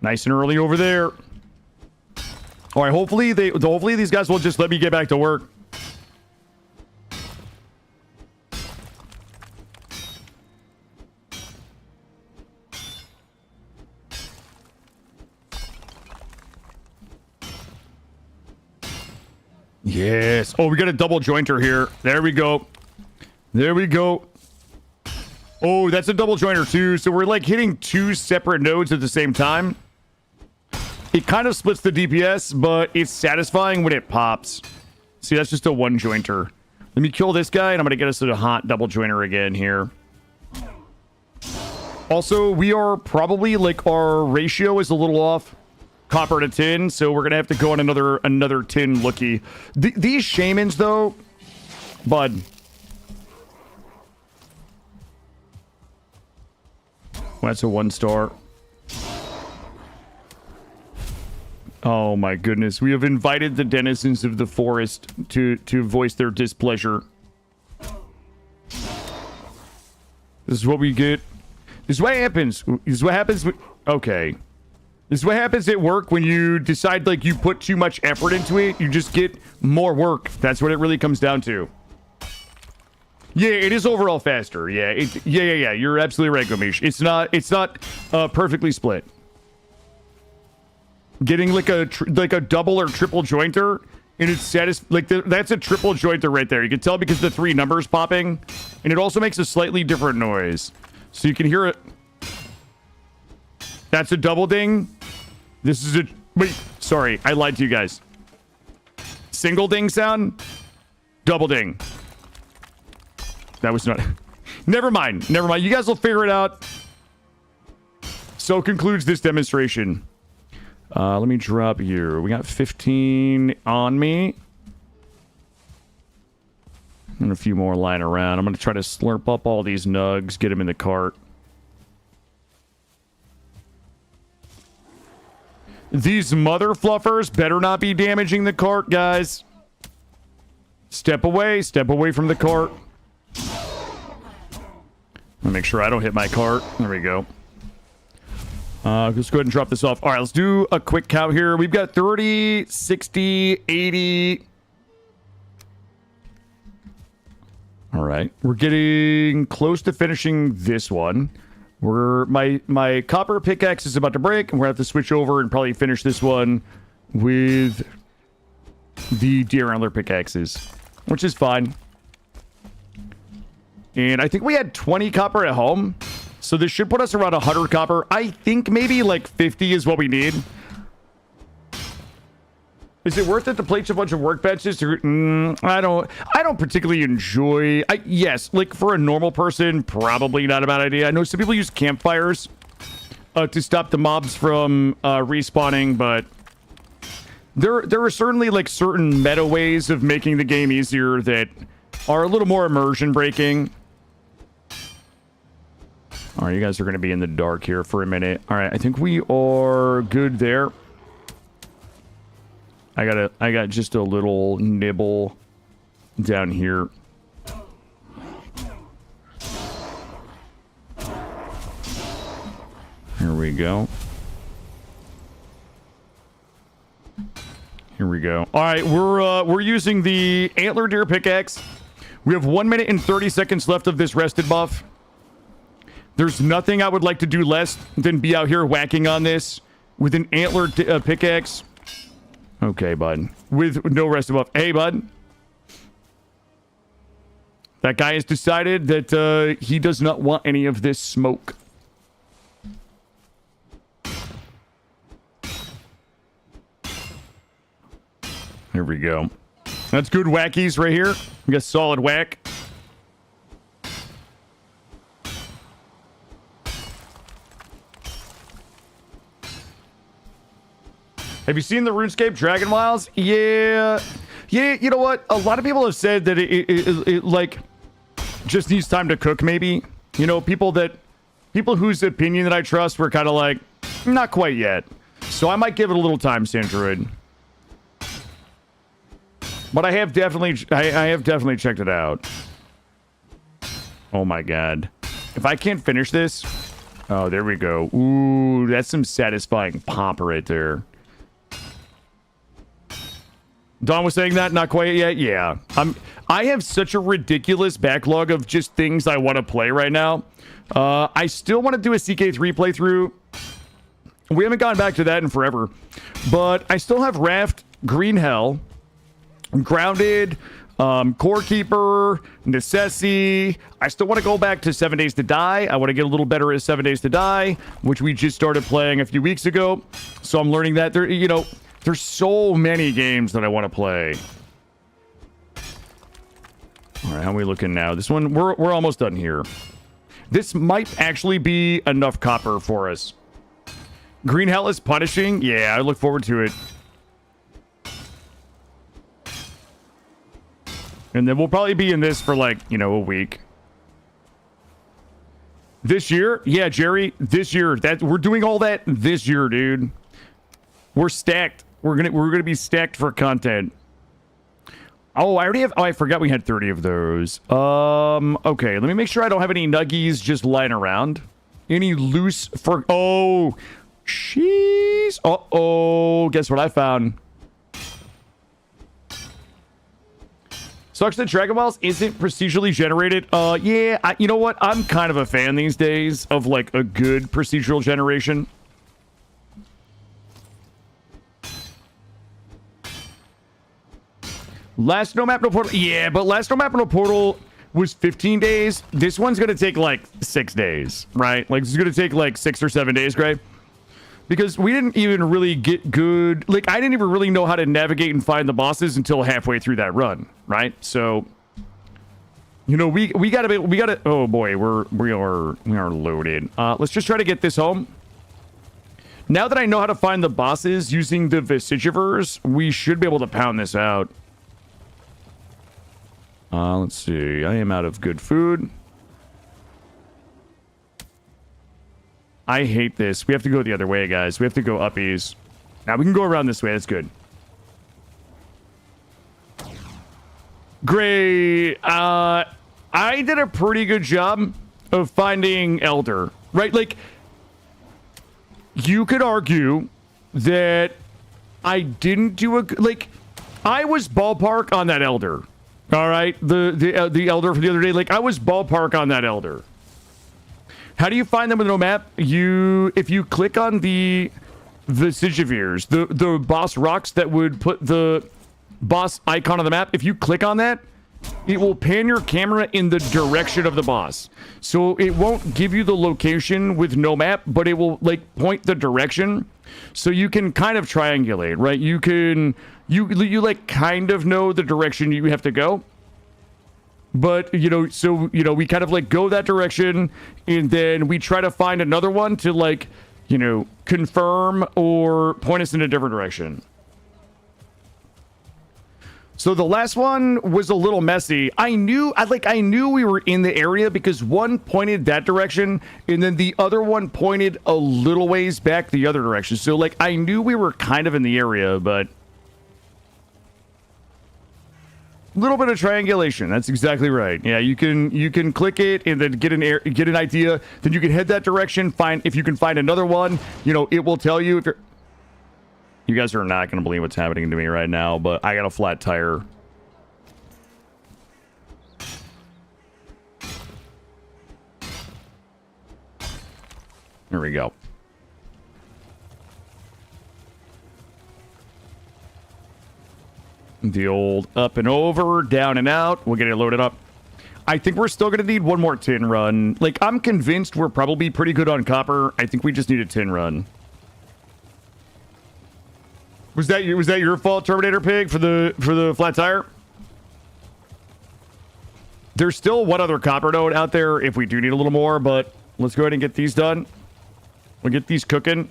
A: Nice and early over there. All right, hopefully these guys will just let me get back to work. Yes. Oh, we got a double jointer here. There we go. There we go. Oh, that's a double jointer too. So we're like hitting two separate nodes at the same time. It kind of splits the DPS, but it's satisfying when it pops. See, that's just a one jointer. Let me kill this guy, and I'm going to get us to a hot double jointer again here. Also, we are probably, like, our ratio is a little off. Copper to tin, so we're going to have to go on another tin lookie. These shamans, though, bud. Well, that's a 1-star. Oh my goodness. We have invited the denizens of the forest to voice their displeasure. This is what we get. This is what happens. This is what happens. Okay. This is what happens at work when you decide, like, you put too much effort into it. You just get more work. That's what it really comes down to. Yeah, it is overall faster. Yeah, yeah. You're absolutely right, Gomish. It's not perfectly split. Getting like a double or triple jointer, and it's that's a triple jointer right there. You can tell because the 3 numbers popping, and it also makes a slightly different noise, so you can hear it. That's a double ding. This is a wait. Sorry, I lied to you guys. Single ding sound, double ding. That was not. Never mind. Never mind. You guys will figure it out. So concludes this demonstration. Let me drop here. We got 15 on me. And a few more lying around. I'm going to try to slurp up all these nugs, get them in the cart. These mother fluffers better not be damaging the cart, guys. Step away from the cart. I'll make sure I don't hit my cart. There we go. Let's go ahead and drop this off. All right, let's do a quick count here. We've got 30, 60, 80. All right, we're getting close to finishing this one. My copper pickaxe is about to break, and we're going to have to switch over and probably finish this one with the deer antler pickaxes, which is fine. And I think we had 20 copper at home. So this should put us around 100 copper. I think maybe like 50 is what we need. Is it worth it to place a bunch of workbenches? I don't particularly enjoy. Yes, like for a normal person, probably not a bad idea. I know some people use campfires to stop the mobs from respawning, but there are certainly like certain meta ways of making the game easier that are a little more immersion breaking. All right, you guys are going to be in the dark here for a minute. All right, I think we are good there. I got just a little nibble down here. Here we go. Here we go. All right, we're using the antler deer pickaxe. We have 1 minute and 30 seconds left of this rested buff. There's nothing I would like to do less than be out here whacking on this with an antler pickaxe. Okay, bud. With no rested buff. Hey, bud. That guy has decided that he does not want any of this smoke. Here we go. That's good whackies right here. We got solid whack. Have you seen the RuneScape Dragon Wilds? Yeah. Yeah, you know what? A lot of people have said that it like just needs time to cook, maybe. You know, people whose opinion that I trust were kind of like, not quite yet. So I might give it a little time, Sandroid. But I have definitely checked it out. Oh my god. If I can't finish this... Oh, there we go. Ooh, that's some satisfying pop right there. Don was saying that, not quite yet. Yeah, I have such a ridiculous backlog of just things I want to play right now. I still want to do a CK3 playthrough. We haven't gone back to that in forever, but I still have Raft, Green Hell, Grounded, Core Keeper, Necessity. I still want to go back to 7 Days to Die. I want to get a little better at 7 Days to Die, which we just started playing a few weeks ago. So I'm learning that there, you know, there's so many games that I want to play. All right, how are we looking now? This one, we're almost done here. This might actually be enough copper for us. Green Hell is punishing. Yeah, I look forward to it. And then we'll probably be in this for like, you know, a week. This year? Yeah, Jerry, this year. We're doing all that this year, dude. We're stacked. We're gonna be stacked for content. Oh, I already have. Oh, I forgot we had 30 of those. Okay, let me make sure I don't have any nuggies just lying around. Any loose for? Oh, jeez. Uh-oh. Guess what I found? Sucks that Dragon Balls isn't procedurally generated. Yeah, you know what? I'm kind of a fan these days of like a good procedural generation. Last No Map No Portal. Yeah, but last No Map No Portal was 15 days. This one's gonna take like 6 days, right? Like it's gonna take like 6 or 7 days, Gray. Because we didn't even really get good. Like I didn't even really know how to navigate and find the bosses until halfway through that run, right? So, you know, we gotta. Oh boy, we are loaded. Let's just try to get this home. Now that I know how to find the bosses using the Visitivers, we should be able to pound this out. Let's see. I am out of good food. I hate this. We have to go the other way, guys. We have to go uppies. Now we can go around this way. That's good. Great. I did a pretty good job of finding Elder, right? Like, you could argue that I didn't do a... Like, I was ballpark on that Elder. All right? The Elder from the other day. Like, I was ballpark on that Elder. How do you find them with no map? If you click on the Sigivirs, the boss rocks that would put the boss icon on the map, if you click on that, it will pan your camera in the direction of the boss. So it won't give you the location with no map, but it will like point the direction. So you can kind of triangulate, right? You like kind of know the direction you have to go. But, you know, so, you know, we kind of like go that direction and then we try to find another one to like, you know, confirm or point us in a different direction. So the last one was a little messy. I knew we were in the area because one pointed that direction and then the other one pointed a little ways back the other direction. So like I knew we were kind of in the area, but little bit of triangulation. That's exactly right. Yeah, you can click it and then get an idea. Then you can head that direction. If you can find another one, you know, it will tell you if you're. You guys are not going to believe what's happening to me right now, but I got a flat tire. There we go. The old up and over, down and out. We'll get it loaded up. I think we're still going to need one more tin run. Like, I'm convinced we're probably pretty good on copper. I think we just need a tin run. Was that your fault, Terminator Pig, for the flat tire? There's still one other copper node out there if we do need a little more, but let's go ahead and get these done. We'll get these cooking.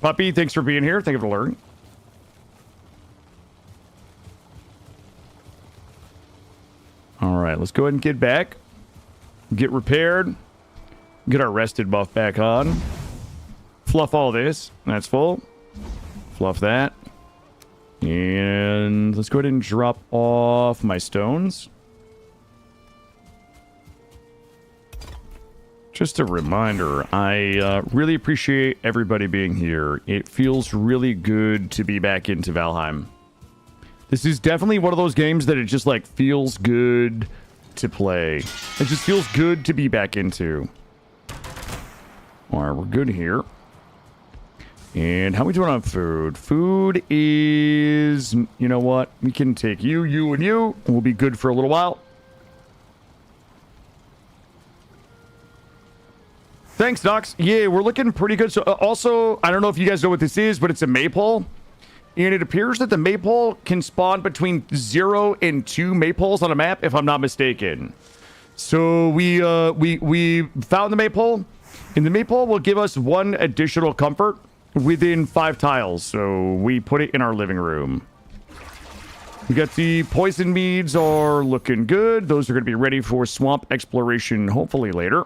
A: Puppy, thanks for being here. Thank you for learning. All right, let's go ahead and get back. Get repaired. Get our rested buff back on. Fluff all this. That's full. Fluff that. And let's go ahead and drop off my stones. Just a reminder, I really appreciate everybody being here. It feels really good to be back into Valheim. This is definitely one of those games that it just like feels good to play. It just feels good to be back into. All right, we're good here. And how we doing on food? Food is, you know what? We can take you, you, and you. And we'll be good for a little while. Thanks, Docs. Yeah, we're looking pretty good. So also, I don't know if you guys know what this is, but it's a maypole. And it appears that the maypole can spawn between 0 and 2 maypoles on a map, if I'm not mistaken. So we found the maypole, and the maypole will give us 1 additional comfort within 5 tiles. So we put it in our living room. We got the poison meads are looking good. Those are going to be ready for swamp exploration, hopefully later.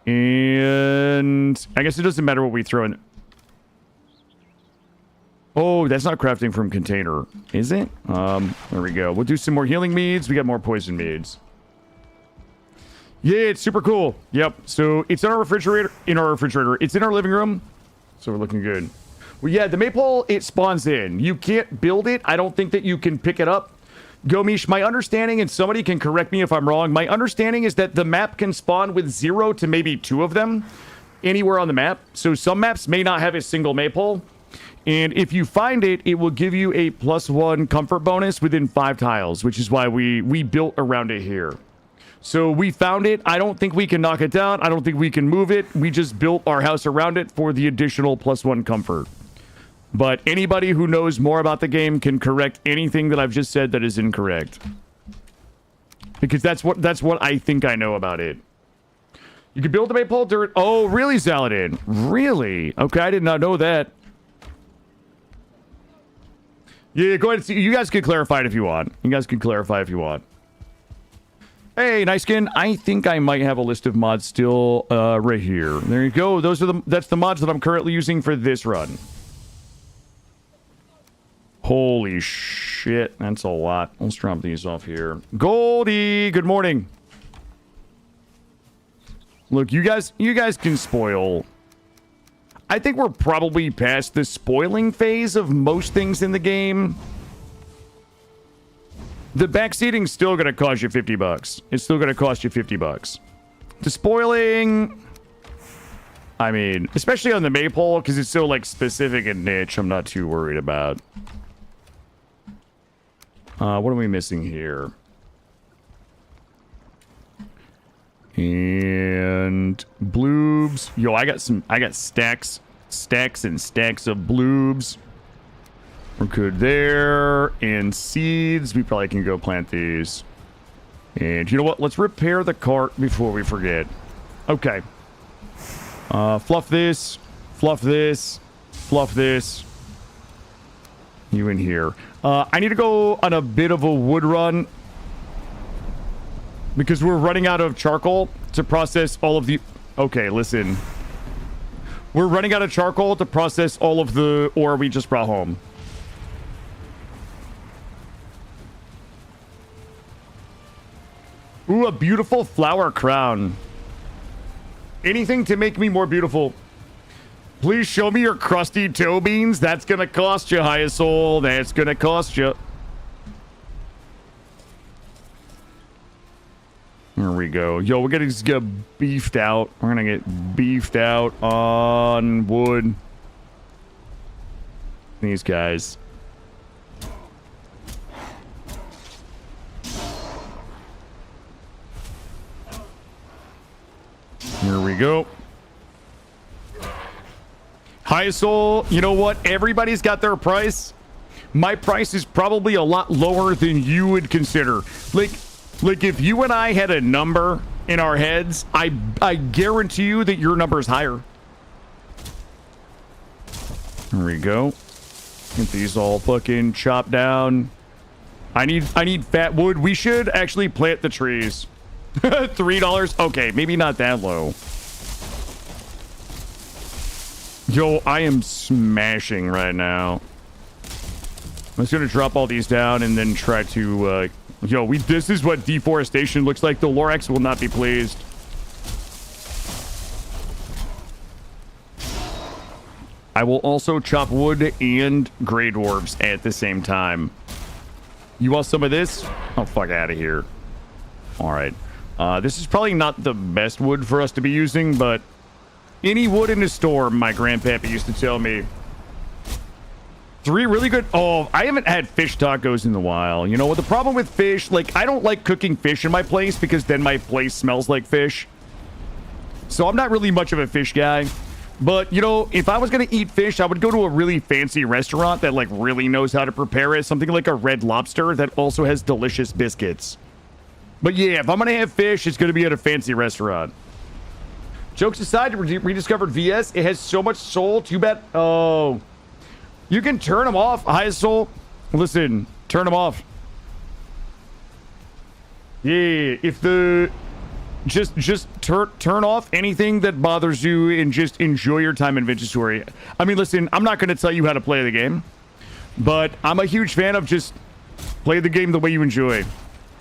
A: And I guess it doesn't matter what we throw in. Oh, that's not crafting from container, is it? There we go. We'll do some more healing meads. We got more poison meads. Yeah, it's super cool. Yep. So it's in our refrigerator. It's in our living room. So we're looking good. Well, yeah, the maypole, it spawns in. You can't build it. I don't think that you can pick it up. Gomish, my understanding, and somebody can correct me if I'm wrong, my understanding is that the map can spawn with 0 to maybe 2 of them anywhere on the map. So some maps may not have a single maypole. And if you find it, it will give you a +1 comfort bonus within 5 tiles, which is why we built around it here. So we found it. I don't think we can knock it down. I don't think we can move it. We just built our house around it for the additional +1 comfort. But anybody who knows more about the game can correct anything that I've just said that is incorrect. Because that's what I think I know about it. You can build the maypole dirt. Oh, really, Zaladin? Really? Okay, I did not know that. Yeah, go ahead and see. You guys can clarify it if you want. You guys can clarify if you want. Hey, Nice Skin. I think I might have a list of mods still right here. There you go. That's the mods that I'm currently using for this run. Holy shit, that's a lot. Let's drop these off here. Goldie, good morning. Look, you guys can spoil. I think we're probably past the spoiling phase of most things in the game. The backseating's still going to cost you $50. It's still going to cost you $50. The spoiling, I mean, especially on the maypole, because it's so, like, specific and niche, I'm not too worried about. What are we missing here? And bloobs. Yo, I got stacks and stacks of bloobs. We're good there. And seeds. We probably can go plant these. And you know what? Let's repair the cart before we forget. Okay. Fluff this. Fluff this. Fluff this. You in here. I need to go on a bit of a wood run because we're running out of charcoal to process all of the... Okay, listen. We're running out of charcoal to process all of the ore we just brought home. Ooh, a beautiful flower crown. Anything to make me more beautiful. Please show me your crusty toe beans. That's gonna cost you, Hyasol. That's gonna cost you. There we go. Yo, we're gonna just get beefed out. We're gonna get beefed out on wood. These guys. Here we go. Hyasol, you know what? Everybody's got their price. My price is probably a lot lower than you would consider. Like if you and I had a number in our heads, I guarantee you that your number is higher. There we go. Get these all fucking chopped down. I need fat wood. We should actually plant the trees. $3? Okay, maybe not that low. Yo, I am smashing right now. I'm just gonna drop all these down and then try to, this is what deforestation looks like. The Lorax will not be pleased. I will also chop wood and gray dwarves at the same time. You want some of this? Oh, fuck out of here. All right. This is probably not the best wood for us to be using, but Any wood in a storm, my grandpappy used to tell me. 3 really good. Oh, I haven't had fish tacos in a while. You know what? The problem with fish, like, I don't like cooking fish in my place because then my place smells like fish. So I'm not really much of a fish guy. But, you know, if I was going to eat fish, I would go to a really fancy restaurant that, like, really knows how to prepare it. Something like a Red Lobster that also has delicious biscuits. But yeah, if I'm going to have fish, it's going to be at a fancy restaurant. Jokes aside, rediscovered VS. It has so much soul. Too bad. Oh. You can turn them off. Highest soul. Listen, turn them off. Yeah, if the... Just turn off anything that bothers you and just enjoy your time in Vintage Story. I mean, listen, I'm not going to tell you how to play the game, but I'm a huge fan of just play the game the way you enjoy.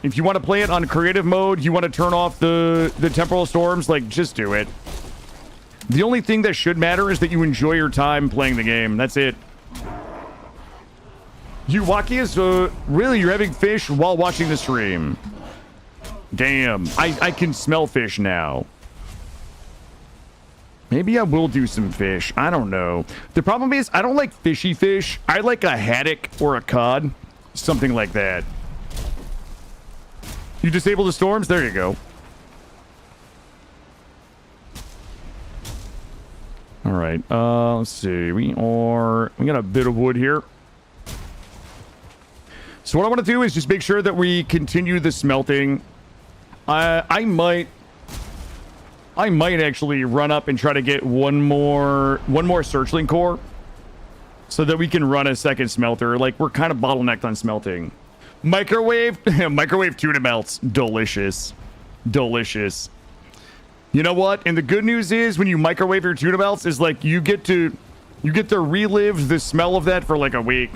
A: If you want to play it on creative mode, you want to turn off the temporal storms, like, just do it. The only thing that should matter is that you enjoy your time playing the game. That's it. You Wakias, really, you're having fish while watching the stream. Damn, I can smell fish now. Maybe I will do some fish. I don't know. The problem is, I don't like fishy fish. I like a haddock or a cod. Something like that. You disable the storms? There you go. All right, let's see. We got a bit of wood here. So what I want to do is just make sure that we continue the smelting. I might actually run up and try to get one more searchling core so that we can run a second smelter. Like, we're kind of bottlenecked on smelting. Microwave tuna melts. Delicious. Delicious. You know what? And the good news is when you microwave your tuna melts is like you get to relive the smell of that for like a week.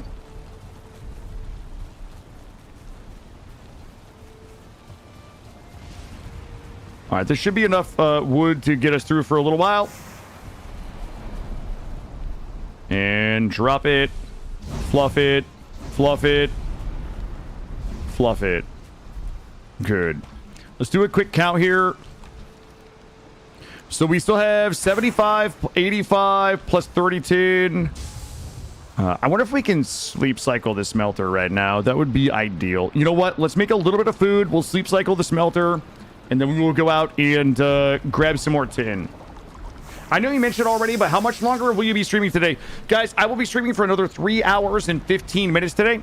A: All right, there should be enough wood to get us through for a little while. And drop it. Fluff it. Fluff it. Fluff it. Good. Let's do a quick count here. So we still have 75, 85, plus 32. I wonder if we can sleep cycle the smelter right now. That would be ideal. You know what? Let's make a little bit of food. We'll sleep cycle the smelter. And then we will go out and grab some more tin. I know you mentioned already, but how much longer will you be streaming today? Guys, I will be streaming for another 3 hours and 15 minutes today.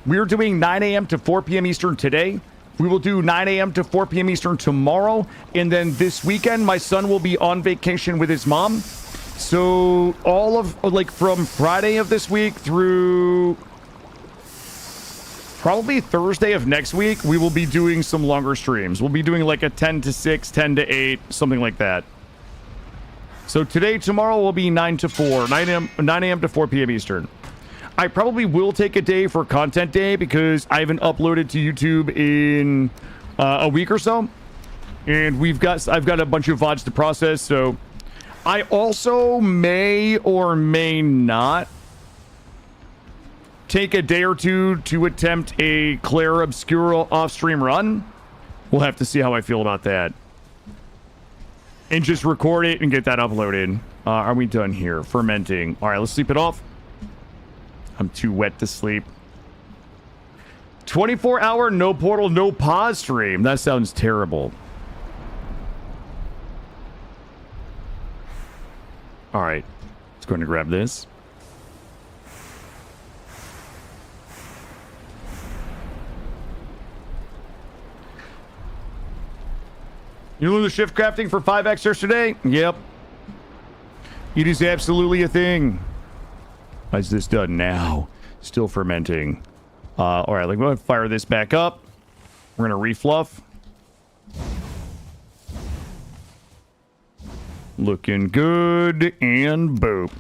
A: We're doing 9 a.m. to 4 p.m. Eastern today. We will do 9 a.m. to 4 p.m. Eastern tomorrow. And then this weekend, my son will be on vacation with his mom. So all of, like, from Friday of this week through probably Thursday of next week, we will be doing some longer streams. We'll be doing like a 10 to 6, 10 to 8, something like that. So today, tomorrow will be 9 to 4, 9 a.m. to 4 p.m. Eastern. I probably will take a day for content day because I haven't uploaded to YouTube in a week or so. And I've got a bunch of VODs to process, so I also may or may not take a day or two to attempt a Claire Obscura off-stream run. We'll have to see how I feel about that. And just record it and get that uploaded. Are we done here? Fermenting. All right, let's sleep it off. I'm too wet to sleep. 24-hour no portal, no pause stream. That sounds terrible. All right, let's go ahead and grab this. You learned the shift crafting for 5 extras today? Yep. It is absolutely a thing. Why is this done now? Still fermenting. All right, let's go ahead and fire this back up. We're going to refluff. Looking good, and boop.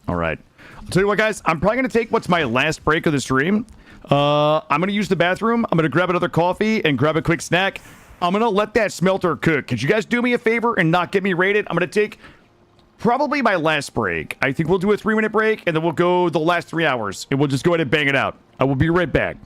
A: All right. I'll tell you what, guys. I'm probably going to take what's my last break of the stream. I'm going to use the bathroom. I'm going to grab another coffee and grab a quick snack. I'm going to let that smelter cook. Could you guys do me a favor and not get me rated? I'm going to take probably my last break. I think we'll do a 3-minute break, and then we'll go the last 3 hours. And we'll just go ahead and bang it out. I will be right back.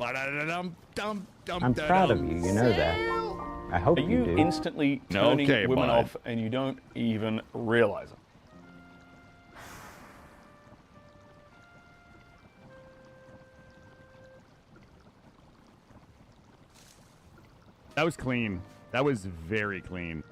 B: I'm proud of you, you know that. I hope
C: Are
B: you
C: you
B: do.
C: instantly turning
A: Okay,
C: women
A: bud.
C: off and you don't even realize it?
A: That was clean. That was very clean.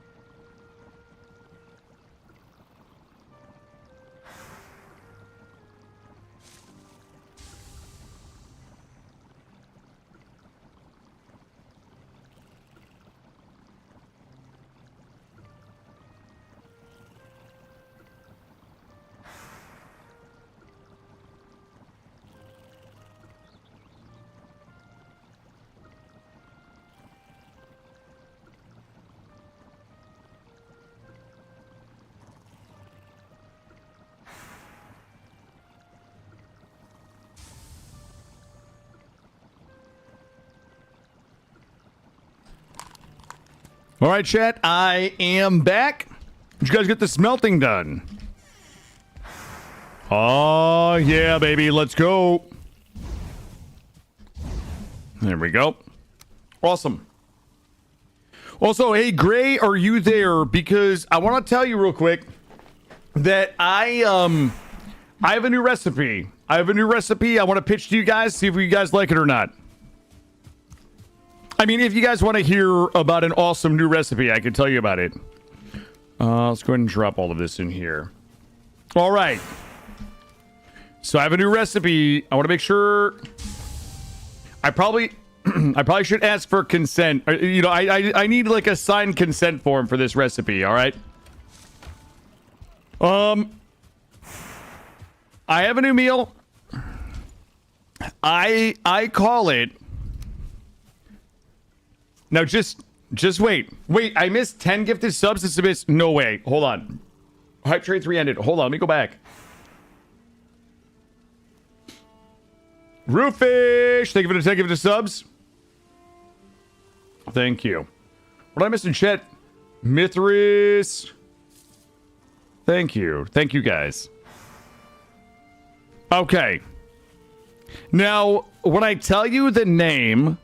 A: All right, chat, I am back. Did you guys get the smelting done? Oh, yeah, baby. Let's go. There we go. Awesome. Also, hey, Gray, are you there? Because I want to tell you real quick that I have a new recipe. I want to pitch to you guys, see if you guys like it or not. I mean, if you guys want to hear about an awesome new recipe, I can tell you about it. Let's go ahead and drop all of this in here. All right. So I have a new recipe. I want to make sure. I probably should ask for consent. You know, I need like a signed consent form for this recipe. All right. I have a new meal. I call it. Now, just wait. Wait, I missed 10 gifted subs. This is no way. Hold on. Hype Trade 3 ended. Hold on, let me go back. Roofish, thank you for the 10 gifted subs. Thank you. What did I miss in chat? Mithras. Thank you. Thank you, guys. Okay. Now, when I tell you the name...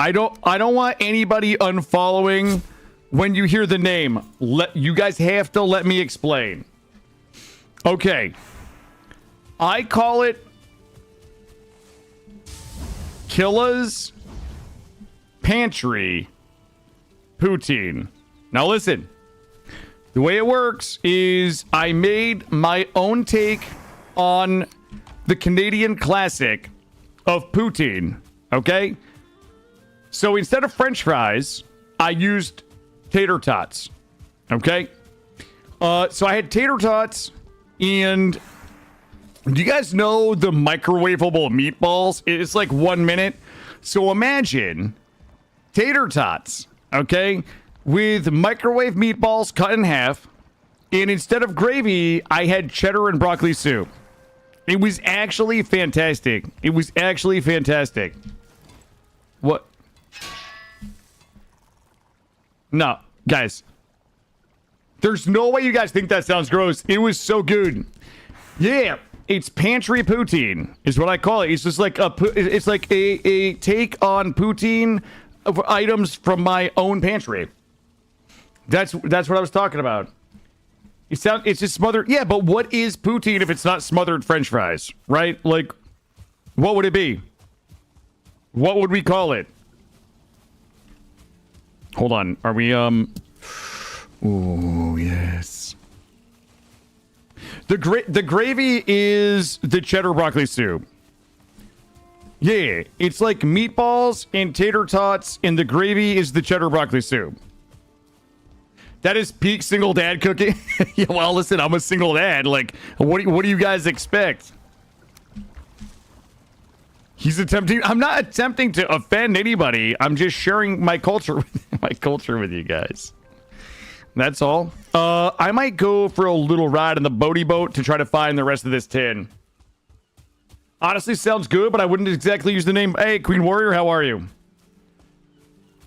A: I don't want anybody unfollowing when you hear the name. You guys have to let me explain. Okay. I call it Killa's Pantry Poutine. Now listen. The way it works is I made my own take on the Canadian classic of poutine. Okay? So instead of French fries, I used tater tots. Okay? So I had tater tots, and do you guys know the microwavable meatballs? It's like 1 minute. So imagine tater tots, okay, with microwave meatballs cut in half, and instead of gravy, I had cheddar and broccoli soup. It was actually fantastic. It was actually fantastic. What? No, guys. There's no way you guys think that sounds gross. It was so good. Yeah, it's pantry poutine is what I call it. It's just like it's like a take on poutine of items from my own pantry. That's what I was talking about. It's just smothered. Yeah, but what is poutine if it's not smothered French fries, right? Like, what would it be? What would we call it? Hold on. Are we, Oh, yes. The gravy is the cheddar broccoli soup. Yeah, it's like meatballs and tater tots, and the gravy is the cheddar broccoli soup. That is peak single dad cooking. Yeah, well, listen, I'm a single dad. Like, what do you guys expect? I'm not attempting to offend anybody. I'm just sharing my culture with you guys. That's all. I might go for a little ride in the boaty boat to try to find the rest of this tin. Honestly, sounds good, but I wouldn't exactly use the name. Hey, Queen Warrior, how are you?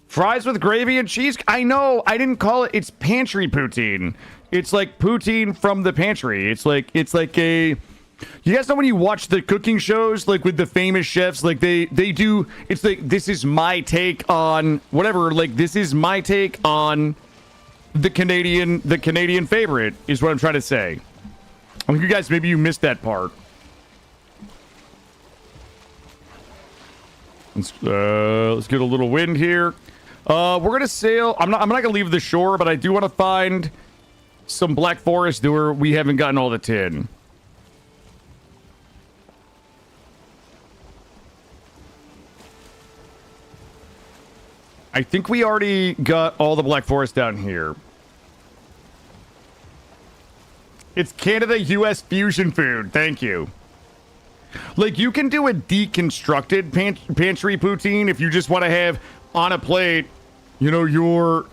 A: Fries with gravy and cheese? I know. I didn't call it. It's pantry poutine. It's like poutine from the pantry. It's like a You guys know when you watch the cooking shows, like with the famous chefs, like they do, it's like, this is my take on whatever, like this is my take on the Canadian favorite is what I'm trying to say. I think you guys, maybe you missed that part. Let's get a little wind here. We're gonna sail. I'm not gonna leave the shore, but I do want to find some Black Forest where we haven't gotten all the tin. I think we already got all the Black Forest down here. It's Canada-US fusion food. Thank you. Like, you can do a deconstructed pantry poutine if you just want to have on a plate, you know, your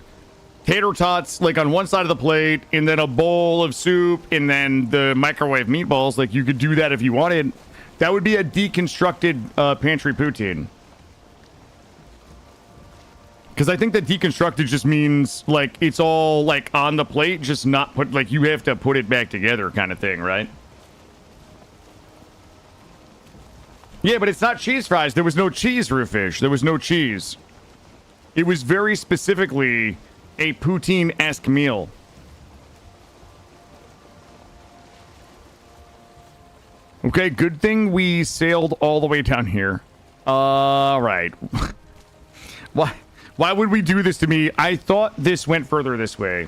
A: tater tots, like, on one side of the plate, and then a bowl of soup, and then the microwave meatballs. Like, you could do that if you wanted. That would be a deconstructed pantry poutine. Because I think that deconstructed just means, like, it's all, like, on the plate, just not put, like, you have to put it back together kind of thing, right? Yeah, but it's not cheese fries. There was no cheese, Roofish. There was no cheese. It was very specifically a poutine-esque meal. Okay, good thing we sailed all the way down here. All right. Why would we do this to me? I thought this went further this way.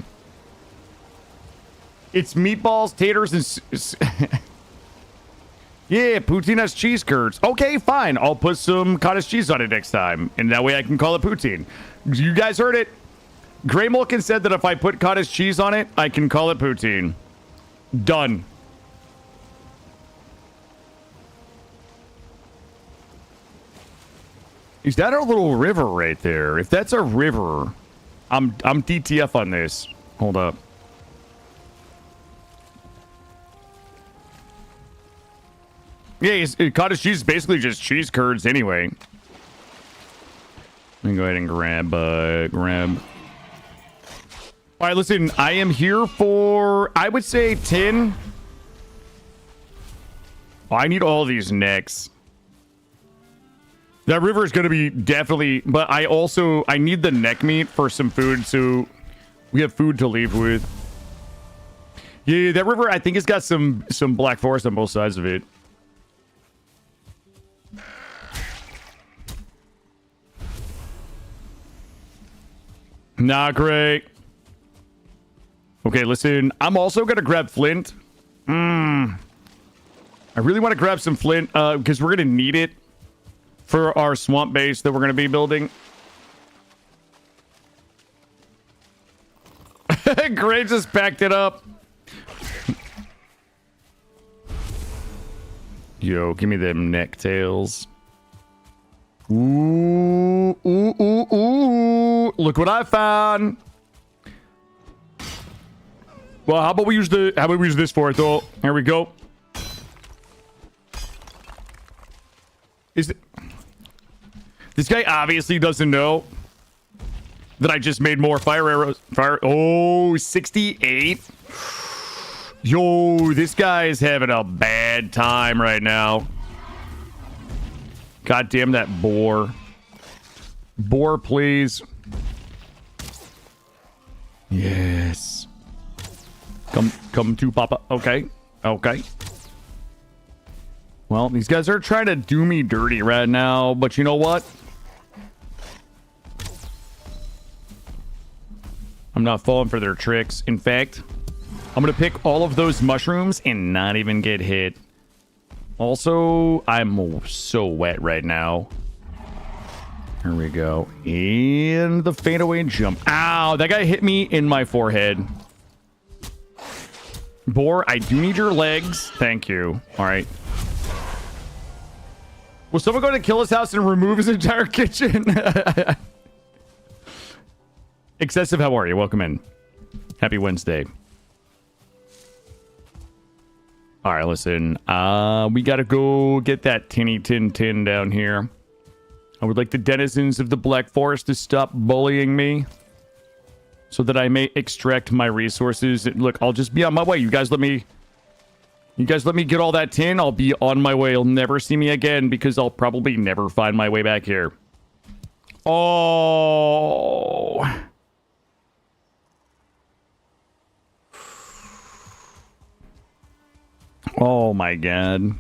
A: It's meatballs, taters, and... Yeah, poutine has cheese curds. Okay, fine. I'll put some cottage cheese on it next time. And that way I can call it poutine. You guys heard it. Grey Mulkin said that if I put cottage cheese on it, I can call it poutine. Done. Is that a little river right there? If that's a river, I'm DTF on this. Hold up. Yeah, cottage cheese is basically just cheese curds anyway. Let me go ahead and grab. All right, listen, I am here for, I would say 10. Oh, I need all these necks. That river is going to be definitely, but I need the neck meat for some food, so we have food to leave with. Yeah, that river, I think it's got some Black Forest on both sides of it. Not great. Okay, listen, I'm also going to grab flint. I really want to grab some flint because we're going to need it for our swamp base that we're going to be building. Gray just packed it up. Yo, give me them necktails. Ooh, ooh, ooh, ooh. Look what I found. Well, how about we use this for it, though? Here we go. This guy obviously doesn't know that I just made more fire arrows. Oh, 68. Yo, this guy is having a bad time right now. God damn that boar. Boar, please. Yes. Come to Papa. Okay. Okay. Well, these guys are trying to do me dirty right now, but you know what? I'm not falling for their tricks. In fact, I'm going to pick all of those mushrooms and not even get hit. Also, I'm so wet right now. Here we go. And the fadeaway jump. Ow, that guy hit me in my forehead. Boar, I do need your legs. Thank you. All right. Will someone go to Killadrix house and remove his entire kitchen? Excessive, how are you? Welcome in. Happy Wednesday. All right, listen. We got to go get that tin down here. I would like the denizens of the Black Forest to stop bullying me so that I may extract my resources. Look, I'll just be on my way. You guys let me You guys let me get all that tin. I'll be on my way. You'll never see me again because I'll probably never find my way back here. Oh. Oh my god.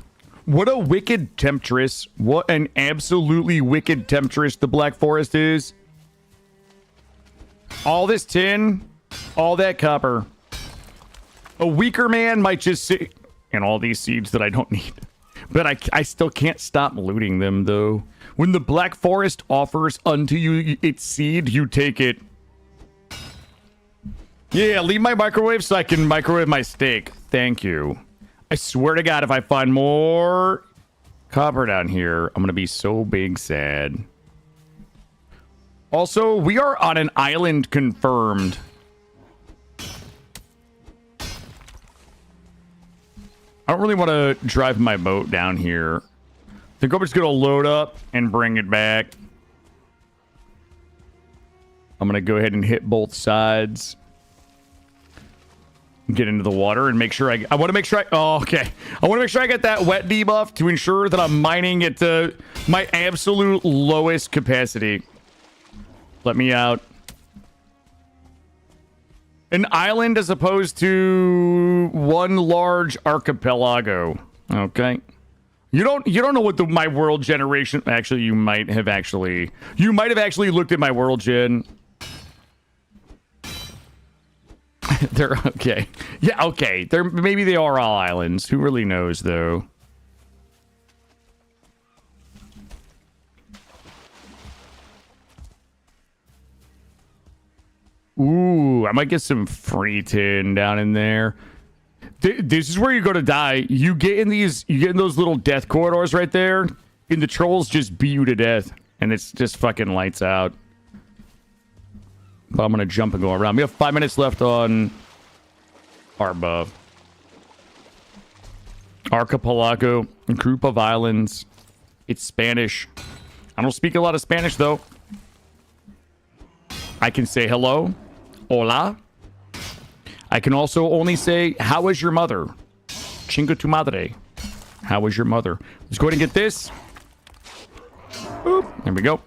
A: What a wicked temptress. What an absolutely wicked temptress the Black Forest is. All this tin, all that copper. A weaker man might just sit... And all these seeds that I don't need. But I still can't stop looting them, though. When the Black Forest offers unto you its seed, you take it. Yeah, leave my microwave so I can microwave my steak. Thank you. I swear to God, if I find more copper down here, I'm going to be so big sad. Also, we are on an island confirmed. I don't really want to drive my boat down here. I think I'm just going to load up and bring it back. I'm going to go ahead and hit both sides. Get into the water and make sure I want to make sure oh, okay. I want to make sure I get that wet debuff to ensure that I'm mining at my absolute lowest capacity. Let me out. An island as opposed to one large archipelago. Okay. You don't know what my world generation actually you might have actually looked at my world gen. They're okay. Yeah, okay. Maybe they are all islands. Who really knows though? Ooh, I might get some free tin down in there. This is where you go to die. You get in those little death corridors right there, and the trolls just beat you to death, and it's just fucking lights out. But I'm gonna jump and go around. We have 5 minutes left on our buff. Archipelago, a group of islands. It's Spanish. I don't speak a lot of Spanish though. I can say hello, hola. I can also only say, how is your mother? Chinga tu madre. How is your mother? Let's go ahead and get this. Boop. There we go.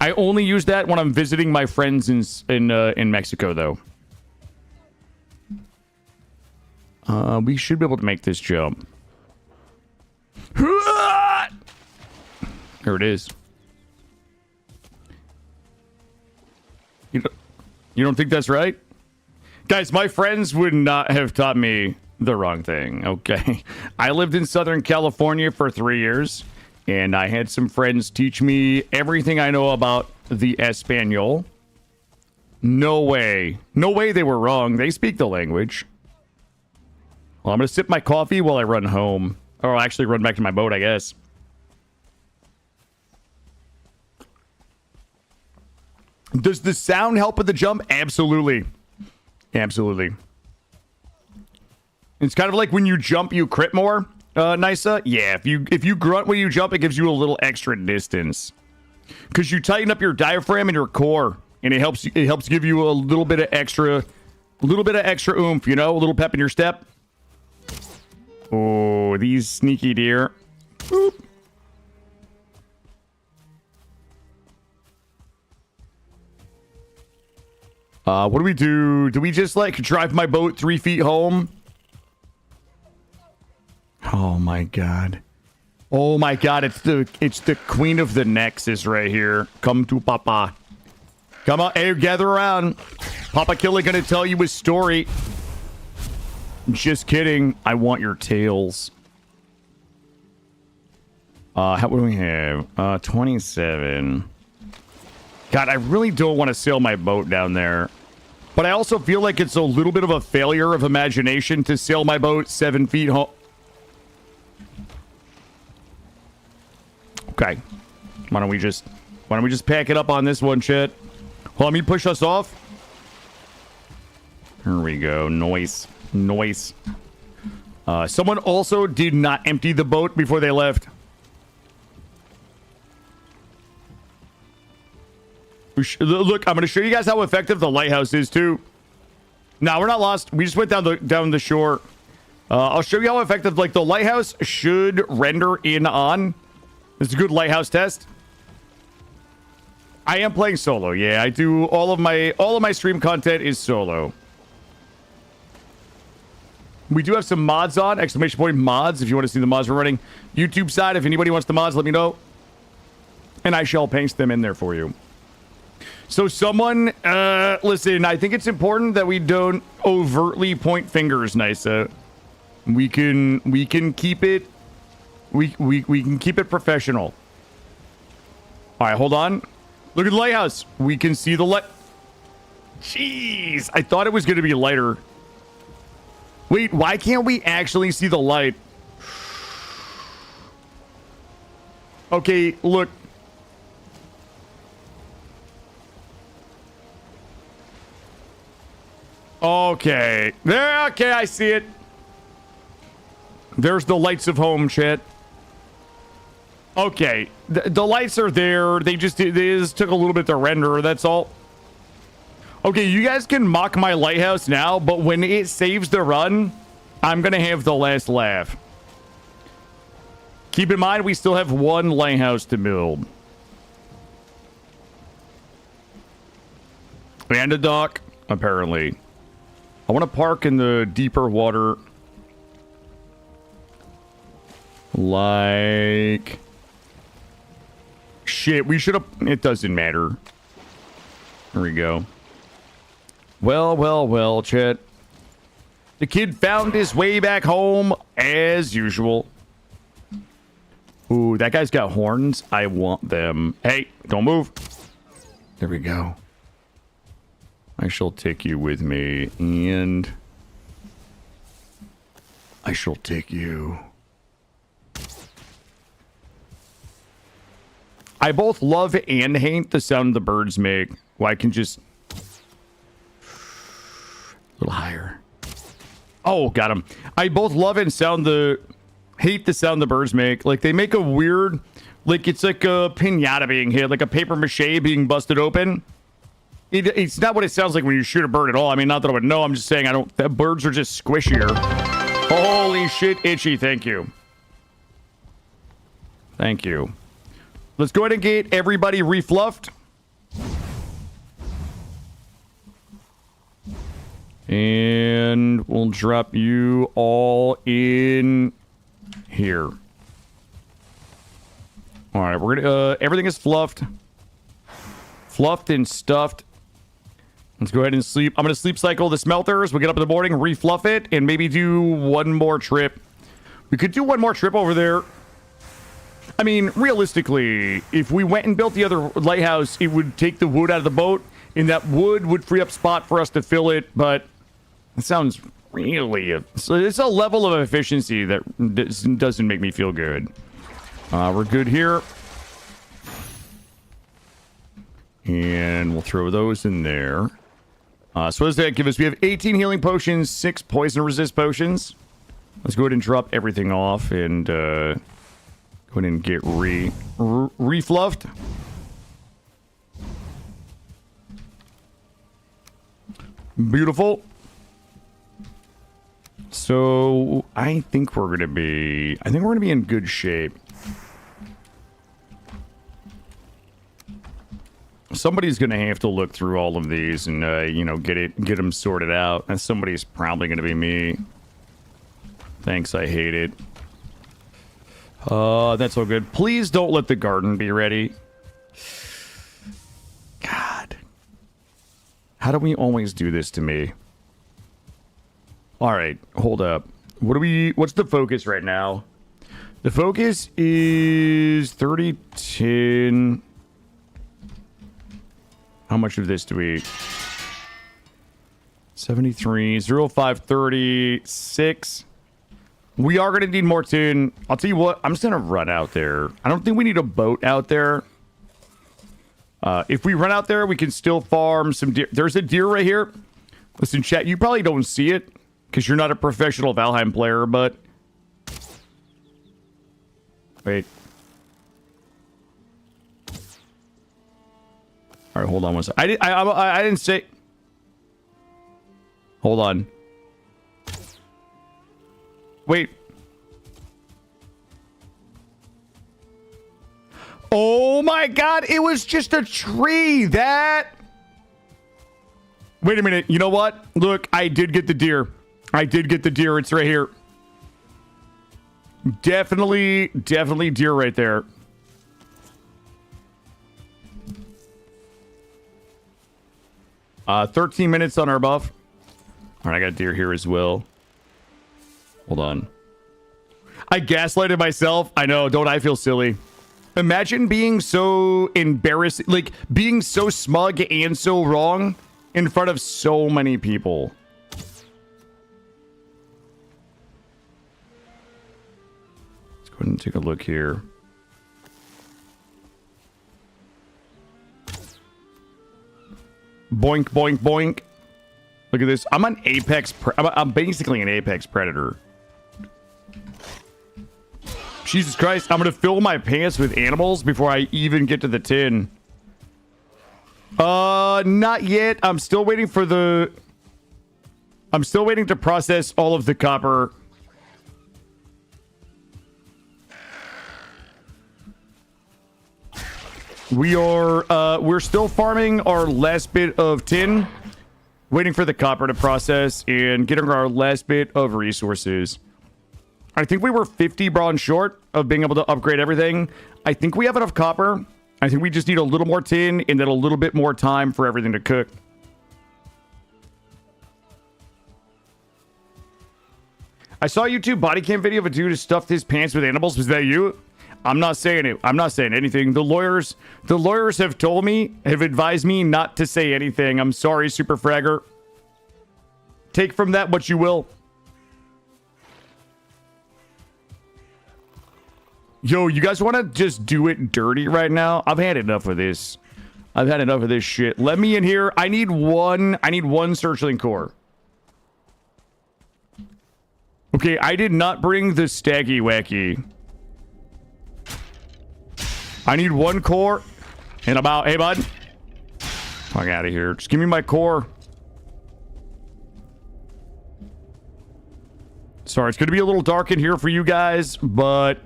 A: I only use that when I'm visiting my friends in Mexico, though. We should be able to make this jump. There it is. You don't think that's right? Guys, my friends would not have taught me the wrong thing, okay? I lived in Southern California for 3 years, and I had some friends teach me everything I know about the Espanol. No way. No way they were wrong. They speak the language. Well, I'm going to sip my coffee while I run home. Or I'll actually run back to my boat, I guess. Does the sound help with the jump? Absolutely. Absolutely. It's kind of like when you jump, you crit more, Nisa. Yeah, if you grunt when you jump, it gives you a little extra distance. Because you tighten up your diaphragm and your core, and it helps give you a little bit of extra oomph, you know, a little pep in your step. Oh, these sneaky deer. Boop. What do we do? Do we just like drive my boat 3 feet home? Oh my god. Oh my god, it's the queen of the Nexus right here. Come to Papa. Come on, hey, gather around. Papa Killer gonna tell you his story. Just kidding. I want your tails. What do we have? 27. God, I really don't want to sail my boat down there. But I also feel like it's a little bit of a failure of imagination to sail my boat 7 feet home. Okay. Why don't we just pack it up on this one, shit? Well, let me push us off. Here we go. Noise. Noise. Someone also did not empty the boat before they left. Look, I'm going to show you guys how effective the lighthouse is, too. No, we're not lost. We just went down the shore. I'll show you how effective, like, the lighthouse should render in on. It's a good lighthouse test. I am playing solo. Yeah, I do all of my stream content is solo. We do have some mods on, exclamation point mods, if you want to see the mods we're running. YouTube side, if anybody wants the mods, let me know. And I shall paste them in there for you. So someone, listen, I think it's important that we don't overtly point fingers, Nisa. We can keep it, we can keep it professional. All right, hold on. Look at the lighthouse. We can see the light. Jeez, I thought it was going to be lighter. Wait, why can't we actually see the light? Okay, look. Okay. There, okay, I see it. There's the lights of home, chat. Okay. The lights are there. They just took a little bit to render, that's all. Okay, you guys can mock my lighthouse now, but when it saves the run, I'm going to have the last laugh. Keep in mind, we still have one lighthouse to build. And a dock, apparently. I want to park in the deeper water. Like... Shit, we should have... It doesn't matter. There we go. Well, chat. The kid found his way back home, as usual. Ooh, that guy's got horns. I want them. Hey, don't move. There we go. I shall take you with me, and... I shall take you. I both love and hate the sound the birds make. Well, I can just... A little higher. Oh, got him. I both love and hate the sound the birds make. Like, they make a weird... Like, it's like a pinata being hit. Like a paper mache being busted open. It's not what it sounds like when you shoot a bird at all. I mean, not that I would know. I'm just saying the birds are just squishier. Holy shit, itchy. Thank you. Thank you. Let's go ahead and get everybody refluffed. And we'll drop you all in here. All right, we're gonna everything is fluffed and stuffed. Let's go ahead and sleep. I'm gonna sleep cycle the smelters. We'll get up in the morning, refluff it, and maybe do one more trip. We could do one more trip over there. I mean, realistically, if we went and built the other lighthouse, it would take the wood out of the boat, and that wood would free up spot for us to fill it, but it sounds really... So it's a level of efficiency that doesn't make me feel good. We're good here. And we'll throw those in there. So what does that give us? We have 18 healing potions, 6 poison resist potions. Let's go ahead and drop everything off and go ahead and get refluffed. Beautiful. So I think we're gonna be in good shape. Somebody's gonna have to look through all of these and you know, get them sorted out. And somebody's probably gonna be me. Thanks, I hate it. That's all good. Please don't let the garden be ready. God. How do we always do this to me? All right, hold up. What's the focus right now? The focus is 30, 10. How much of this do we... 73, 05, 36. We are going to need more tin. I'll tell you what, I'm just going to run out there. I don't think we need a boat out there. If we run out there, we can still farm some deer. There's a deer right here. Listen, chat, you probably don't see it because you're not a professional Valheim player, but... Wait. All right, hold on one second. I didn't say... Hold on. Wait. Oh my god, it was just a tree. That... Wait a minute. You know what? Look, I did get the deer. I did get the deer. It's right here. Definitely deer right there. 13 minutes on our buff. All right, I got a deer here as well. Hold on. I gaslighted myself. I know. Don't I feel silly? Imagine being so embarrassed, like being so smug and so wrong in front of so many people. Let's go ahead and take a look here. Boink, boink, boink. Look at this. I'm an apex. I'm basically an apex predator. Jesus Christ. I'm going to fill my pants with animals before I even get to the tin. Not yet. I'm still waiting for the... I'm still waiting to process all of the copper. We're still farming our last bit of tin, waiting for the copper to process and getting our last bit of resources. I think we were 50 bronze short of being able to upgrade everything. I think we have enough copper. I think we just need a little more tin and then a little bit more time for everything to cook. I saw a YouTube body cam video of a dude who stuffed his pants with animals. Was that you? I'm not saying it. I'm not saying anything. The lawyers have told me, have advised me not to say anything. I'm sorry, Super Fragger. Take from that what you will. Yo, you guys want to just do it dirty right now? I've had enough of this. I've had enough of this shit. Let me in here. I need one searchling core. Okay, I did not bring the staggy wacky. I need one core and about... Hey, bud. Fuck out of here. Just give me my core. Sorry, it's going to be a little dark in here for you guys, but...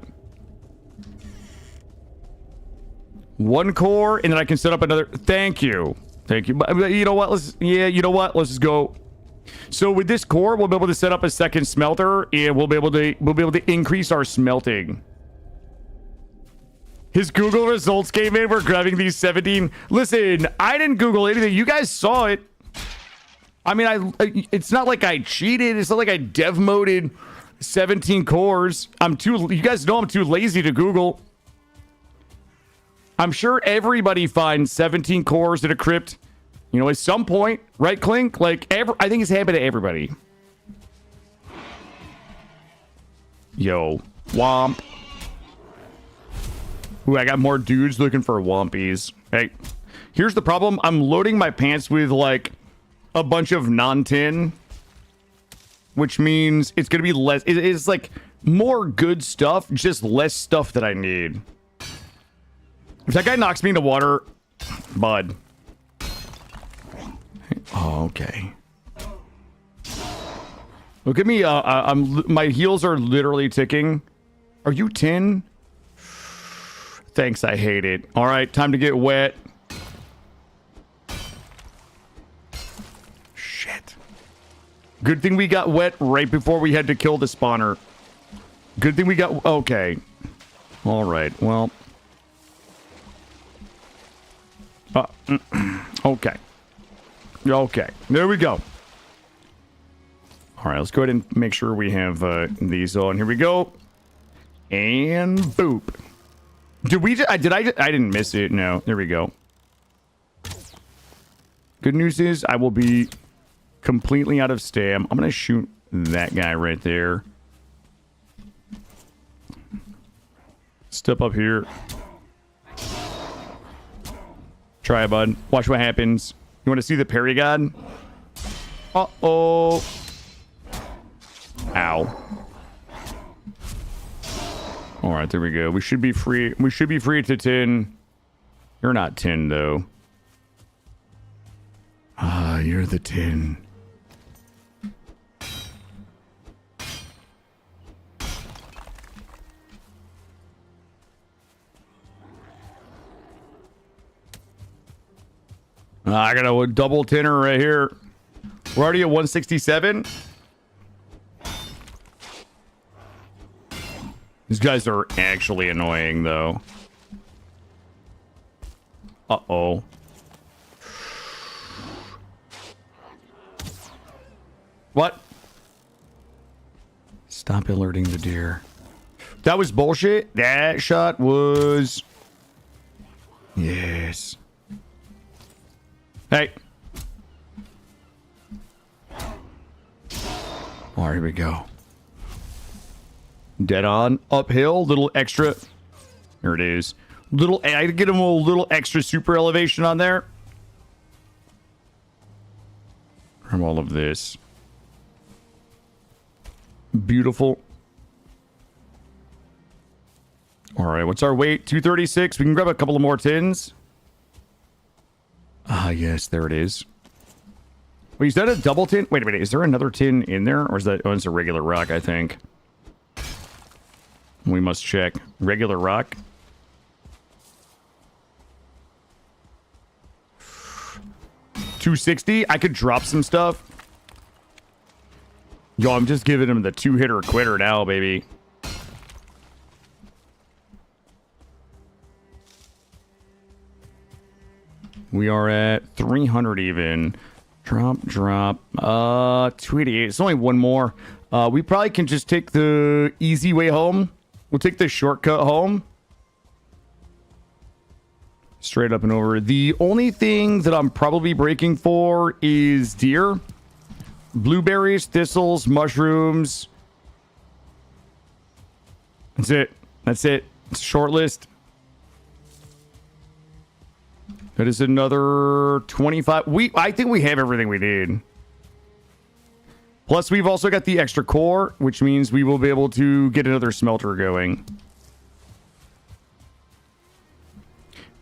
A: One core, and then I can set up another... Thank you. Thank you. But you know what? You know what? Let's just go. So with this core, we'll be able to set up a second smelter, and we'll be able to increase our smelting. His Google results came in. We're grabbing these 17. Listen, I didn't Google anything. You guys saw it. I mean, it's not like I cheated. It's not like I dev moded 17 cores. You guys know I'm too lazy to Google. I'm sure everybody finds 17 cores in a crypt, you know, at some point, right, Clink? Like, I think it's happened to everybody. Yo, womp. Ooh, I got more dudes looking for wompies. Hey, here's the problem. I'm loading my pants with, like, a bunch of non-tin, which means it's going to be less. It's, like, more good stuff, just less stuff that I need. If that guy knocks me into water, bud. Oh, okay. Look at me. My heels are literally ticking. Are you tin? Thanks, I hate it. All right, time to get wet. Shit. Good thing we got wet right before we had to kill the spawner. Good thing we got... Okay. All right, well... Okay. Okay. There we go. All right, let's go ahead and make sure we have these on. Here we go. And boop. I didn't miss it. No, there we go. Good news is I will be completely out of stam. I'm going to shoot that guy right there. Step up here. Try it, bud. Watch what happens. You want to see the parry god? Uh-oh. Ow. All right, there we go. We should be free. We should be free to tin. You're not tin, though. Ah, you're the tin. I got a double tinner right here. We're already at 167. These guys are actually annoying, though. Uh-oh. What? Stop alerting the deer. That was bullshit. That shot was... Yes. Hey. All right, here we go. Dead on. Uphill. Little extra. Here it is. Little... I get him a little extra super elevation on there. From all of this. Beautiful. All right, what's our weight? 236. We can grab a couple of more tins. Ah, yes, there it is. Wait, is that a double tin? Wait a minute, is there another tin in there? Or is that... Oh, it's a regular rock, I think. We must check. Regular rock. $260. I could drop some stuff. Yo, I'm just giving him the two-hitter quitter now, baby. We are at 300 even. Drop. 288. It's only one more. We probably can just take the easy way home. We'll take the shortcut home. Straight up and over. The only thing that I'm probably breaking for is deer. Blueberries, thistles, mushrooms. That's it. That's it. It's a short list. That is another 25. I think we have everything we need. Plus, we've also got the extra core, which means we will be able to get another smelter going.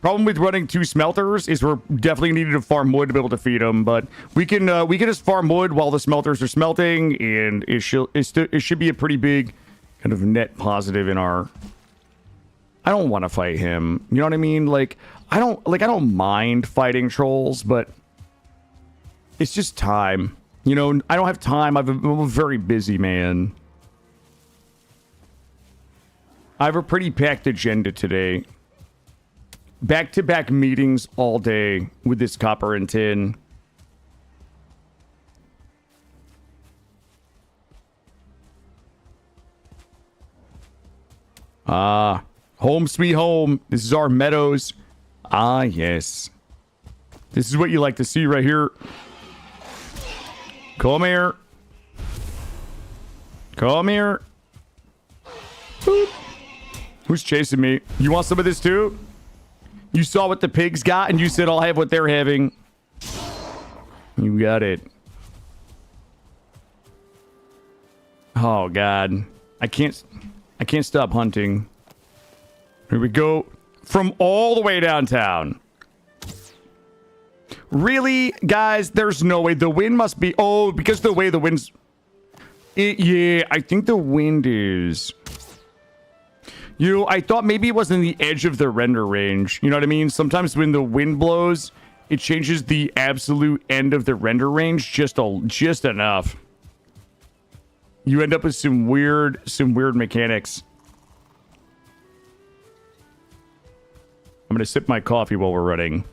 A: Problem with running two smelters is we're definitely needing to farm wood to be able to feed them, but we can just farm wood while the smelters are smelting, and it should be a pretty big kind of net positive in our... I don't want to fight him. You know what I mean? Like I don't mind fighting trolls, but it's just time. You know, I don't have time. I'm a very busy man. I have a pretty packed agenda today. Back-to-back meetings all day with this copper and tin. Home sweet home. This is our meadows. Ah, yes. This is what you like to see right here. Come here. Come here. Boop. Who's chasing me? You want some of this too? You saw what the pigs got and you said I'll have what they're having. You got it. Oh God. I can't stop hunting. Here we go. From all the way downtown. Really, guys? There's no way. The wind must be... Oh, because the way the wind's... yeah, I think the wind is... You know, I thought maybe it was in the edge of the render range. You know what I mean? Sometimes when the wind blows, it changes the absolute end of the render range just enough. You end up with some weird mechanics. I'm gonna sip my coffee while we're running.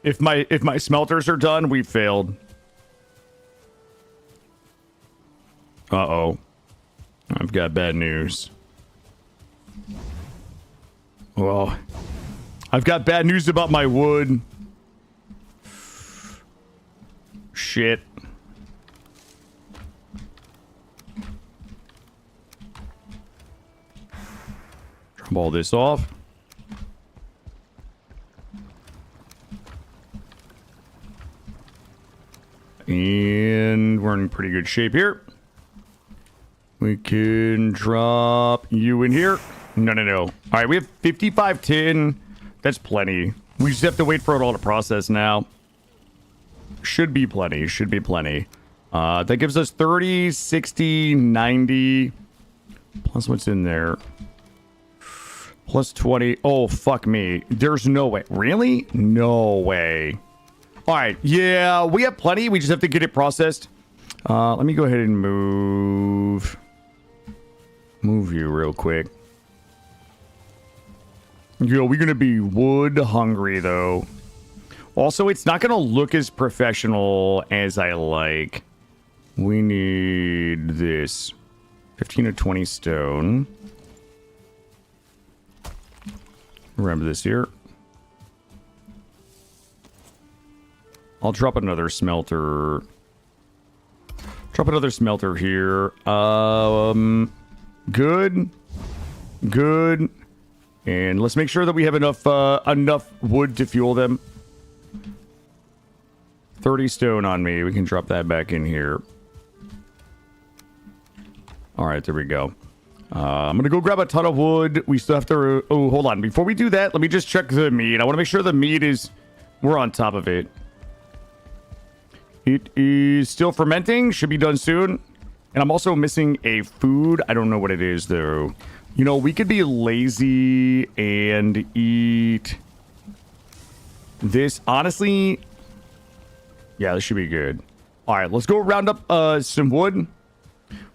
A: If my smelters are done, we failed. Uh-oh. I've got bad news. Well, I've got bad news about my wood. Shit. Drop all this off. And we're in pretty good shape here. We can drop you in here. No. All right, we have 55 tin. That's plenty. We just have to wait for it all to process now. Should be plenty. That gives us 30, 60, 90. Plus what's in there? Plus 20. Oh, fuck me. There's no way. Really? No way. All right. Yeah, we have plenty. We just have to get it processed. Let me go ahead and move you real quick. Yo, we're going to be wood hungry, though. Also, it's not going to look as professional as I like. We need this. 15 to 20 stone. Remember this here. I'll drop another smelter. Drop another smelter here. Good. Good. And let's make sure that we have enough wood to fuel them. 30 stone on me. We can drop that back in here. All right, there we go. I'm going to go grab a ton of wood. We still have to... Oh, hold on. Before we do that, let me just check the meat. I want to make sure the meat is... We're on top of it. It is still fermenting. Should be done soon. And I'm also missing a food. I don't know what it is, though. You know, we could be lazy and eat this. Honestly, yeah, this should be good. All right, let's go round up some wood.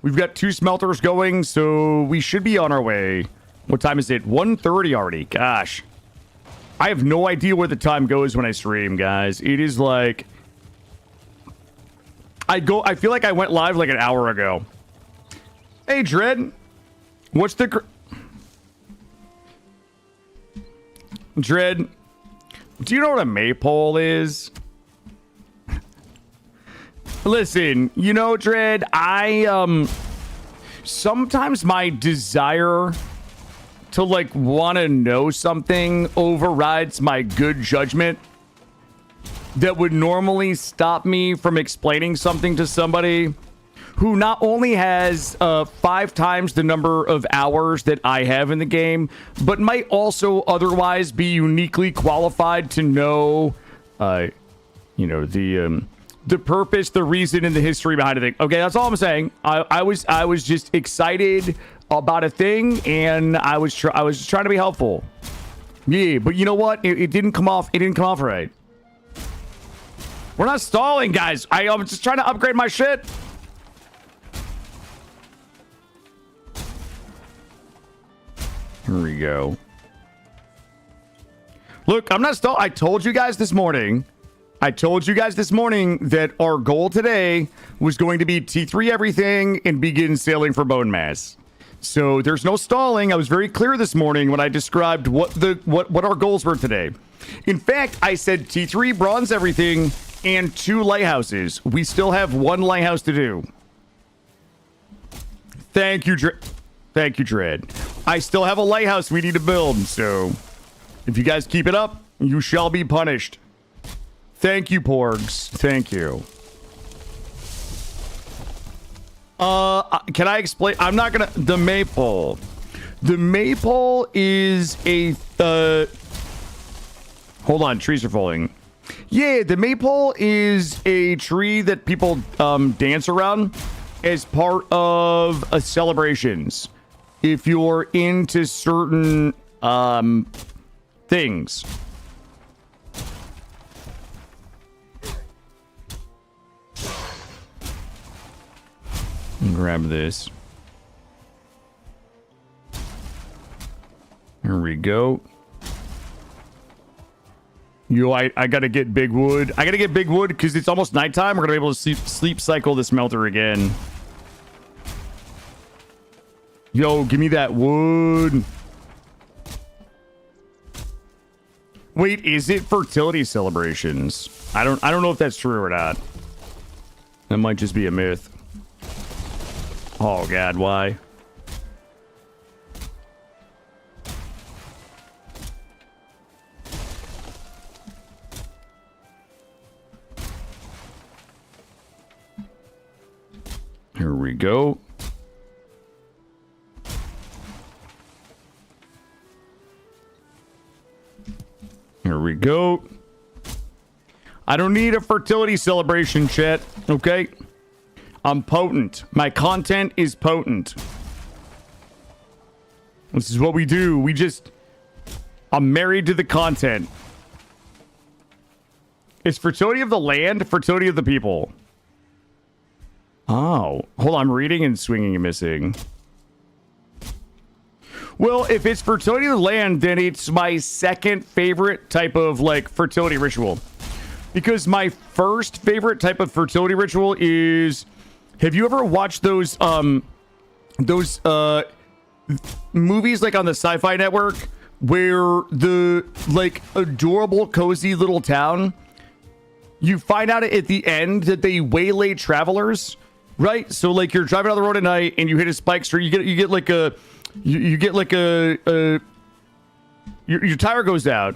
A: We've got 2 smelters going, so we should be on our way. What time is it? 1:30 already. Gosh. I have no idea where the time goes when I stream, guys. It is like... I feel like I went live like an hour ago. Hey, Dread. What's the... Dread, do you know what a maypole is? Listen, you know, Dread, sometimes my desire to, like, want to know something overrides my good judgment that would normally stop me from explaining something to somebody who not only has 5 times the number of hours that I have in the game, but might also otherwise be uniquely qualified to know, you know, the purpose, the reason, and the history behind a thing. Okay, that's all I'm saying. I was just excited about a thing, and I was just trying to be helpful. Yeah, but you know what? It didn't come off. It didn't come off right. We're not stalling, guys. I'm just trying to upgrade my shit. Here we go. Look, I'm not stalling. I told you guys this morning that our goal today was going to be T3 everything and begin sailing for Bone Mass. So there's no stalling. I was very clear this morning when I described what our goals were today. In fact, I said T3 bronze everything and 2 lighthouses. We still have 1 lighthouse to do. Thank you, Thank you, Dread. I still have a lighthouse we need to build, so if you guys keep it up, you shall be punished. Thank you, Porgs. Thank you. Can I explain? I'm not gonna... The maypole. The maypole is a... Hold on, trees are falling. Yeah, the maypole is a tree that people dance around as part of celebrations. If you're into certain things. Grab this. Here we go. Yo, I gotta get big wood. I gotta get big wood because it's almost nighttime. We're gonna be able to sleep cycle the smelter again. Yo, give me that wood. Wait, is it fertility celebrations? I don't know if that's true or not. That might just be a myth. Oh god, why? Here we go. Here we go. I don't need a fertility celebration, chat. Okay? I'm potent. My content is potent. This is what we do. I'm married to the content. Is fertility of the land fertility of the people? Oh, hold on. I'm reading and swinging and missing. Well, if it's fertility of the land, then it's my second favorite type of like fertility ritual. Because my first favorite type of fertility ritual is, have you ever watched those movies like on the Sci-Fi Network where the like adorable cozy little town, you find out at the end that they waylay travelers, right? So like you're driving down the road at night and you hit a spike street, you get like a your tire goes out,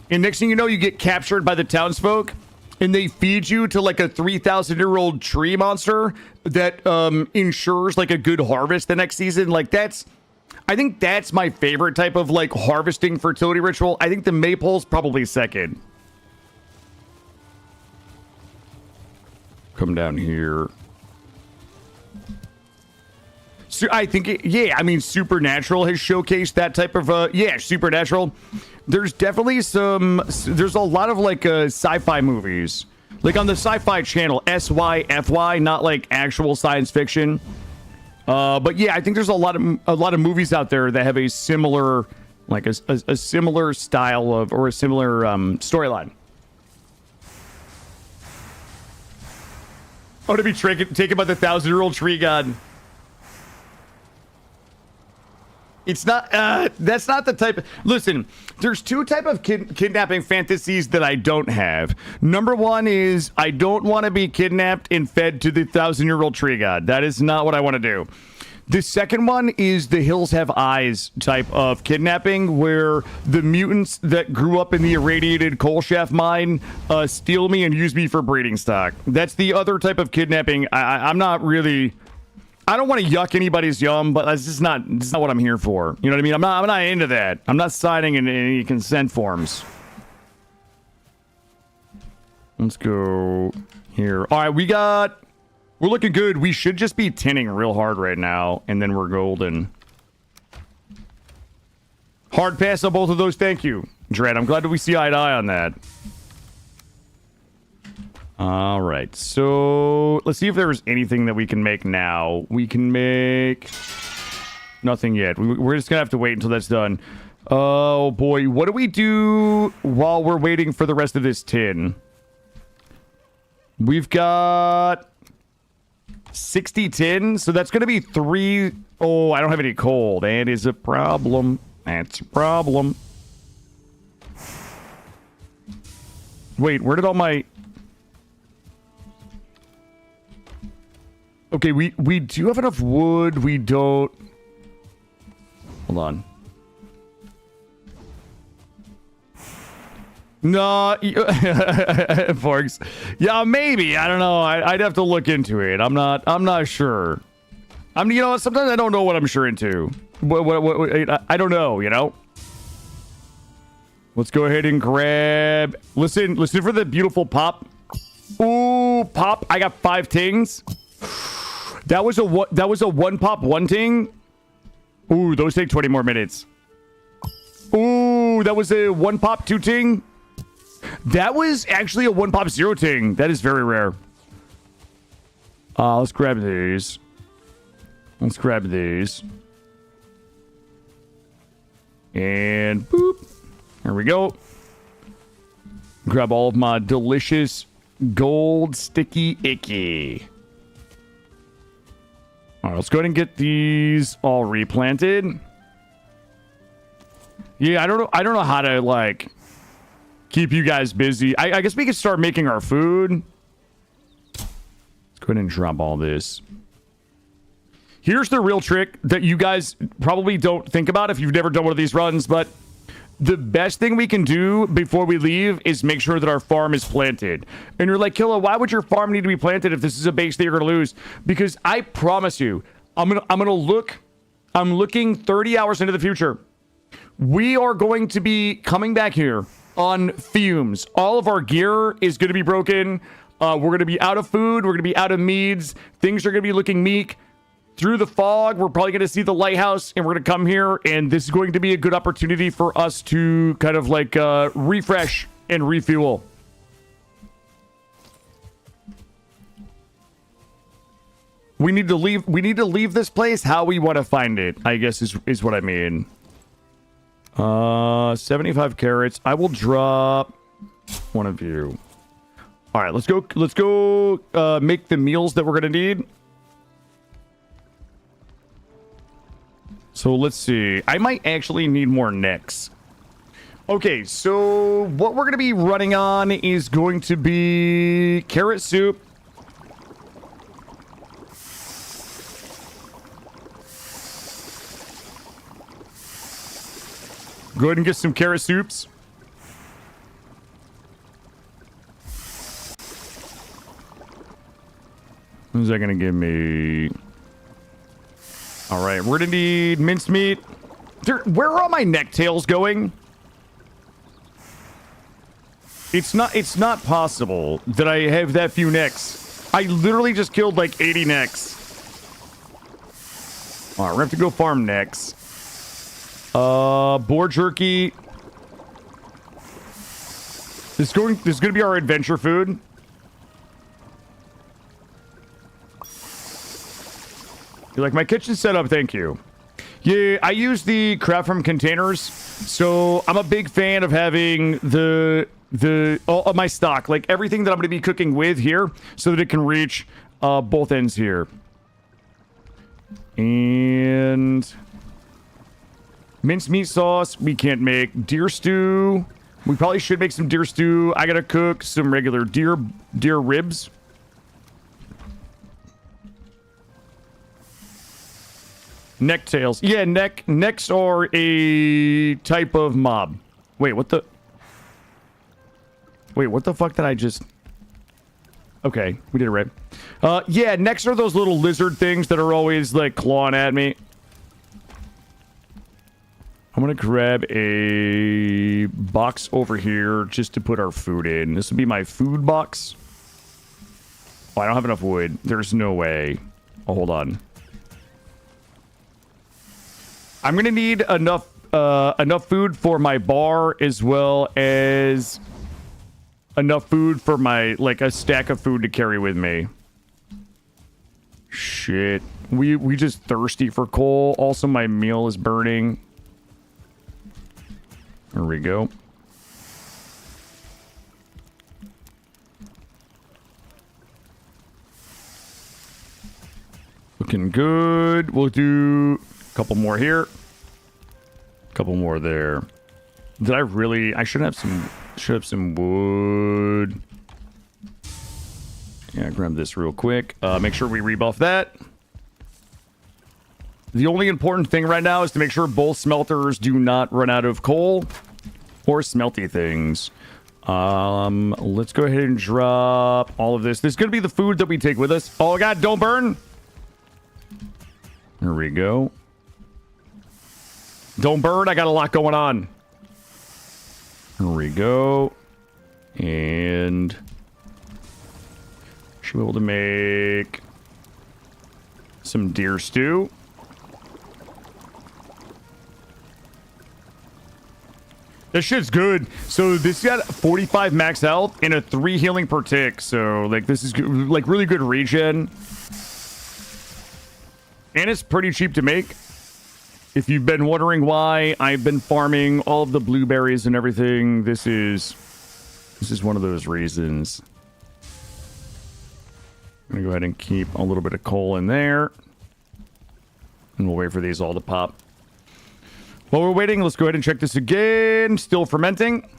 A: and next thing you know, you get captured by the townsfolk, and they feed you to like a 3,000-year-old tree monster that ensures like a good harvest the next season. Like I think that's my favorite type of like harvesting fertility ritual. I think the maypole's probably second. Come down here. So I think, I mean, Supernatural has showcased that type of, Supernatural. There's definitely there's a lot of like sci-fi movies, like on the Sci-Fi Channel, SYFY, not like actual science fiction. But yeah, I think there's a lot of movies out there that have a similar, like a similar style of, or a similar storyline. Oh, to be taken by the 1,000-year-old tree god. It's not, that's not the type of, listen, there's two type of kidnapping fantasies that I don't have. Number one is I don't want to be kidnapped and fed to the 1,000-year-old tree god. That is not what I want to do. The second one is the hills have eyes type of kidnapping, where the mutants that grew up in the irradiated coal shaft mine steal me and use me for breeding stock. That's the other type of kidnapping. I'm not really, I don't want to yuck anybody's yum, but that's just not what I'm here for. You know what I mean? I'm not into that. I'm not signing in any consent forms. Let's go here. All right, we're looking good. We should just be tinning real hard right now, and then we're golden. Hard pass on both of those. Thank you, Dread. I'm glad that we see eye to eye on that. All right, so let's see if there's anything that we can make now. We can make nothing yet. We're just gonna have to wait until that's done. Oh boy, what do we do while we're waiting for the rest of this tin? We've got 60 tin, so that's gonna be 3. Oh, I don't have any coal. That is a problem. That's a problem. Wait, where did all my... Okay, we do have enough wood. We don't... Hold on. No, Forks. Yeah, maybe. I don't know. I'd have to look into it. I'm not sure. You know, sometimes I don't know what I'm sure into. I don't know, you know? Let's go ahead and grab... Listen for the beautiful pop. Ooh, pop. I got 5 tings. That was a one pop, one ting. Ooh, those take 20 more minutes. Ooh, that was a one pop, 2 ting. That was actually a one pop, 0 ting. That is very rare. Let's grab these. And boop. There we go. Grab all of my delicious gold sticky icky. All right, let's go ahead and get these all replanted. Yeah, I don't know how to like keep you guys busy. I guess we could start making our food. Let's go ahead and drop all this. Here's the real trick that you guys probably don't think about if you've never done one of these runs, but the best thing we can do before we leave is make sure that our farm is planted. And you're like, Killa, why would your farm need to be planted if this is a base that you're going to lose? Because I promise you, I'm looking 30 hours into the future. We are going to be coming back here on fumes. All of our gear is going to be broken. We're going to be out of food. We're going to be out of meads. Things are going to be looking meek. through the fog. We're probably going to see the lighthouse, and we're going to come here, and this is going to be a good opportunity for us to kind of like refresh and refuel. We need to leave this place how we want to find it, I guess is what I mean. 75 carrots. I will drop one of you. All right, let's go make the meals that we're going to need. So let's see. I might actually need more necks. Okay, so what we're going to be running on is going to be carrot soup. Go ahead and get some carrot soups. What is that going to give me? All right, we're going to need mincemeat. Where are all my necktails going? It's not possible that I have that few necks. I literally just killed like 80 necks. All right, we're going to have to go farm necks. Boar jerky. This is going to be our adventure food. You like my kitchen setup? Thank you. Yeah, I use the craft from containers, so I'm a big fan of having all of my stock, like everything that I'm going to be cooking with here, so that it can reach both ends here. And mincemeat sauce we can't make. Deer stew. We probably should make some deer stew. I gotta cook some regular deer ribs. Necktails. Yeah, necks are a type of mob. Wait, what the fuck did I just... Okay, we did it right. Yeah, necks are those little lizard things that are always, like, clawing at me. I'm gonna grab a box over here just to put our food in. This will be my food box. Oh, I don't have enough wood. There's no way. Oh, hold on. I'm gonna need enough food for my bar, as well as enough food for my, like, a stack of food to carry with me. Shit. We just thirsty for coal. Also, my meal is burning. There we go. Looking good. We'll do a couple more here. A couple more there. Did I really... I should have some wood. Yeah, grab this real quick. Make sure we rebuff that. The only important thing right now is to make sure both smelters do not run out of coal or smelty things. Let's go ahead and drop all of this. This is going to be the food that we take with us. Oh, God, don't burn. There we go. Don't burn. I got a lot going on. There we go. And should be able to make some deer stew. This shit's good. So this got 45 max health and a 3 healing per tick. So like this is like really good regen. And it's pretty cheap to make. If you've been wondering why I've been farming all of the blueberries and everything, this is one of those reasons. I'm gonna go ahead and keep a little bit of coal in there. And we'll wait for these all to pop. While we're waiting, let's go ahead and check this again. Still fermenting.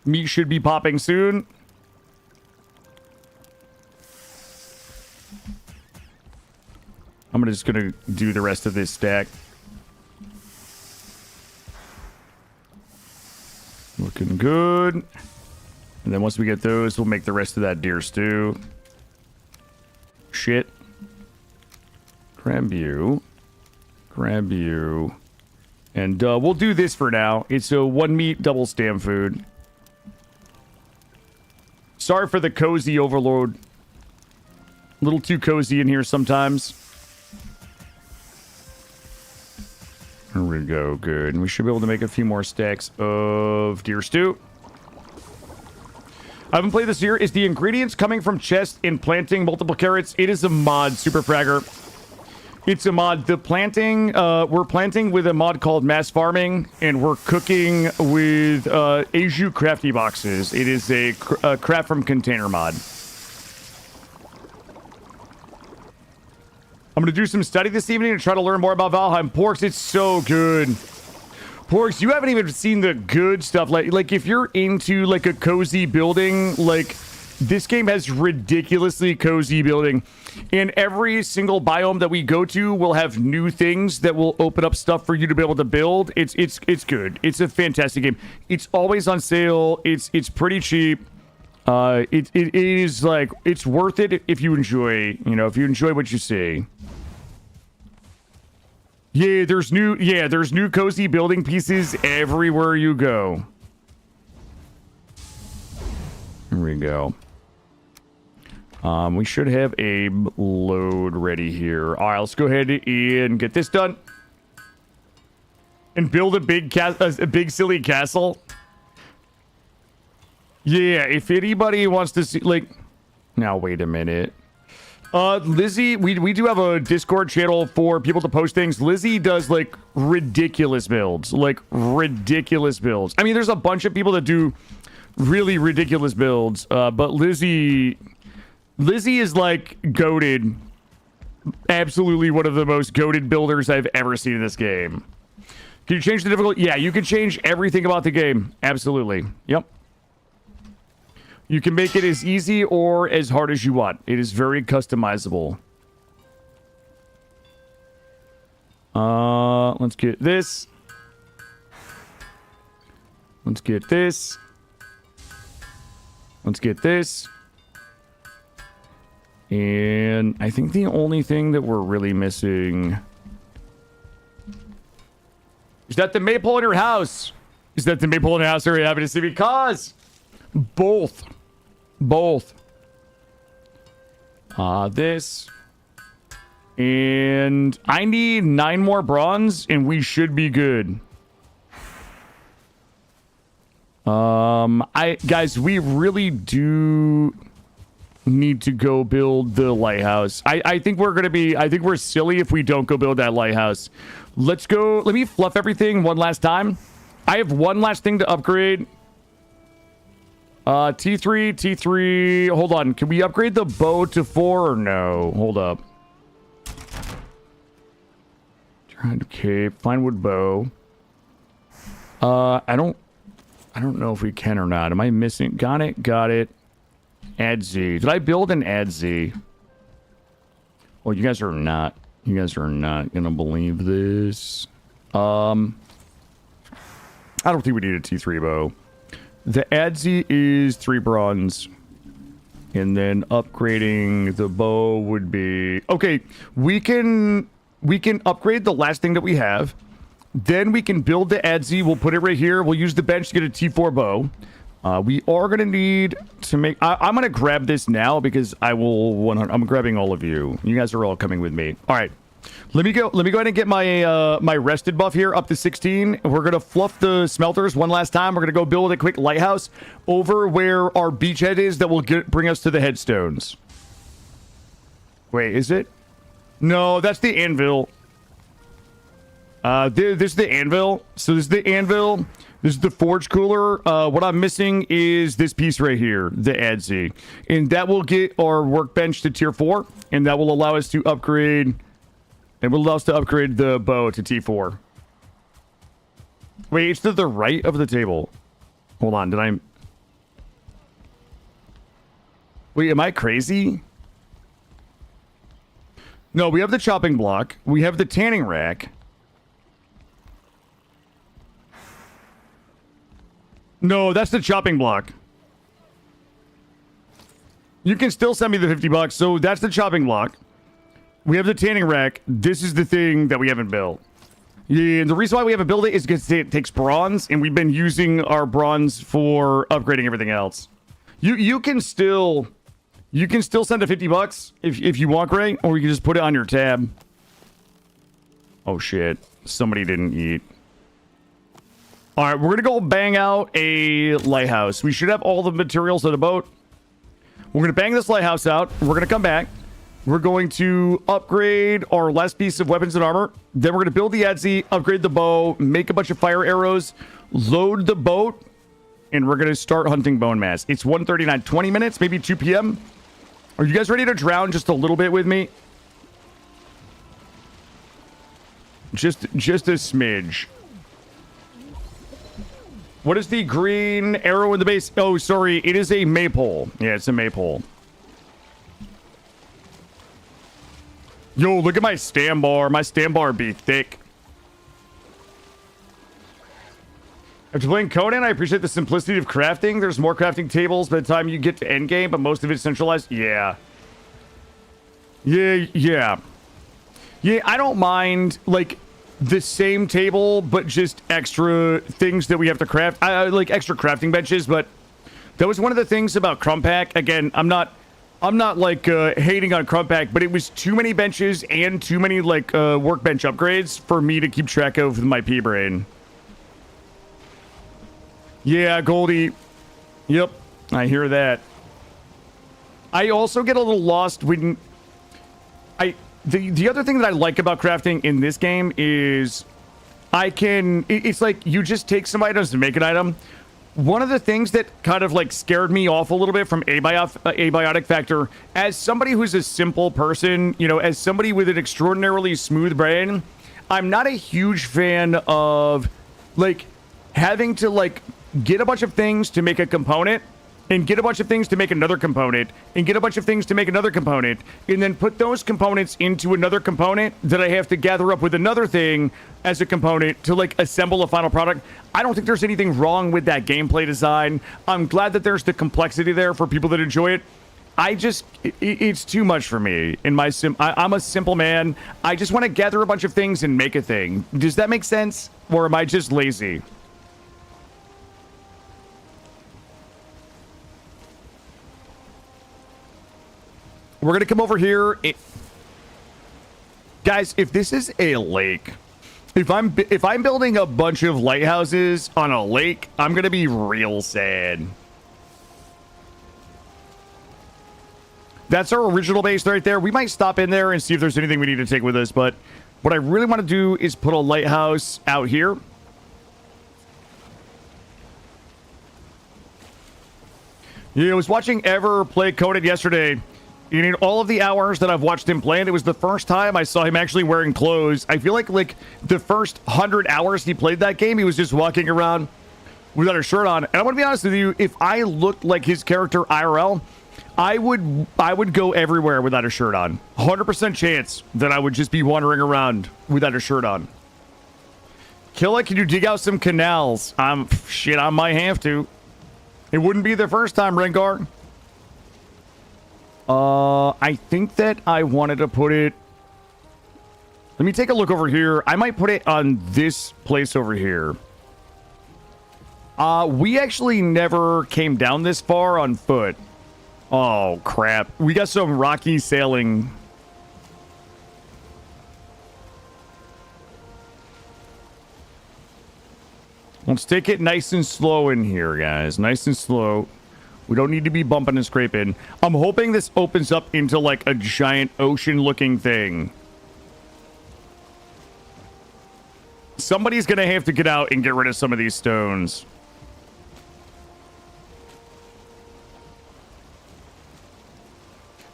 A: Meat should be popping soon. I'm just gonna do the rest of this stack. Looking good. And then once we get those, we'll make the rest of that deer stew. Shit. Grab you. Grab you. And we'll do this for now. It's a 1 meat double stam food. Sorry for the cozy overload A little too cozy in here sometimes. Here we go. Good. And we should be able to make a few more stacks of deer stew. I haven't played this year. Is the ingredients coming from chest in planting multiple carrots? It is a mod, Super Fragger. It's a mod. The planting, we're planting with a mod called Mass Farming, and we're cooking with Aju Crafty Boxes. It is a craft from container mod. I'm going to do some study this evening and try to learn more about Valheim. Porks, it's so good. Porks, you haven't even seen the good stuff. Like if you're into like a cozy building, like this game has ridiculously cozy building. And every single biome that we go to will have new things that will open up stuff for you to be able to build. It's good. It's a fantastic game. It's always on sale. It's pretty cheap. It is like, it's worth it if you enjoy, if you enjoy what you see. Yeah, there's new cozy building pieces everywhere you go. Here we go. We should have a load ready here. All right, let's go ahead and get this done. And build a big silly castle. Yeah, if anybody wants to see, like, now wait a minute. Lizzie, we do have a Discord channel for people to post things. Lizzie does like ridiculous builds, I mean, there's a bunch of people that do really ridiculous builds, but Lizzie is like goated. Absolutely one of the most goated builders I've ever seen in this game. Can you change the difficulty? Yeah, you can change everything about the game. Absolutely. Yep. You can make it as easy or as hard as you want. It is very customizable. Let's get this. Let's get this. Let's get this. And I think the only thing that we're really missing... Is that the maple in your house? Is that the maple in your house? Are you happy to see? Because... Both. This. And I need 9 more bronze, and we should be good. Guys, we really do need to go build the lighthouse. I think we're silly if we don't go build that lighthouse. Let's go. Let me fluff everything one last time. I have one last thing to upgrade. T3. Hold on. Can we upgrade the bow to 4 or no? Hold up. Okay, fine wood bow. I don't know if we can or not. Am I missing? Got it. Add Z. Did I build an add Z? Well, you guys are not gonna believe this. I don't think we need a T3 bow. The ADZ is 3 bronze. And then upgrading the bow would be... Okay, we can upgrade the last thing that we have. Then we can build the ADZ. We'll put it right here. We'll use the bench to get a T4 bow. We are going to need to make... I'm going to grab this now because I'm grabbing all of you. You guys are all coming with me. All right. Let me go ahead and get my my rested buff here up to 16. We're gonna fluff the smelters one last time. We're gonna go build a quick lighthouse over where our beachhead is that will bring us to the headstones. Wait, is it? No, that's the anvil. This is the anvil. So this is the anvil. This is the forge cooler. What I'm missing is this piece right here, the ADZ, and that will get our workbench to tier 4, and that will allow us to upgrade. It will allow us to upgrade the bow to T4. Wait, it's to the right of the table. Hold on, Wait, am I crazy? No, we have the chopping block. We have the tanning rack. No, that's the chopping block. You can still send me the $50, so that's the chopping block. We have the tanning rack. This is the thing that we haven't built. Yeah, and the reason why we haven't built it is because it takes bronze, and we've been using our bronze for upgrading everything else. You can still You can still send a $50 if you want, Gray, or you can just put it on your tab. Oh, shit. Somebody didn't eat. All right, we're going to go bang out a lighthouse. We should have all the materials on the boat. We're going to bang this lighthouse out. We're going to come back. We're going to upgrade our last piece of weapons and armor. Then we're going to build the Etsy, upgrade the bow, make a bunch of fire arrows, load the boat, and we're going to start hunting bone mass. It's 1:39, 20 minutes, maybe 2 p.m. Are you guys ready to drown just a little bit with me? Just a smidge. What is the green arrow in the base? Oh, sorry. It is a maypole. Yeah, it's a maypole. Yo, look at my stand bar. My stand bar be thick. After playing Conan, I appreciate the simplicity of crafting. There's more crafting tables by the time you get to endgame, but most of it's centralized. Yeah. Yeah, I don't mind, like, the same table, but just extra things that we have to craft. I like extra crafting benches, but that was one of the things about Crumpack. Again, I'm not like hating on Crumpack, but it was too many benches and too many like workbench upgrades for me to keep track of with my pea brain. Yeah, Goldie. Yep, I hear that. I also get a little lost when the other thing that I like about crafting in this game is it's like you just take some items to make an item. One of the things that kind of like scared me off a little bit from abiotic factor, as somebody who's a simple person, you know, as somebody with an extraordinarily smooth brain, I'm not a huge fan of like having to like get a bunch of things to make a component and get a bunch of things to make another component and get a bunch of things to make another component and then put those components into another component that I have to gather up with another thing as a component to like assemble a final product. I don't think there's anything wrong with that gameplay design. I'm glad that there's the complexity there for people that enjoy it. It's too much for me. I'm a simple man. I just want to gather a bunch of things and make a thing. Does that make sense? Or am I just lazy? We're going to come over here. Guys, if this is a lake, if I'm building a bunch of lighthouses on a lake, I'm going to be real sad. That's our original base right there. We might stop in there and see if there's anything we need to take with us, but what I really want to do is put a lighthouse out here. Yeah, I was watching Ever play Conan yesterday. In all of the hours that I've watched him play, and it was the first time I saw him actually wearing clothes. I feel like the first 100 hours he played that game, he was just walking around without a shirt on. And I want to be honest with you, if I looked like his character IRL, I would go everywhere without a shirt on. 100% chance that I would just be wandering around without a shirt on. Killa, can you dig out some canals? Shit, I might have to. It wouldn't be the first time, Rengar. I think that I wanted to put it... Let me take a look over here. I might put it on this place over here. We actually never came down this far on foot. Oh, crap. We got some rocky sailing. Let's take it nice and slow in here, guys. Nice and slow. We don't need to be bumping and scraping. I'm hoping this opens up into like a giant ocean-looking thing. Somebody's going to have to get out and get rid of some of these stones.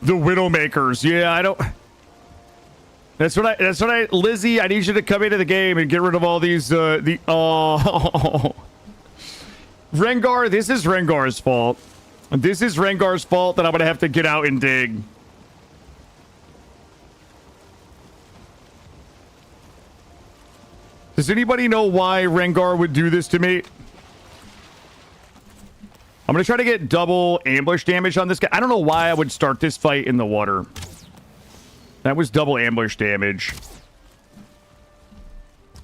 A: The Widowmakers. Yeah, I don't... That's what I... Lizzie, I need you to come into the game and get rid of all these, oh... Rengar, this is Rengar's fault. This is Rengar's fault that I'm going to have to get out and dig. Does anybody know why Rengar would do this to me? I'm going to try to get double ambush damage on this guy. I don't know why I would start this fight in the water. That was double ambush damage.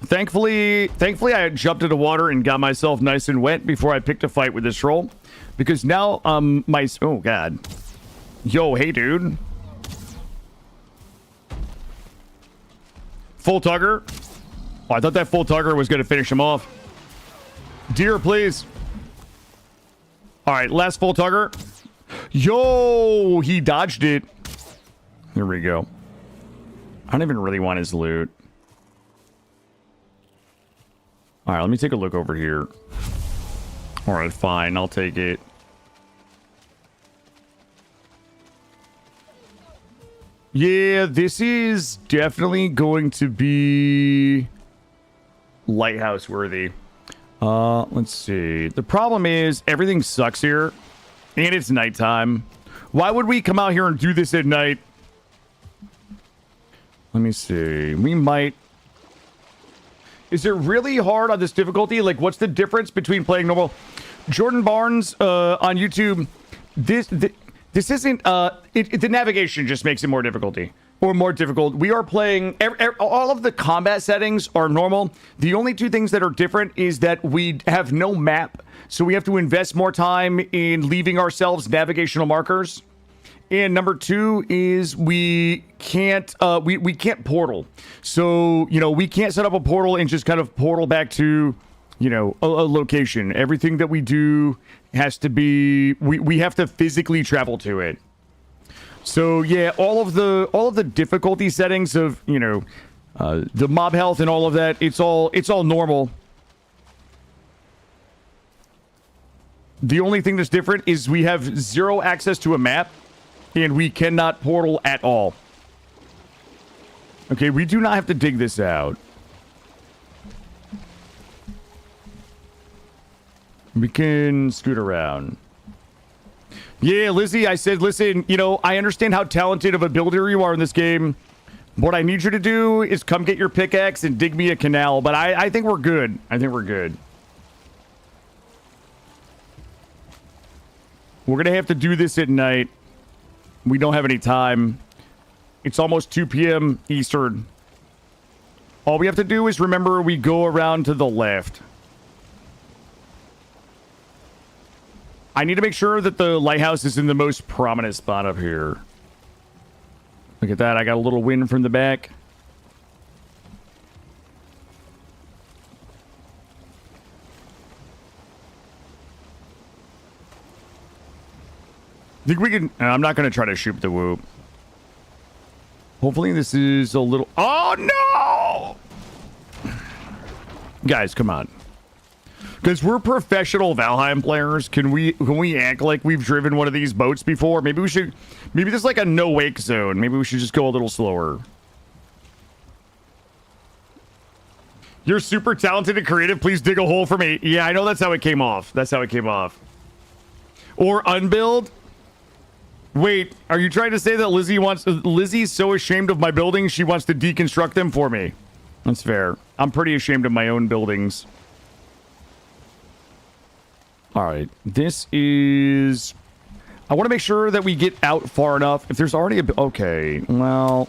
A: Thankfully, I jumped into water and got myself nice and wet before I picked a fight with this troll. Because now, oh, God. Yo, hey, dude. Full tugger. Oh, I thought that full tugger was going to finish him off. Deer, please. All right, last full tugger. Yo, he dodged it. There we go. I don't even really want his loot. All right, let me take a look over here. All right, fine. I'll take it. Yeah, this is definitely going to be Lighthouse worthy. Let's see. The problem is everything sucks here, and it's nighttime. Why would we come out here and do this at night? Let me see. We might. Is it really hard on this difficulty? Like, what's the difference between playing normal? Jordan Barnes on YouTube. This isn't. The navigation just makes it more difficulty. Or more difficult. We are playing. All of the combat settings are normal. The only two things that are different is that we have no map, so we have to invest more time in leaving ourselves navigational markers. And number two is we can't we can't portal. So, you know, we can't set up a portal and just kind of portal back to, you know, a location. Everything that we do has to be we have to physically travel to it. So, yeah, all of the difficulty settings of, you know, the mob health and all of that, it's all normal. The only thing that's different is we have zero access to a map. And we cannot portal at all. Okay, we do not have to dig this out. We can scoot around. Yeah, Lizzie, I said, listen, you know, I understand how talented of a builder you are in this game. What I need you to do is come get your pickaxe and dig me a canal. But I think we're good. I think we're good. We're going to have to do this at night. We don't have any time. It's almost 2 p.m. Eastern. All we have to do is remember we go around to the left. I need to make sure that the lighthouse is in the most prominent spot up here. Look at that. I got a little wind from the back. I think we can. I'm not going to try to shoot the whoop. Hopefully this is a little. Oh no! Guys, come on. Because we're professional Valheim players. Can we act like we've driven one of these boats before? Maybe we should. Maybe there's like a no wake zone. Maybe we should just go a little slower. You're super talented and creative. Please dig a hole for me. Yeah, I know that's how it came off. That's how it came off. Or unbuild. Wait, are you trying to say that Lizzie's so ashamed of my buildings she wants to deconstruct them for me? That's fair. I'm pretty ashamed of my own buildings. All right, this is. I want to make sure that we get out far enough. If there's already a. Okay, well.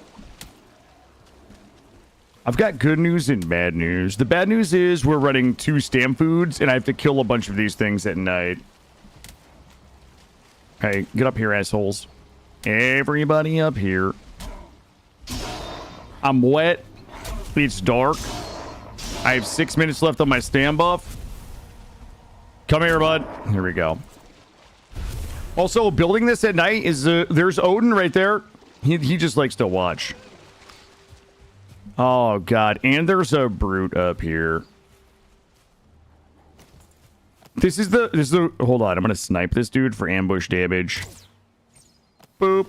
A: I've got good news and bad news. The bad news is we're running 2 stam foods and I have to kill a bunch of these things at night. Hey, get up here, assholes. Everybody up here. I'm wet. It's dark. I have 6 minutes left on my stam buff. Come here, bud. Here we go. Also, building this at night is... there's Odin right there. He just likes to watch. Oh, God. And there's a brute up here. This is the hold on, I'm gonna snipe this dude for ambush damage. Boop.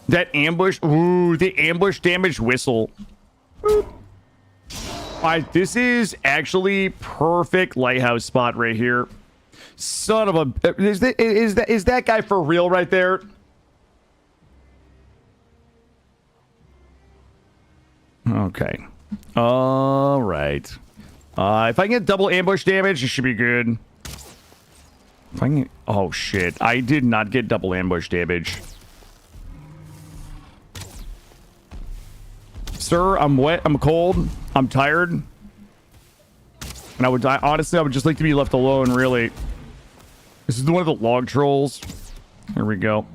A: That ambush, ooh, the ambush damage whistle. Boop. Alright, this is actually perfect lighthouse spot right here. Son of a, is that guy for real right there? Okay. All right. If I can get double ambush damage, it should be good. If I can... Oh, shit. I did not get double ambush damage. Sir, I'm wet. I'm cold. I'm tired. And honestly, I would just like to be left alone, really. This is one of the log trolls. Here we go.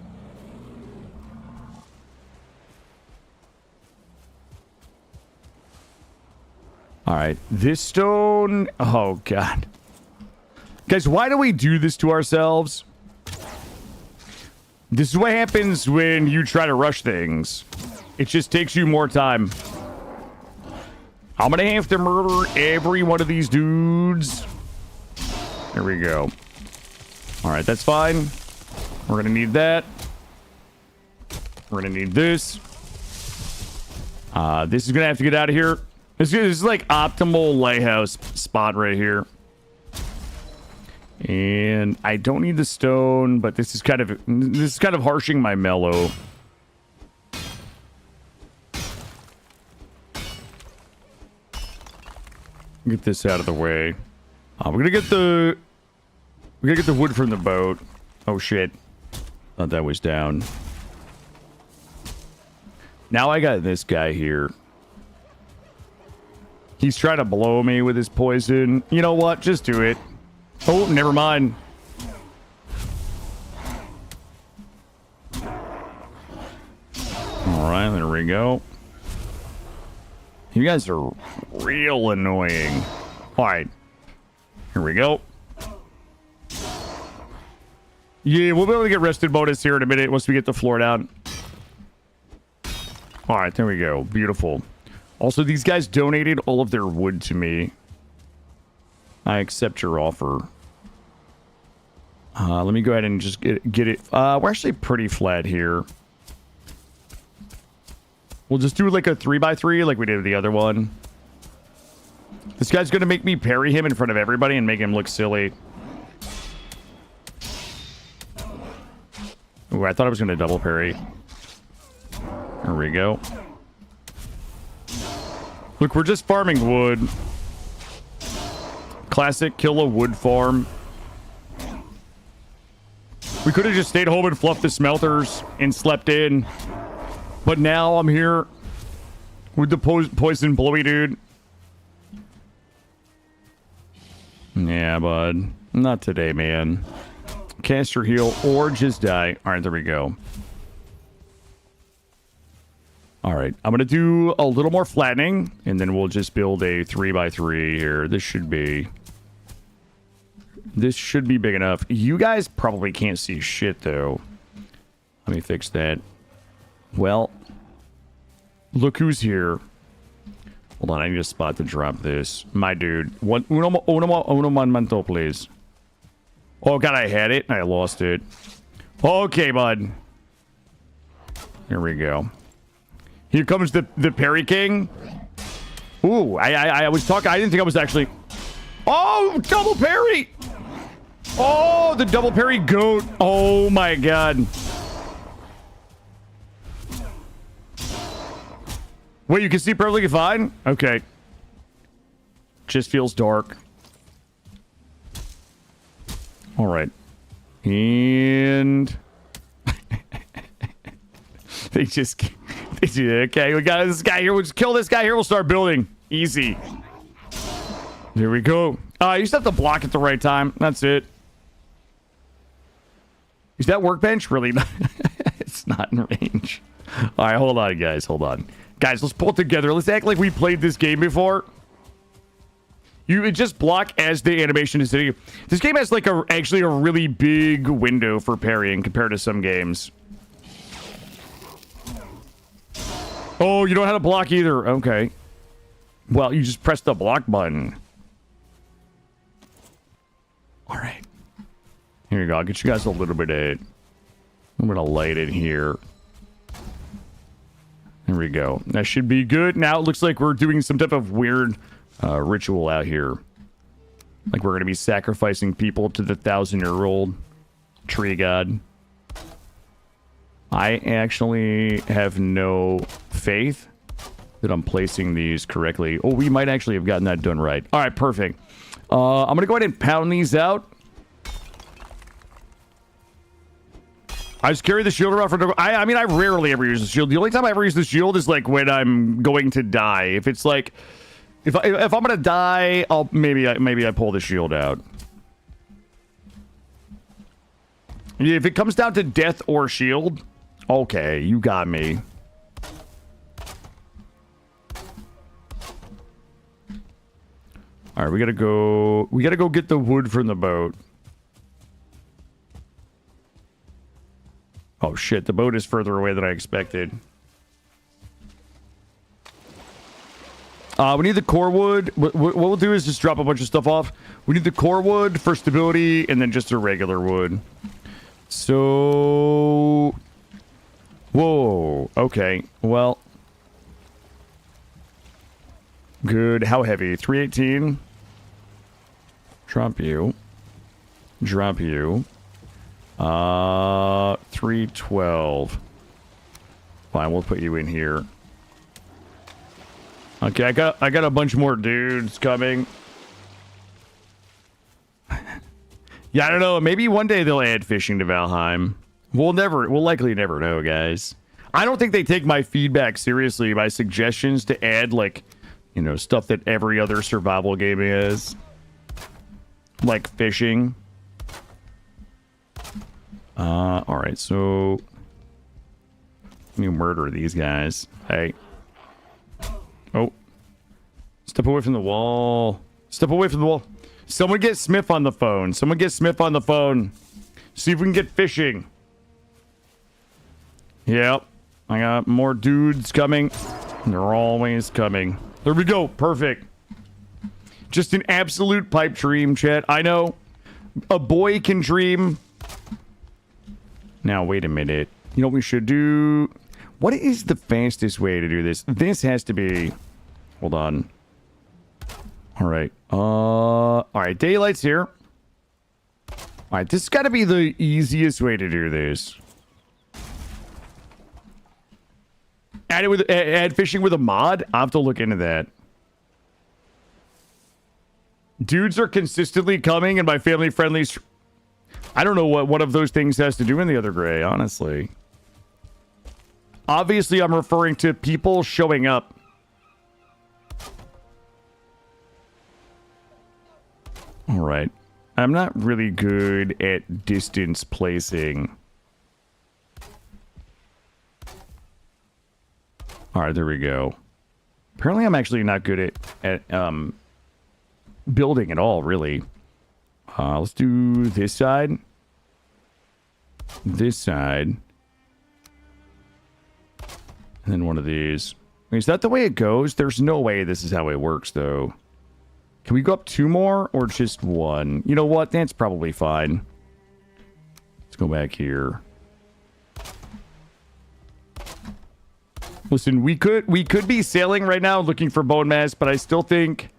A: All right, this stone. Oh, God. Guys, why do we do this to ourselves? This is what happens when you try to rush things. It just takes you more time. I'm gonna have to murder every one of these dudes. There we go. All right, that's fine. We're gonna need that. We're gonna need this. This is gonna have to get out of here. This is like optimal lighthouse spot right here. And I don't need the stone, but this is kind of harshing my mellow. Get this out of the way. We're gonna get the wood from the boat. Oh shit. Thought that was down. Now I got this guy here. He's trying to blow me with his poison. You know what? Just do it. Oh, never mind. All right, there we go. You guys are real annoying. All right. Here we go. Yeah, we'll be able to get rested bonus here in a minute once we get the floor down. All right, there we go. Beautiful. Also, these guys donated all of their wood to me. I accept your offer. Let me go ahead and just get it. We're actually pretty flat here. We'll just do like a 3x3 like we did with the other one. This guy's going to make me parry him in front of everybody and make him look silly. Ooh, I thought I was going to double parry. There we go. Look, we're just farming wood. Classic kill a wood farm. We could have just stayed home and fluffed the smelters and slept in. But now I'm here with the poison blowy dude. Yeah, bud. Not today, man. Cast your heal or just die. All right, there we go. All right, I'm going to do a little more flattening, and then we'll just build a 3x3 here. This should be big enough. You guys probably can't see shit, though. Let me fix that. Well, look who's here. Hold on, I need a spot to drop this. My dude. Uno momento, please. Oh, God, I had it. I lost it. Okay, bud. Here we go. Here comes the parry king. Ooh, I was talking. I didn't think I was actually. Oh, double parry. Oh, the double parry goat. Oh, my God. Wait, you can see perfectly fine? Okay. Just feels dark. All right. And... they just... okay, we got this guy here. We'll just kill this guy here. We'll start building. Easy. There we go. You just have to block at the right time. That's it. Is that workbench? Really not. It's not in range. All right, hold on, guys. Hold on. Guys, let's pull it together. Let's act like we played this game before. You just block as the animation is hitting. This game has like actually a really big window for parrying compared to some games. Oh, you don't know how to block either. Okay. Well, you just press the block button. All right. Here you go. I'll get you guys a little bit of... I'm going to light it here. There we go. That should be good. Now it looks like we're doing some type of weird ritual out here. Like we're going to be sacrificing people to the 1,000-year-old tree god. I actually have no faith that I'm placing these correctly. Oh, we might actually have gotten that done right. All right, perfect. I'm going to go ahead and pound these out. I just carry the shield around for... I mean, I rarely ever use the shield. The only time I ever use the shield is like when I'm going to die. If it's like... If I'm going to die, maybe I pull the shield out. If it comes down to death or shield, okay, you got me. All right, we gotta go get the wood from the boat. Oh shit, the boat is further away than I expected. We need the core wood. What we'll do is just drop a bunch of stuff off. We need the core wood for stability and then just a regular wood. So... Whoa. Okay. Well. Good. How heavy? 318. Drop you. Drop you. 312. Fine, we'll put you in here. Okay, I got a bunch more dudes coming. Yeah, I don't know. Maybe one day they'll add fishing to Valheim. We'll likely never know, guys. I don't think they take my feedback seriously, my suggestions to add, like, you know, stuff that every other survival game is. Like fishing. Alright, so... Let me murder these guys. Hey. Oh. Step away from the wall. Step away from the wall. Someone get Smith on the phone. Someone get Smith on the phone. See if we can get fishing. Yep. I got more dudes coming. They're always coming. There we go. Perfect. Just an absolute pipe dream, chat. I know. A boy can dream. Now, wait a minute. You know what we should do? What is the fastest way to do this? This has to be... Hold on. Alright. Alright, daylight's here. Alright, this has got to be the easiest way to do this. Add fishing with a mod? I'll have to look into that. Dudes are consistently coming and my family friendly... I don't know what one of those things has to do in the other gray, honestly. Obviously, I'm referring to people showing up. Alright. I'm not really good at distance placing. Alright, there we go. Apparently, I'm actually not good at building at all, really. Let's do this side. This side. And then one of these. Is that the way it goes? There's no way this is how it works, though. Can we go up 2 more or just 1? You know what? That's probably fine. Let's go back here. Listen, we could be sailing right now looking for bone mass, but I still think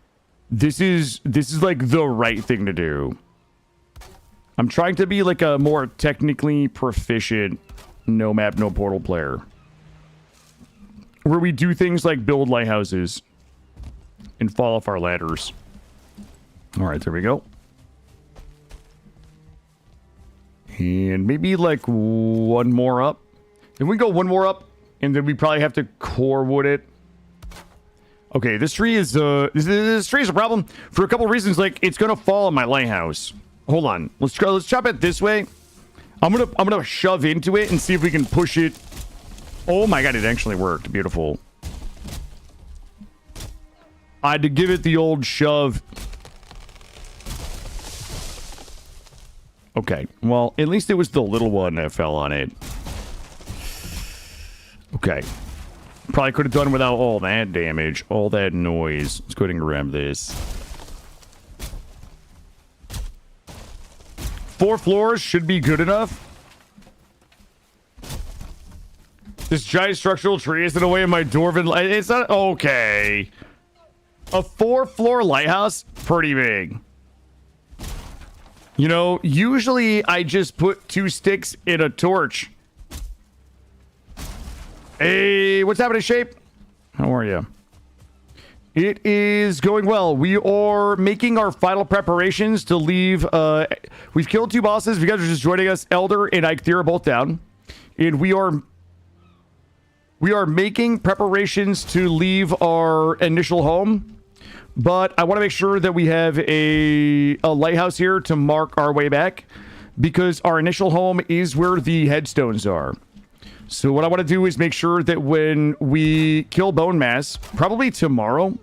A: this is like the right thing to do. I'm trying to be like a more technically proficient no map, no portal player. Where we do things like build lighthouses and fall off our ladders. Alright, there we go. And maybe like 1 more up. If we go 1 more up, and then we probably have to core wood it. Okay, this tree is this tree is a problem for a couple reasons. Like, it's gonna fall on my lighthouse. Hold on, let's chop it this way. I'm gonna shove into it and see if we can push it. Oh my god, it actually worked. Beautiful. I had to give it the old shove. Okay, well, at least it was the little one that fell on it. Okay. Probably could have done without all that damage, all that noise. Let's go ahead and grab this. 4 floors should be good enough. This giant structural tree is in the way of my dwarven light. It's not okay. A 4-floor lighthouse, pretty big. You know, usually I just put 2 sticks in a torch. Hey, what's happening, Shape? How are you? It is going well. We are making our final preparations to leave. We've killed 2 bosses. If you guys are just joining us, Elder and Ike are both down. And we are making preparations to leave our initial home. But I want to make sure that we have a lighthouse here to mark our way back. because our initial home is where the headstones are. So what I want to do is make sure that when we kill bone mass, probably tomorrow,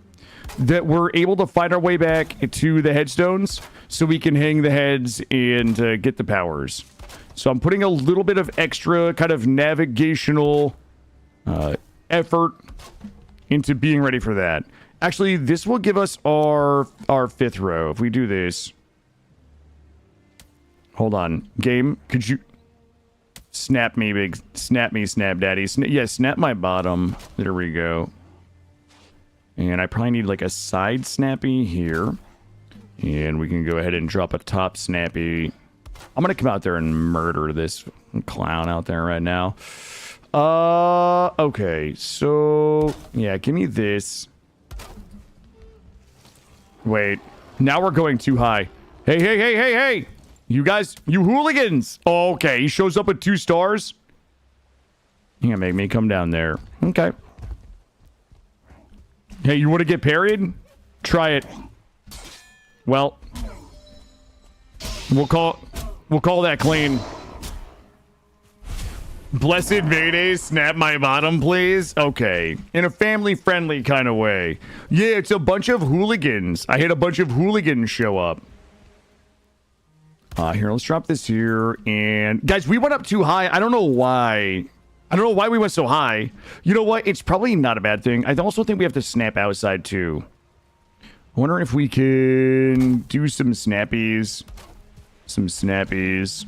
A: that we're able to find our way back to the headstones so we can hang the heads and get the powers. So I'm putting a little bit of extra kind of navigational effort into being ready for that. Actually, this will give us our 5th row. If we do this... Hold on. Game, could you... Snap me, big... Snap me, snap daddy. Yeah, snap my bottom. There we go. And I probably need like a side snappy here. And we can go ahead and drop a top snappy. I'm going to come out there and murder this clown out there right now. Okay. So, yeah, give me this. Wait. Now we're going too high. Hey, hey, hey, hey, hey! You guys, you hooligans! Oh, okay, he shows up with 2 stars. You can't make me come down there. Okay. Hey, you want to get parried? Try it. Well, we'll call that clean. Blessed Mayday, snap my bottom, please. Okay, in a family-friendly kind of way. Yeah, it's a bunch of hooligans. I had a bunch of hooligans show up. Here, let's drop this here. And guys, we went up too high. I don't know why. I don't know why we went so high. You know what? It's probably not a bad thing. I also think we have to snap outside too. I wonder if we can do some snappies. Some snappies.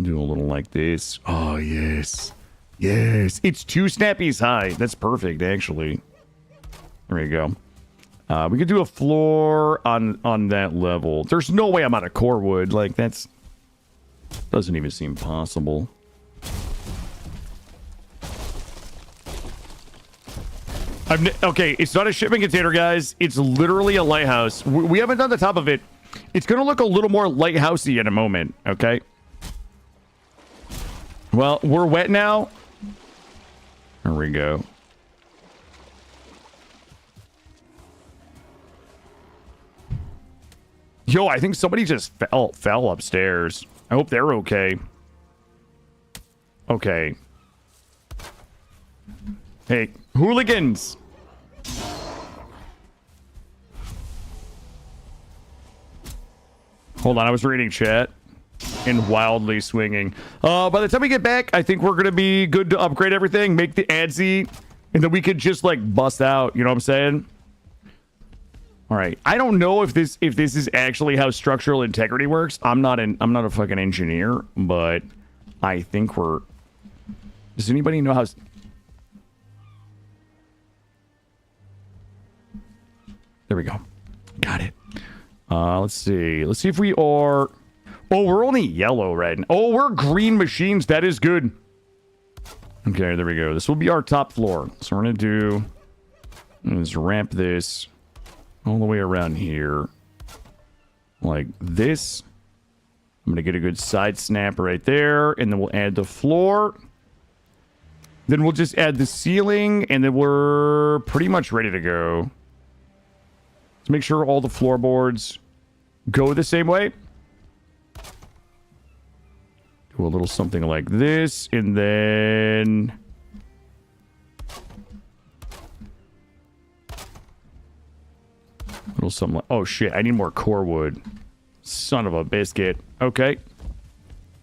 A: Do a little like this. Oh, yes. Yes. It's 2 snappies high. That's perfect, actually. There we go. We could do a floor on that level. There's no way I'm out of core wood. Like, that's... Doesn't even seem possible. Okay, it's not a shipping container, guys. It's literally a lighthouse. We haven't done the top of it. It's going to look a little more lighthousey in a moment, okay? Well, we're wet now. There we go. Yo, I think somebody just fell upstairs. I hope they're okay. Okay. Hey, hooligans! Hold on, I was reading chat. And wildly swinging. By the time we get back, I think we're going to be good to upgrade everything, make the ADSI, and then we could just, like, bust out. You know what I'm saying? All right. I don't know if this is actually how structural integrity works. I'm not a fucking engineer, but I think we're... Does anybody know how... There we go. Got it. Let's see. Let's see if we are... Oh, we're only yellow right now. Oh, we're green machines. That is good. Okay, there we go. This will be our top floor. So we're going to do... Let's ramp this all the way around here. Like this. I'm going to get a good side snap right there. And then we'll add the floor. Then we'll just add the ceiling. And then we're pretty much ready to go. Let's make sure all the floorboards go the same way. Do a little something like this. And then... little something like... Oh, shit. I need more core wood. Son of a biscuit. Okay.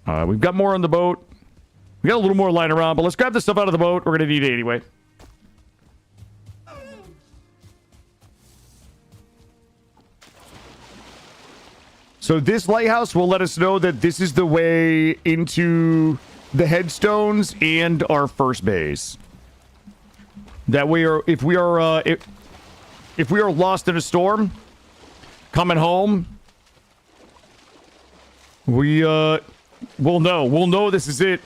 A: We've got more on the boat. We got a little more lying around, but let's grab this stuff out of the boat. We're going to need it anyway. So this lighthouse will let us know that this is the way into the headstones and our first base. That way, if we are lost in a storm, coming home, we'll know. We'll know this is it.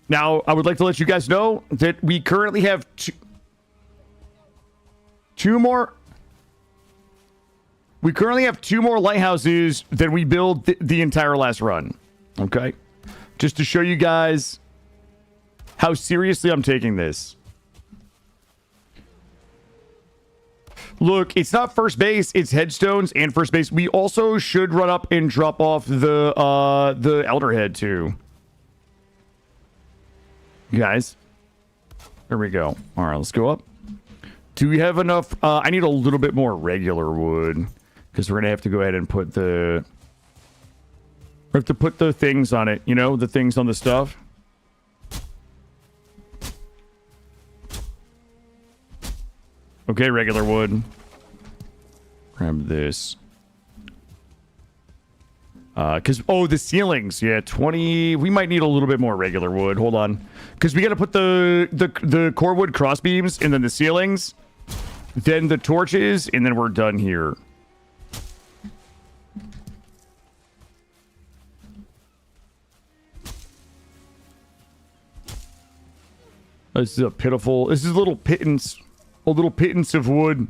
A: Now, I would like to let you guys know that we currently have two more. We currently have 2 more lighthouses than we build the entire last run. Okay? Just to show you guys how seriously I'm taking this. Look, it's not first base, it's headstones and first base. We also should run up and drop off the Elderhead too. Guys, there we go. All right, let's go up. Do we have enough? I need a little bit more regular wood because we're gonna have to go ahead and put the. We have to put the things on it. You know, the things on the stuff. Okay, regular wood. Grab this. Because, oh, the ceilings. Yeah, 20. We might need a little bit more regular wood. Hold on. Because we got to put the core wood cross beams and then the ceilings. Then the torches, and then we're done here. This is a pitiful. This is a little pittance of wood.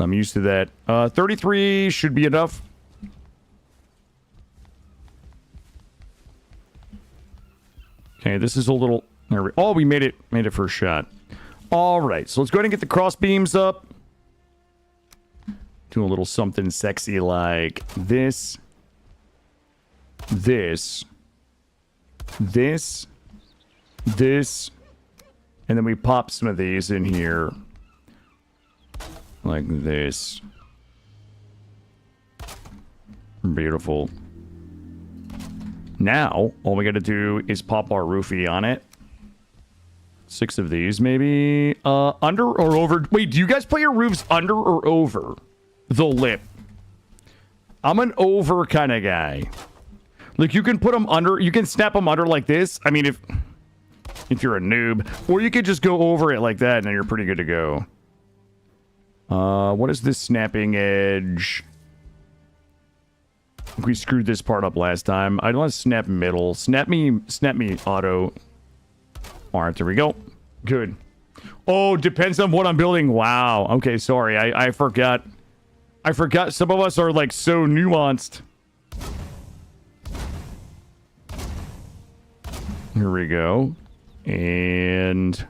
A: I'm used to that. 33 should be enough. Okay, this is a little. There we. Oh, we made it. Made it first shot. All right, so let's go ahead and get the cross beams up. Do a little something sexy like this, this, this, this. And then we pop some of these in here. Like this. Beautiful. Now, all we gotta do is pop our roofie on it. 6 of these, maybe. Under or over? Wait, do you guys put your roofs under or over the lip? I'm an over kind of guy. Like, you can put them under, you can snap them under like this. I mean, if you're a noob, or you could just go over it like that and then you're pretty good to go. What is this snapping edge? I think we screwed this part up last time. I don't want to snap middle. Snap me auto. All right, there we go. Good. Oh, depends on what I'm building. Wow. Okay, sorry. I forgot. I forgot some of us are like so nuanced. Here we go. And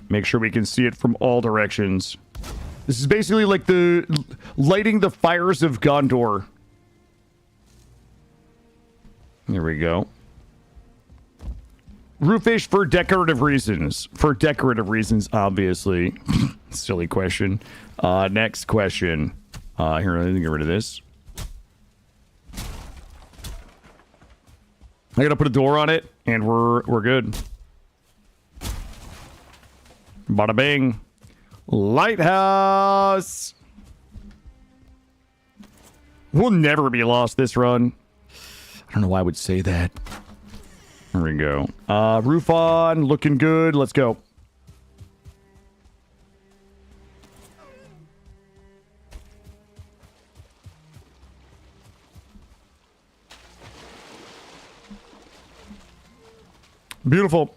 A: make sure we can see it from all directions. This is basically like the lighting the fires of Gondor. There we go. Roofish for decorative reasons. For decorative reasons, obviously. Silly question. Next question. Here, let me get rid of this. I gotta put a door on it, and we're good. Bada bing. Lighthouse. We'll never be lost this run. I don't know why I would say that. There we go. Roof on, looking good. Let's go. Beautiful.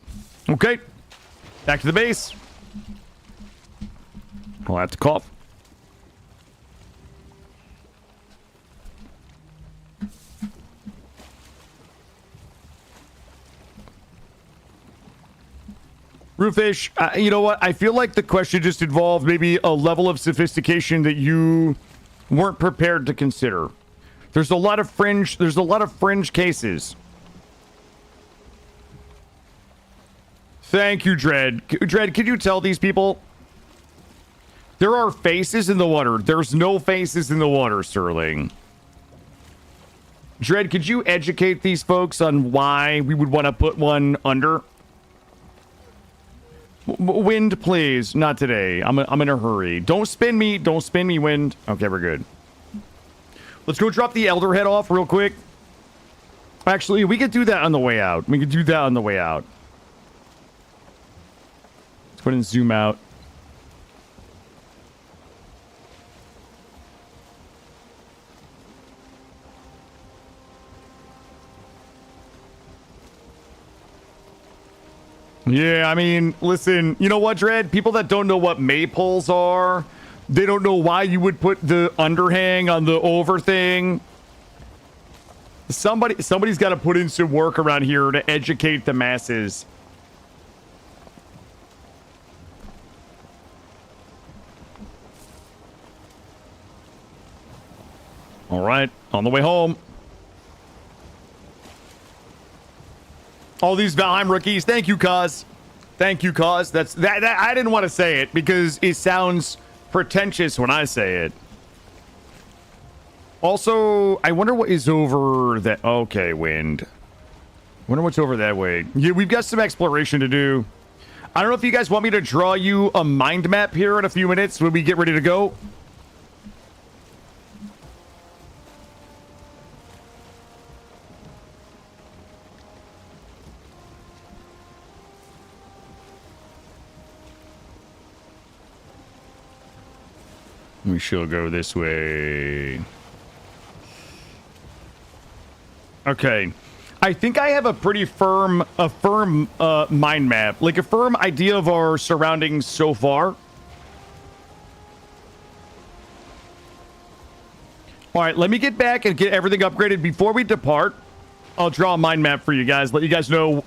A: Okay. Back to the base. I'll have to cough. Roofish, you know what? I feel like the question just involved maybe a level of sophistication that you weren't prepared to consider. There's a lot of fringe cases. Thank you, Dread. Dread, could you tell these people? There are faces in the water. There's no faces in the water, Sterling. Dread, could you educate these folks on why we would want to put one under? Wind, please. Not today. I'm in a hurry. Don't spin me. Don't spin me, Wind. Okay, we're good. Let's go drop the Elder Head off real quick. Actually, we could do that on the way out. We could do that on the way out. Let's go ahead and zoom out. Yeah, I mean, listen, you know what, Dread? People that don't know what maypoles are, they don't know why you would put the underhang on the over thing. Somebody's got to put in some work around here to educate the masses. All right, on the way home. All these Valheim rookies. Thank you, Cause. Thank you, Cause. That I didn't want to say it because it sounds pretentious when I say it. Also, I wonder what is over that. Okay, wind. Wonder what's over that way. Yeah, we've got some exploration to do. I don't know if you guys want me to draw you a mind map here in a few minutes when we get ready to go. We shall go this way. Okay. I think I have a pretty firm mind map. Like a firm idea of our surroundings so far. All right, let me get back and get everything upgraded before we depart. I'll draw a mind map for you guys. Let you guys know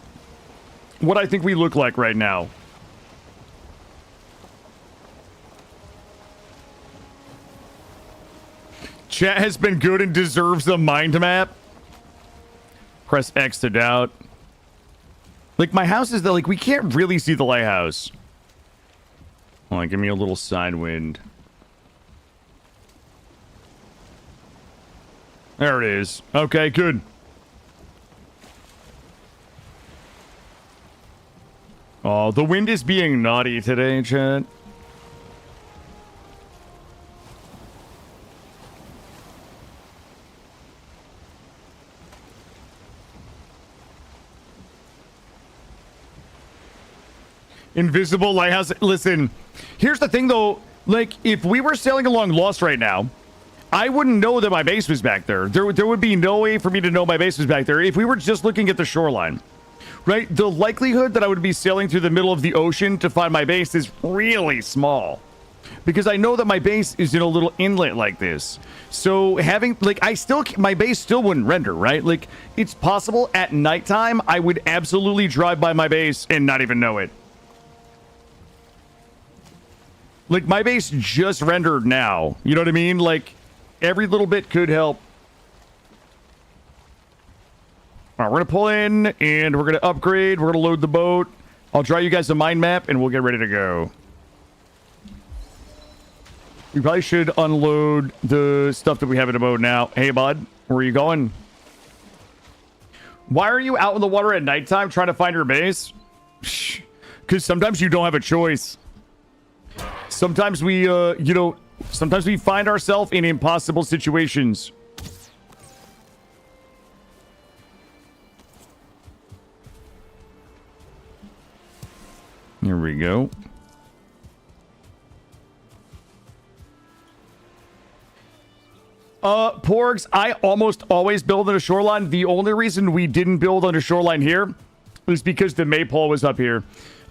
A: what I think we look like right now. Chat has been good and deserves a mind map. Press X to doubt. Like, my house is like, we can't really see the lighthouse. Hold on, give me a little side wind. There it is. Okay, good. Oh, the wind is being naughty today, chat. Invisible lighthouse. Listen, here's the thing though. Like, if we were sailing along Lost right now, I wouldn't know that my base was back there. There would be no way for me to know my base was back there if we were just looking at the shoreline. Right? The likelihood that I would be sailing through the middle of the ocean to find my base is really small. Because I know that my base is in a little inlet like this. So having, like, my base still wouldn't render, right? Like, it's possible at nighttime I would absolutely drive by my base and not even know it. Like, my base just rendered now. You know what I mean? Like, every little bit could help. All right, we're going to pull in, and we're going to upgrade. We're going to load the boat. I'll draw you guys a mind map, and we'll get ready to go. We probably should unload the stuff that we have in the boat now. Hey, bud, where are you going? Why are you out in the water at nighttime trying to find your base? Because sometimes you don't have a choice. Sometimes we, sometimes we find ourselves in impossible situations. Here we go. Porgs, I almost always build on a shoreline. The only reason we didn't build on a shoreline here is because the maypole was up here.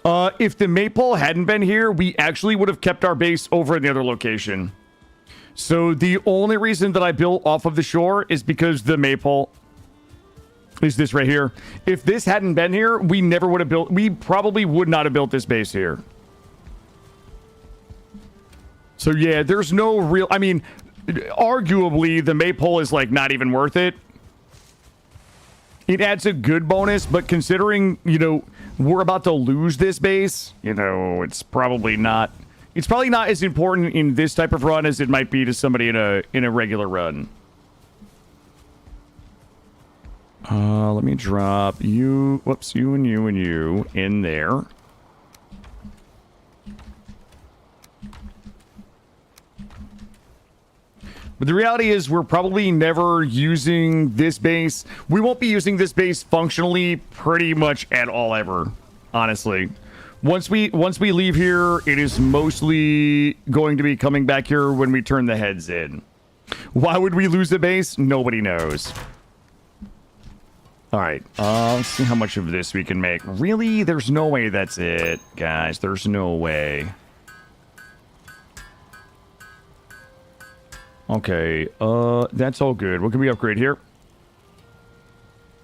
A: If the maypole hadn't been here, we actually would have kept our base over in the other location. So the only reason that I built off of the shore is because the maypole is this right here. If this hadn't been here, we never would have built, we probably would not have built this base here. So yeah, there's no real, I mean, arguably the maypole is like not even worth it. It adds a good bonus, but considering, we're about to lose this base, it's probably not as important in this type of run as it might be to somebody in a regular run. Let me drop you, whoops, you and you and you in there. But the reality is we're probably never using this base. We won't be using this base functionally pretty much at all ever, honestly. Once we leave here, it is mostly going to be coming back here when we turn the heads in. Why would we lose the base? Nobody knows. All right, let's see how much of this we can make. Really? There's no way that's it, guys. There's no way. Okay, that's all good. What can we upgrade here?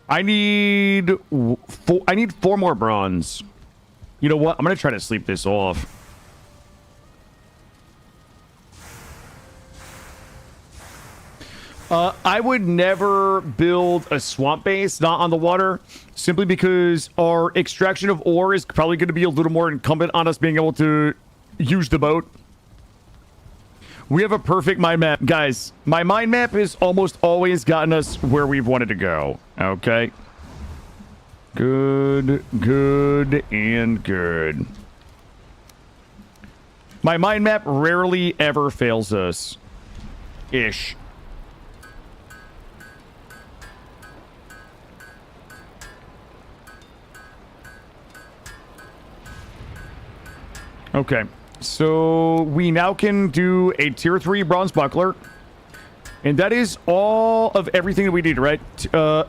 A: I need 4 more bronze. You know what? I'm gonna try to sleep this off. I would never build a swamp base not on the water, simply because our extraction of ore is probably going to be a little more incumbent on us being able to use the boat. We have a perfect mind map. Guys, my mind map has almost always gotten us where we've wanted to go. Okay. Good, good, and good. My mind map rarely ever fails us. Ish. Okay, so we now can do a tier 3 bronze buckler. And that is all of everything that we need, right? All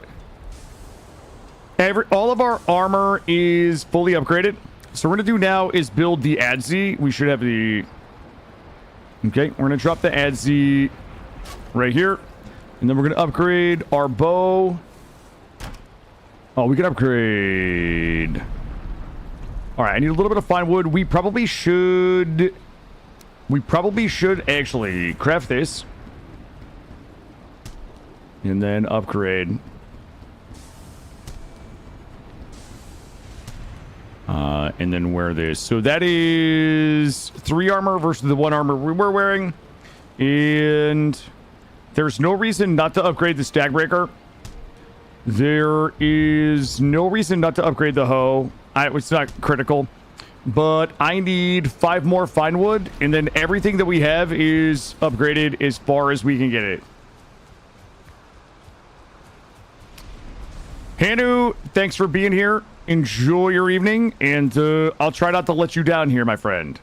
A: of our armor is fully upgraded. So what we're going to do now is build the ADZ. We should have the... Okay, we're going to drop the ADZ right here. And then we're going to upgrade our bow. Oh, we can upgrade... All right, I need a little bit of fine wood. We probably should actually craft this. And then upgrade. And then wear this. So that is 3 armor versus the 1 armor we were wearing. And there's no reason not to upgrade the stag breaker. There is no reason not to upgrade the hoe. It's not critical. But I need 5 more fine wood. And then everything that we have is upgraded as far as we can get it. Hanu, thanks for being here. Enjoy your evening, and I'll try not to let you down here, my friend.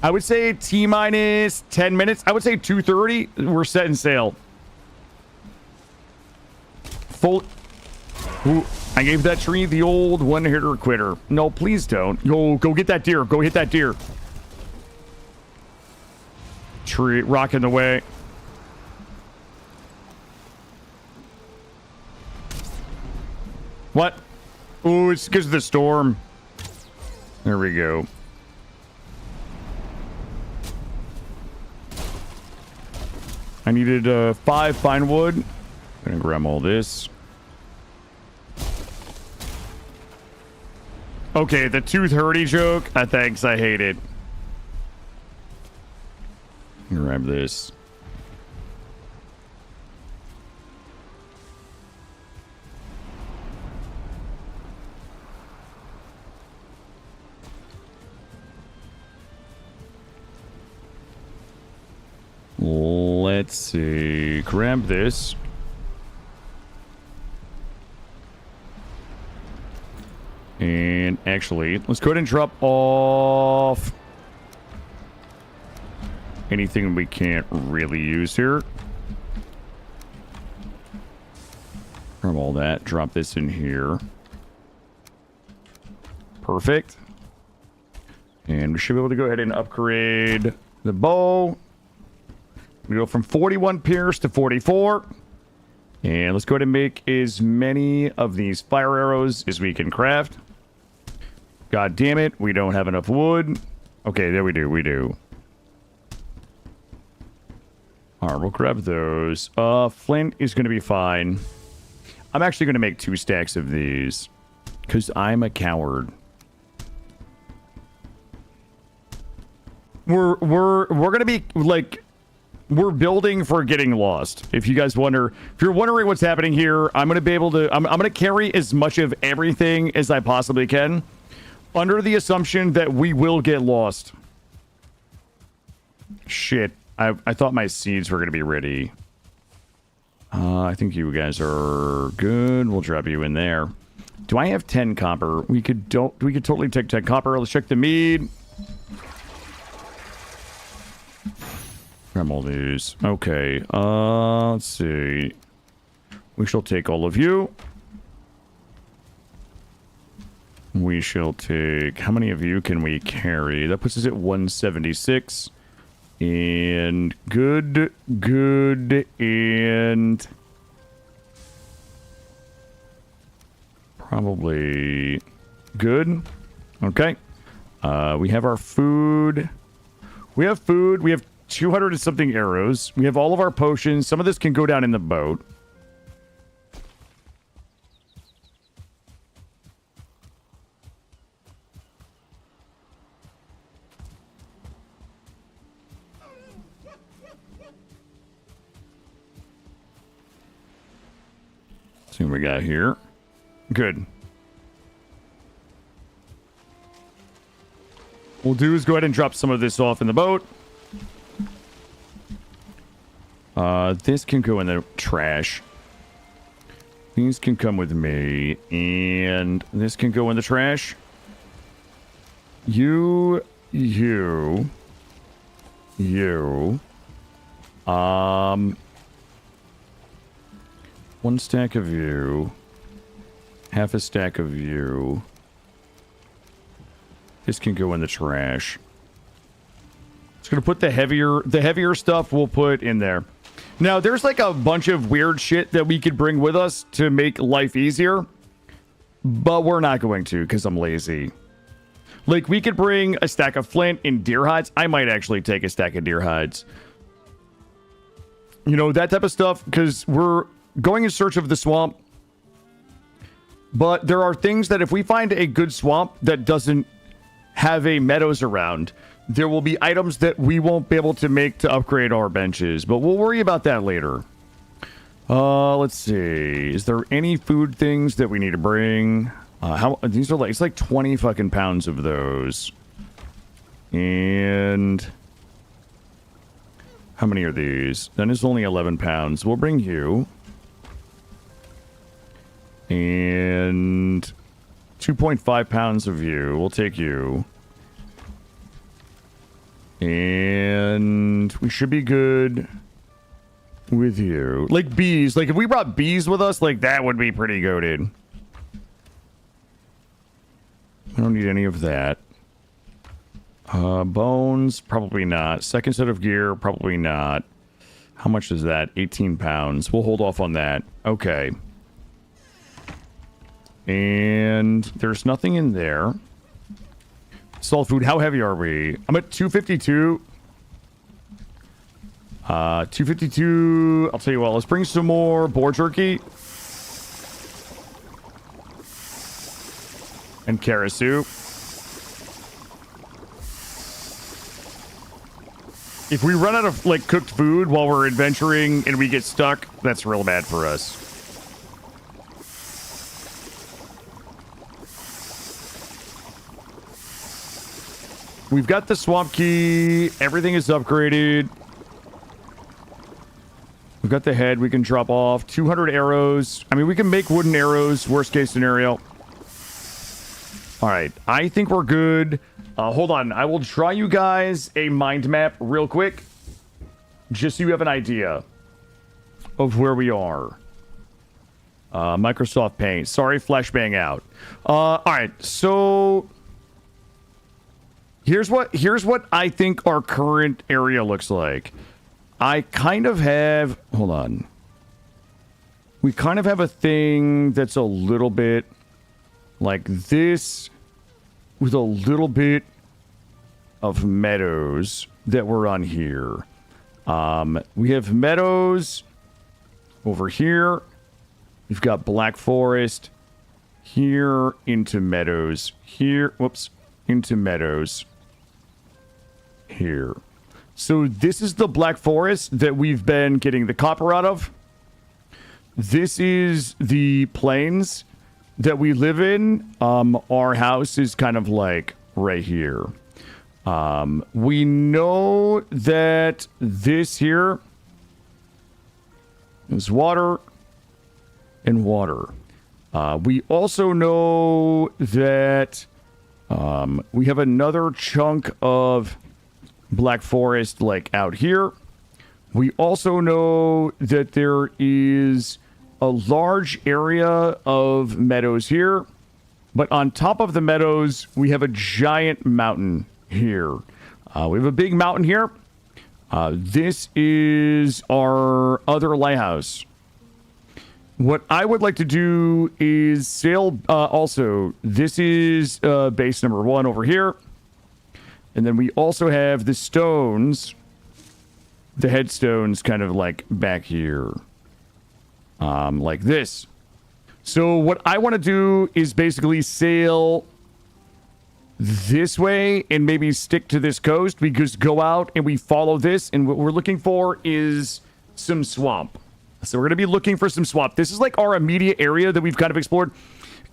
A: I would say T-minus 10 minutes. I would say 2:30. We're setting sail. Full. Ooh, I gave that tree the old one-hitter quitter. No, please don't. Go get that deer. Go hit that deer. Tree rocking the way. What? Ooh, it's because of the storm. There we go. I needed 5 fine wood. Gonna grab all this. Okay, the 2:30 joke. Thanks, I hate it. Grab this. Let's see. Grab this. And actually, let's go ahead and drop off anything we can't really use here. Grab all that. Drop this in here. Perfect. And we should be able to go ahead and upgrade the bow. We go from 41 pierce to 44. And let's go ahead and make as many of these fire arrows as we can craft. God damn it, we don't have enough wood. Okay, there we do. Alright, we'll grab those. Flint is going to be fine. I'm actually going to make 2 stacks of these. Because I'm a coward. We're going to be, like... We're building for getting lost. If you guys wonder, if you're wondering what's happening here, I'm going to be able to, I'm going to carry as much of everything as I possibly can under the assumption that we will get lost. Shit. I thought my seeds were going to be ready. I think you guys are good. We'll drop you in there. Do I have 10 copper? We could totally take 10 copper. Let's check the mead. Grab all these. Okay. Let's see. We shall take all of you. We shall take... How many of you can we carry? That puts us at 176. And good, and... Probably good. Okay. We have our food. We have food. We have 200 and something arrows. We have all of our potions. Some of this can go down in the boat. See what we got here. Good. We'll do is go ahead and drop some of this off in the boat. This can go in the trash. These can come with me. And this can go in the trash. You. One stack of you. Half a stack of you. This can go in the trash. Just gonna put the heavier stuff we'll put in there. Now, there's like a bunch of weird shit that we could bring with us to make life easier. But we're not going to, because I'm lazy. Like, we could bring a stack of flint and deer hides. I might actually take a stack of deer hides. You know, that type of stuff, because we're going in search of the swamp. But there are things that if we find a good swamp that doesn't have a meadows around, there will be items that we won't be able to make to upgrade our benches. But we'll worry about that later. Let's see. Is there any food things that we need to bring? These are like, it's like 20 fucking pounds of those. And how many are these? That is only 11 pounds. We'll bring you. And 2.5 pounds of you. We'll take you. And we should be good with you. Like bees. Like if we brought bees with us, like that would be pretty goated. I don't need any of that. Bones, probably not. Second set of gear, probably not. How much is that? 18 pounds. We'll hold off on that. Okay. And there's nothing in there. Salt food, how heavy are we? I'm at 252. 252. I'll tell you what, let's bring some more boar jerky. And carrot soup. If we run out of, like, cooked food while we're adventuring and we get stuck, that's real bad for us. We've got the swamp key. Everything is upgraded. We've got the head we can drop off. 200 arrows. I mean, we can make wooden arrows. Worst case scenario. All right. I think we're good. Hold on. I will draw you guys a mind map real quick. Just so you have an idea of where we are. Microsoft Paint. Sorry, flashbang out. All right. So here's what I think our current area looks like. I kind of have... Hold on. We kind of have a thing that's a little bit like this with a little bit of meadows that were on here. We have meadows over here. We've got Black Forest here into meadows here. Whoops. Into meadows here. So this is the Black Forest that we've been getting the copper out of. This is the plains that we live in. Our house is kind of like right here. We know that this here is water and water. We also know that we have another chunk of Black Forest like out here. We also know that there is a large area of meadows here, but on top of the meadows we have a giant mountain here. We have a big mountain here. This is our other lighthouse. What I would like to do is sail also. This is base number 1 over here. And then we also have the stones the headstones kind of like back here. Like this. So what I want to do is basically sail this way and maybe stick to this coast. We just go out and we follow this, and what we're looking for is some swamp. So we're going to be looking for some swamp. This is like our immediate area that we've kind of explored.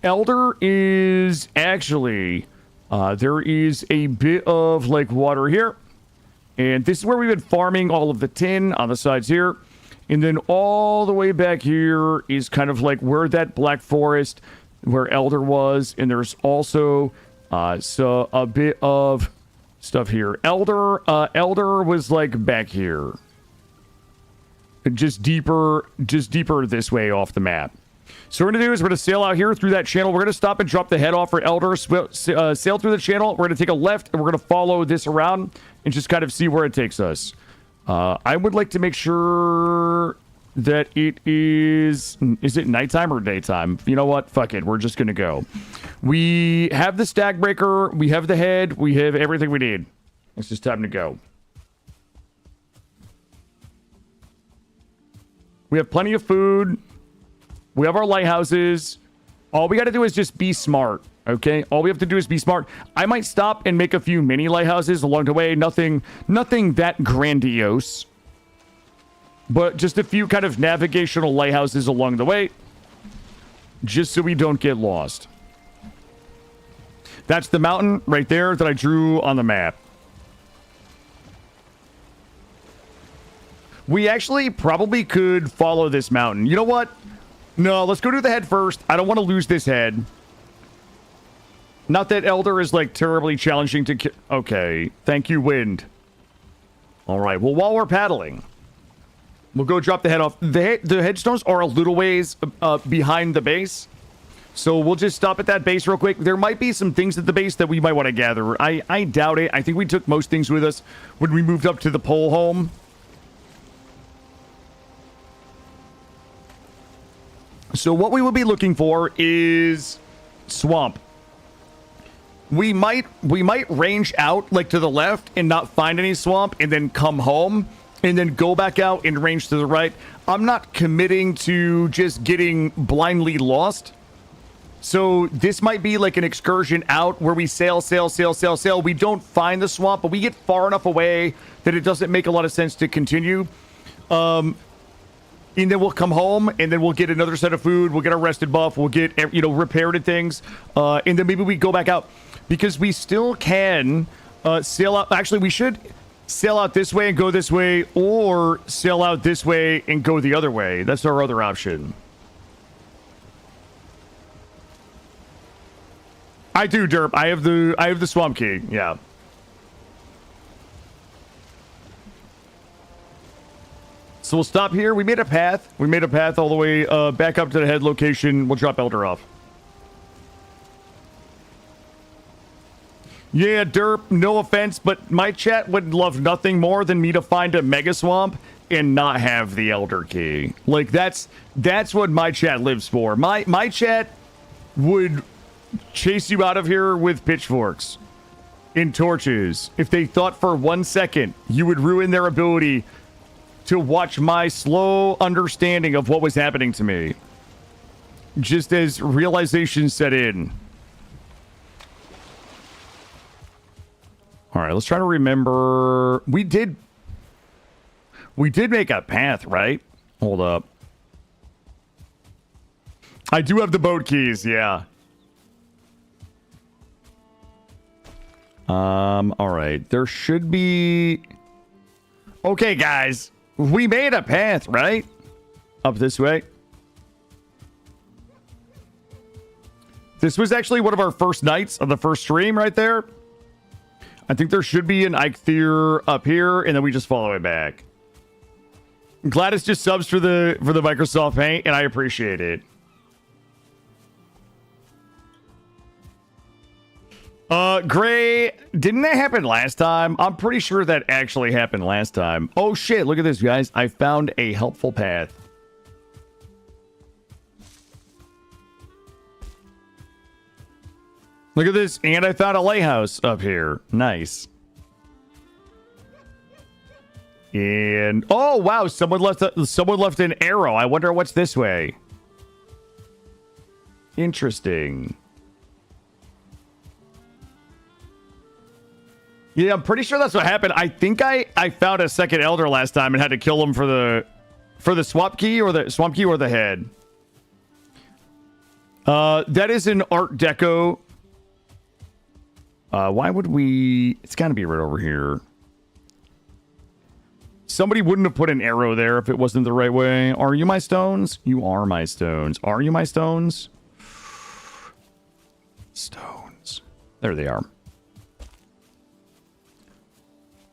A: Elder is actually, there is a bit of like water here. And this is where we've been farming all of the tin on the sides here. And then all the way back here is kind of like where that black forest, where Elder was. And there's also so a bit of stuff here. Elder was like back here. Just deeper this way off the map. So what we're going to do is we're going to sail out here through that channel. We're going to stop and drop the head off for Elder, sail through the channel. We're going to take a left, and we're going to follow this around and just kind of see where it takes us. I would like to make sure that it is it nighttime or daytime? You know what? Fuck it. We're just going to go. We have the stack breaker. We have the head. We have everything we need. It's just time to go. We have plenty of food. We have our lighthouses. All we got to do is just be smart, okay? All we have to do is be smart. I might stop and make a few mini lighthouses along the way. Nothing that grandiose. But just a few kind of navigational lighthouses along the way. Just so we don't get lost. That's the mountain right there that I drew on the map. We actually probably could follow this mountain. You know what? No, let's go to the head first. I don't want to lose this head. Not that Elder is, like, terribly challenging to... Okay. Thank you, wind. All right. Well, while we're paddling, we'll go drop the head off. The headstones are a little ways behind the base. So we'll just stop at that base real quick. There might be some things at the base that we might want to gather. I doubt it. I think we took most things with us when we moved up to the pole home. So what we will be looking for is swamp. We might range out like to the left and not find any swamp and then come home and then go back out and range to the right. I'm not committing to just getting blindly lost. So this might be like an excursion out where we sail. We don't find the swamp, but we get far enough away that it doesn't make a lot of sense to continue. And then we'll come home, and then we'll get another set of food. We'll get our rested buff. We'll get, repaired and things. And then maybe we go back out. Because we still can sail out. Actually, we should sail out this way and go this way. Or sail out this way and go the other way. That's our other option. I do, Derp. I have the swamp key. Yeah. So we'll stop here. We made a path. We made a path all the way back up to the head location. We'll drop Elder off. Yeah, Derp, no offense, but my chat would love nothing more than me to find a mega swamp and not have the Elder key. Like, that's what my chat lives for. My chat would chase you out of here with pitchforks and torches if they thought for 1 second you would ruin their ability to watch my slow understanding of what was happening to me. Just as realization set in. All right, let's try to remember. We did make a path, right? Hold up. I do have the boat keys, yeah. All right. There should be... Okay, guys. We made a path, right? Up this way. This was actually one of our first nights of the first stream right there. I think there should be an Eikthyr up here, and then we just follow it back. Gladys just subs for the Microsoft Paint, and I appreciate it. Gray, didn't that happen last time? I'm pretty sure that actually happened last time. Oh shit, look at this, guys. I found a helpful path. Look at this, and I found a lighthouse up here. Nice. And oh wow, someone left an arrow. I wonder what's this way. Interesting. Yeah, I'm pretty sure that's what happened. I think I found a second elder last time and had to kill him for the swamp key or the head. That is an Art Deco. Why would we? It's got to be right over here. Somebody wouldn't have put an arrow there if it wasn't the right way. Are you my stones? You are my stones. Are you my stones? Stones. There they are.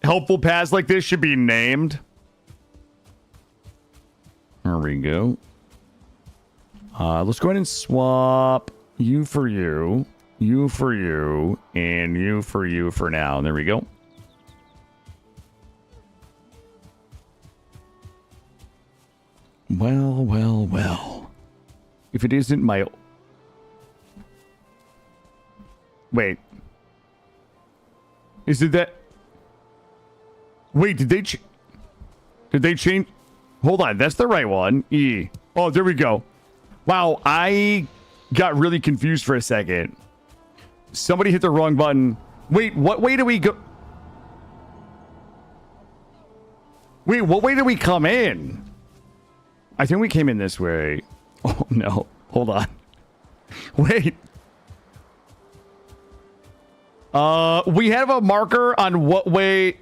A: Helpful paths like this should be named. There we go. Let's go ahead and swap you for you, you for you, and you for now. There we go. Well, well, well. If it isn't my... Wait. Is it that... Wait, did they change? Hold on, that's the right one. E. Oh, there we go. Wow, I got really confused for a second. Somebody hit the wrong button. Wait, what way do we go? Wait, what way do we come in? I think we came in this way. Oh, no. Hold on. Wait. We have a marker on what way...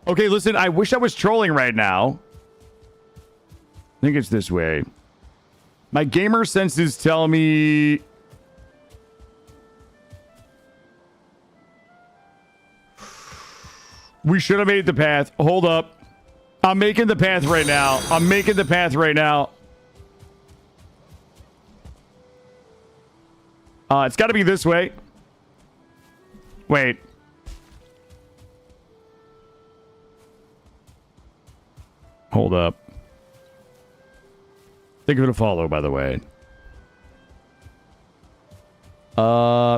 A: Okay, listen, I wish I was trolling right now. I think it's this way. My gamer senses tell me... We should have made the path. Hold up. I'm making the path right now. I'm making the path right now. It's got to be this way. Wait. Hold up. Think of it a follow, by the way.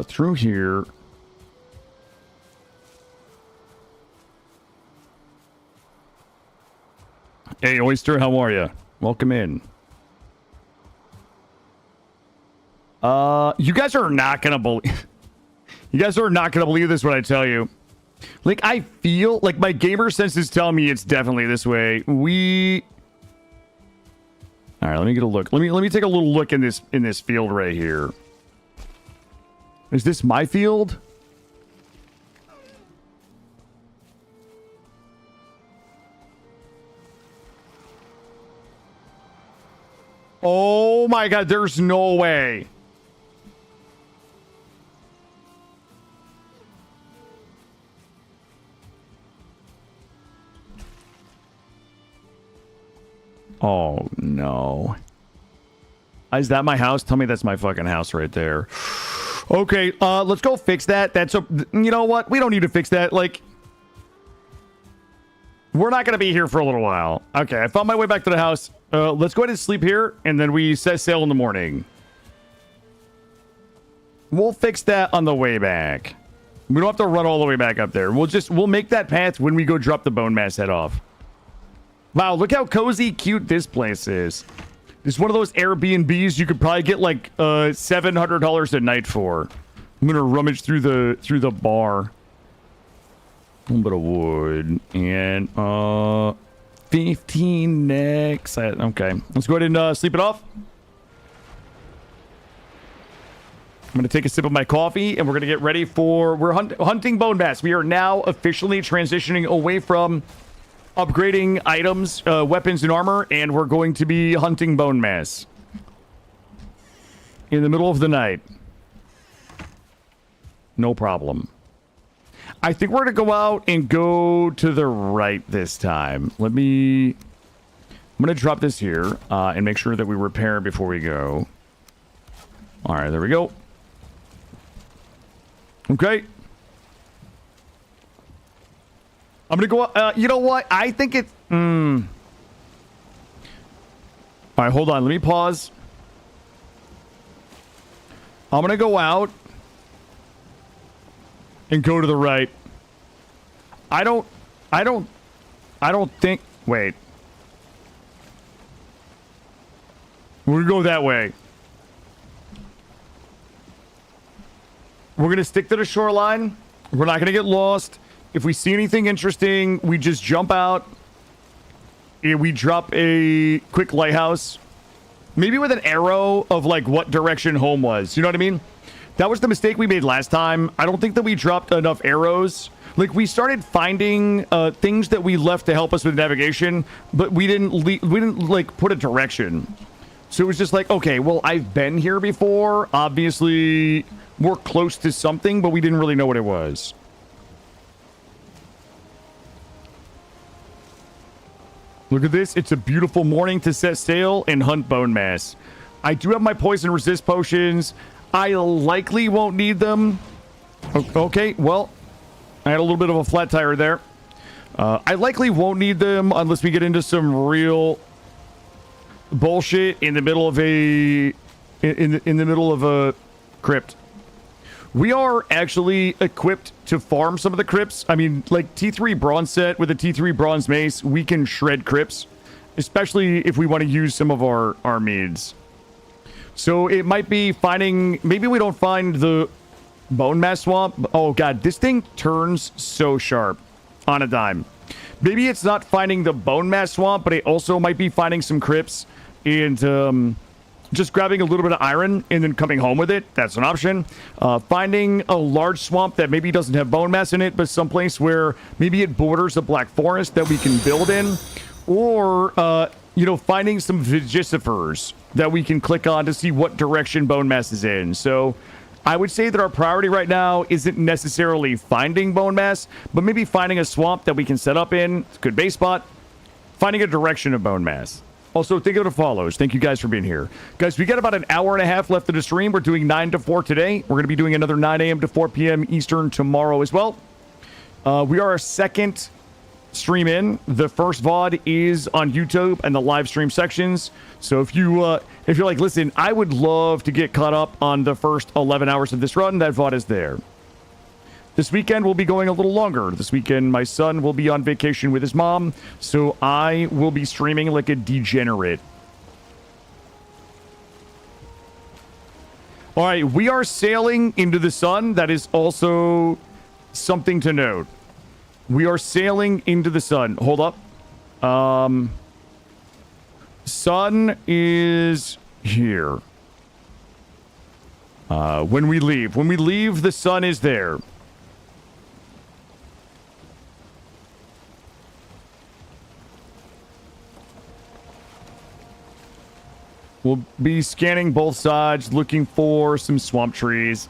A: Through here. Hey, Oyster, how are you? Welcome in. You guys are not gonna believe... You guys are not gonna believe this when I tell you. Like, I feel like my gamer senses tell me it's definitely this way. All right, let me get a look. Let me take a little look in this field right here. Is this my field? Oh my god, there's no way. Oh, no. Is that my house? Tell me that's my fucking house right there. Okay, let's go fix that. You know what? We don't need to fix that. Like, we're not going to be here for a little while. Okay, I found my way back to the house. Let's go ahead and sleep here, and then we set sail in the morning. We'll fix that on the way back. We don't have to run all the way back up there. We'll make that path when we go drop the bone mass head off. Wow, look how cozy, cute this place is. This is one of those Airbnbs you could probably get like $700 a night for. I'm gonna rummage through the bar. A little bit of wood and 15 next. Okay, let's go ahead and sleep it off. I'm gonna take a sip of my coffee and we're gonna get ready for hunting bone mass. We are now officially transitioning away from upgrading items, weapons, and armor, and we're going to be hunting bone mass in the middle of the night. No problem. I think we're going to go out and go to the right this time. I'm going to drop this here and make sure that we repair before we go. All right, there we go. Okay. I'm going to go... you know what? I think it's... All right, hold on. Let me pause. I'm going to go out. and go to the right. I don't think, wait. We're gonna go that way. We're gonna stick to the shoreline. We're not gonna get lost. If we see anything interesting, we just jump out. And we drop a quick lighthouse. Maybe with an arrow of like what direction home was. You know what I mean? That was the mistake we made last time. I don't think that we dropped enough arrows. Like, we started finding things that we left to help us with navigation, but we didn't like put a direction. So it was just like, okay, well, I've been here before. Obviously, we're close to something, but we didn't really know what it was. Look at this. It's a beautiful morning to set sail and hunt bone mass. I do have my poison resist potions. I likely won't need them. Okay, well, I had a little bit of a flat tire there. I likely won't need them unless we get into some real bullshit in the middle of a in the middle of a crypt. We are actually equipped to farm some of the crypts. I mean, like T3 bronze set with a T3 bronze mace, we can shred crypts, especially if we want to use some of our meads. So it might be finding, maybe we don't find the bone mass swamp. Oh god, this thing turns so sharp on a dime. Maybe it's not finding the bone mass swamp, but it also might be finding some crypts and just grabbing a little bit of iron and then coming home with it. That's an option. Finding a large swamp that maybe doesn't have bone mass in it, but someplace where maybe it borders a black forest that we can build in. Or, you know, finding some vegisifers that we can click on to see what direction bone mass is in. So I would say that our priority right now isn't necessarily finding bone mass, but maybe finding a swamp that we can set up in. It's a good base spot. Finding a direction of bone mass. Also, think of the follows. Thank you guys for being here. Guys, we got about an hour and a half left of the stream. We're doing 9 to 4 today. We're going to be doing another 9 a.m. to 4 p.m. Eastern tomorrow as well. We are our second stream in. The first VOD is on YouTube and the live stream sections. So if you're like, listen, I would love to get caught up on the first 11 hours of this run, that VOD is there. This weekend will be going a little longer. This weekend, my son will be on vacation with his mom, so I will be streaming like a degenerate. All right, we are sailing into the sun. That is also something to note. We are sailing into the sun. Hold up. Sun is here. When we leave, the sun is there. We'll be scanning both sides, looking for some swamp trees.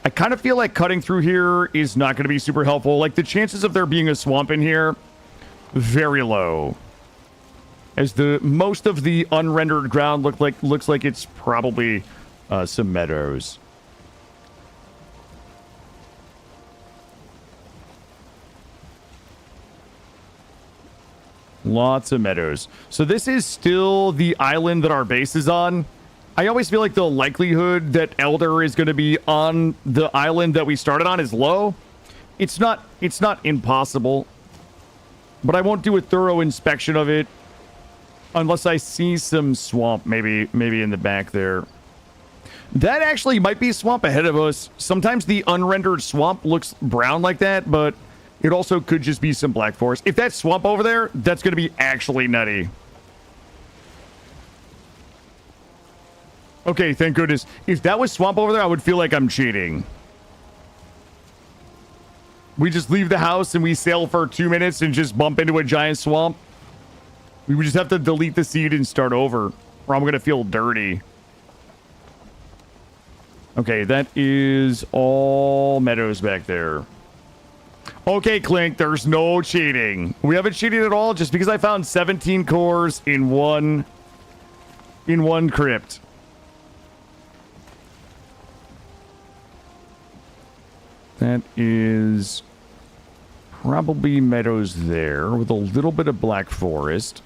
A: I kind of feel like cutting through here is not going to be super helpful. Like, the chances of there being a swamp in here, very low. As the most of the unrendered ground looks like it's probably some meadows. Lots of meadows. So this is still the island that our base is on. I always feel like the likelihood that Elder is going to be on the island that we started on is low. It's not impossible. But I won't do a thorough inspection of it unless I see some swamp maybe in the back there. That actually might be swamp ahead of us. Sometimes the unrendered swamp looks brown like that, but it also could just be some black forest. If that's swamp over there, that's going to be actually nutty. Okay, thank goodness. If that was swamp over there, I would feel like I'm cheating. We just leave the house and we sail for 2 minutes and just bump into a giant swamp. We would just have to delete the seed and start over, or I'm going to feel dirty. Okay, that is all meadows back there. Okay, Clink, there's no cheating. We haven't cheated at all just because I found 17 cores in one crypt. That is probably meadows there with a little bit of black forest.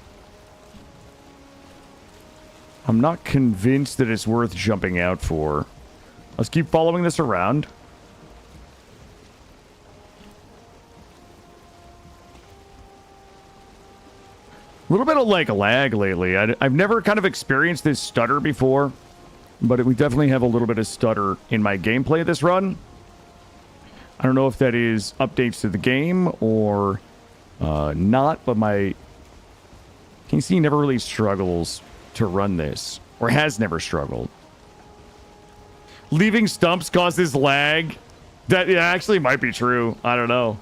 A: I'm not convinced that it's worth jumping out for. Let's keep following this around. A little bit of like lag lately. I've never kind of experienced this stutter before, but we definitely have a little bit of stutter in my gameplay this run. I don't know if that is updates to the game or not, but my PC never really struggles to run this, or has never struggled. Leaving stumps causes lag. That actually might be true. I don't know.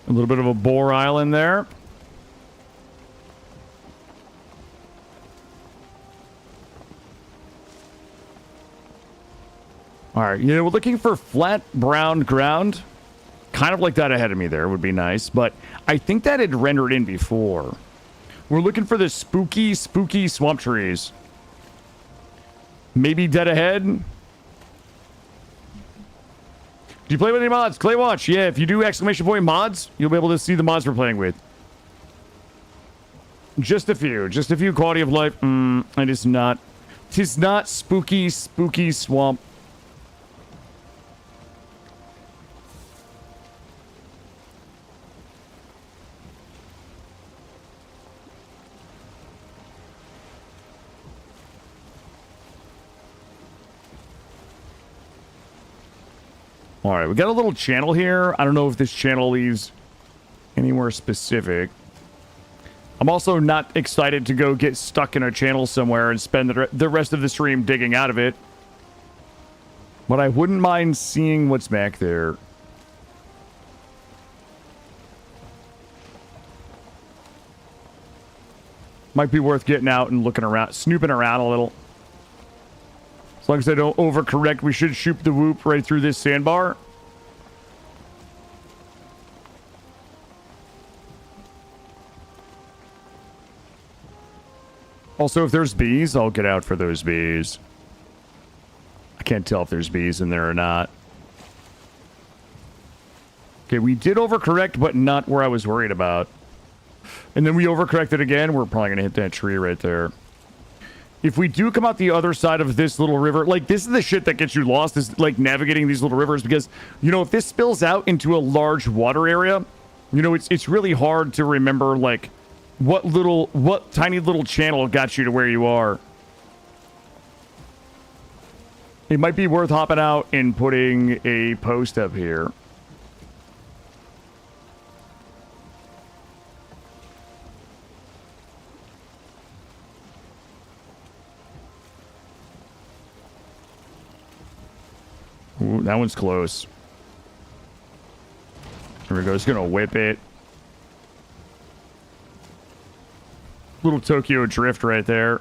A: A little bit of a boar island there. All right, you know, we're looking for flat brown ground. Kind of like that ahead of me there would be nice, but I think that had rendered in before. We're looking for the spooky, spooky swamp trees. Maybe dead ahead. Do you play with any mods? Clay Watch. Yeah, if you do exclamation point mods, you'll be able to see the mods we're playing with. Just a few quality of life. It is not. 'Tis not spooky, spooky swamp. All right, we got a little channel here. I don't know if this channel leads anywhere specific. I'm also not excited to go get stuck in a channel somewhere and spend the rest of the stream digging out of it. But I wouldn't mind seeing what's back there. Might be worth getting out and looking around, snooping around a little. As long as I don't overcorrect, we should shoot the whoop right through this sandbar. Also, if there's bees, I'll get out for those bees. I can't tell if there's bees in there or not. Okay, we did overcorrect, but not where I was worried about. And then we overcorrected again. We're probably going to hit that tree right there. If we do come out the other side of this little river, like, this is the shit that gets you lost, is, like, navigating these little rivers, because, you know, if this spills out into a large water area, you know, it's really hard to remember, like, what tiny little channel got you to where you are. It might be worth hopping out and putting a post up here. Ooh, that one's close. Here we go. It's gonna whip it. Little Tokyo drift right there.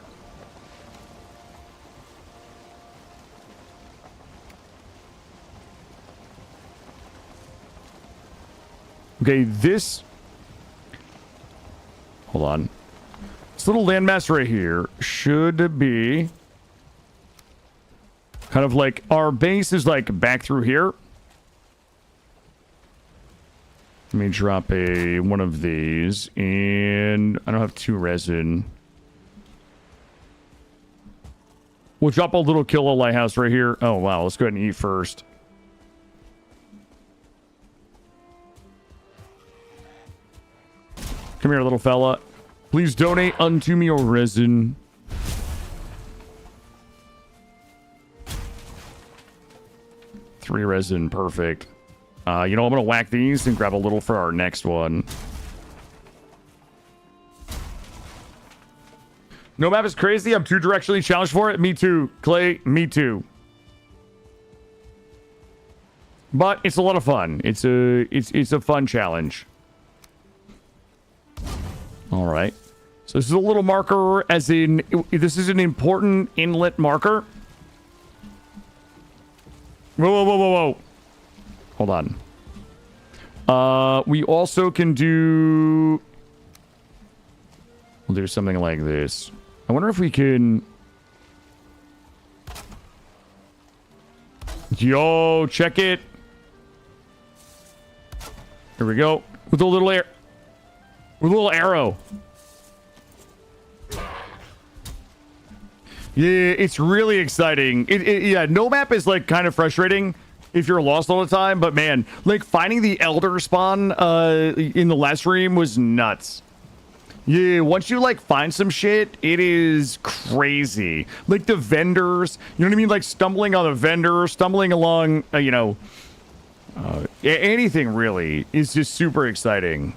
A: Okay, this... Hold on. This little landmass right here should be... kind of like... Our base is like back through here. Let me drop one of these, and I don't have 2 resin. We'll drop a little Killa Lighthouse right here. Oh, wow. Let's go ahead and eat first. Come here, little fella. Please donate unto me your resin. Three resin. Perfect. You know, I'm going to whack these and grab a little for our next one. No map is crazy. I'm too directionally challenged for it. Me too. Clay, me too. But it's a lot of fun. It's a fun challenge. All right. So this is a little marker, as in, this is an important inlet marker. Whoa, whoa, whoa, whoa, whoa. Hold on. We also can do... We'll do something like this. I wonder if we can... Yo, check it. Here we go. With a little air... With a little arrow. Yeah, it's really exciting. Yeah, no map is like kind of frustrating if you're lost all the time, but man, like finding the Elder spawn in the last stream was nuts. Yeah, once you like find some shit, it is crazy. Like the vendors, you know what I mean? Like stumbling on a vendor, stumbling along, anything really is just super exciting.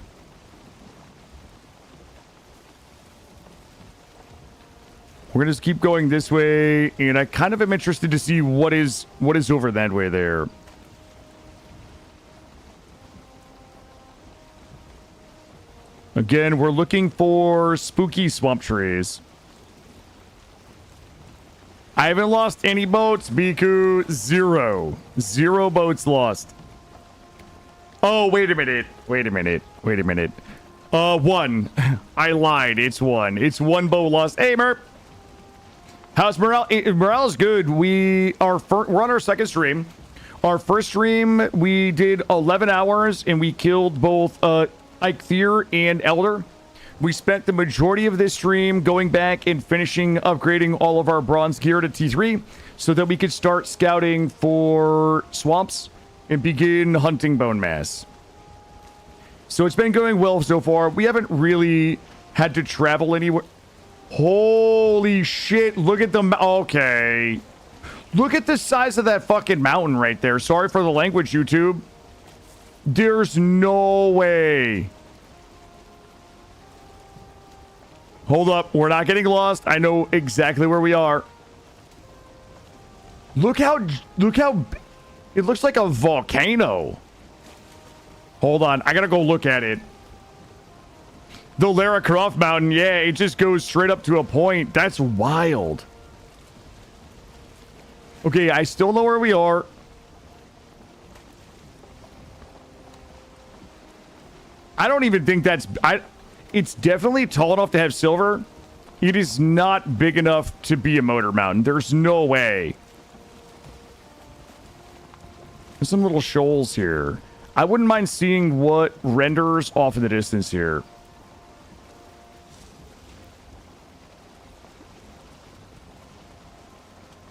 A: We're gonna just keep going this way, and I kind of am interested to see what is over that way there. Again, we're looking for spooky swamp trees. I haven't lost any boats, Biku. Zero boats lost. Oh, wait a minute. One. I lied. It's one. It's one boat lost. Hey, Merp. How's morale? Morale is good. We're on our second stream. Our first stream, we did 11 hours, and we killed both Eikthyr and Elder. We spent the majority of this stream going back and finishing upgrading all of our bronze gear to T3 so that we could start scouting for swamps and begin hunting bone mass. So it's been going well so far. We haven't really had to travel anywhere. Holy shit, look at the... Okay. Look at the size of that fucking mountain right there. Sorry for the language, YouTube. There's no way. Hold up. We're not getting lost. I know exactly where we are. Look how... It looks like a volcano. Hold on. I gotta go look at it. The Lara Croft Mountain. Yeah, it just goes straight up to a point. That's wild. Okay, I still know where we are. I don't even think that's... It's definitely tall enough to have silver. It is not big enough to be a motor mountain. There's no way. There's some little shoals here. I wouldn't mind seeing what renders off in the distance here.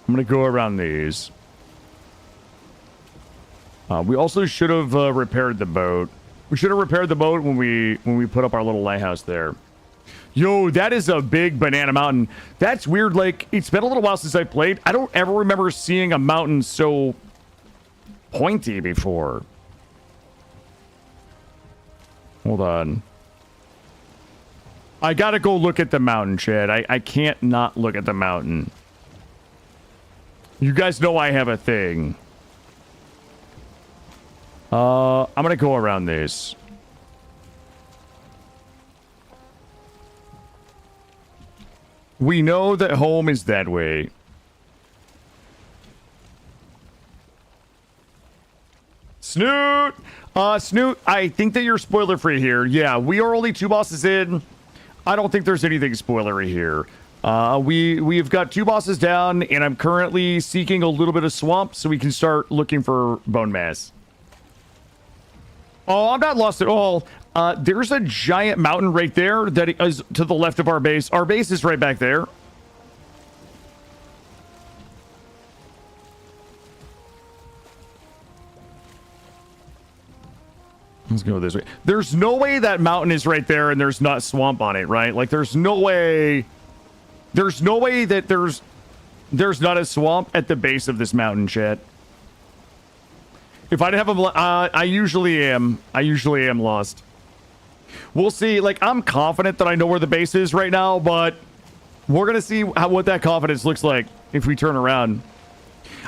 A: I'm going to go around these. We also should have repaired the boat. We should have repaired the boat when we put up our little lighthouse there. Yo, that is a big banana mountain. That's weird. Like, it's been a little while since I played. I don't ever remember seeing a mountain so pointy before. Hold on. I gotta go look at the mountain, Chad. I can't not look at the mountain. You guys know I have a thing. I'm gonna go around this. We know that home is that way. Snoot! Snoot, I think that you're spoiler free here. Yeah, we are only 2 bosses in. I don't think there's anything spoilery here. We've got 2 bosses down, and I'm currently seeking a little bit of swamp so we can start looking for bone mass. Oh, I'm not lost at all. There's a giant mountain right there that is to the left of our base. Our base is right back there. Let's go this way. There's no way that mountain is right there and there's not swamp on it, right? Like, there's no way... There's no way that there's not a swamp at the base of this mountain, chat. If I didn't have a... I usually am lost. We'll see. Like, I'm confident that I know where the base is right now, but we're going to see what that confidence looks like if we turn around.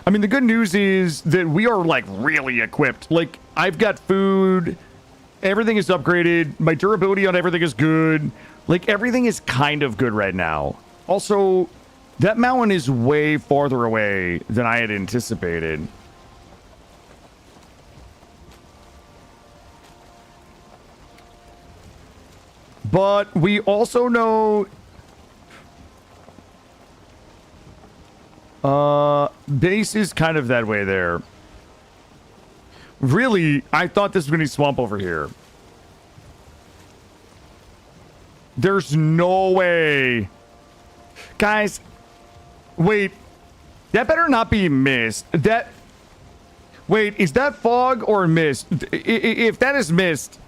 A: I mean, the good news is that we are, like, really equipped. Like, I've got food... Everything is upgraded. My durability on everything is good. Like, everything is kind of good right now. Also, that mountain is way farther away than I had anticipated. But we also know... base is kind of that way there. Really, I thought this was going to be swamp over here. There's no way. Guys, Wait, that better not be mist. That... Wait, is that fog or mist? If that is mist,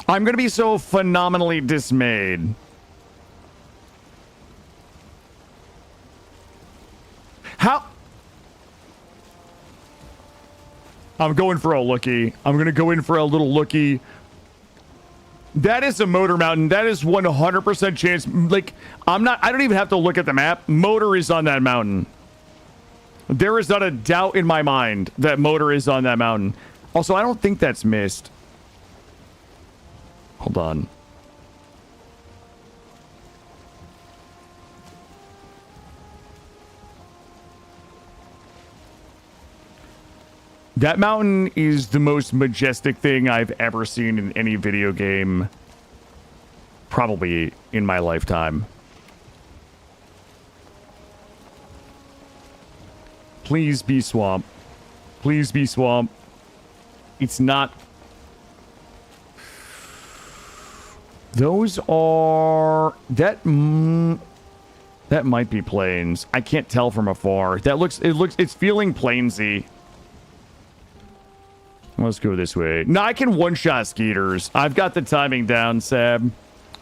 A: I'm going to be so phenomenally dismayed. How? I'm going for a lookie. I'm going to go in for a little lookie. That is a motor mountain. That is 100% chance. Like, I don't even have to look at the map. Motor is on that mountain. There is not a doubt in my mind that motor is on that mountain. Also, I don't think that's mist. Hold on. That mountain is the most majestic thing I've ever seen in any video game. Probably in my lifetime. Please be swamp. Please be swamp. It's not. Those are... That might be plains. I can't tell from afar. It's feeling plainsy. Let's go this way. No, I can one-shot skeeters. I've got the timing down, Sab.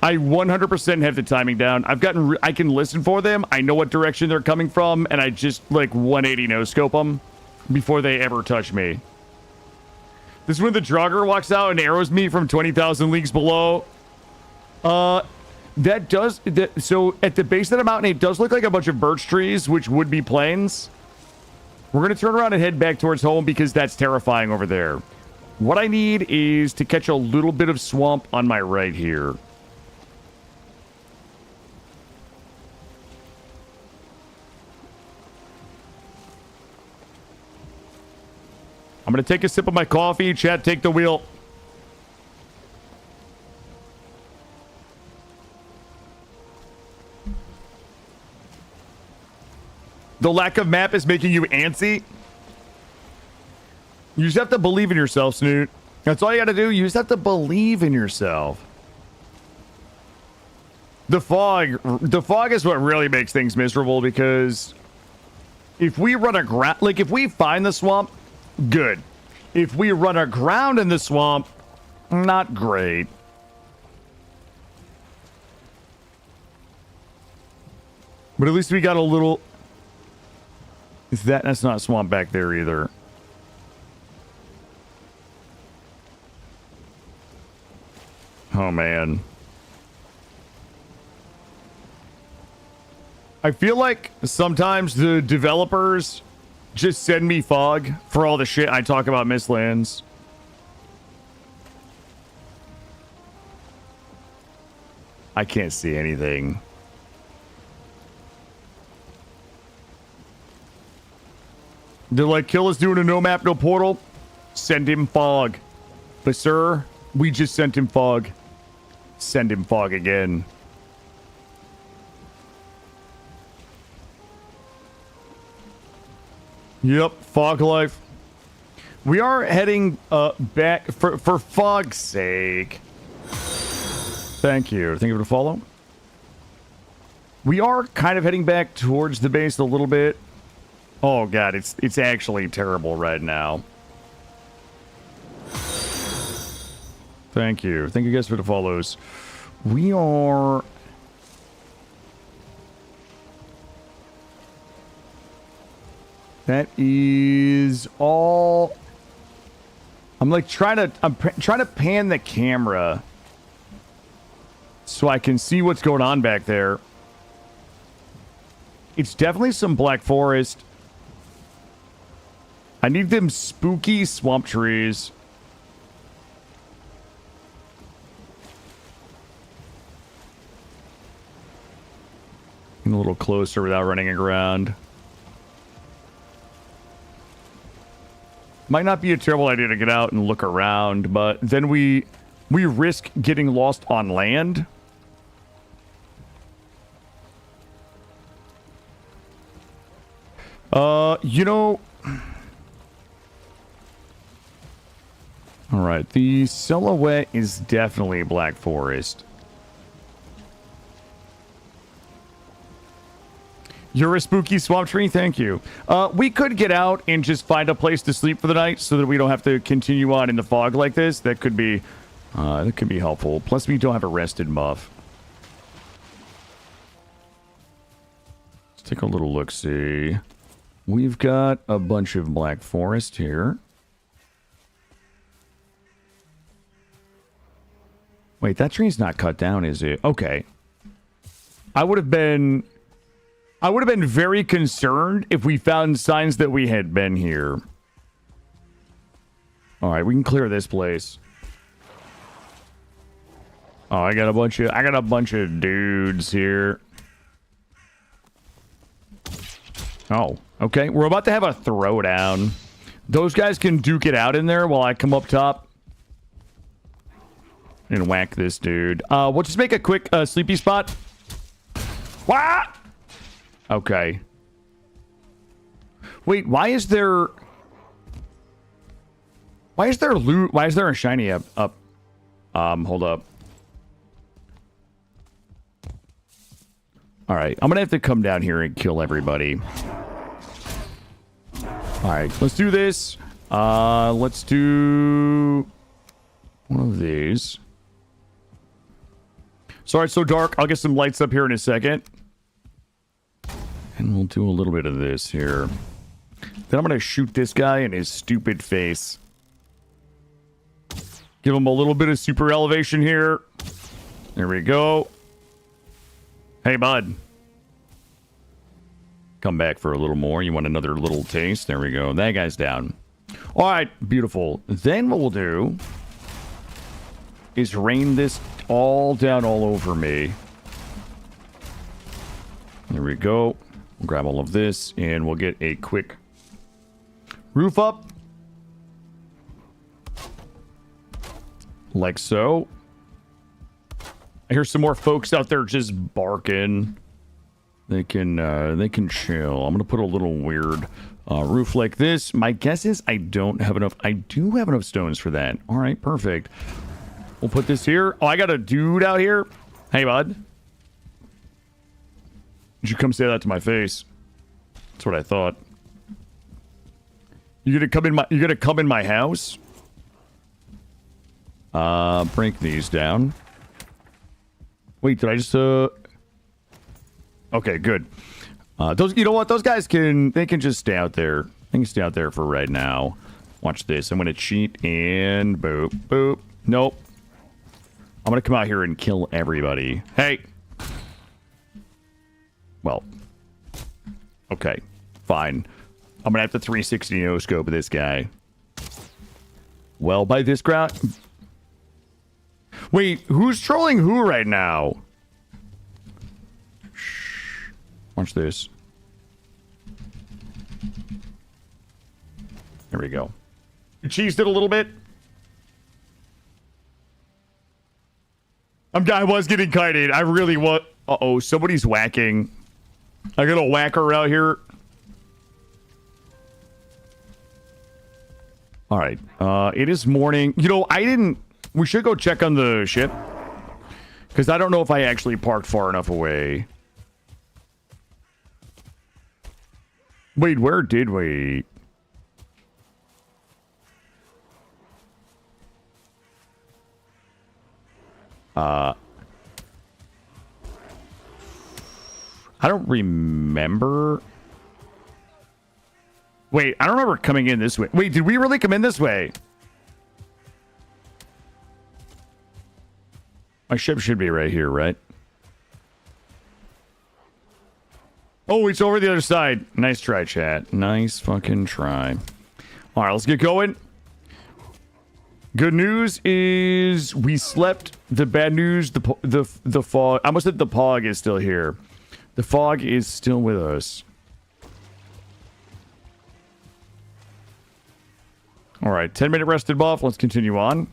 A: I 100% have the timing down. I can listen for them. I know what direction they're coming from, and I just, like, 180 no-scope them before they ever touch me. This is when the Draugr walks out and arrows me from 20,000 leagues below. So at the base of the mountain, it does look like a bunch of birch trees, which would be plains. We're going to turn around and head back towards home because that's terrifying over there. What I need is to catch a little bit of swamp on my right here. I'm going to take a sip of my coffee. Chat, take the wheel. The lack of map is making you antsy. You just have to believe in yourself, Snoot. That's all you got to do. You just have to believe in yourself. The fog is what really makes things miserable because if we run aground, like if we find the swamp, good. If we run aground in the swamp, not great. But at least we got a little... That's not swamp back there either. Oh, man. I feel like sometimes the developers just send me fog for all the shit I talk about Mistlands. I can't see anything. They're like, Kill is doing a no map, no portal. Send him fog. But sir, we just sent him fog. Send him fog again. Yep, fog life. We are heading back for fog's sake. Thank you. Thank you for the follow. We are kind of heading back towards the base a little bit. Oh god, it's actually terrible right now. Thank you. Thank you guys for the follows. We are... That is all... I'm trying to pan the camera so I can see what's going on back there. It's definitely some black forest. I need them spooky swamp trees. A little closer without running aground. Might not be a terrible idea to get out and look around, but then we risk getting lost on land. You know... Alright, the silhouette is definitely Black Forest. You're a spooky swamp tree. Thank you. We could get out and just find a place to sleep for the night so that we don't have to continue on in the fog like this. That could be helpful. Plus, we don't have a rested muff. Let's take a little look-see. We've got a bunch of black forest here. Wait, that tree's not cut down, is it? Okay. I would have been very concerned if we found signs that we had been here. All right, we can clear this place. Oh, I got a bunch of dudes here. Oh, okay. We're about to have a throwdown. Those guys can duke it out in there while I come up top and whack this dude. We'll just make a quick sleepy spot. What? Okay. Wait, why is there loot? Why is there a shiny up? Hold up. All right, I'm gonna have to come down here and kill everybody. All right, let's do this. Let's do one of these. Sorry it's so dark. I'll get some lights up here in a second. And we'll do a little bit of this here. Then I'm going to shoot this guy in his stupid face. Give him a little bit of super elevation here. There we go. Hey, bud. Come back for a little more. You want another little taste? There we go. That guy's down. All right, beautiful. Then what we'll do is rain this all down all over me. There we go. We'll grab all of this, and we'll get a quick roof up. Like so. I hear some more folks out there just barking. They can chill. I'm gonna put a little weird roof like this. My guess is I don't have enough. I do have enough stones for that. All right, perfect. We'll put this here. Oh, I got a dude out here. Hey, bud. Did you come say that to my face? That's what I thought. You gonna come in my house? Break these down. Wait, did I just okay, good. Those, you know what? Those guys can just stay out there. They can stay out there for right now. Watch this. I'm gonna cheat and boop, boop. Nope. I'm gonna come out here and kill everybody. Hey. Well, okay, fine. I'm gonna have to 360 no scope this guy. Well, by this ground. Wait, who's trolling who right now? Shh. Watch this. There we go. You cheesed it a little bit. I was getting kited. I really was. Uh-oh, somebody's whacking. I got a whacker out here. All right. It is morning. You know, we should go check on the ship. Because I don't know if I actually parked far enough away. Wait, where did we? I don't remember. Wait, I don't remember coming in this way. Wait, did we really come in this way? My ship should be right here, right? Oh, it's over the other side. Nice try, chat. Nice fucking try. All right, let's get going. Good news is we slept. The bad news, the fog. I almost said the pog is still here. The fog is still with us. All right, 10-minute rested buff. Let's continue on.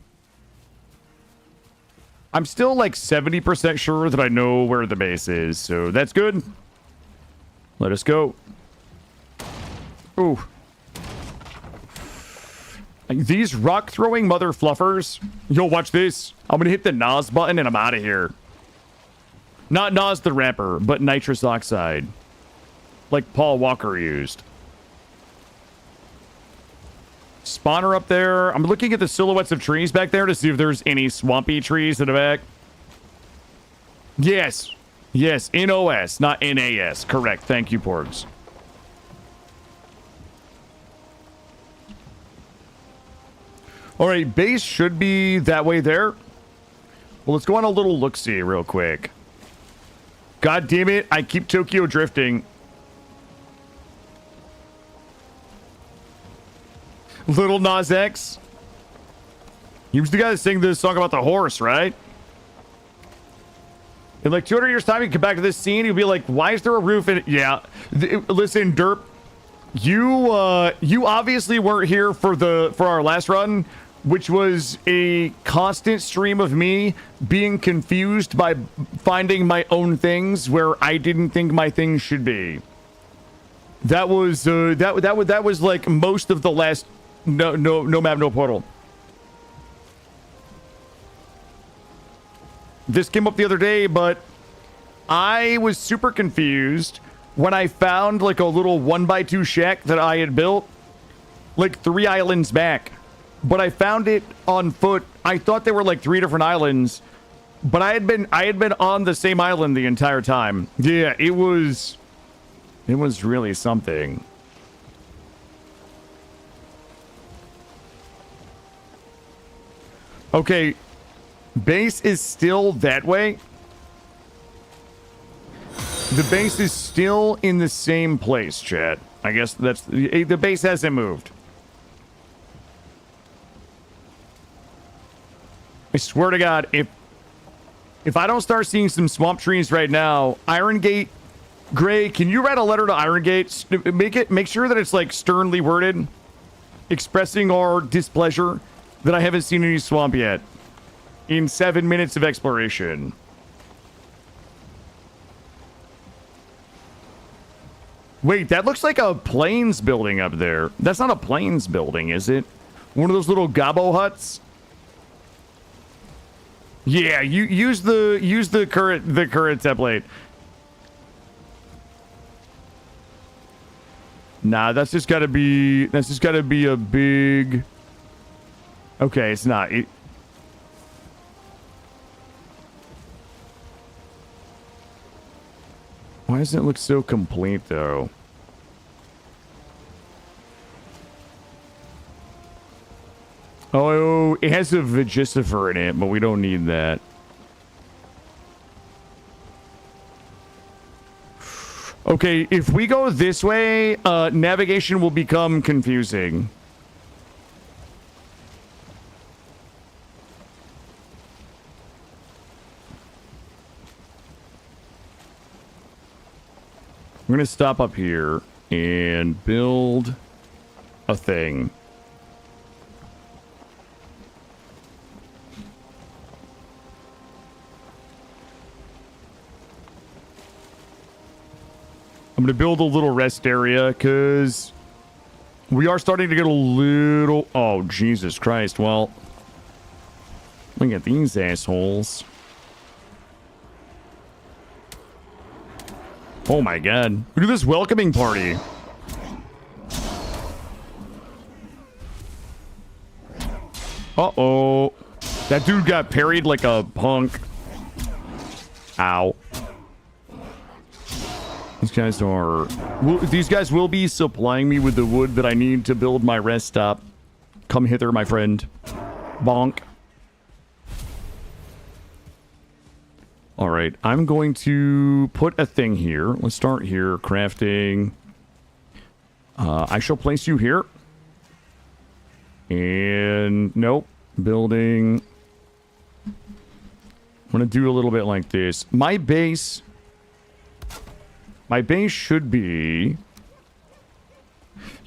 A: I'm still like 70% sure that I know where the base is, so that's good. Let us go. Ooh. These rock-throwing mother fluffers. Yo, watch this. I'm going to hit the Nas button and I'm out of here. Not Nas the rapper, but nitrous oxide. like Paul Walker used. Spawner up there. I'm looking at the silhouettes of trees back there to see if there's any swampy trees in the back. Yes. Yes, NOS, not NAS. Correct. Thank you, Porgs. All right, base should be that way there. Well, let's go on a little look-see real quick. God damn it, I keep Tokyo drifting. Little Nas X. He was the guy that sang this song about the horse, right? In like 200 years' time, you come back to this scene, you'll be like, why is there a roof in it? Yeah. Listen, Derp, you obviously weren't here for our last run, which was a constant stream of me being confused by finding my own things where I didn't think my things should be. That was that was like most of the last no map, no portal. This came up the other day, but I was super confused when I found like a little 1x2 shack that I had built like 3 islands back. But I found it on foot. I thought they were like 3 different islands, but I had been on the same island the entire time. Yeah, it was really something. Okay, base is still that way. The base is still in the same place, chat. I guess that's the base hasn't moved. I swear to God, if I don't start seeing some swamp trees right now, Iron Gate, Gray, can you write a letter to Iron Gate? Make sure that it's like sternly worded, expressing our displeasure that I haven't seen any swamp yet in 7 minutes of exploration. Wait, that looks like a plains building up there. That's not a plains building, is it? One of those little gobbo huts? Yeah, you use the current template. Nah, that's just gotta be a big. Okay, it's not. Why doesn't it look so complete though? Oh, it has a Vegisifer in it, but we don't need that. Okay, if we go this way, navigation will become confusing. We're gonna stop up here and build a thing. I'm going to build a little rest area because we are starting to get a little... Oh, Jesus Christ. Well, look at these assholes. Oh, my God. Look at this welcoming party. Uh-oh. That dude got parried like a punk. Ow. These guys will be supplying me with the wood that I need to build my rest stop. Come hither, my friend. Bonk. All right, I'm going to put a thing here. Let's start here. Crafting. I shall place you here. And nope. Building. I'm going to do a little bit like this. My base should be...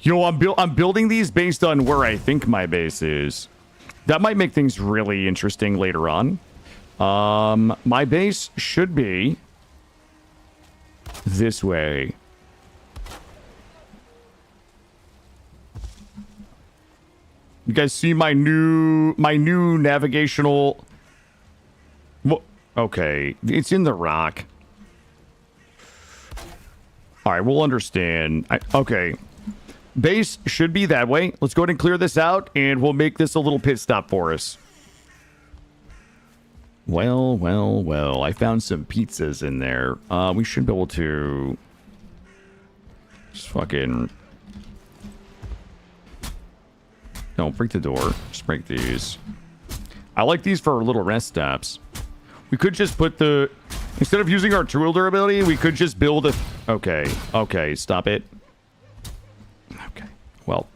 A: Yo, I'm building these based on where I think my base is. That might make things really interesting later on. My base should be this way. You guys see my new navigational... Okay, it's in the rock. All right, we'll understand. Okay. Base should be that way. Let's go ahead and clear this out, and we'll make this a little pit stop for us. Well, well, well. I found some pizzas in there. We should be able to... just fucking... don't break the door. Just break these. I like these for our little rest stops. We could just put the... instead of using our tool durability, we could just build a... okay. Okay, stop it. Okay. Well.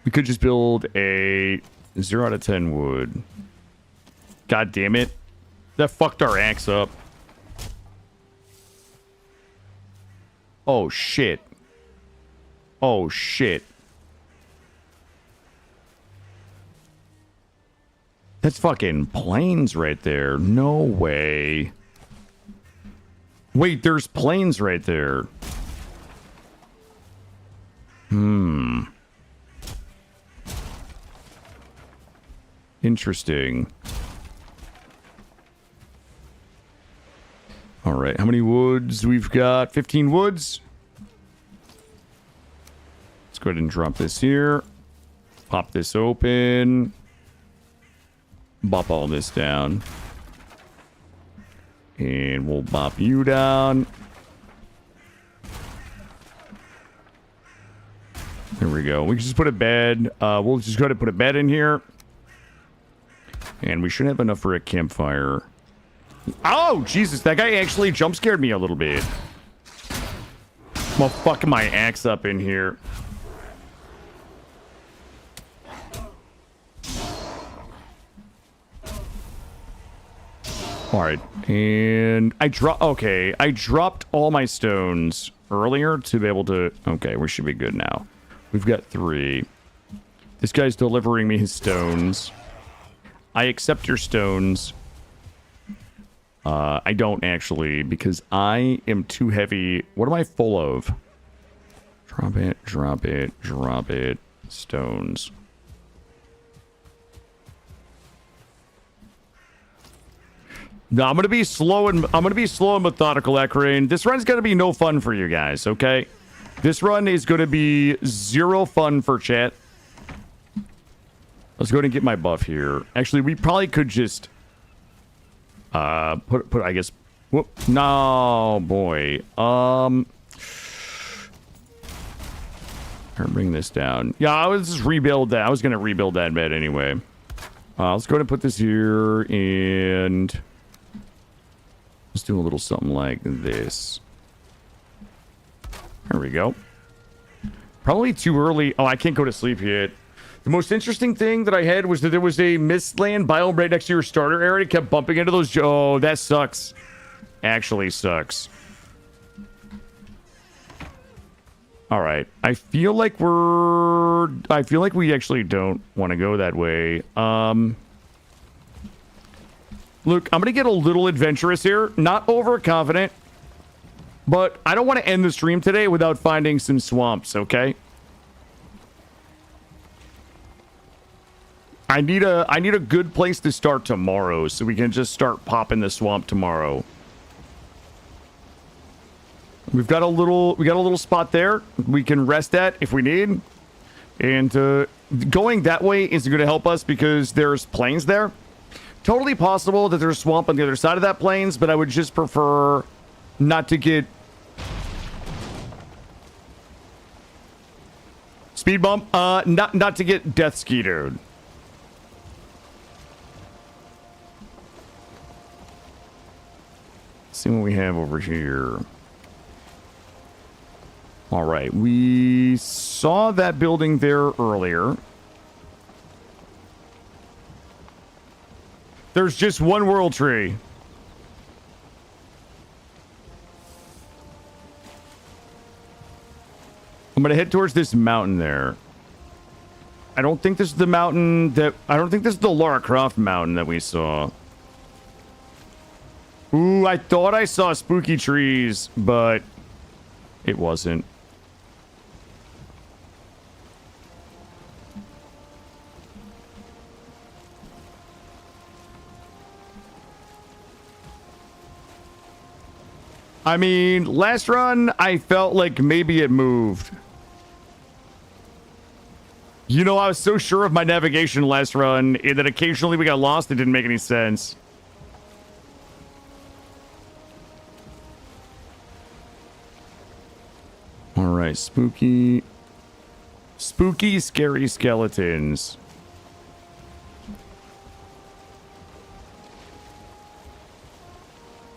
A: We could just build a 0 out of 10 wood. God damn it. That fucked our axe up. Oh, shit. Oh, shit. That's fucking plains right there. No way. Wait, there's plains right there. Interesting. All right, how many woods? We've got 15 woods. Let's go ahead and drop this here. Pop this open. Bop all this down. And we'll bop you down. There we go. We can just put a bed. We'll just go ahead and put a bed in here. And we should have enough for a campfire. Oh, Jesus. That guy actually jump scared me a little bit. I'm fucking my axe up in here. All right, and I dropped all my stones earlier to be able to... okay, we should be good now. We've got 3. This guy's delivering me his stones. I accept your stones. I don't actually, because I am too heavy. What am I full of? Drop it, drop it, drop it. Stones. No, I'm gonna be slow and methodical, Ekrain. This run's gonna be no fun for you guys, okay? This run is gonna be 0 fun for chat. Let's go ahead and get my buff here. Actually, we probably could just put I guess. Whoop. No, boy. I'll bring this down. Yeah, I was just rebuild that. I was gonna rebuild that bed anyway. Let's go ahead and put this here and. Let's do a little something like this. There we go. Probably too early. Oh, I can't go to sleep yet. The most interesting thing that I had was that there was a mistland biome right next to your starter area. It kept bumping into those... oh, that sucks. Actually sucks. All right. I feel like we actually don't want to go that way. Look, I'm going to get a little adventurous here. Not overconfident. But I don't want to end the stream today without finding some swamps, okay? I need a good place to start tomorrow so we can just start popping the swamp tomorrow. We got a little spot there we can rest at if we need. And going that way is going to help us because there's plains there. Totally possible that there's swamp on the other side of that plains, but I would just prefer not to get speed bump. Not to get death skied. See what we have over here. All right, we saw that building there earlier. There's just one world tree. I'm gonna head towards this mountain there. I don't think this is the mountain that... I don't think this is the Lara Croft mountain that we saw. Ooh, I thought I saw spooky trees, but it wasn't. I mean, last run, I felt like maybe it moved. You know, I was so sure of my navigation last run, and that occasionally we got lost. It didn't make any sense. All right, spooky, scary skeletons.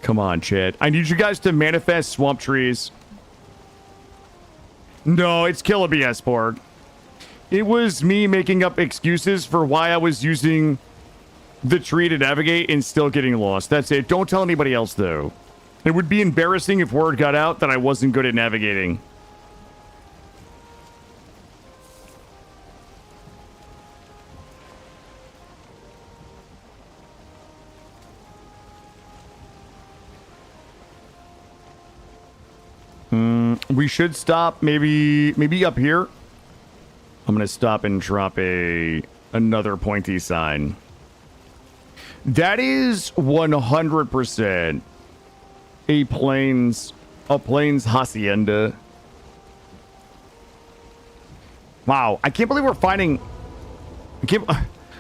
A: Come on, chat. I need you guys to manifest swamp trees. No, it's Killadrix, Porg. It was me making up excuses for why I was using the tree to navigate and still getting lost. That's it. Don't tell anybody else, though. It would be embarrassing if word got out that I wasn't good at navigating. We should stop maybe up here. I'm gonna stop and drop another pointy sign. That is 100% a plains hacienda. Wow, I can't believe we're finding.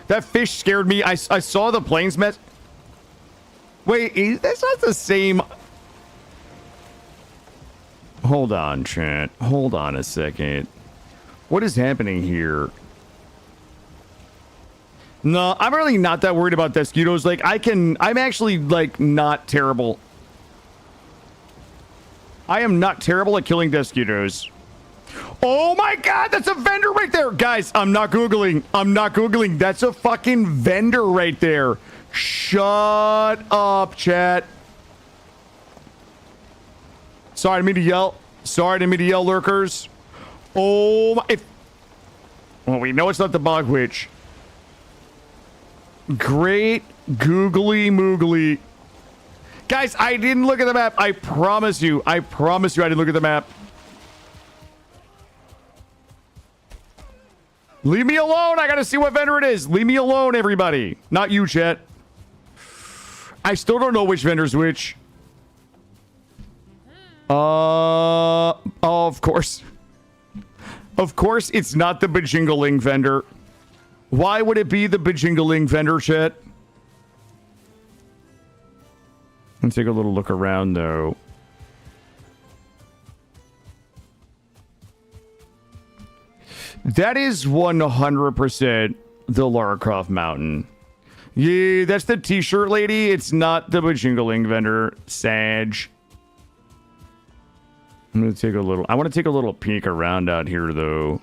A: That fish scared me. I saw the plains mess. Wait, that's not the same. Hold on, chat. Hold on a second. What is happening here? No, I'm really not that worried about mosquitoes. Like, I'm actually, like, not terrible. I am not terrible at killing mosquitoes. Oh my god, that's a vendor right there! Guys, I'm not Googling. I'm not Googling. That's a fucking vendor right there. Shut up, chat. Sorry, I didn't mean to yell. Sorry, I didn't mean to yell, lurkers. Oh my... Well, we know it's not the bog witch. Great googly moogly. Guys, I didn't look at the map. I promise you. I promise you I didn't look at the map. Leave me alone. I gotta see what vendor it is. Leave me alone, everybody. Not you, chat. I still don't know which vendor's which. Of course. Of course, it's not the bajingling vendor. Why would it be the bajingling vendor, chat? Let's take a little look around, though. That is 100% the Lara Croft Mountain. Yeah, that's the t-shirt lady. It's not the bajingling vendor. Sag. I'm gonna take a little... I want to take a little peek around out here, though.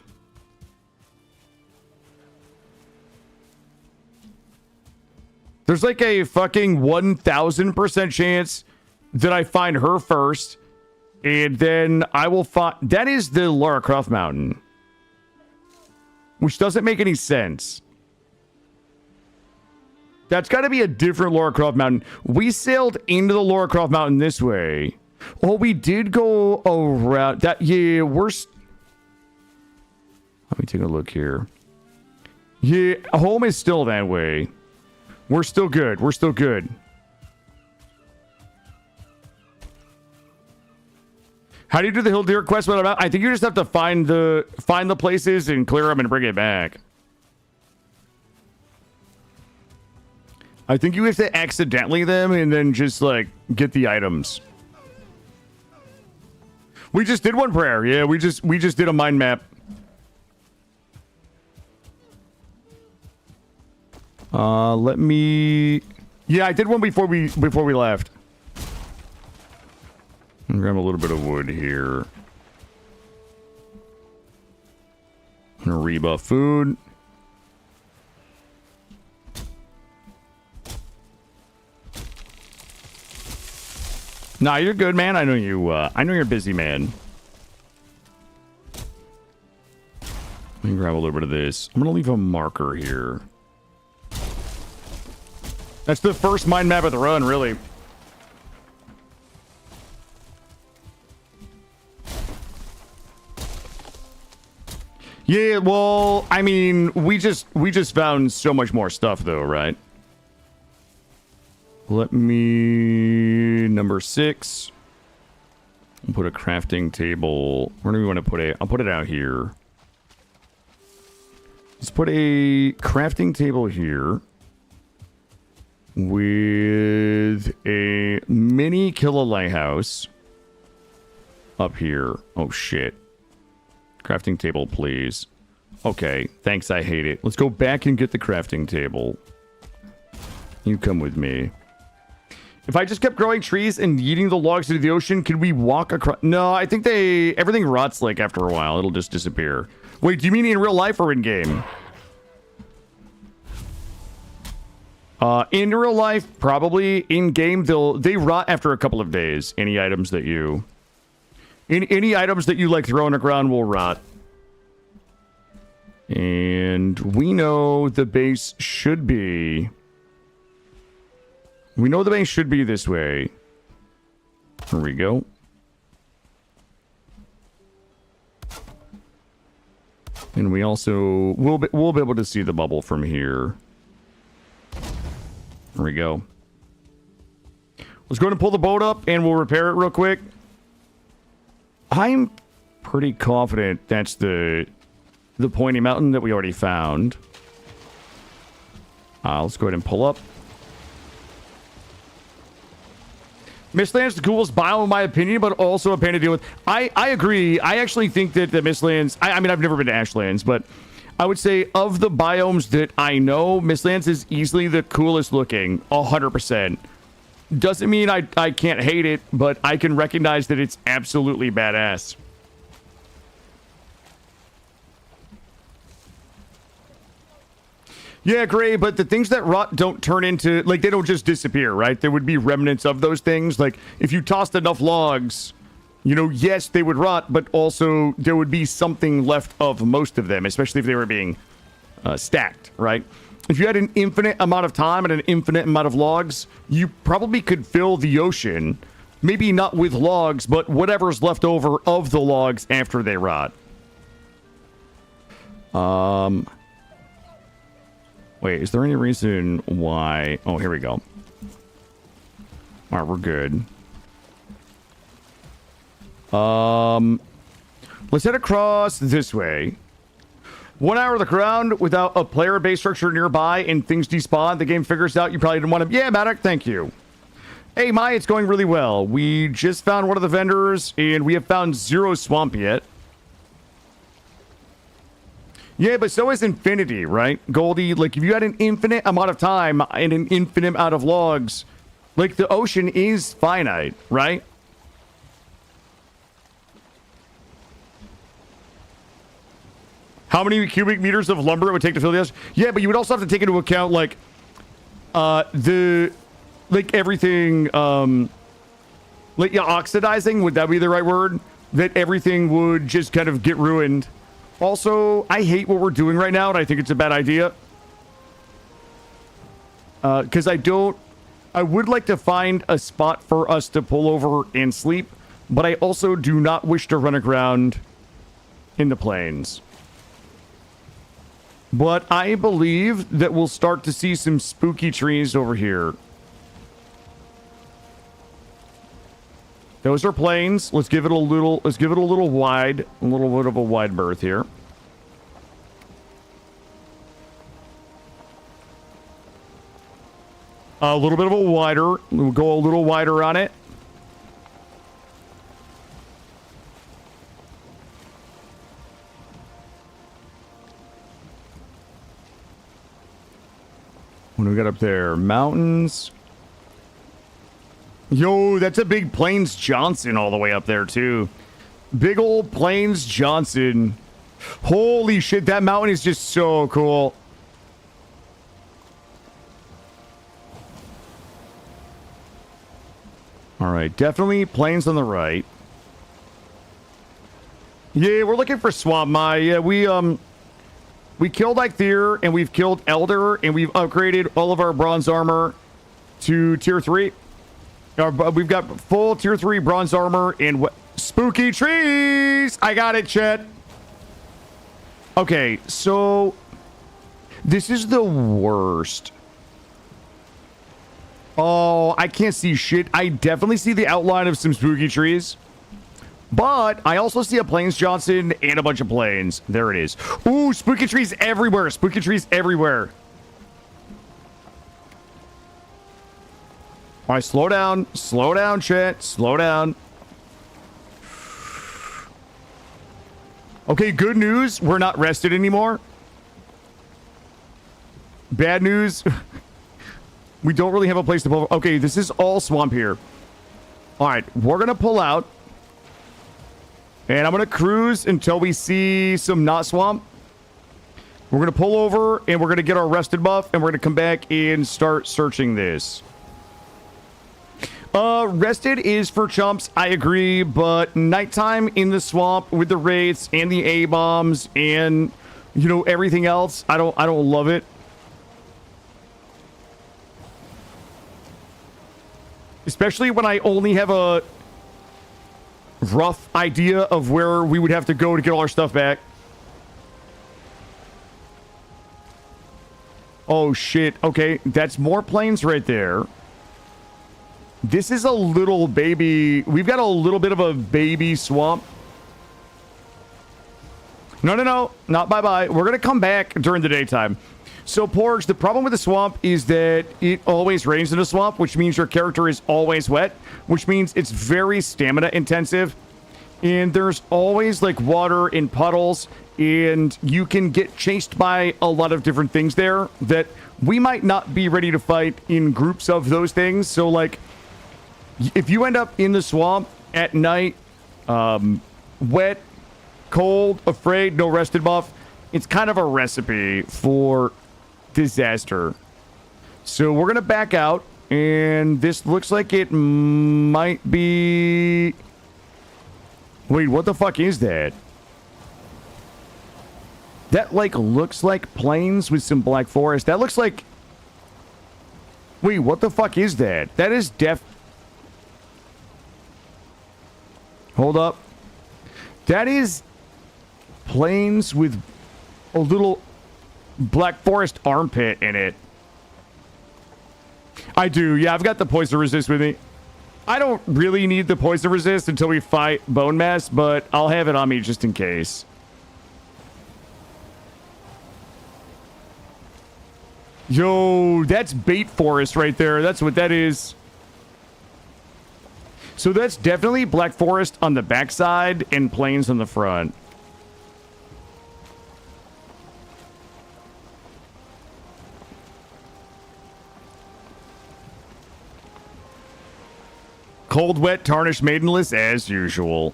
A: There's like a fucking 1,000% chance that I find her first. And then I will find... That is the Lara Croft Mountain. Which doesn't make any sense. That's got to be a different Lara Croft Mountain. We sailed into the Lara Croft Mountain this way. Oh, we did go around that. Yeah, we're... Let me take a look here. Yeah, home is still that way. We're still good. We're still good. How do you do the Hill Deer quest? I think you just have to find the places and clear them and bring it back. I think you have to accidentally them and then just like get the items. We just did one prayer. Yeah, we just did a mind map. Let me... Yeah, I did one before we left. Grab a little bit of wood here. I'm gonna rebuff food. Nah, you're good, man. I know you. I know you're a busy man. Let me grab a little bit of this. I'm gonna leave a marker here. That's the first mind map of the run, really. Yeah, well, I mean, we just found so much more stuff, though, right? Let me... Number 6. We'll put a crafting table. Where do we want to put it? I'll put it out here. Let's put a crafting table here with a mini Lighthouse up here. Oh, shit. Crafting table, please. Okay, thanks, I hate it. Let's go back and get the crafting table. You come with me. If I just kept growing trees and yeeting the logs into the ocean, could we walk across? No, I think everything rots like after a while. It'll just disappear. Wait, do you mean in real life or in game? In real life, probably. In game, they rot after a couple of days. Any items that you like throw on the ground will rot. And we know the base should be. We know the base should be this way. Here we go. And we also we'll be able to see the bubble from here. There we go. Let's go ahead and pull the boat up and we'll repair it real quick. I'm pretty confident that's the pointy mountain that we already found. Let's go ahead and pull up. Mistlands the coolest biome in my opinion, but also a pain to deal with. I agree. I actually think that the Mistlands, I mean, I've never been to Ashlands, but I would say of the biomes that I know, Mistlands is easily the coolest looking, 100%. Doesn't mean I can't hate it, but I can recognize that it's absolutely badass. Yeah, Gray, but the things that rot don't turn into, like, they don't just disappear, right? There would be remnants of those things. Like, if you tossed enough logs, you know, yes, they would rot, but also there would be something left of most of them, especially if they were being stacked, right? If you had an infinite amount of time and an infinite amount of logs, you probably could fill the ocean, maybe not with logs, but whatever's left over of the logs after they rot. Wait, is there any reason why... Oh, here we go. Alright, we're good. Let's head across this way. 1 hour of the ground without a player base structure nearby and things despawn. The game figures out you probably didn't want to... Yeah, Maddox, thank you. Hey, Mai, it's going really well. We just found one of the vendors, and we have found 0 swamp yet. Yeah, but so is infinity, right? Goldie, like, if you had an infinite amount of time and an infinite amount of logs, like, the ocean is finite, right? How many cubic meters of lumber it would take to fill the ocean? Yeah, but you would also have to take into account, like, everything, like, yeah, oxidizing, would that be the right word? That everything would just kind of get ruined. Also, I hate what we're doing right now, and I think it's a bad idea. Because I would like to find a spot for us to pull over and sleep, but I also do not wish to run aground in the plains. But I believe that we'll start to see some spooky trees over here. Those are plains. Let's give it a little wide, a little bit of a wide berth here. A little bit of a wider. We'll go a little wider on it. What do we got up there? Mountains. Yo, that's a big Plains Johnson all the way up there, too. Big old Plains Johnson. Holy shit, that mountain is just so cool. All right, definitely Plains on the right. Yeah, we're looking for Swamp Mai. Yeah, we killed Eikthyr, and we've killed Elder, and we've upgraded all of our bronze armor to tier 3. We've got full tier 3 bronze armor and spooky trees. I got it, Chet. Okay, so this is the worst. Oh, I can't see shit. I definitely see the outline of some spooky trees. But I also see a Plains Johnson and a bunch of plains. There it is. Ooh, spooky trees everywhere. Spooky trees everywhere. All right, slow down. Slow down, chat. Slow down. Okay, good news. We're not rested anymore. Bad news. We don't really have a place to pull. Okay, this is all swamp here. All right, we're going to pull out. And I'm going to cruise until we see some not swamp. We're going to pull over and we're going to get our rested buff. And we're going to come back and start searching this. Rested is for chumps, I agree, but nighttime in the swamp with the wraiths and the A-bombs and, you know, everything else, I don't love it. Especially when I only have a rough idea of where we would have to go to get all our stuff back. Oh, shit. Okay, that's more plains right there. This is a little baby. We've got a little bit of a baby swamp. No. Not bye-bye. We're going to come back during the daytime. So, Porge, the problem with the swamp is that it always rains in the swamp, which means your character is always wet, which means it's very stamina intensive. And there's always, like, water in puddles, and you can get chased by a lot of different things there that we might not be ready to fight in groups of those things. So, like, if you end up in the swamp at night, wet, cold, afraid, no rested buff, it's kind of a recipe for disaster. So we're going to back out, and this looks like it might be... Wait, what the fuck is that? That, like, looks like plains with some black forest. That looks like... Wait, what the fuck is that? That is Hold up. That is plains with a little black forest armpit in it. I do. Yeah, I've got the poison resist with me. I don't really need the poison resist until we fight Bone Mass, but I'll have it on me just in case. Yo, that's bait forest right there. That's what that is. So that's definitely black forest on the backside and plains on the front. Cold, wet, tarnished, maidenless, as usual.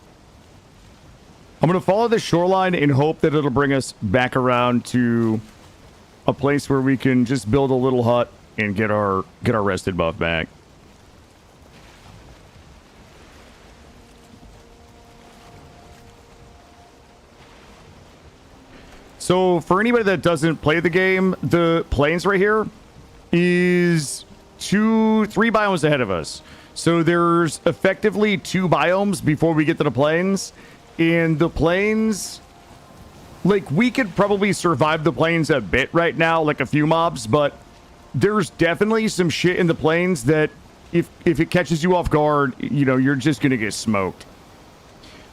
A: I'm going to follow the shoreline and hope that it'll bring us back around to a place where we can just build a little hut and get our rested buff back. So for anybody that doesn't play the game, the plains right here is 3 biomes ahead of us. So there's effectively 2 biomes before we get to the plains. And the plains, like, we could probably survive the plains a bit right now, like a few mobs, but there's definitely some shit in the plains that if it catches you off guard, you know, you're just gonna get smoked.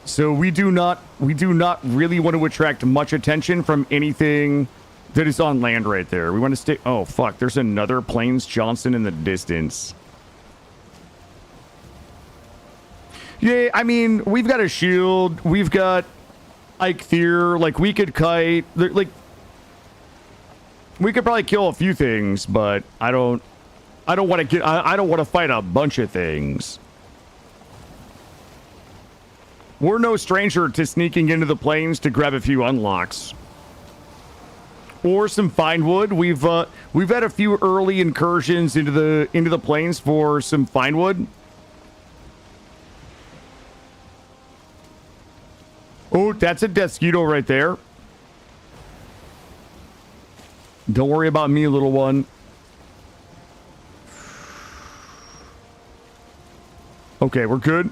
A: So we do not really want to attract much attention from anything that is on land right there. We want to stay... Oh, fuck. There's another Plains Johnson in the distance. Yeah, I mean, we've got a shield. We've got Ike Thier. Like, we could kite. Like, we could probably kill a few things, but I don't want to fight a bunch of things. We're no stranger to sneaking into the plains to grab a few unlocks. Or some fine wood. We've had a few early incursions into the plains for some fine wood. Oh, that's a Deathsquito right there. Don't worry about me, little one. Okay, we're good.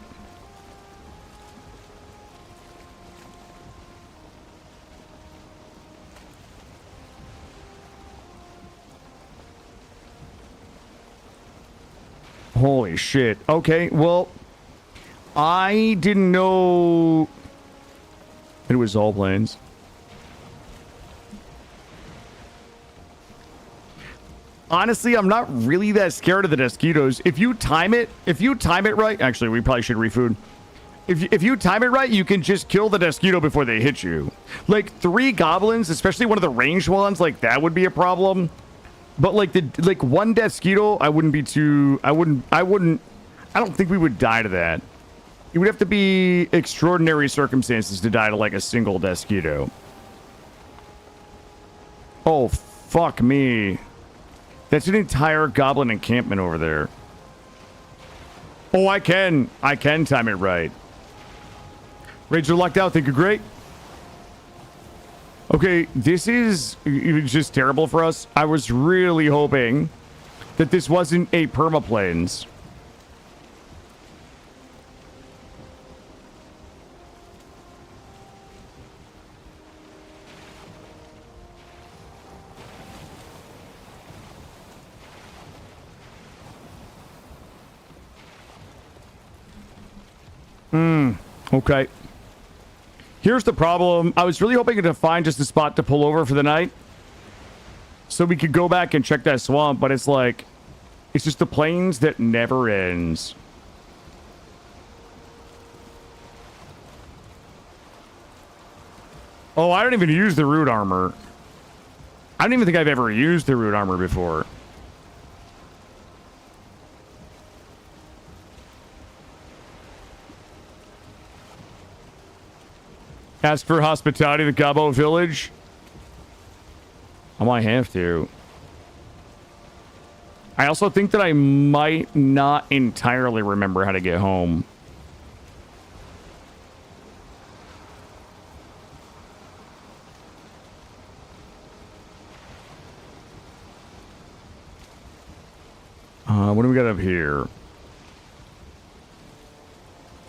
A: Holy shit. Okay, well, I didn't know it was all planes. Honestly, I'm not really that scared of the mosquitoes. If you time it right, actually, we probably should refood. If you time it right, you can just kill the mosquito before they hit you. Like 3 goblins, especially one of the ranged ones, like that would be a problem. But like one mosquito, I don't think we would die to that. It would have to be extraordinary circumstances to die to like a single mosquito. Oh, fuck me. That's an entire goblin encampment over there. Oh, I can time it right. Ranger locked out. Think you're great. Okay, this is just terrible for us. I was really hoping that this wasn't a permaplanes. Okay. Here's the problem. I was really hoping to find just a spot to pull over for the night so we could go back and check that swamp, but it's like, it's just the plains that never ends. Oh, I don't even use the root armor. I don't even think I've ever used the root armor before. Ask for hospitality at the Gabo village. I might have to. I also think that I might not entirely remember how to get home. What do we got up here?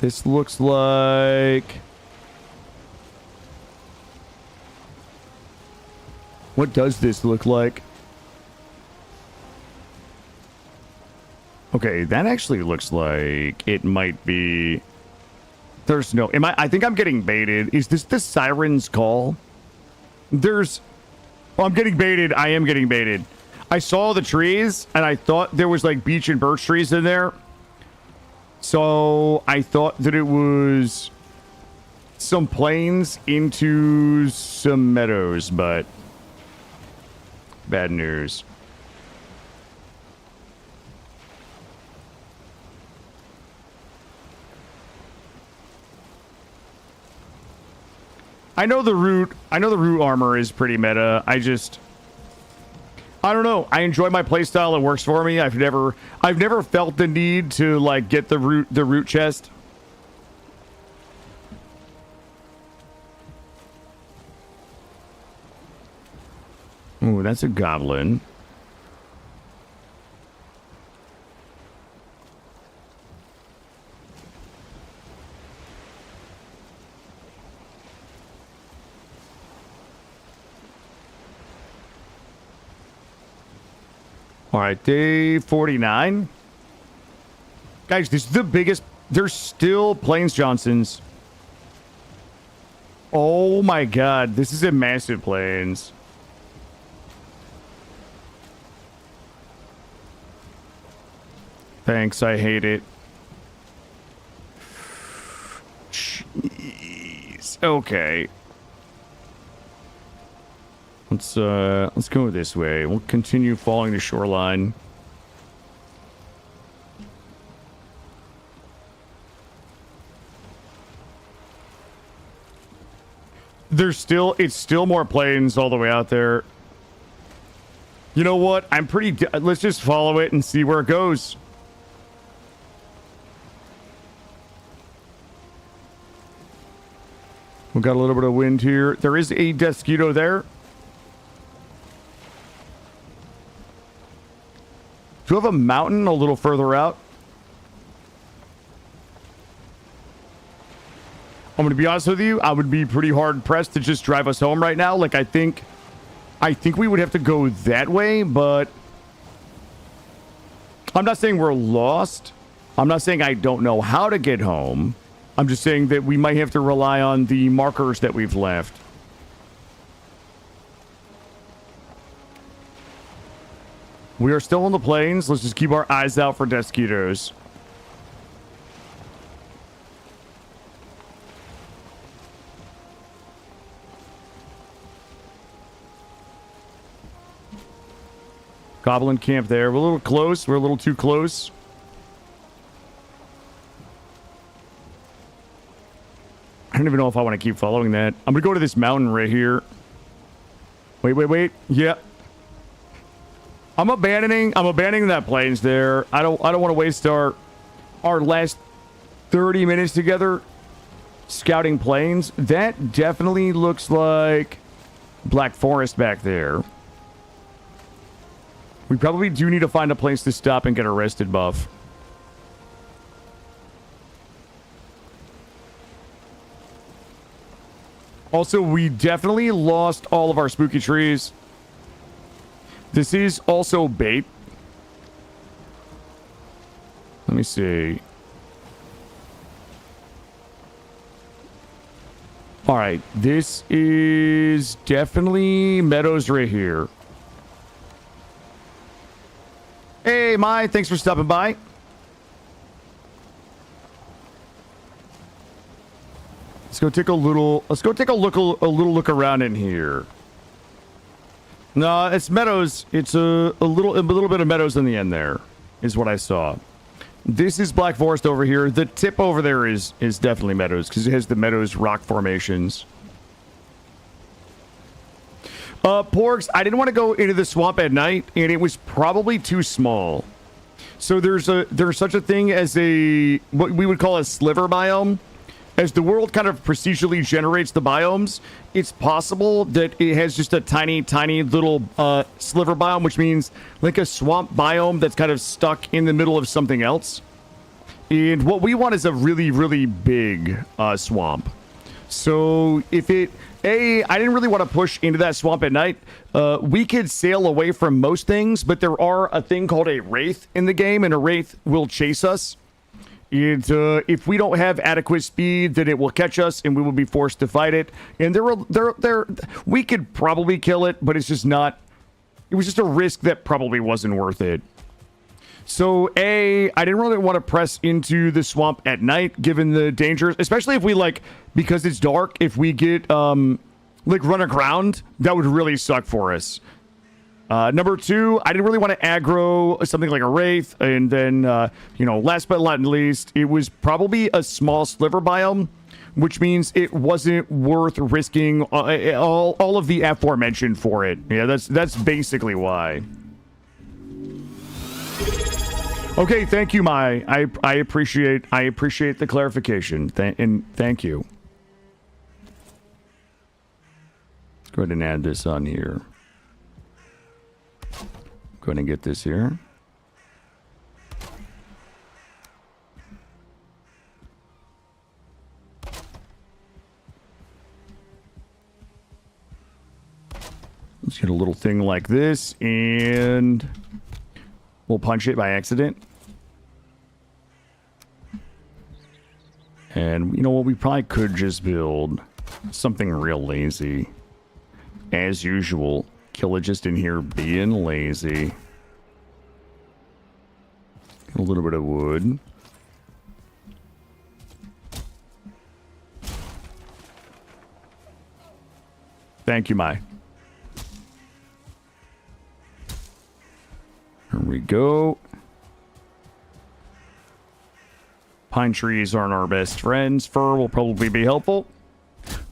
A: This looks like... What does this look like? Okay, that actually looks like it might be... There's no... I think I'm getting baited. Is this the Siren's Call? There's... Oh, I'm getting baited. I am getting baited. I saw the trees, and I thought there was, like, beech and birch trees in there. So, I thought that it was some plains into some meadows, but... Bad news. I know the root armor is pretty meta. I don't know. I enjoy my playstyle. It works for me. I've never felt the need to like get the root chest. Ooh, that's a goblin. All right, day 49. Guys, this is the biggest. There's still Plains Johnsons. Oh my god, this is a massive plains. Thanks, I hate it. Jeez. Okay. Let's go this way. We'll continue following the shoreline. It's still more plains all the way out there. You know what? Let's just follow it and see where it goes. We got a little bit of wind here. There is a mosquito there. Do you have a mountain a little further out? I'm going to be honest with you. I would be pretty hard pressed to just drive us home right now. Like, I think we would have to go that way, but I'm not saying we're lost. I'm not saying I don't know how to get home. I'm just saying that we might have to rely on the markers that we've left. We are still on the plains. Let's just keep our eyes out for mosquitoes. Goblin camp there. We're a little close. We're a little too close. I don't even know if I want to keep following that. I'm going to go to this mountain right here. Wait. Yeah. I'm abandoning that plains there. I don't want to waste our last 30 minutes together scouting plains. That definitely looks like Black Forest back there. We probably do need to find a place to stop and get a rested buff. Also, we definitely lost all of our spooky trees. This is also bait. Let me see. All right, this is definitely meadows right here. Hey, Mai, thanks for stopping by. Let's go take a little look around in here. No, it's meadows. It's a little bit of meadows in the end there, is what I saw. This is Black Forest over here. The tip over there is definitely meadows because it has the meadows rock formations. Porgs, I didn't want to go into the swamp at night, and it was probably too small. So there's such a thing as what we would call a sliver biome. As the world kind of procedurally generates the biomes, it's possible that it has just a tiny little sliver biome, which means like a swamp biome that's kind of stuck in the middle of something else. And what we want is a really big swamp. So if I didn't really want to push into that swamp at night. We could sail away from most things, but there are a thing called a wraith in the game, and a wraith will chase us. And if we don't have adequate speed, then it will catch us, and we will be forced to fight it. And we could probably kill it, but it's just not. It was just a risk that probably wasn't worth it. So, I didn't really want to press into the swamp at night, given the dangers, especially if we, because it's dark, if we get, run aground, that would really suck for us. Number two, I didn't really want to aggro something like a wraith, and then, last but not least, it was probably a small sliver biome, which means it wasn't worth risking all of the aforementioned for it. Yeah, that's basically why. Okay, thank you, Mai. I appreciate the clarification. And thank you. Let's go ahead and add this on here. Go ahead and get this here. Let's get a little thing like this, and we'll punch it by accident. And you know what? We probably could just build something real lazy. As usual, Killadrix in here being lazy. A little bit of wood. Thank you, Mai. Here we go. Pine trees aren't our best friends. Fur will probably be helpful.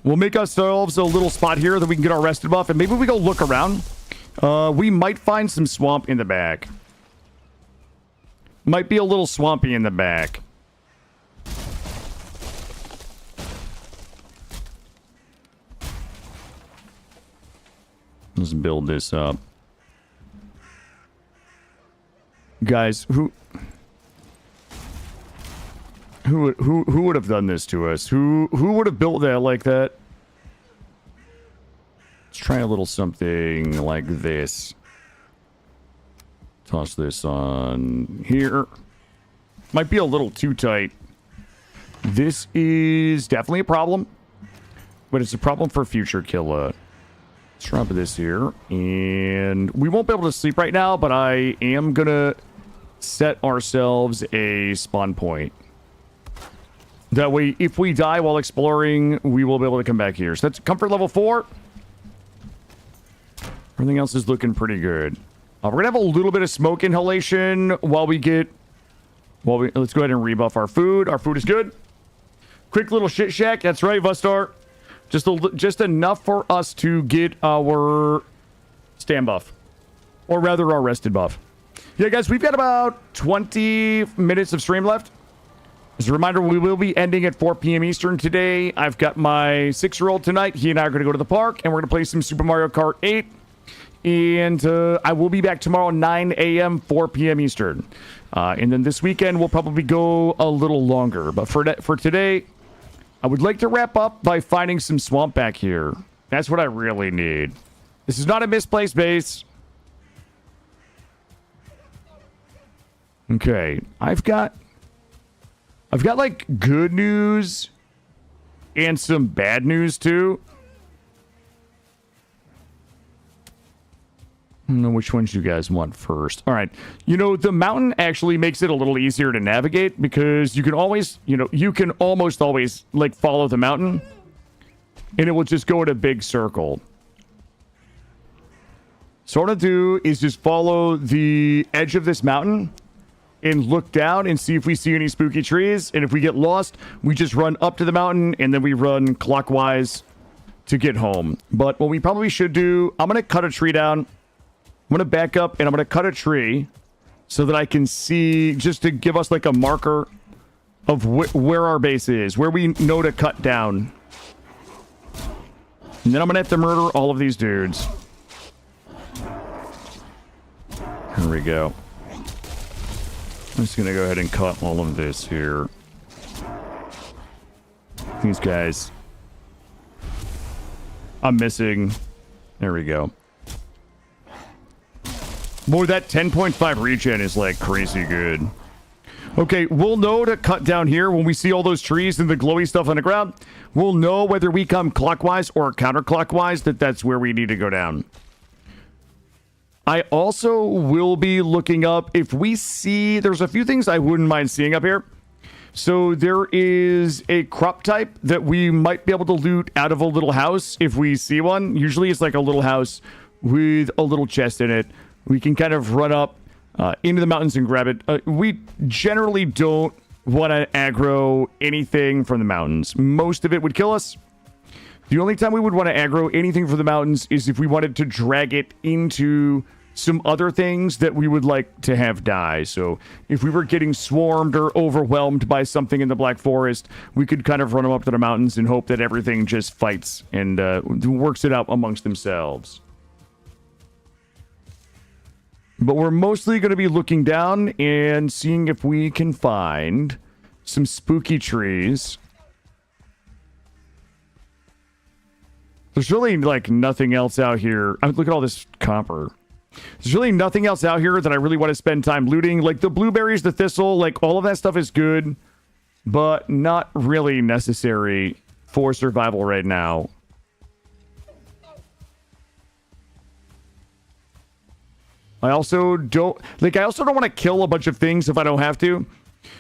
A: We'll make ourselves a little spot here that we can get our rested buff, and maybe we go look around. We might find some swamp in the back. Might be a little swampy in the back. Let's build this up. Guys, who would have done this to us? Who would have built that like that? Let's try a little something like this. Toss this on here. Might be a little too tight. This is definitely a problem, but it's a problem for future Killa. Let's drop this here, and we won't be able to sleep right now, but I am gonna set ourselves a spawn point. That way, if we die while exploring, we will be able to come back here. So that's comfort level 4. Everything else is looking pretty good. We're gonna have a little bit of smoke inhalation while we get. Let's go ahead and rebuff our food. Our food is good. Quick little shit shack. That's right, Vustar. Just enough for us to get our stand buff, or rather, our rested buff. Yeah, guys, we've got about 20 minutes of stream left. As a reminder, we will be ending at 4 p.m. Eastern today. I've got my 6-year-old tonight. He and I are going to go to the park, and we're going to play some Super Mario Kart 8. And I will be back tomorrow, 9 a.m., 4 p.m. Eastern. And then this weekend, we'll probably go a little longer. But for today, I would like to wrap up by finding some swamp back here. That's what I really need. This is not a misplaced base. Okay, I've got like good news and some bad news too. I don't know which ones you guys want first. All right. You know, the mountain actually makes it a little easier to navigate because you can always, you can almost always like follow the mountain and it will just go in a big circle. So what I'll do is just follow the edge of this mountain and look down and see if we see any spooky trees. And if we get lost, we just run up to the mountain and then we run clockwise to get home. But what we probably should do, I'm going to cut a tree down. I'm going to back up and I'm going to cut a tree so that I can see, just to give us like a marker of where our base is, where we know to cut down. And then I'm going to have to murder all of these dudes. Here we go. I'm just going to go ahead and cut all of this here. These guys. I'm missing. There we go. Boy, that 10.5 regen is like crazy good. Okay, we'll know to cut down here when we see all those trees and the glowy stuff on the ground. We'll know whether we come clockwise or counterclockwise, that's where we need to go down. I also will be looking up if we see... There's a few things I wouldn't mind seeing up here. So there is a crop type that we might be able to loot out of a little house if we see one. Usually it's like a little house with a little chest in it. We can kind of run up into the mountains and grab it. We generally don't want to aggro anything from the mountains. Most of it would kill us. The only time we would want to aggro anything from the mountains is if we wanted to drag it into some other things that we would like to have die. So if we were getting swarmed or overwhelmed by something in the Black Forest, we could kind of run them up to the mountains and hope that everything just fights and works it out amongst themselves. But we're mostly going to be looking down and seeing if we can find some spooky trees. There's really like nothing else out here. I mean, look at all this copper. There's really nothing else out here that I really want to spend time looting. Like the blueberries, the thistle, like all of that stuff is good, but not really necessary for survival right now. I also don't want to kill a bunch of things if I don't have to.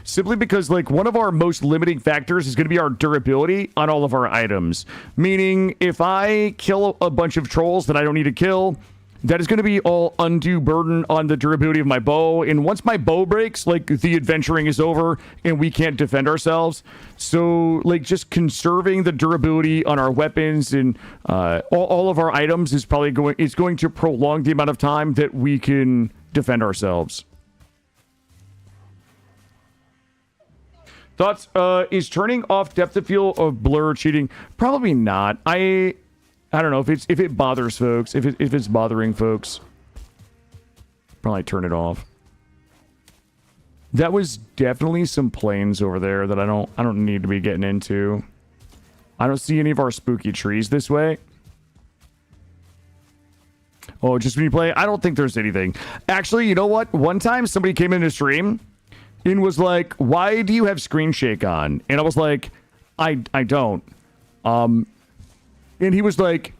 A: Simply because, like, one of our most limiting factors is going to be our durability on all of our items. Meaning, if I kill a bunch of trolls that I don't need to kill, that is going to be all undue burden on the durability of my bow. And once my bow breaks, like, the adventuring is over and we can't defend ourselves. So, like, just conserving the durability on our weapons and all of our items is probably going to prolong the amount of time that we can defend ourselves. Thoughts? Is turning off depth of field of blur cheating? Probably not. I don't know if it bothers folks. If it's bothering folks, probably turn it off. That was definitely some plains over there that I don't need to be getting into. I don't see any of our spooky trees this way. Oh, just when you play, I don't think there's anything. Actually, you know what? One time somebody came into stream and was like, "Why do you have screen shake on?" And I was like, I don't. And he was like,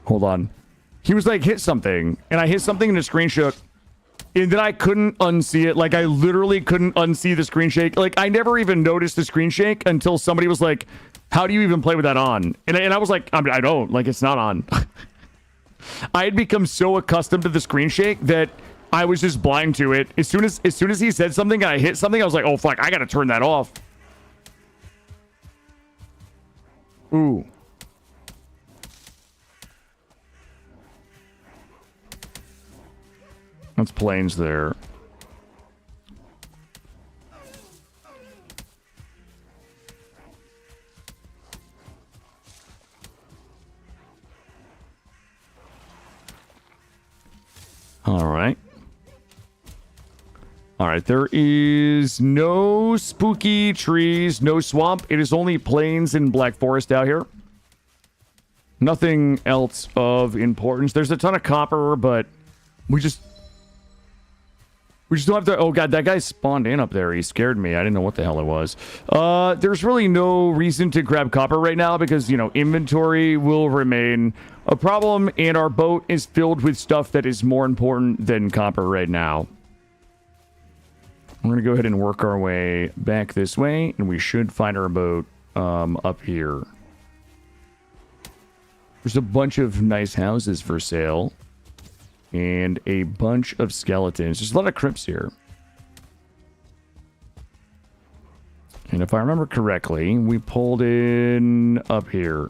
A: hold on. He was like, hit something. And I hit something and the screen shook. And then I couldn't unsee it. Like, I literally couldn't unsee the screen shake. Like, I never even noticed the screen shake until somebody was like, how do you even play with that on? And I was like, I don't. Like, it's not on. I had become so accustomed to the screen shake that I was just blind to it. As soon as he said something and I hit something, I was like, oh, fuck, I gotta turn that off. Ooh. That's planes there. All right. All right, there is no spooky trees, no swamp. It is only plains and black forest out here. Nothing else of importance. There's a ton of copper, but we just don't have to... Oh, God, that guy spawned in up there. He scared me. I didn't know what the hell it was. There's really no reason to grab copper right now because, you know, inventory will remain a problem, and our boat is filled with stuff that is more important than copper right now. We're going to go ahead and work our way back this way, and we should find our boat up here. There's a bunch of nice houses for sale. And a bunch of skeletons. There's a lot of crypts here. And if I remember correctly, we pulled in up here.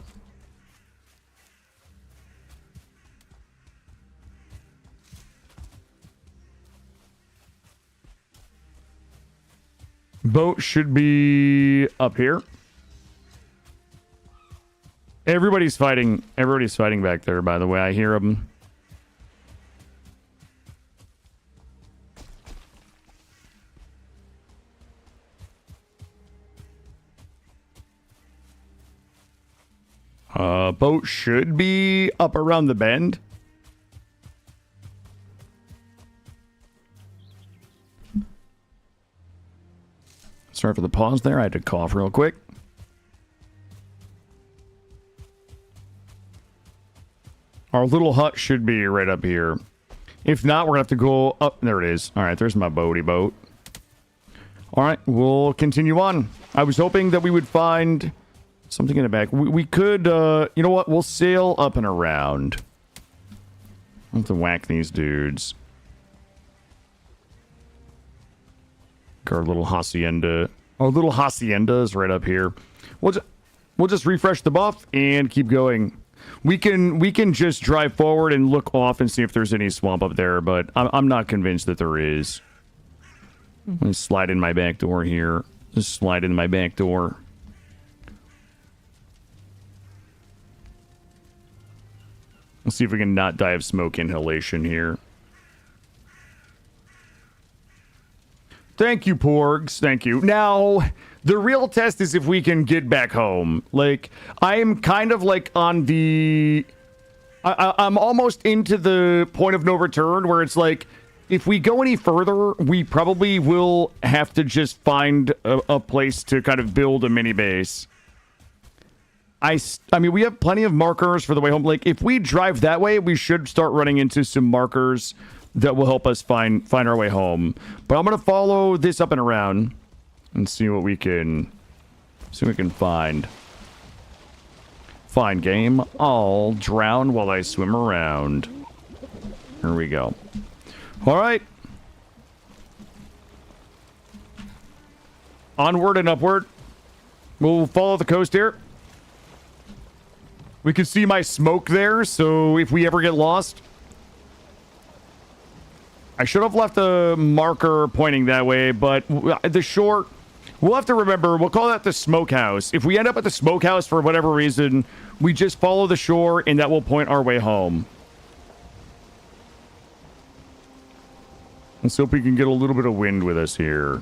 A: Boat should be up here. Everybody's fighting. Everybody's fighting back there, by the way. I hear them. Boat should be up around the bend. Sorry for the pause there. I had to cough real quick. Our little hut should be right up here. If not, we're going to have to go up. There it is. All right, there's my boaty boat. All right, we'll continue on. I was hoping that we would find... something in the back. We could, you know what? We'll sail up and around. I'll have to whack these dudes. Our little hacienda. Our little hacienda is right up here. We'll just refresh the buff and keep going. We can just drive forward and look off and see if there's any swamp up there, but I'm not convinced that there is. Let me slide in my back door here. Just slide in my back door. Let's see if we can not die of smoke inhalation here. Thank you, Porgs. Thank you. Now, the real test is if we can get back home. Like, I am kind of like on the... I'm almost into the point of no return where it's like, if we go any further, we probably will have to just find a place to kind of build a mini base. I mean, we have plenty of markers for the way home. Like, if we drive that way, we should start running into some markers that will help us find our way home. But I'm going to follow this up and around and see what we can find. Fine game. I'll drown while I swim around. Here we go. All right. Onward and upward. We'll follow the coast here. We can see my smoke there, so if we ever get lost... I should have left a marker pointing that way, but the shore... We'll have to remember, we'll call that the smokehouse. If we end up at the smokehouse for whatever reason, we just follow the shore, and that will point our way home. Let's hope we can get a little bit of wind with us here.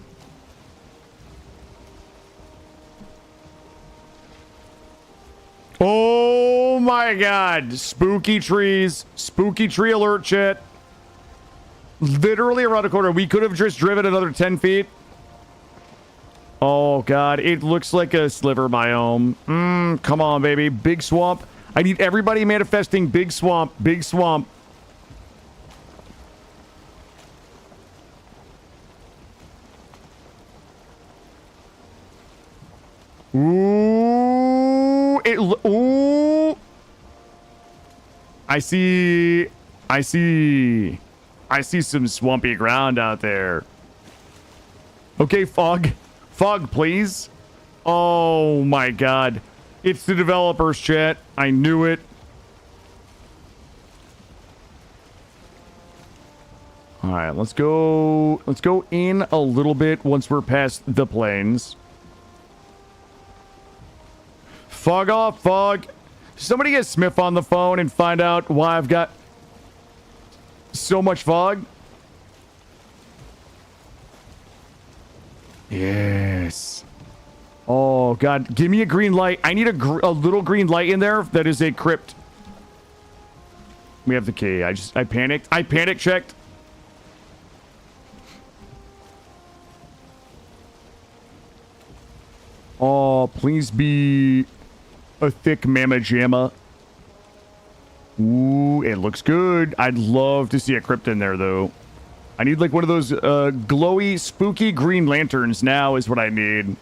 A: Oh my god. Spooky trees. Spooky tree alert, chat. Literally around the corner. We could have just driven another 10 feet. Oh, God. It looks like a sliver biome. Come on, baby. Big swamp. I need everybody manifesting big swamp. Big swamp. Ooh. Ooh. I see some swampy ground out there. Okay, fog. Fog, please. Oh my God. It's the developers, chat. I knew it. All right, let's go in a little bit once we're past the plains. Fog off, fog. Somebody get Smith on the phone and find out why I've got so much fog. Yes. Oh, God. Give me a green light. I need a little green light in there that is a crypt. We have the key. I panicked. I panic checked. Oh, please be a thick mamma jamma. Ooh, it looks good. I'd love to see a crypt in there, though. I need, like, one of those glowy, spooky green lanterns now is what I need.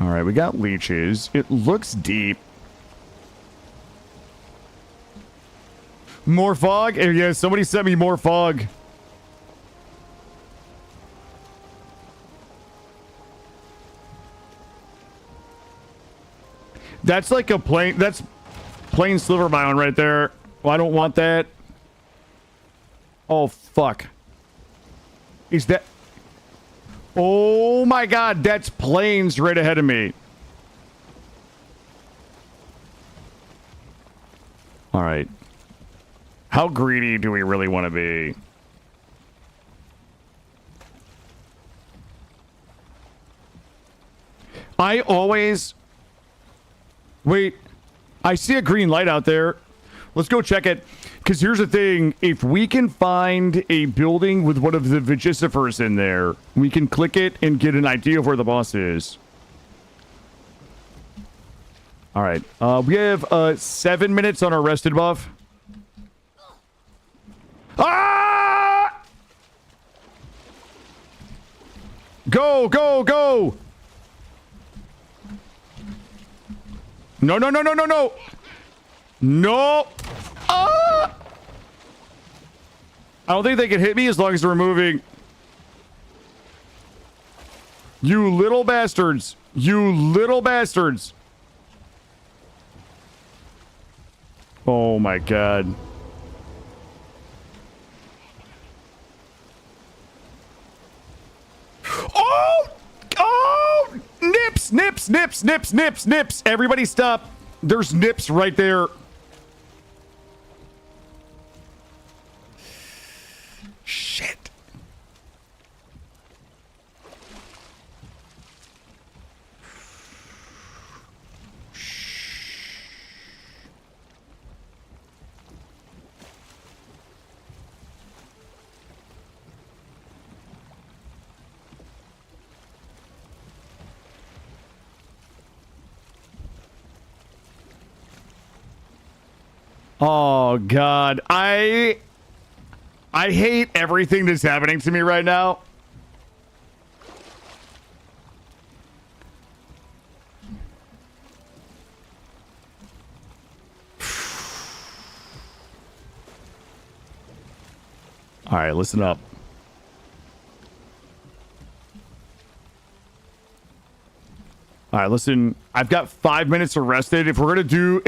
A: All right, we got leeches. It looks deep. More fog? Yeah, somebody sent me more fog. That's like a plain... That's plain sliver biome right there. Well, I don't want that. Oh, fuck. Is that... Oh, my God. That's plains right ahead of me. All right. How greedy do we really want to be? I always... Wait, I see a green light out there. Let's go check it. Because here's the thing. If we can find a building with one of the Vigicifers in there, we can click it and get an idea of where the boss is. All right. We have 7 minutes on our rested buff. Ah! Go, go, go! No, no, no, no, no, no! No! Ah! I don't think they can hit me as long as they're moving. You little bastards! You little bastards! Oh my God. Oh! Oh! Nips! Nips! Nips! Nips! Nips! Nips! Everybody stop! There's nips right there. Shit. Oh God, I hate everything that's happening to me right now. All right, listen up. All right, listen. I've got 5 minutes arrested. If we're gonna do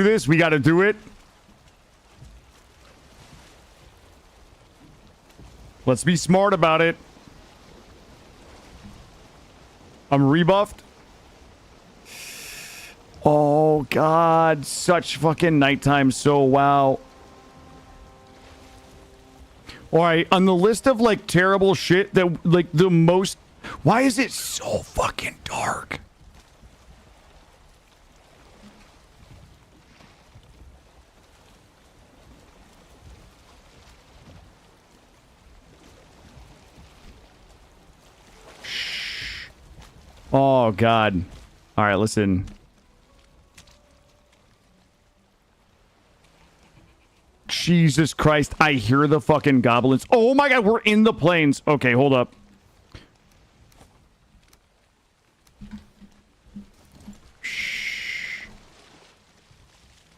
A: this, we got to do it. Let's be smart about it. I'm rebuffed. Oh, God. Such fucking nighttime. So, wow. All right. On the list of, like, terrible shit that, like, the most Why is it so fucking dark? Shh. Oh, God. All right, listen. Jesus Christ, I hear the fucking goblins. Oh my God, we're in the plains. Okay, hold up. Shh.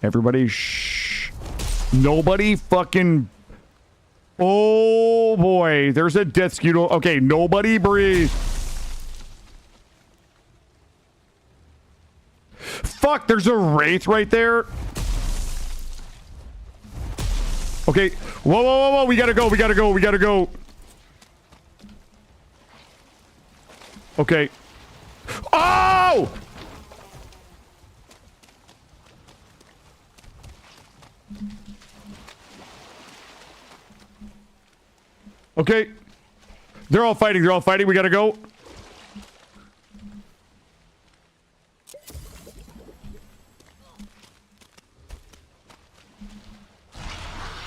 A: Everybody, shh. Nobody fucking... Oh boy, there's a death skeeto. Okay, nobody breathe. Fuck, there's a wraith right there. Okay. Whoa, whoa, whoa, whoa. We gotta go. We gotta go. We gotta go. Okay. Oh! Okay. They're all fighting. They're all fighting. We gotta go.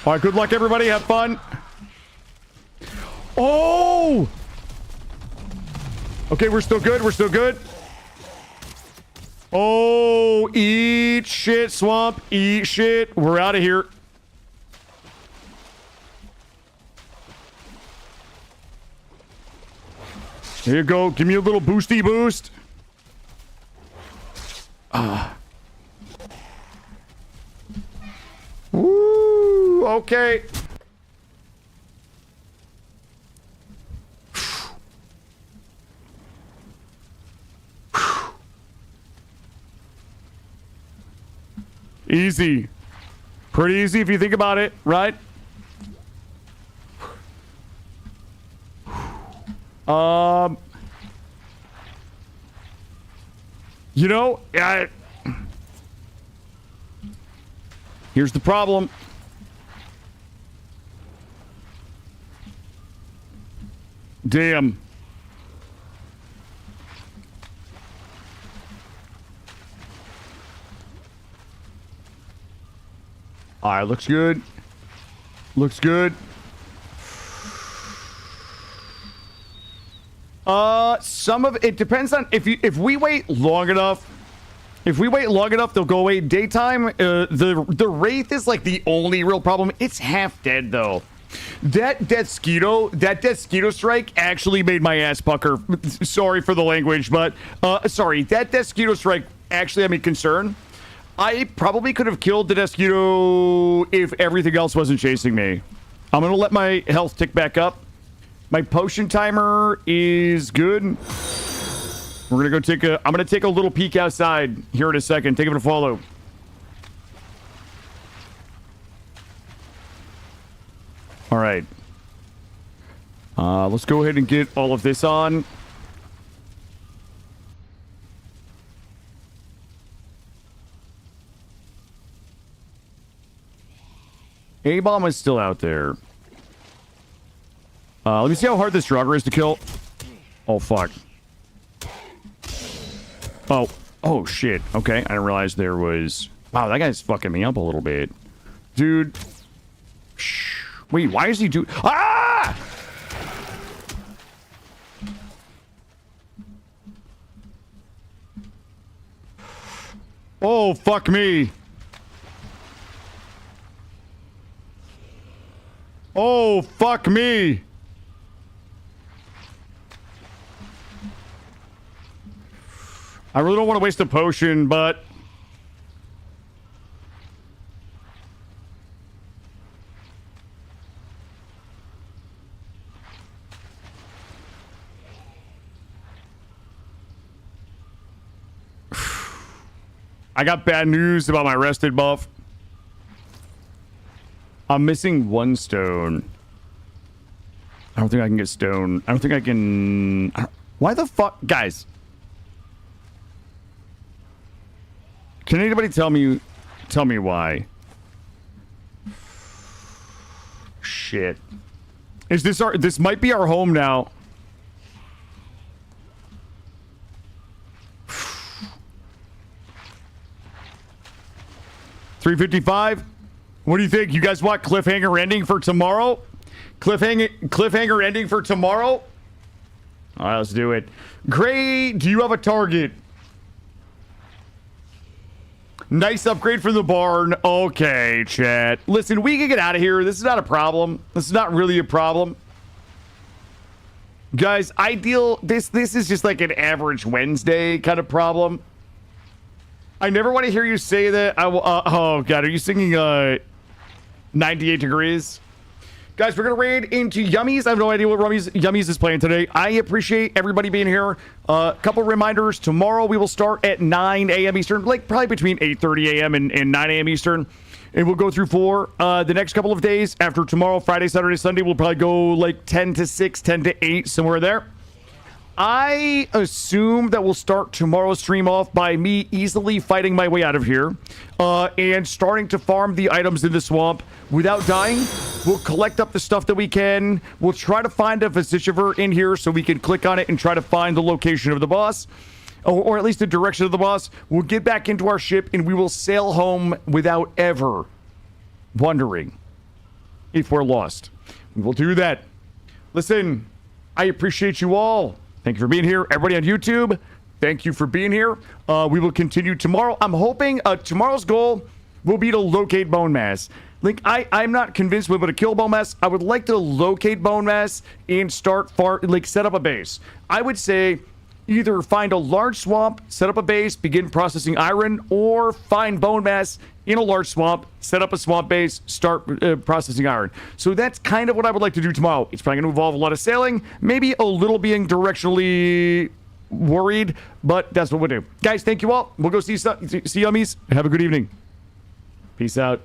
A: All right, good luck, everybody. Have fun. Oh! Okay, we're still good. We're still good. Oh, eat shit, swamp. Eat shit. We're out of here. Here you go. Give me a little boosty boost. Woo! Okay. Easy. Pretty easy if you think about it, right? You know, here's the problem. Damn. All right, looks good. Looks good. Some of it depends on if we wait long enough. If we wait long enough, they'll go away daytime. The wraith is like the only real problem. It's half dead though. That death skeeto strike actually made my ass pucker. Sorry for the language, but sorry. That death skeeto strike actually had me concerned. I probably could have killed the death skeeto if everything else wasn't chasing me. I'm gonna let my health tick back up. My potion timer is good. We're gonna go take a... I'm gonna take a little peek outside here in a second. Take it a follow. All right. Let's go ahead and get all of this on. A-bomb is still out there. Let me see how hard this Draugr is to kill. Oh, fuck. Oh. Oh, shit. Okay. I didn't realize there was... Wow, that guy's fucking me up a little bit. Dude. Shh. Wait, why is he do... Ah! Oh, fuck me. Oh, fuck me. I really don't want to waste a potion, but... I got bad news about my rested buff. I'm missing one stone. I don't think I can get stone. I don't think I can... Why the fuck? Guys. Can anybody tell me why? Shit. Is this our... This might be our home now. 355. What do you think? You guys want cliffhanger ending for tomorrow? Cliffhanger ending for tomorrow? All right, let's do it. Great. Do you have a target? Nice upgrade for the barn. Okay, chat. Listen, we can get out of here. This is not a problem. This is not really a problem. Guys, this is just like an average Wednesday kind of problem. I never want to hear you say that. Oh, God. Are you singing 98 Degrees? Guys, we're going to raid into Yummies. I have no idea what Yummies is playing today. I appreciate everybody being here. A couple reminders. Tomorrow we will start at 9 a.m. Eastern, like probably between 8:30 a.m. and 9 a.m. Eastern. And we'll go through 4. The next couple of days after tomorrow, Friday, Saturday, Sunday, we'll probably go like 10 to 6, 10 to 8, somewhere there. I assume that we'll start tomorrow's stream off by me easily fighting my way out of here and starting to farm the items in the swamp without dying. We'll collect up the stuff that we can. We'll try to find a physiciver in here so we can click on it and try to find the location of the boss, or at least the direction of the boss. We'll get back into our ship and we will sail home without ever wondering if we're lost. We will do that. Listen, I appreciate you all. Thank you for being here. Everybody on YouTube, thank you for being here. We will continue tomorrow. I'm hoping tomorrow's goal will be to locate bone mass. Like, I'm not convinced we're able to kill bone mass. I would like to locate bone mass and start set up a base. I would say either find a large swamp, set up a base, begin processing iron, or find bone mass in a large swamp, set up a swamp base, start processing iron. So that's kind of what I would like to do tomorrow. It's probably going to involve a lot of sailing, maybe a little being directionally worried, but that's what we'll do. Guys, thank you all. We'll go see Yummies. Have a good evening. Peace out.